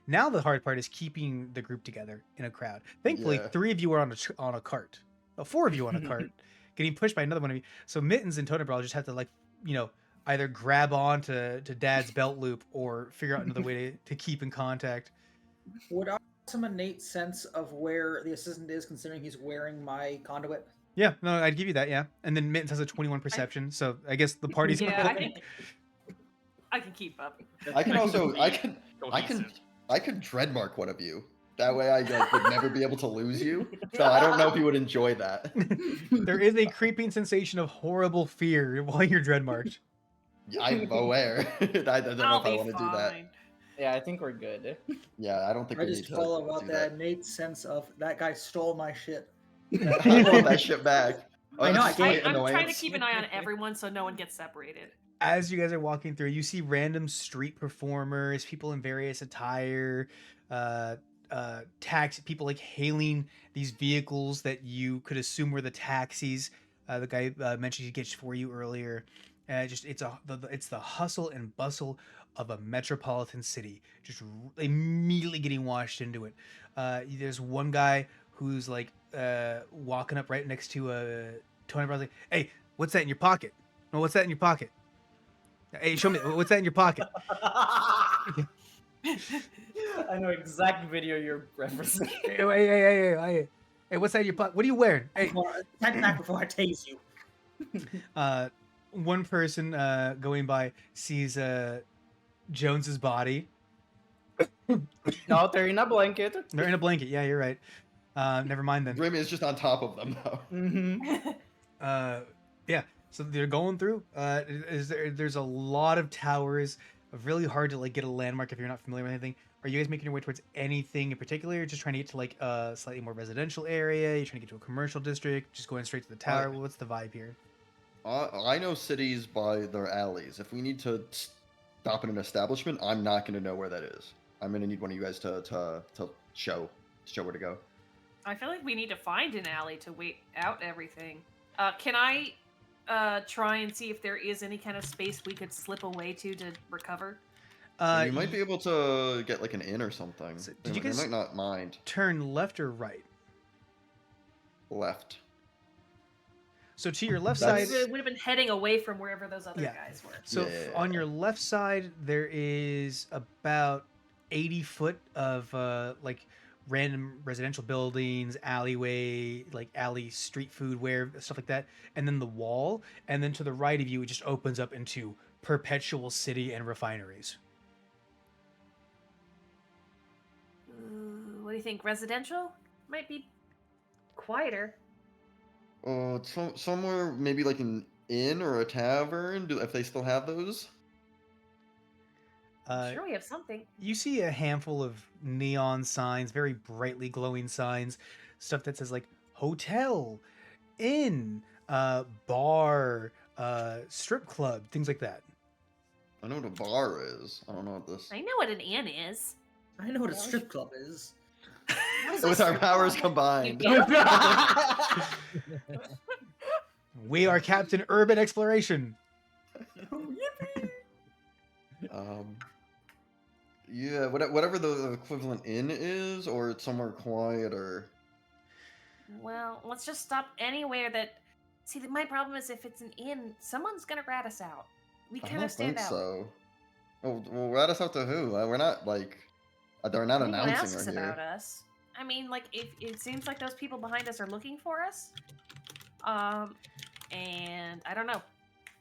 Now the hard part is keeping the group together in a crowd. Thankfully, Yeah. 3 of you are on a cart. 4 of you on a cart, getting pushed by another one of you. So Mittens and Totem just have to, like, either grab on to Dad's belt loop or figure out another way to keep in contact. Would I have some innate sense of where the assistant is, considering he's wearing my conduit? Yeah, no, I'd give you that, yeah. And then Mittens has a 21 perception, so I guess the party's Yeah, I think I can keep up. I can also Cohesive. I could dreadmark one of you. That way I would never be able to lose you. So I don't know if you would enjoy that. There is a creeping sensation of horrible fear while you're dreadmarked. I'm aware. I don't know I'll if I be want to do that. fine. Yeah, I think we're good. Yeah, I don't think I we need just to follow about do that that. innate sense of that guy stole my shit. I want that shit back. I know, I Slight can't- I'm trying to annoyance. keep an eye on everyone so no one gets separated. As you guys are walking through, you see random street performers, people in various attire, taxi people like hailing these vehicles that you could assume were the taxis. The guy mentioned he gets for you earlier. It's the hustle and bustle of a metropolitan city, just immediately getting washed into it. There's one guy who's like walking up right next to Tony Brown's like, "Hey, what's that in your pocket? Oh, what's that in your pocket? Hey, show me. What's that in your pocket?" I know exact video you're referencing. Hey, what's that in your pocket? What are you wearing? Hey, Attack back before I tase you. one person going by sees Jones's body. No, they're in a blanket. They're in a blanket. Yeah, you're right. Never mind then. Grim is just on top of them though. Mm-hmm. Yeah, so they're going through. There's a lot of towers. Really hard to like get a landmark if you're not familiar with anything. Are you guys making your way towards anything in particular? Or just trying to get to like a slightly more residential area? You're trying to get to a commercial district? Just going straight to the tower? What's the vibe here? I know cities by their alleys. If we need to stop in an establishment, I'm not going to know where that is. I'm going to need one of you guys to show where to go. I feel like we need to find an alley to wait out everything. Can I try and see if there is any kind of space we could slip away to recover? You might be able to get like an inn or something. So, They did you they guys might not mind. turn left or right? Left. So to your left That's- side, We would have been heading away from wherever those other Yeah. guys were. so Yeah. on your left side there is about 80 foot of like random residential buildings, alleyway, like alley street food where stuff like that, and then the wall, and then to the right of you it just opens up into perpetual city and refineries. What do you think? Residential? Might be quieter. Somewhere maybe like an inn or a tavern. If they still have those. Sure, we have something. You see a handful of neon signs, very brightly glowing signs, stuff that says like hotel, inn, bar, strip club, things like that. I know what a bar is. I don't know what this. I know what an inn is. I know what a strip club is. With our powers combined. We are Captain Urban Exploration. Yeah, whatever the equivalent inn is, or it's somewhere quiet, or Well, let's just stop anywhere that. See, my problem is if it's an inn, someone's gonna rat us out. We I kind don't of stand think out. so. Oh, well, rat us out to who? We're not like they're not Anyone announcing asks we're about here. us. I mean, like, if it seems like those people behind us are looking for us. And I don't know.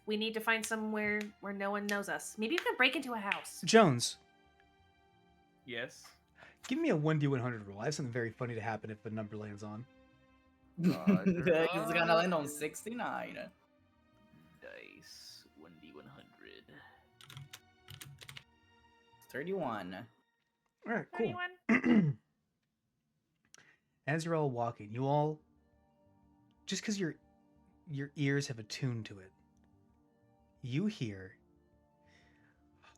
We need to find somewhere where no one knows us. Maybe you can break into a house. Jones, Yes. give me a 1d100 roll. I have something very funny to happen if the number lands on. He's gonna land on 69. Dice 1d100. 31. All right, cool. 31? As you're all walking, you all, just because your ears have attuned to it, you hear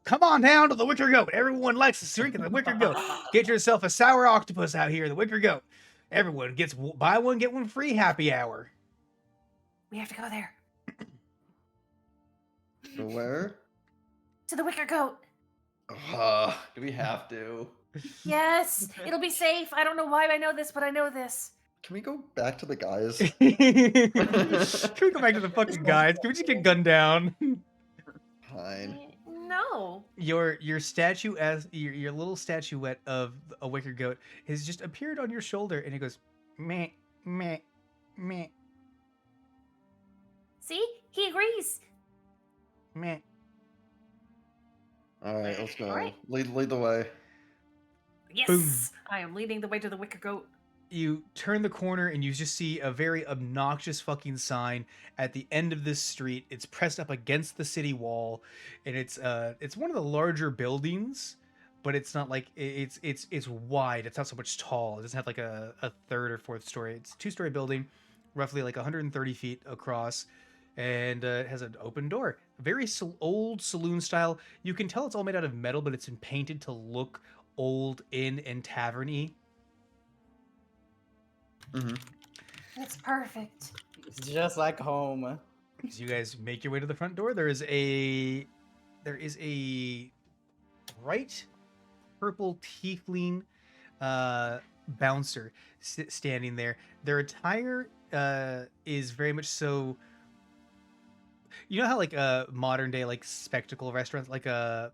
come on down to the Wicker Goat. Everyone likes to drink in the Wicker Goat. Get yourself a sour octopus out here, the Wicker Goat. Everyone gets buy one get one free happy hour. We have to go there. So where? To the Wicker Goat. Do we have to? Yes, it'll be safe. I don't know why I know this, but I know this. Can we go back to the guys? Can we go back to the fucking guys? Can we just get gunned down? Fine. No. Your statue as your little statuette of a Wicker Goat has just appeared on your shoulder, and it goes meh meh meh See? He agrees. meh. All right, let's go. All right. Lead the way. Yes. Boom. I am leading the way to the Wicker Goat. You turn the corner and you just see a very obnoxious fucking sign at the end of this street. It's pressed up against the city wall, and it's one of the larger buildings, but it's not like it's wide. It's not so much tall. It doesn't have like a third or fourth story. It's a 2-story building, roughly like 130 feet across, and it has an open door. Very old saloon style. You can tell it's all made out of metal, but it's been painted to look old inn and tavern-y. Mm-hmm. That's perfect. It's just like home. As you guys make your way to the front door, there is a bright purple tiefling bouncer standing there. Their attire is very much so. You know how like modern day like spectacle restaurants, like a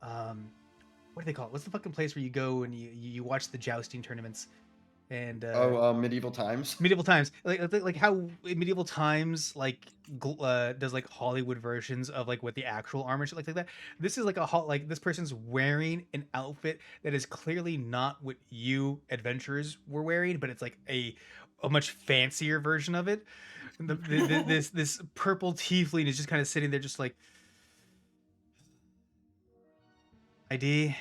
what do they call it? What's the fucking place where you go and you watch the jousting tournaments? And Medieval times. medieval times, like how in medieval times does like Hollywood versions of like what the actual armor shit like that. This is like like this person's wearing an outfit that is clearly not what you adventurers were wearing, but it's like a much fancier version of it. And this purple tiefling is just kind of sitting there just like ID.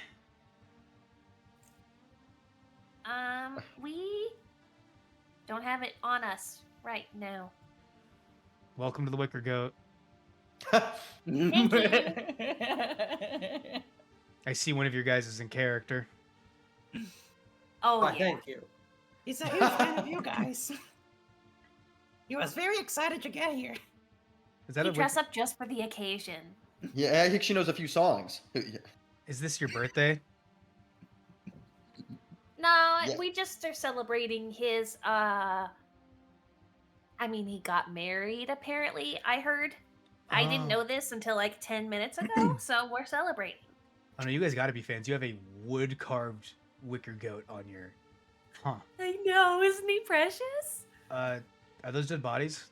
We don't have it on us right now. Welcome to the Wicker Goat. Thank you. I see one of your guys is in character. Oh, Why, yeah. thank you. He's a huge fan of you guys. He was very excited to get here. Is that We a dress up just for the occasion. Yeah, I think she knows a few songs. Is this your birthday? No, Yeah. we just are celebrating his I mean, he got married apparently, I heard. I didn't Oh. know this until like 10 minutes ago, so we're celebrating. Oh no, you guys got to be fans. You have a wood carved Wicker Goat on your. Huh. I know, isn't he precious? Are those dead bodies?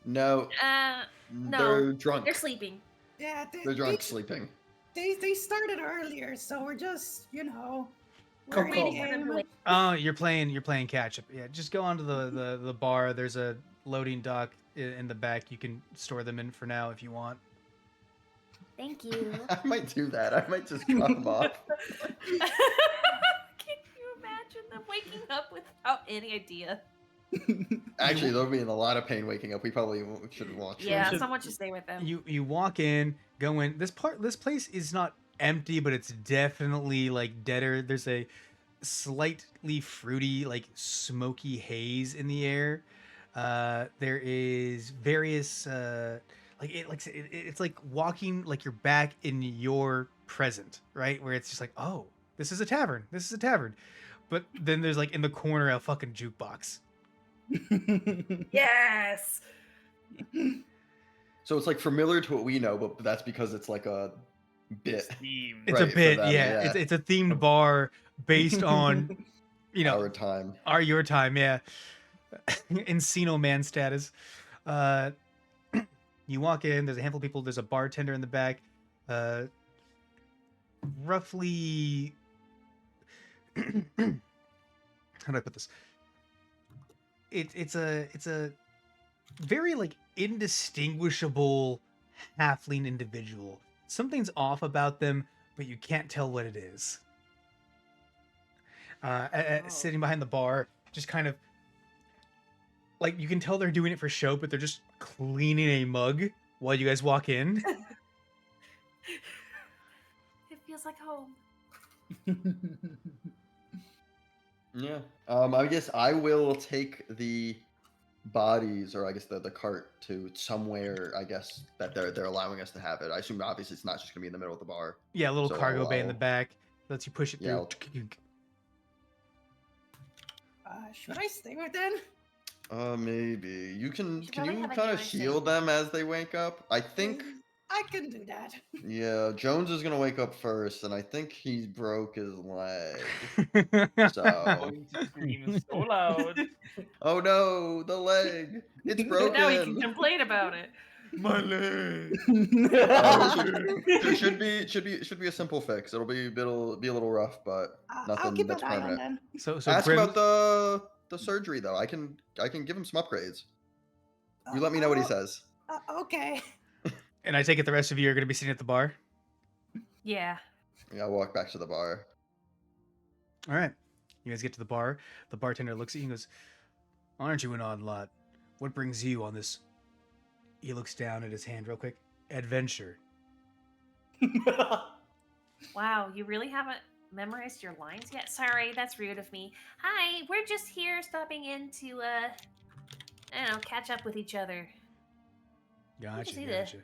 No, No, they're drunk. they're sleeping. Yeah, They're drunk, sleeping. They started earlier, so we're just, we're Come waiting home. for him. Wait. Oh, you're playing catch up. Yeah, just go onto the bar. There's a loading dock in the back. You can store them in for now if you want. Thank you. I might do that. I might just drop them off. Can you imagine them waking up without any idea? Actually, they'll be in a lot of pain waking up. We probably should watch. Yeah, should- someone should stay with them. You walk in, go in. This place is not empty, but it's definitely like deader. There's a slightly fruity, like smoky haze in the air. There is various it's like walking like you're back in your present, right? Where it's just like, oh, this is a tavern. This is a tavern. But then there's like in the corner a fucking jukebox. Yes. So it's like familiar to what we know, but that's because it's like a bit. Steam. It's Right, a for bit, them, yeah. yeah. It's a themed bar based on, Our time. your time, yeah. Encino Man status. You walk in, there's a handful of people, there's a bartender in the back. Roughly how do I put this? It's a very like indistinguishable halfling individual. Something's off about them, but you can't tell what it is. Sitting behind the bar, just kind of like you can tell they're doing it for show, but they're just cleaning a mug while you guys walk in. feels like home. Yeah. I guess I will take the bodies, or I guess the cart to somewhere. I guess that they're allowing us to have it. I assume obviously it's not just gonna be in the middle of the bar. Yeah, a little So cargo bay in the I'll- back lets you push it Yeah, through. Should I stay with them? Maybe you can. should Can probably you have a kind of garrison. shield them as they wake up? I think. I can do that. Yeah, Jones is gonna wake up first, and I think he broke his leg. I'm So. going to scream so loud. Oh no, the leg! It's But now he can broken. complain about it. My leg. There should be a simple fix. It'll be a little rough, but I'll nothing keep that's an eye on permanent. them. so Ask Grim, about the surgery though. I can give him some upgrades. You let me know what he says. Okay. and I take it the rest of you are going to be sitting at the bar. Yeah. Yeah, I'll walk back to the bar. All right, you guys get to the bar. The bartender looks at you and goes, "Aren't you an odd lot? What brings you on this?" He looks down at his hand real quick. Adventure. Wow, you really haven't memorized your lines yet? Sorry, that's rude of me. Hi, we're just here stopping in to, I don't know, catch up with each other. Gotcha, just need gotcha.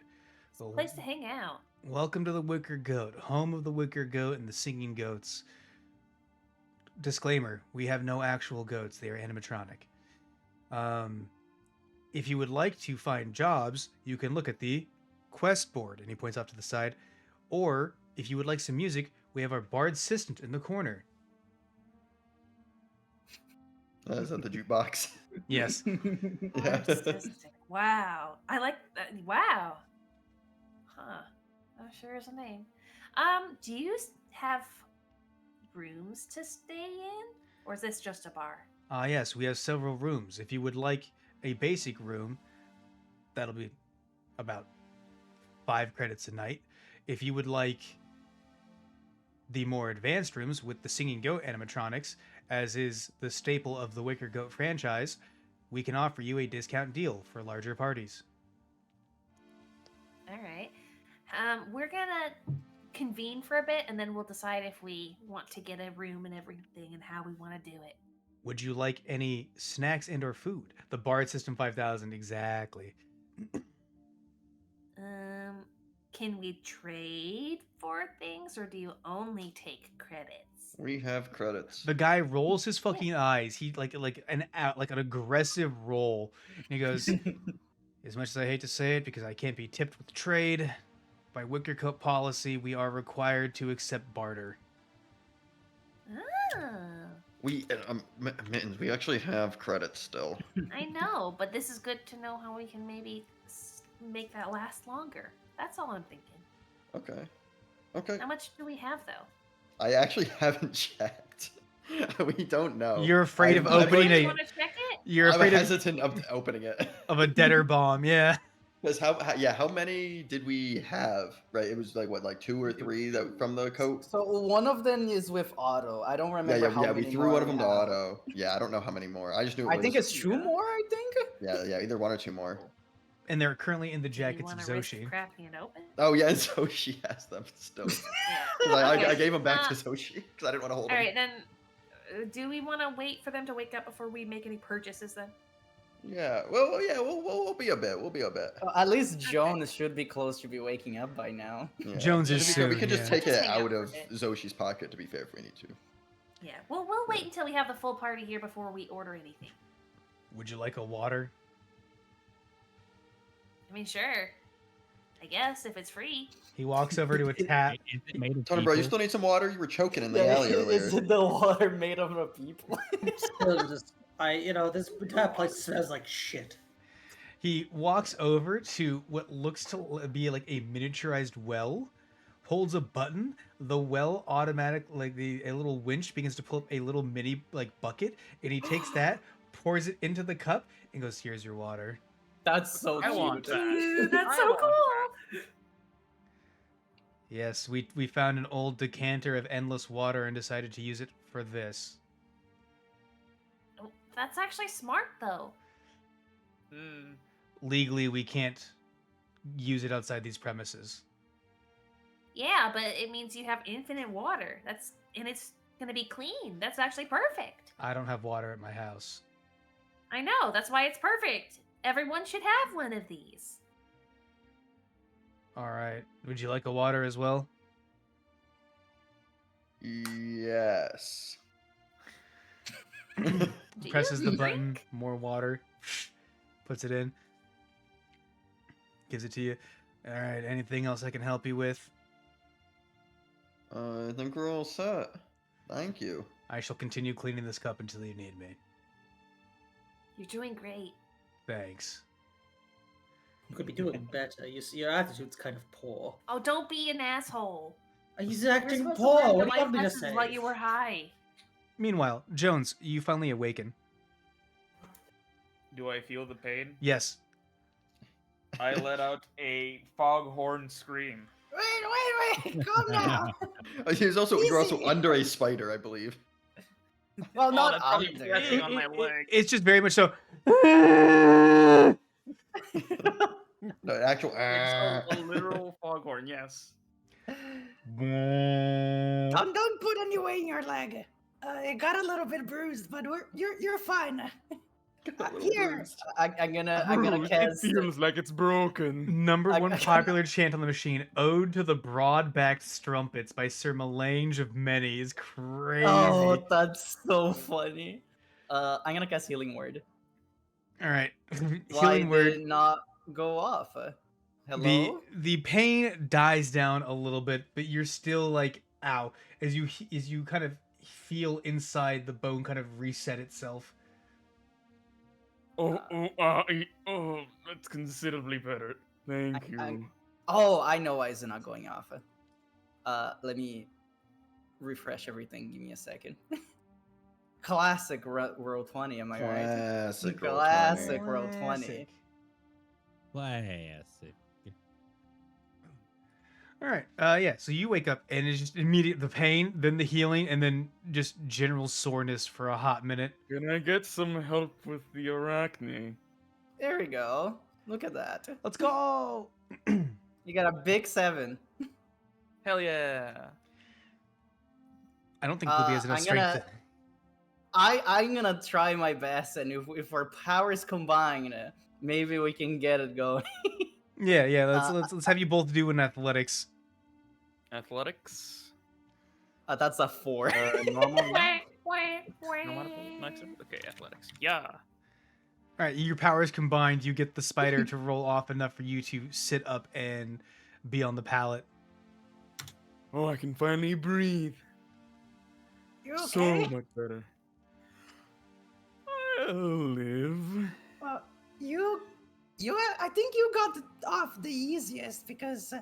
It's a Well, place to hang out. welcome to the Wicker Goat, home of the Wicker Goat and the Singing Goats. Disclaimer, we have no actual goats. They are animatronic. If you would like to find jobs, you can look at the quest board, and he points off to the side. Or, if you would like some music, we have our bard assistant in the corner. Is that the jukebox? Yes. Yeah. Artistic. Wow. I like that. Wow. Huh. That sure is a name. Do you have rooms to stay in? Or is this just a bar? Yes, we have several rooms. If you would like a basic room, that'll be about 5 credits a night. If you would like the more advanced rooms with the Singing Goat animatronics, as is the staple of the Wicker Goat franchise, we can offer you a discount deal for larger parties. All right. We're gonna convene for a bit, and then we'll decide if we want to get a room and everything, and how we want to do it. Would you like any snacks and or food? The Bard System 5000, exactly. Can we trade for things, or do you only take credits? We have credits. The guy rolls his fucking eyes. He like an aggressive roll. And he goes, "As much as I hate to say it, because I can't be tipped with trade, by Wicker Coat policy, we are required to accept barter." Ah, We Mittens, we actually have credits still. I know, but this is good to know how we can maybe make that last longer. That's all I'm thinking. Okay. Okay. How much do we have, though? I actually haven't checked. We don't know. You're afraid of I'm opening You a. want to check it? You're I'm afraid hesitant of opening it. of a deader bomb. Yeah. Because how many did we have? Right, it was like what, like 2 or 3 that from the coat. So one of them is with Otto. I don't remember how We many threw more one of we them to have. Otto. Yeah, I don't know how many more. I just knew. I think it's 2 more. I think. Yeah, either 1 or 2 more. And they're currently in the Do you jackets of want to risk Zoshi. cracking it open? Oh yeah, and Zoshi has them still. 'Cause Yeah. I Okay, gave them back to Zoshi because I didn't want to hold All them. right, then. Do we want to wait for them to wake up before we make any purchases? Then. Yeah, well, yeah, we'll be a bit. We'll be a bit. At least Jones should be close to be waking up by now. Yeah. Jones is we soon, could just yeah. take Just it hang out out for a of bit. Zoshi's pocket to be fair if we need to. Yeah. Well, we'll wait until we have the full party here before we order anything. Would you like a water? I mean, sure. I guess if it's free. He walks over to a tap. Is it made of Tony, bro, you people? still need some water? You were choking in the Yeah, alley earlier. is it the water made of the people? This entire place smells like shit. He walks over to what looks to be like a miniaturized well, holds a button, the well automatic, like a little winch begins to pull up a little mini like bucket, and he takes that, pours it into the cup, and goes, "Here's your water." That's so I cute. want that. Dude, that's I so want cool. Yes, we found an old decanter of endless water and decided to use it for this. Oh, that's actually smart, though. Legally, we can't use it outside these premises. Yeah, but it means you have infinite water. And it's gonna be clean. That's actually perfect. I don't have water at my house. I know, that's why it's perfect. Everyone should have one of these. All right. Would you like a water as well? Yes. Do you Presses the drink? button. More water. Puts it in. Gives it to you. All right. Anything else I can help you with? I think we're all set. Thank you. I shall continue cleaning this cup until you need me. You're doing great. Thanks. You could be doing better. You see, your attitude's kind of poor. Oh, don't be an asshole. He's You're acting supposed to poor. learn What your do you life want me to lessons say? while you were high. Meanwhile, Jones, you finally awaken. Do I feel the pain? Yes. I let out a foghorn scream. Wait, calm down. You're also Easy. under a spider, I believe. Well, Oh, not that's probably under. resting on my leg. It's just very much so. No, actual. It's a literal foghorn, yes. Don't put any weight in your leg. It got a little bit bruised, but you're fine. Here. I'm gonna cast. like it's broken. Number I- one popular chant on the machine, Ode to the Broad-Backed Strumpets by Sir Melange of Many is crazy. Oh, that's so funny. I'm gonna cast Healing Word. All right. Why Healing did word. it not go off? Hello? The pain dies down a little bit, but you're still like, ow, as you kind of feel inside the bone kind of reset itself. That's considerably better. Thank Oh, I know why it's not going off. Let me refresh everything. Give me a second. Classic roll 20, am I right? Classic roll 20. Classic roll 20. Classic. All right. Yeah. So you wake up and it's just immediate the pain, then the healing, and then just general soreness for a hot minute. Can I get some help with the arachne? There we go. Look at that. Let's go. You got a big 7. Hell yeah. I don't think Libby has enough I'm strength. gonna- I'm gonna try my best, and if our powers combine, maybe we can get it going. Yeah. Let's have you both do an athletics. Athletics? That's a 4. Normal? Wah, wah, Normal? wah. Okay, athletics. Yeah. All right. Your powers combined, you get the spider to roll off enough for you to sit up and be on the pallet. Oh, I can finally breathe. You okay? So much better. I'll live. Well, I think you got off the easiest because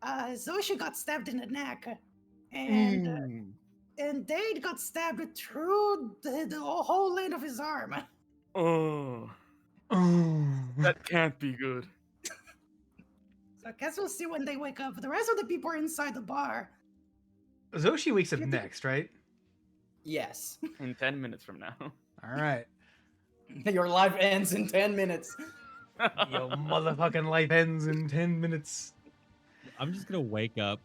Zoshi got stabbed in the neck, and Dade got stabbed through the whole length of his arm. Oh, that can't be good. So I guess we'll see when they wake up. The rest of the people are inside the bar. Zoshi wakes up You think- next, right? Yes. In 10 minutes from now. All right. Your life ends in 10 minutes. Yo, motherfucking life ends in 10 minutes. I'm just gonna wake up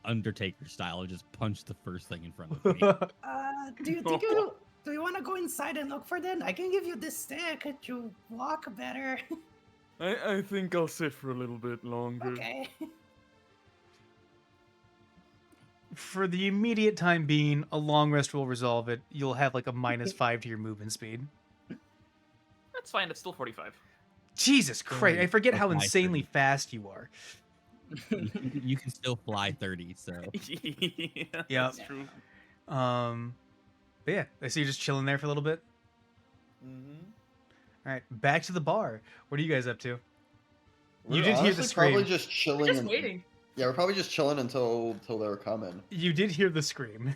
Undertaker style and just punch the first thing in front of me. Do you think do you want to go inside and look for them? I can give you this stick to walk better. I think I'll sit for a little bit longer. Okay. For the immediate time being, a long rest will resolve it. You'll have like a -5 to your movement speed. That's fine, it's still 45. Jesus Christ, I forget how Okay. insanely fast you are. You can still fly 30, so Yeah, Yep. that's true. But yeah, I see you're just chilling there for a little bit. Mm-hmm. All right, back to the bar. What are you guys up to? We're You did hear the honestly probably scream. just chilling. Just and- waiting. Yeah, we're probably just chilling until they're coming. You did hear the scream.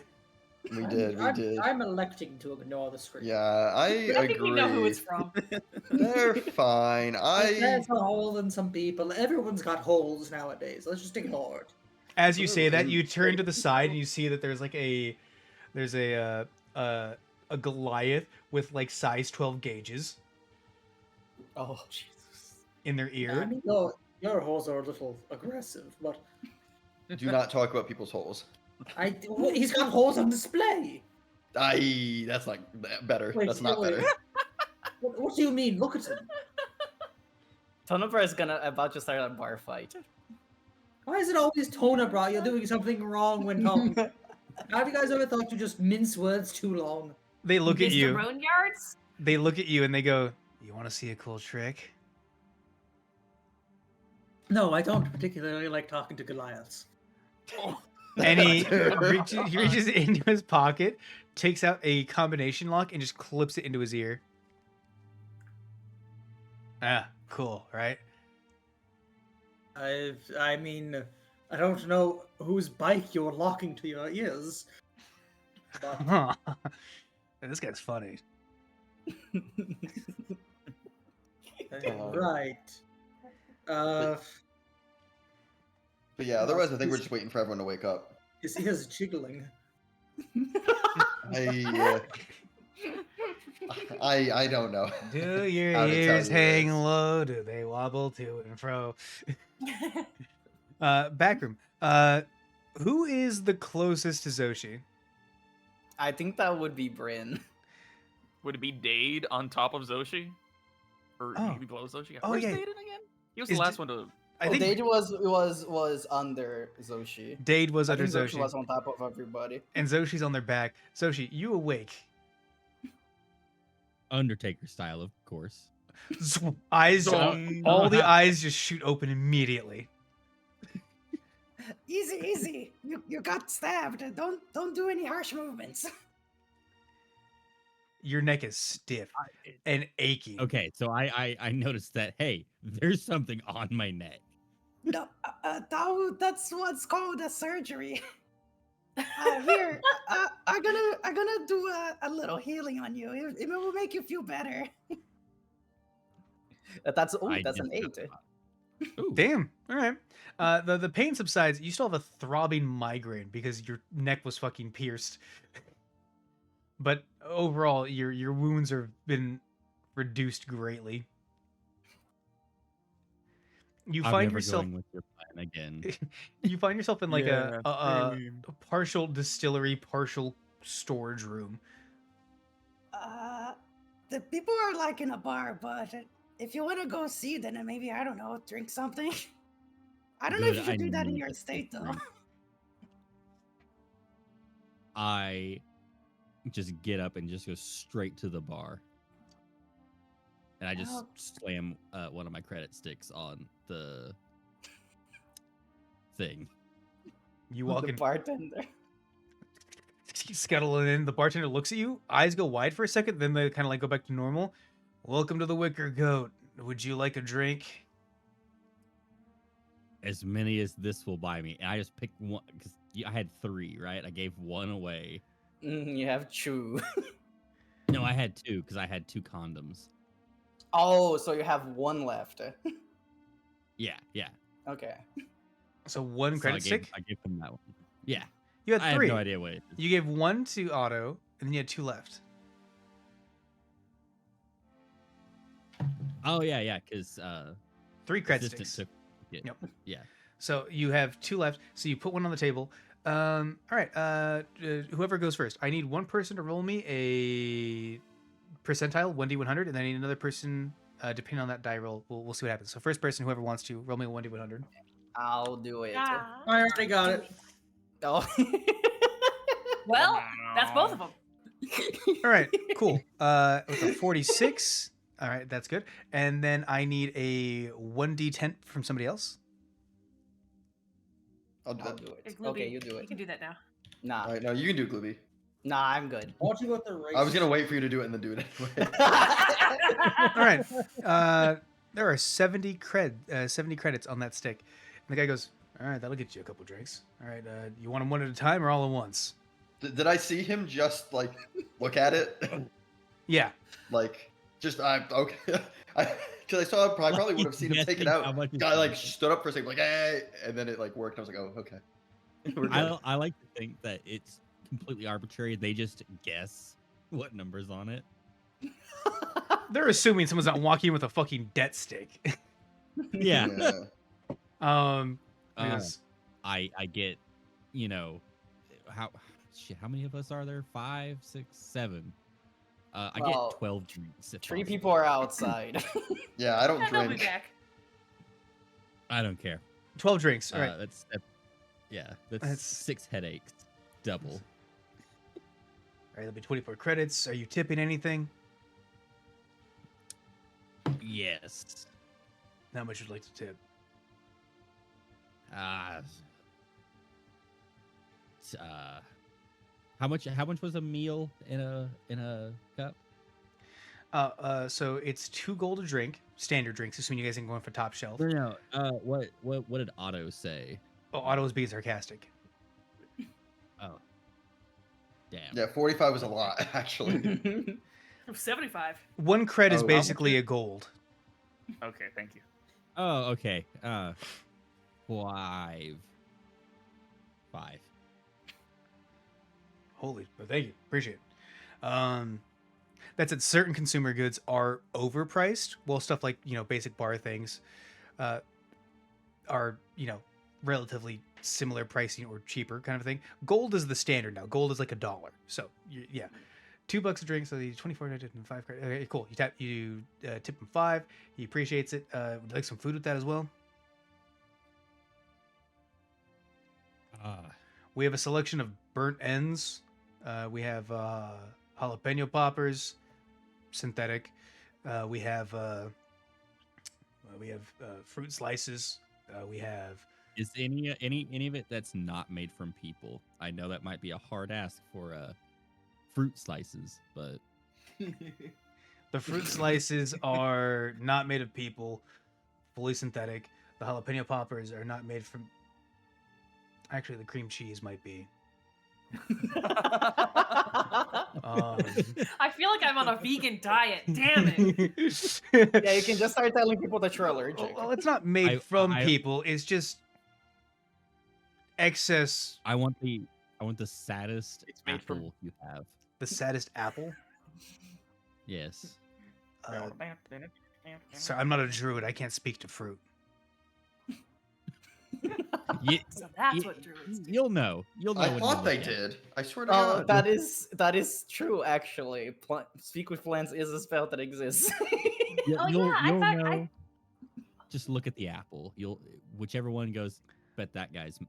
We did. I'm electing to ignore the screen. Yeah, I I think we know who agree. it's from. They're fine. There's a hole in some people. Everyone's got holes nowadays. Let's just ignore it. As you say that, Ooh. you turn to the side and you see that there's like a Goliath with like size 12 gauges Oh, Jesus. in their I ear. mean, your holes are a little aggressive, but Do not talk about people's holes. He's got holes on display. That's like better. Wait, That's not wait. better. What do you mean? Look at him. Tonopra is about to start a bar fight. Why is it always Tonopra? You're doing something wrong when talking. Have you guys ever thought you just mince words too long? They look at Mr. you. Boneyards? They look at you and they go, "You want to see a cool trick?" No, I don't particularly like talking to Goliaths. And he reaches into his pocket, takes out a combination lock, and just clips it into his ear. Ah, cool, right? I mean, I don't know whose bike you're locking to your ears. But This guy's funny. right. But yeah, otherwise I think we're just waiting for everyone to wake up. His ears jiggling. I don't know. Do your How to tell ears you hang this. low? Do they wobble to and fro? Backroom. Who is the closest to Zoshi? I think that would be Bryn. Would it be Dade on top of Zoshi? Or Oh. he below Zoshi? Oh, Where's yeah. Dade again? He was Is the last D- one to. I think Dade was under Zoshi. Dade was I under think Zoshi, was on top of everybody. and Zoshi's on their back. Zoshi, you awake. Undertaker style, of course. Eyes, Zong. all the eyes just shoot open immediately. Easy. You got stabbed. Don't do any harsh movements. Your neck is stiff and aching. Okay, so I noticed that. Hey, there's something on my neck. No, that's what's called a surgery. Here, I'm gonna do a little healing on you. It will make you feel better. That's I that's an just 8. Ooh. Damn. All right. The pain subsides. You still have a throbbing migraine because your neck was fucking pierced. But overall, your wounds have been reduced greatly. You I'm find never yourself going with your plan again. you find yourself in like Yeah, a same. partial distillery, partial storage room. The people are like in a bar, but if you want to go see, then maybe I don't know, drink something. I don't know if Good, you should I do that in need your a state though. drink. I just get up and just go straight to the bar. And I just Oh. slam one of my credit sticks on the thing. You walk The in, bartender. scuttling in. The bartender looks at you. Eyes go wide for a second, then they kind of like go back to normal. Welcome to the Wicker Goat. Would you like a drink? As many as this will buy me. And I just picked one because I had 3, right? I gave 1 away. You have Chew. No, I had 2 because I had 2 condoms. Oh, so you have 1 left. Yeah. Okay. So one So credit stick. I gave them that one. Yeah. You had I have 3. no idea what it is. You gave 1 to Otto, and then you had 2 left. Oh yeah, because 3 credit assistant sticks. took it. Yep. Yeah. So you have 2 left. So you put 1 on the table. All right. Whoever goes first. I need 1 person to roll me a percentile 1d100, and then I need another person. Depending on that die roll, we'll see what happens. So first person, whoever wants to, roll me a 1d100. I'll do it. Yeah. I already got it. Oh. Well, that's both of them. All right. Cool. With a 46. All right, that's good. And then I need a 1d10 from somebody else. I'll do I'll that. do it. Glooby, Okay, you do You it. can do that now. Nah, All right, no, you can do it, Glooby. nah, I'm good. Watch you with the race. I was gonna wait for you to do it and then do it anyway. All right. There are 70 credits on that stick. And the guy goes, "All right, that'll get you a couple drinks. All right, you want them one at a time or all at once?" Did I see him just like look at it? Yeah. Like just okay. Because I saw I probably would have seen him take it Guessing how out. much is Guy in like it. stood up for a second, like hey, and then it like worked. I was like, oh okay. We're good. I like to think that it's completely arbitrary. They just guess what number's on it. They're assuming someone's not walking in with a fucking debt stick. Yeah. Yeah. Because I get, you know, how many of us are there? 5, 6, 7. I get Well, 12 drinks. If 3 possible. people are outside. Yeah, I don't And they'll be drink. back. I don't care. 12 drinks. All right. That's yeah. That's That's- 6 headaches. Double. All right. That'll be 24 credits. Are you tipping anything? Yes. How much would you like to tip? How much was a meal in a cup? So it's 2 gold a drink, standard drinks, assuming you guys ain't going for top shelf. No. What did Otto say? Oh, Otto was being sarcastic. Oh. Damn. Yeah, 45 was a lot, actually. 75. 1 cred is Oh, how much basically a gold. Okay, thank you. Oh, okay. 5. Holy, well, thank you, appreciate it. That's it. Certain consumer goods are overpriced, while stuff like basic bar things, are relatively similar pricing or cheaper kind of thing. Gold is the standard now. Gold is like $1. So yeah, $2 a drink. So the 24 and 5 credit. Okay, cool. You tip him 5. He appreciates it. Would you like some food with that as well? We have a selection of burnt ends. We have jalapeno poppers, synthetic. We have fruit slices. We have. Is any of it that's not made from people? I know that might be a hard ask for fruit slices, but The fruit slices are not made of people, fully synthetic. The jalapeno poppers are not made from. Actually, the cream cheese might be. I feel like I'm on a vegan diet. Damn it. Yeah, you can just start telling people that you're allergic. Well, it's not made from I- people. It's just excess. I want the saddest It's made from- apple you have. The saddest apple. Yes. Sorry, I'm not a druid. I can't speak to fruit. So that's what druids do. You'll know. You'll know. I when you thought they look at it. did. I swear to Oh, God. that is true. Actually, speak with plants is a spell that exists. Oh, yeah, I You'll thought know. Just look at the apple. Whichever one goes. Bet that guy's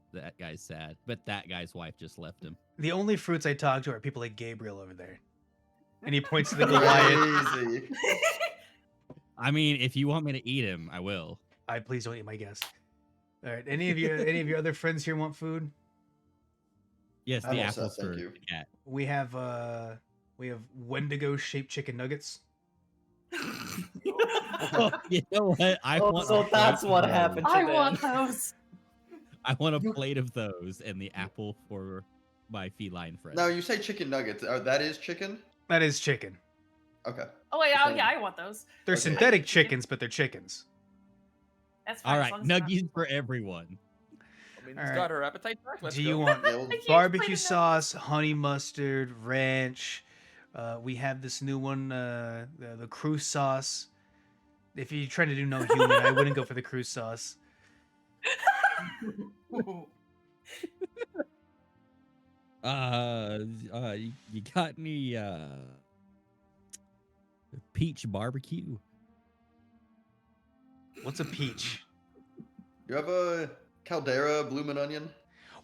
sad. Bet that guy's wife just left him. The only fruits I talk to are people like Gabriel over there. And he points to the Goliath. Crazy. I mean, if you want me to eat him, I will. Please don't eat my guest. All right. Any of your other friends here want food? Yes, I'm the all set, apples thank for you. the cat. We have Wendigo shaped chicken nuggets. You know what? I want. So a plate that's of what those. happened I today. want those. I want a plate of those and the apple for my feline friend. Now, you say chicken nuggets. That is chicken? That is chicken. Okay. Oh wait, Okay. yeah, I want those. They're Okay. synthetic chickens, but they're chickens. That's fine. All as right, long as they're not- nuggies for everyone. I mean, All it's right. got her appetite back. Let's Do go. you want Yeah, we'll- I can't barbecue explain it sauce, honey mustard, ranch? We have this new one, the cruise sauce. If you're trying to do no human, I wouldn't go for the cruise sauce. You got any peach barbecue? What's a peach? You have a caldera bloomin' onion?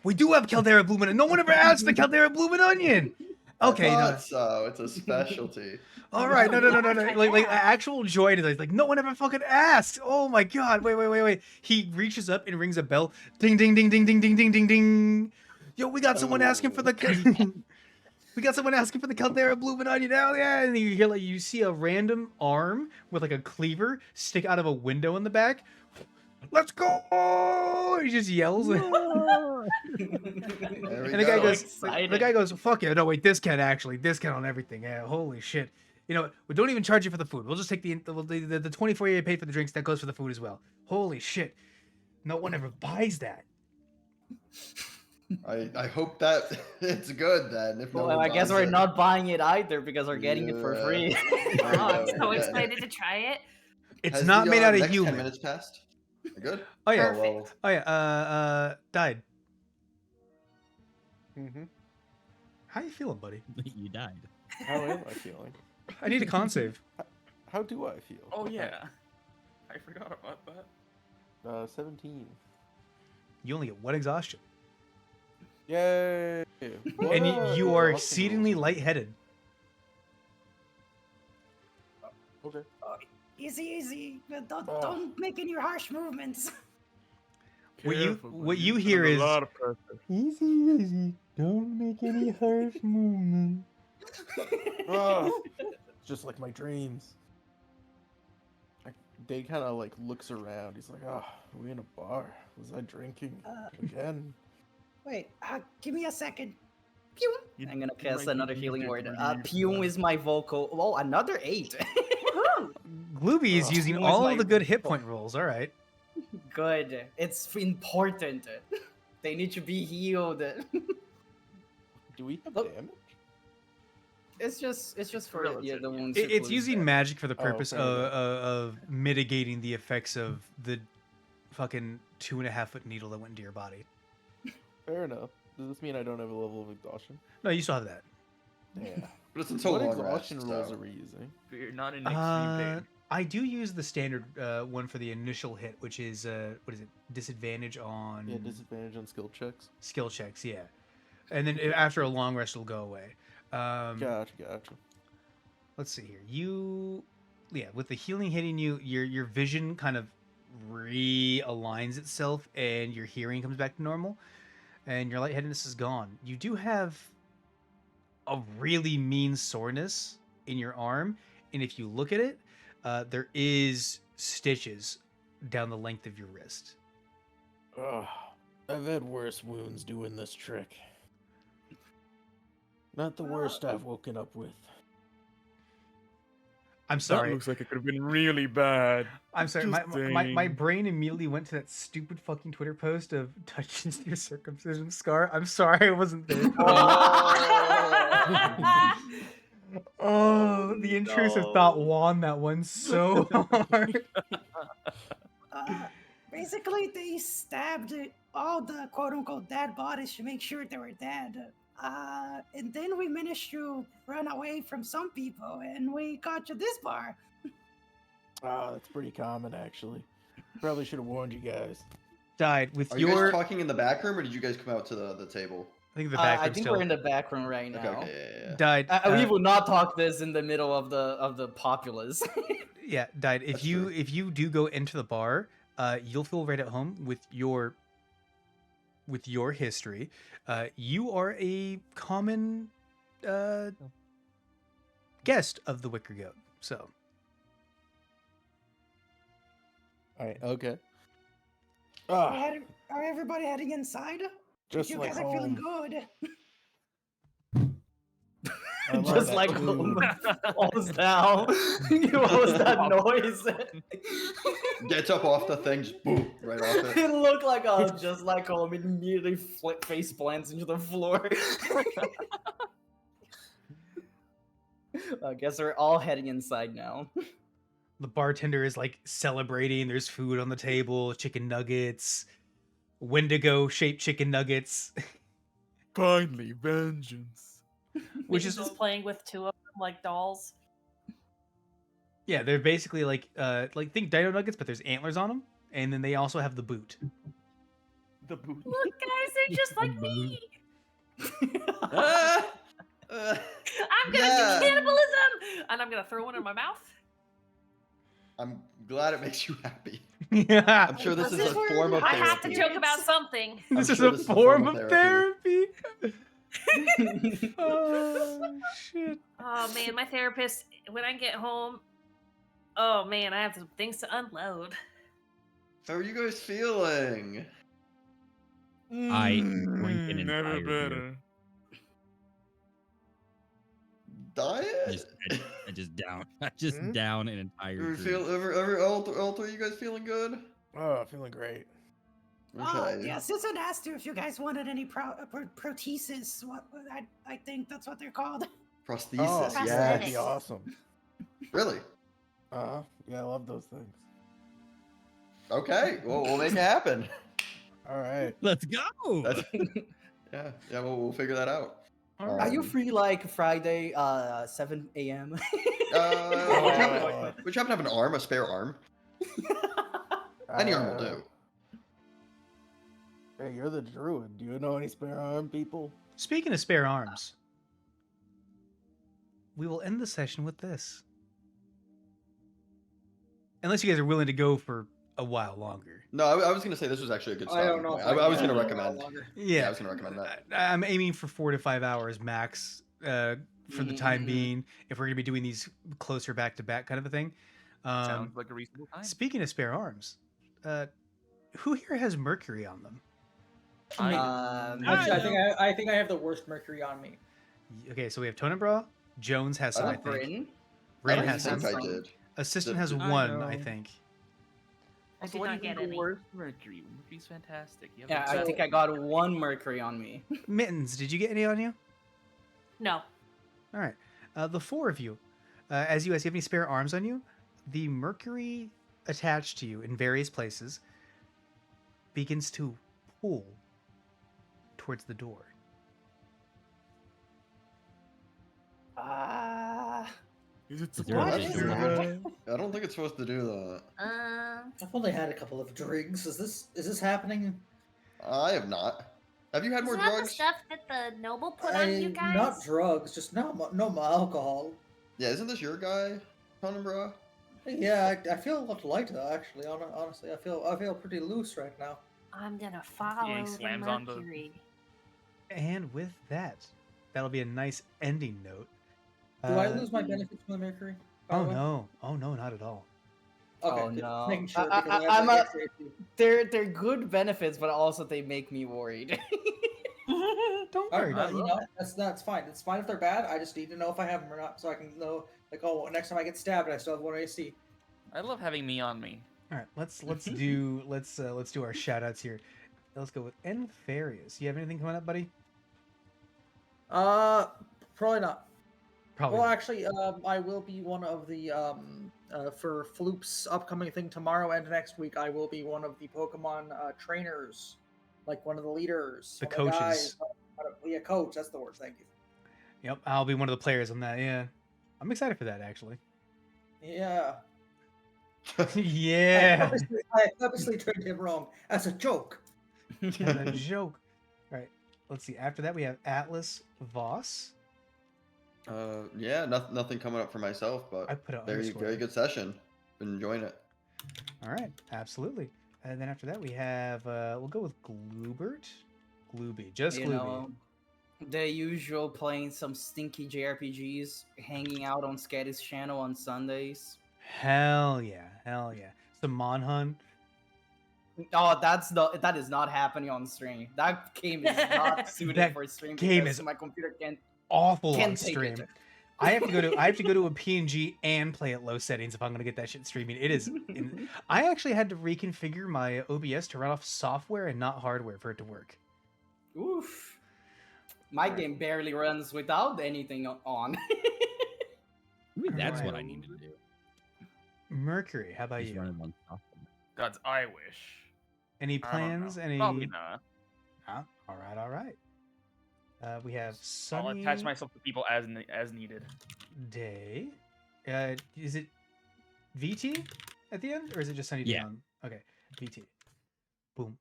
We do have Caldera Bloomin' Onion. No one ever asked the Caldera Bloomin' Onion. Okay, I no. thought so. It's a specialty. All right, no. Okay, Like yeah. actual joy is like no one ever fucking asked. Oh my god! Wait. He reaches up and rings a bell. Ding, ding, ding, ding, ding, ding, ding, ding, ding. Yo, we got someone asking for the. We got someone asking for the Caldera Bloomin' Onion now, yeah. And you hear you see a random arm with like a cleaver stick out of a window in the back. Let's go! He just yells. There we And the guy go. goes, Excited. the guy goes, fuck yeah, no wait, discount on everything. Yeah, holy shit. You know, we don't even charge you for the food. We'll just take the 24 you paid for the drinks, that goes for the food as well. Holy shit. No one ever buys that. I hope that it's good then. If no Well, one I guess buys we're it. not buying it either because we're getting it for Yeah. free. Oh, I'm so Yeah. excited to try it. It's Has not the, made out of next 10 human. minutes passed? We're good? Oh yeah. Oh, well, Oh yeah, died. Mm-hmm. How you feeling, buddy? You died. How am I feeling? I need a con save. How do I feel? Oh yeah, I forgot about that. 17. You only get 1 exhaustion. Yay! And you are exceedingly lightheaded. Okay. Easy, easy. Don't make any harsh movements. What you hear is easy, easy. Don't make any harsh movement. It's just like my dreams. They kind of like looks around. He's like, "Oh, are we in a bar? Was I drinking again?" Wait, give me a second. Pew! I'm gonna cast another healing word. Pew is my vocal. Oh, another 8. Glooby is using Pew is all my of the good hit vocal. point rolls. All right. Good. It's important. They need to be healed. Do we have Look. damage? It's just for Relative, the yeah. wounds. It's using magic for the Oh, purpose fair of mitigating the effects of the fucking 2.5-foot needle that went into your body. Fair enough. Does this mean I don't have a level of exhaustion? No, you still have that. Yeah. But it's until What long exhaustion rest, rolls so. are we using? You're not in extreme pain. I do use the standard one for the initial hit, which is what is it? Disadvantage on Yeah, disadvantage on skill checks. skill checks. Yeah, and then after a long rest, it'll go away. Gotcha. Let's see here. With the healing hitting you, your vision kind of realigns itself, and your hearing comes back to normal, and your lightheadedness is gone. You do have a really mean soreness in your arm, and if you look at it, there is stitches down the length of your wrist. Ugh, I've had worse wounds doing this trick. Not the worst I've woken up with. I'm sorry. That looks like it could have been really bad. I'm sorry. Just My dang. brain immediately went to that stupid fucking Twitter post of touches your circumcision scar. I'm sorry I wasn't there. Oh, the intrusive thought won that one so hard. Basically, they stabbed all the quote-unquote dead bodies to make sure they were dead. And then we managed to run away from some people, and we got to this bar. That's pretty common, actually. Probably should have warned you guys. Died with Are you guys your. talking in the back room, or did you guys come out to the table? I think the back I room think still we're in the back room right now. Okay. died. We will not talk this in the middle of the populace. Yeah, died. That's true. If you do go into the bar, you'll feel right at home with your history. You are a common guest of the Wicker Goat. So Alright, okay. Are everybody heading inside? Just You like guys are feeling home. good. I love Just that like food. falls down. What was that noise? Gets up off the thing, just boom, right off it. It looked like just like home. It immediately face plants into the floor. I guess we're all heading inside now. the bartender is like celebrating. There's food on the table, chicken nuggets, Wendigo shaped chicken nuggets. Finally, vengeance. Which Mittens is- playing with 2 of them like dolls. Yeah, they're basically like think dino nuggets, but there's antlers on them, and then they also have the boot. The boot. Look, guys, they're just like me. I'm gonna Yeah. do cannibalism, and I'm gonna throw one in my mouth. I'm glad it makes you happy. Yeah, I'm sure this This is is a where form of I therapy. have to joke about something. this I'm is sure a this is form of therapy. Oh shit! Oh man, my therapist. When I get home, oh man, I have some things to unload. How are you guys feeling? I drink an Never entire beer. better. Diet? I just down. I just down an entire. Ever drink. feel all three of you guys feeling good? Oh, feeling great. Okay. Yeah, Susan asked you if you guys wanted any protesis. I think that's what they're called. Prosthesis, Oh, yes. that'd be awesome. Really? Yeah, I love those things. Okay, well, we'll make it happen. All right. Let's go. That's, Yeah, we'll figure that out. All Are right. you free like Friday, 7 a.m.? Would you happen to have an arm, a spare arm? Any arm will do. Hey, you're the druid. Do you know any spare arm people? Speaking of spare arms, we will end the session with this. Unless you guys are willing to go for a while longer. No, I was gonna say this was actually a good I don't stopping know. point. If I was can gonna handle it recommend. longer. Yeah, I was gonna recommend that. I'm aiming for 4 to 5 hours max for the time being. If we're gonna be doing these closer back to back kind of a thing. Sounds like a reasonable time. Speaking of spare arms, who here has mercury on them? Actually, I think I have the worst mercury on me. Okay, so we have Tonenbra. Jones has some, I think. Bryn. Rin I has don't some. think I did. Assistant The- has the- I one, I know. think. I So did what do not you get think any. worst Mercury? Mercury's fantastic. You have Yeah, the I think I got 1 mercury on me. Mittens, did you get any on you? No. All right. The 4 of you, as you guys have any spare arms on you, the mercury attached to you in various places begins to pull towards the door. Is it Is there a What big is door? that? I don't think it's supposed to do that. I've only had a couple of drinks. Is this happening? I have not. Have you had more Isn't that the drugs? stuff that the noble put on you guys? Not drugs, just no alcohol. Yeah, isn't this your guy, Tonenbra? Yeah, I feel a lot lighter actually. Honestly, I feel pretty loose right now. I'm gonna follow the slams on the- mercury. And with that, that'll be a nice ending note. Do I lose my benefits from the mercury? by Oh the way? no! Oh no! Not at all. Okay, Oh, just no. making sure I- because I- I have I'm like a- extra HP. They're good benefits, but also they make me worried. Don't All worry. right, I no, love that's fine. It's fine if they're bad. I just need to know if I have them or not, so I can know. Like, oh, next time I get stabbed, I still have 1 AC. I love having me on me. All right. Let's do our shout outs here. Let's go with Enfarius. You have anything coming up, buddy? Probably not. Probably. Well, not. actually, I will be one of the for Floop's upcoming thing tomorrow and next week. I will be one of the Pokemon trainers, like one of the leaders, The one of the guys. coaches. Yeah, coach. That's the word. Thank you. Yep. I'll be one of the players on that. Yeah. I'm excited for that actually. Yeah. Yeah. I purposely turned him wrong as a joke. As a joke. All right. Let's see. After that, we have Atlas Voss. Yeah, nothing coming up for myself, I but put a very underscore. very good session. Been enjoying it. All right. Absolutely. And then after that, we have we'll go with Gloobert. Glooby. Just You Glooby. know, the usual playing some stinky JRPGs, hanging out on Sketty's channel on Sundays. Hell yeah. Hell yeah. Some Monhun. Oh, that is not happening on stream. That game is not suited That for stream game because is my computer can't. Awful Can't on take stream. it. I have to go to a PNG and play at low settings if I'm going to get that shit streaming. It is. I actually had to reconfigure my OBS to run off software and not hardware for it to work. Oof. My game barely runs without anything on. Maybe that's what I Alright. need to do. Mercury, how about Just you? run it on software. God's I wish. Any I don't plans? know. Any? Probably not. Huh? All right, all right. We have I'll Sunny attach myself to people as needed. Day. Is it VT at the end, or is it just Sunny Day? Yeah. Okay, VT. Boom.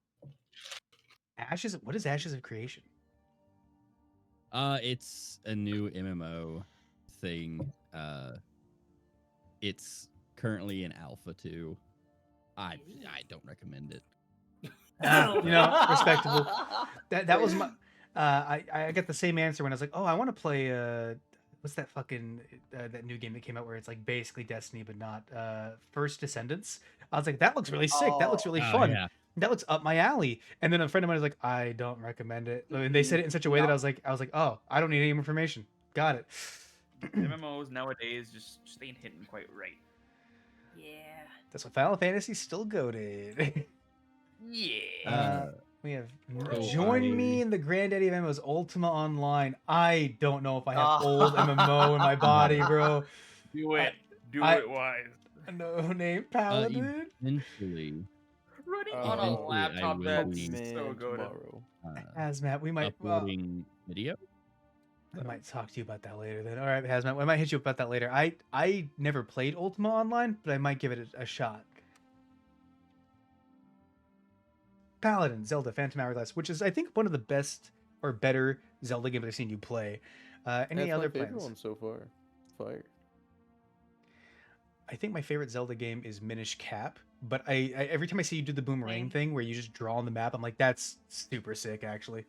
Ashes. What is Ashes of Creation? It's a new MMO thing. It's currently in alpha 2. I don't recommend it. You know, respectable. That was my. I got the same answer when I was like, oh, I want to play. What's that fucking that new game that came out where it's like basically Destiny but not First Descendants? I was like, that looks really sick. That looks really Oh, fun. yeah. That looks up my alley. And then a friend of mine was like, I don't recommend it. And they said it in such a way that I was like, oh, I don't need any information. Got it. MMOs nowadays just ain't hitting quite right. Yeah. That's what Final Fantasy still goated. Yeah. We have So join me I- in the granddaddy of MMOs, Ultima Online. I don't know if I have old MMO in my body, bro. Do it. Do I- it wise. No name paladin. Eventually, Running Uh, on a eventually I laptop will that's be- so good. tomorrow. Hazmat, we might. uploading video. I might talk to you about that later. Then, all right, Hazmat, I might hit you about that later. I never played Ultima Online, but I might give it a shot. Paladin, Zelda, Phantom Hourglass, which is I think one of the best or better Zelda games I've seen you play. Any That's other my favorite plans? one so far. Fire. I think my favorite Zelda game is Minish Cap, but I every time I see you do the boomerang Same. thing where you just draw on the map, I'm like, that's super sick, actually.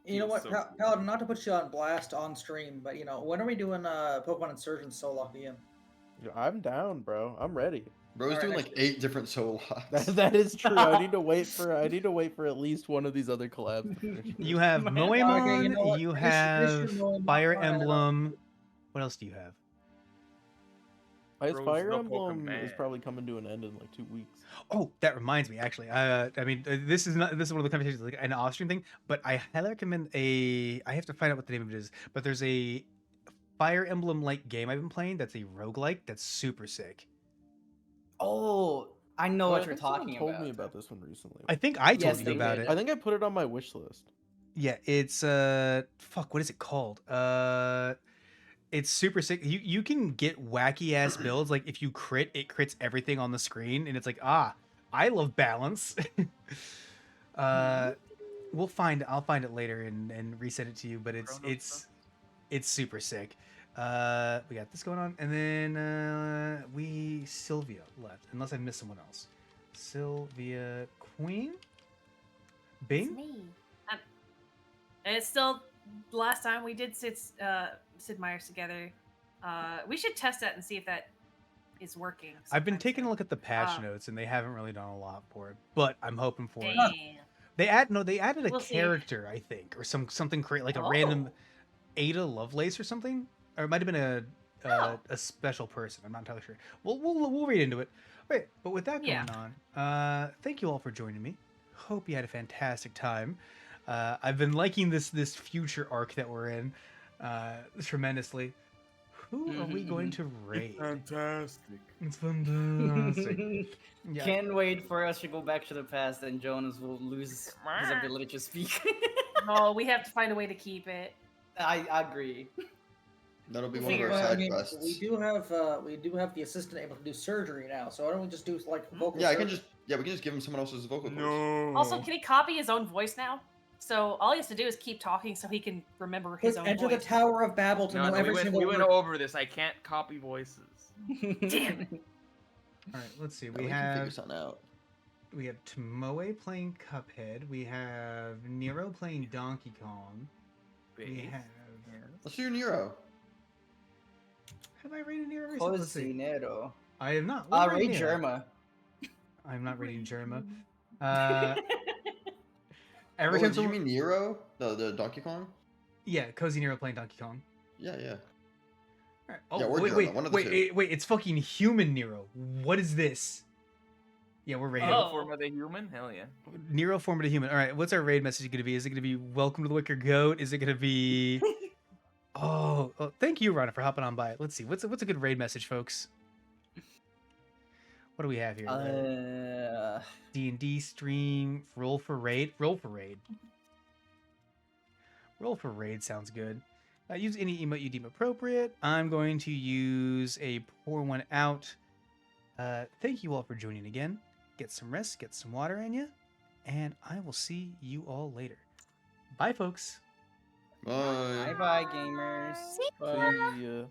You know what, Paladin, not to put you on blast on stream, but when are we doing Pokemon Insurgence solo DM? I'm down, bro. I'm ready. Bro's Alright, doing like 8 different solo locks. That is true. I need to wait for at least one of these other collabs to finish. You have Man. Moemon, Okay, you know what? you Finish have your Moemon, Fire and then Emblem. What else do you have? His Bro's Fire the Emblem is Pokemon. probably coming to an end in like 2 weeks. Oh, that reminds me, actually. I mean, this is one of the conversations like an off-stream thing, but I highly recommend I have to find out what the name of it is, but there's a Fire Emblem-like game I've been playing that's a roguelike that's super sick. Oh, I know Oh, what I you're think someone talking told about. me about this one recently. I think I told Yes, you they about did. it. I think I put it on my wish list. Yeah, it's fuck, what is it called? It's super sick. You can get wacky ass builds. Like if you crit, it crits everything on the screen, and it's like, I love balance. I'll find it later and resend it to you, but it's super sick. We got this going on, and then Sylvia left, unless I missed someone else. Sylvia Queen? It's Bing? me. And it's still last time we did Sid Meier's together. We should test that and see if that is working. I've been sometime taking a soon. look at the patch notes, and they haven't really done a lot for it, but I'm hoping for it. Damn. They added a We'll see. character, I think, or something great, like a random Ada Lovelace or something, or it might have been a special person. I'm not entirely sure. We'll read into it. Wait, but with that going on, thank you all for joining me. Hope you had a fantastic time. I've been liking this future arc that we're in tremendously. Who are we going to raid? Fantastic. It's fantastic. Yeah. Can't wait for us to go back to the past and Jonas will lose his ability to speak. Oh, we have to find a way to keep it. I agree. That'll be We'll one of our figure it out. side I mean, quests. we do have the assistant able to do surgery now, so why don't we just do like vocal? Yeah, surgery? we can just give him someone else's vocal cords. No. Also, can he copy his own voice now? So all he has to do is keep talking so he can remember his own enter voice. the Tower of Babel to know every single we went word. over this. I can't copy voices. Damn it. All right, let's see. Yeah, We can figure have something out. Tomoe playing Cuphead. We have Nero playing Donkey Kong. We Wait. have. Let's do Nero. Have I rated Nero recently? Let's see. Cocinero. I have not. We'll rate Ray Nero. Germa. I'm not rating Germa. Every Oh, time did you someone... mean Nero? The Donkey Kong? Yeah, Cozy Nero playing Donkey Kong. Yeah, yeah. All right. Oh, Yeah, or wait, Germa, wait, one of the wait, two. wait, it's fucking human Nero. What is this? Yeah, we're raiding. Oh. Form of the human? Hell yeah. Nero form of a human. All right, what's our raid message going to be? Is it going to be welcome to the Wicker Goat? Is it going to be... oh, thank you, Rana, for hopping on by. Let's see. What's a good raid message, folks? What do we have here? D&D stream, roll for raid. Roll for raid. Roll for raid sounds good. Use any emote you deem appropriate. I'm going to use a pour one out. Thank you all for joining again. Get some rest, get some water in you, and I will see you all later. Bye, folks. Bye. Bye bye, gamers. See ya.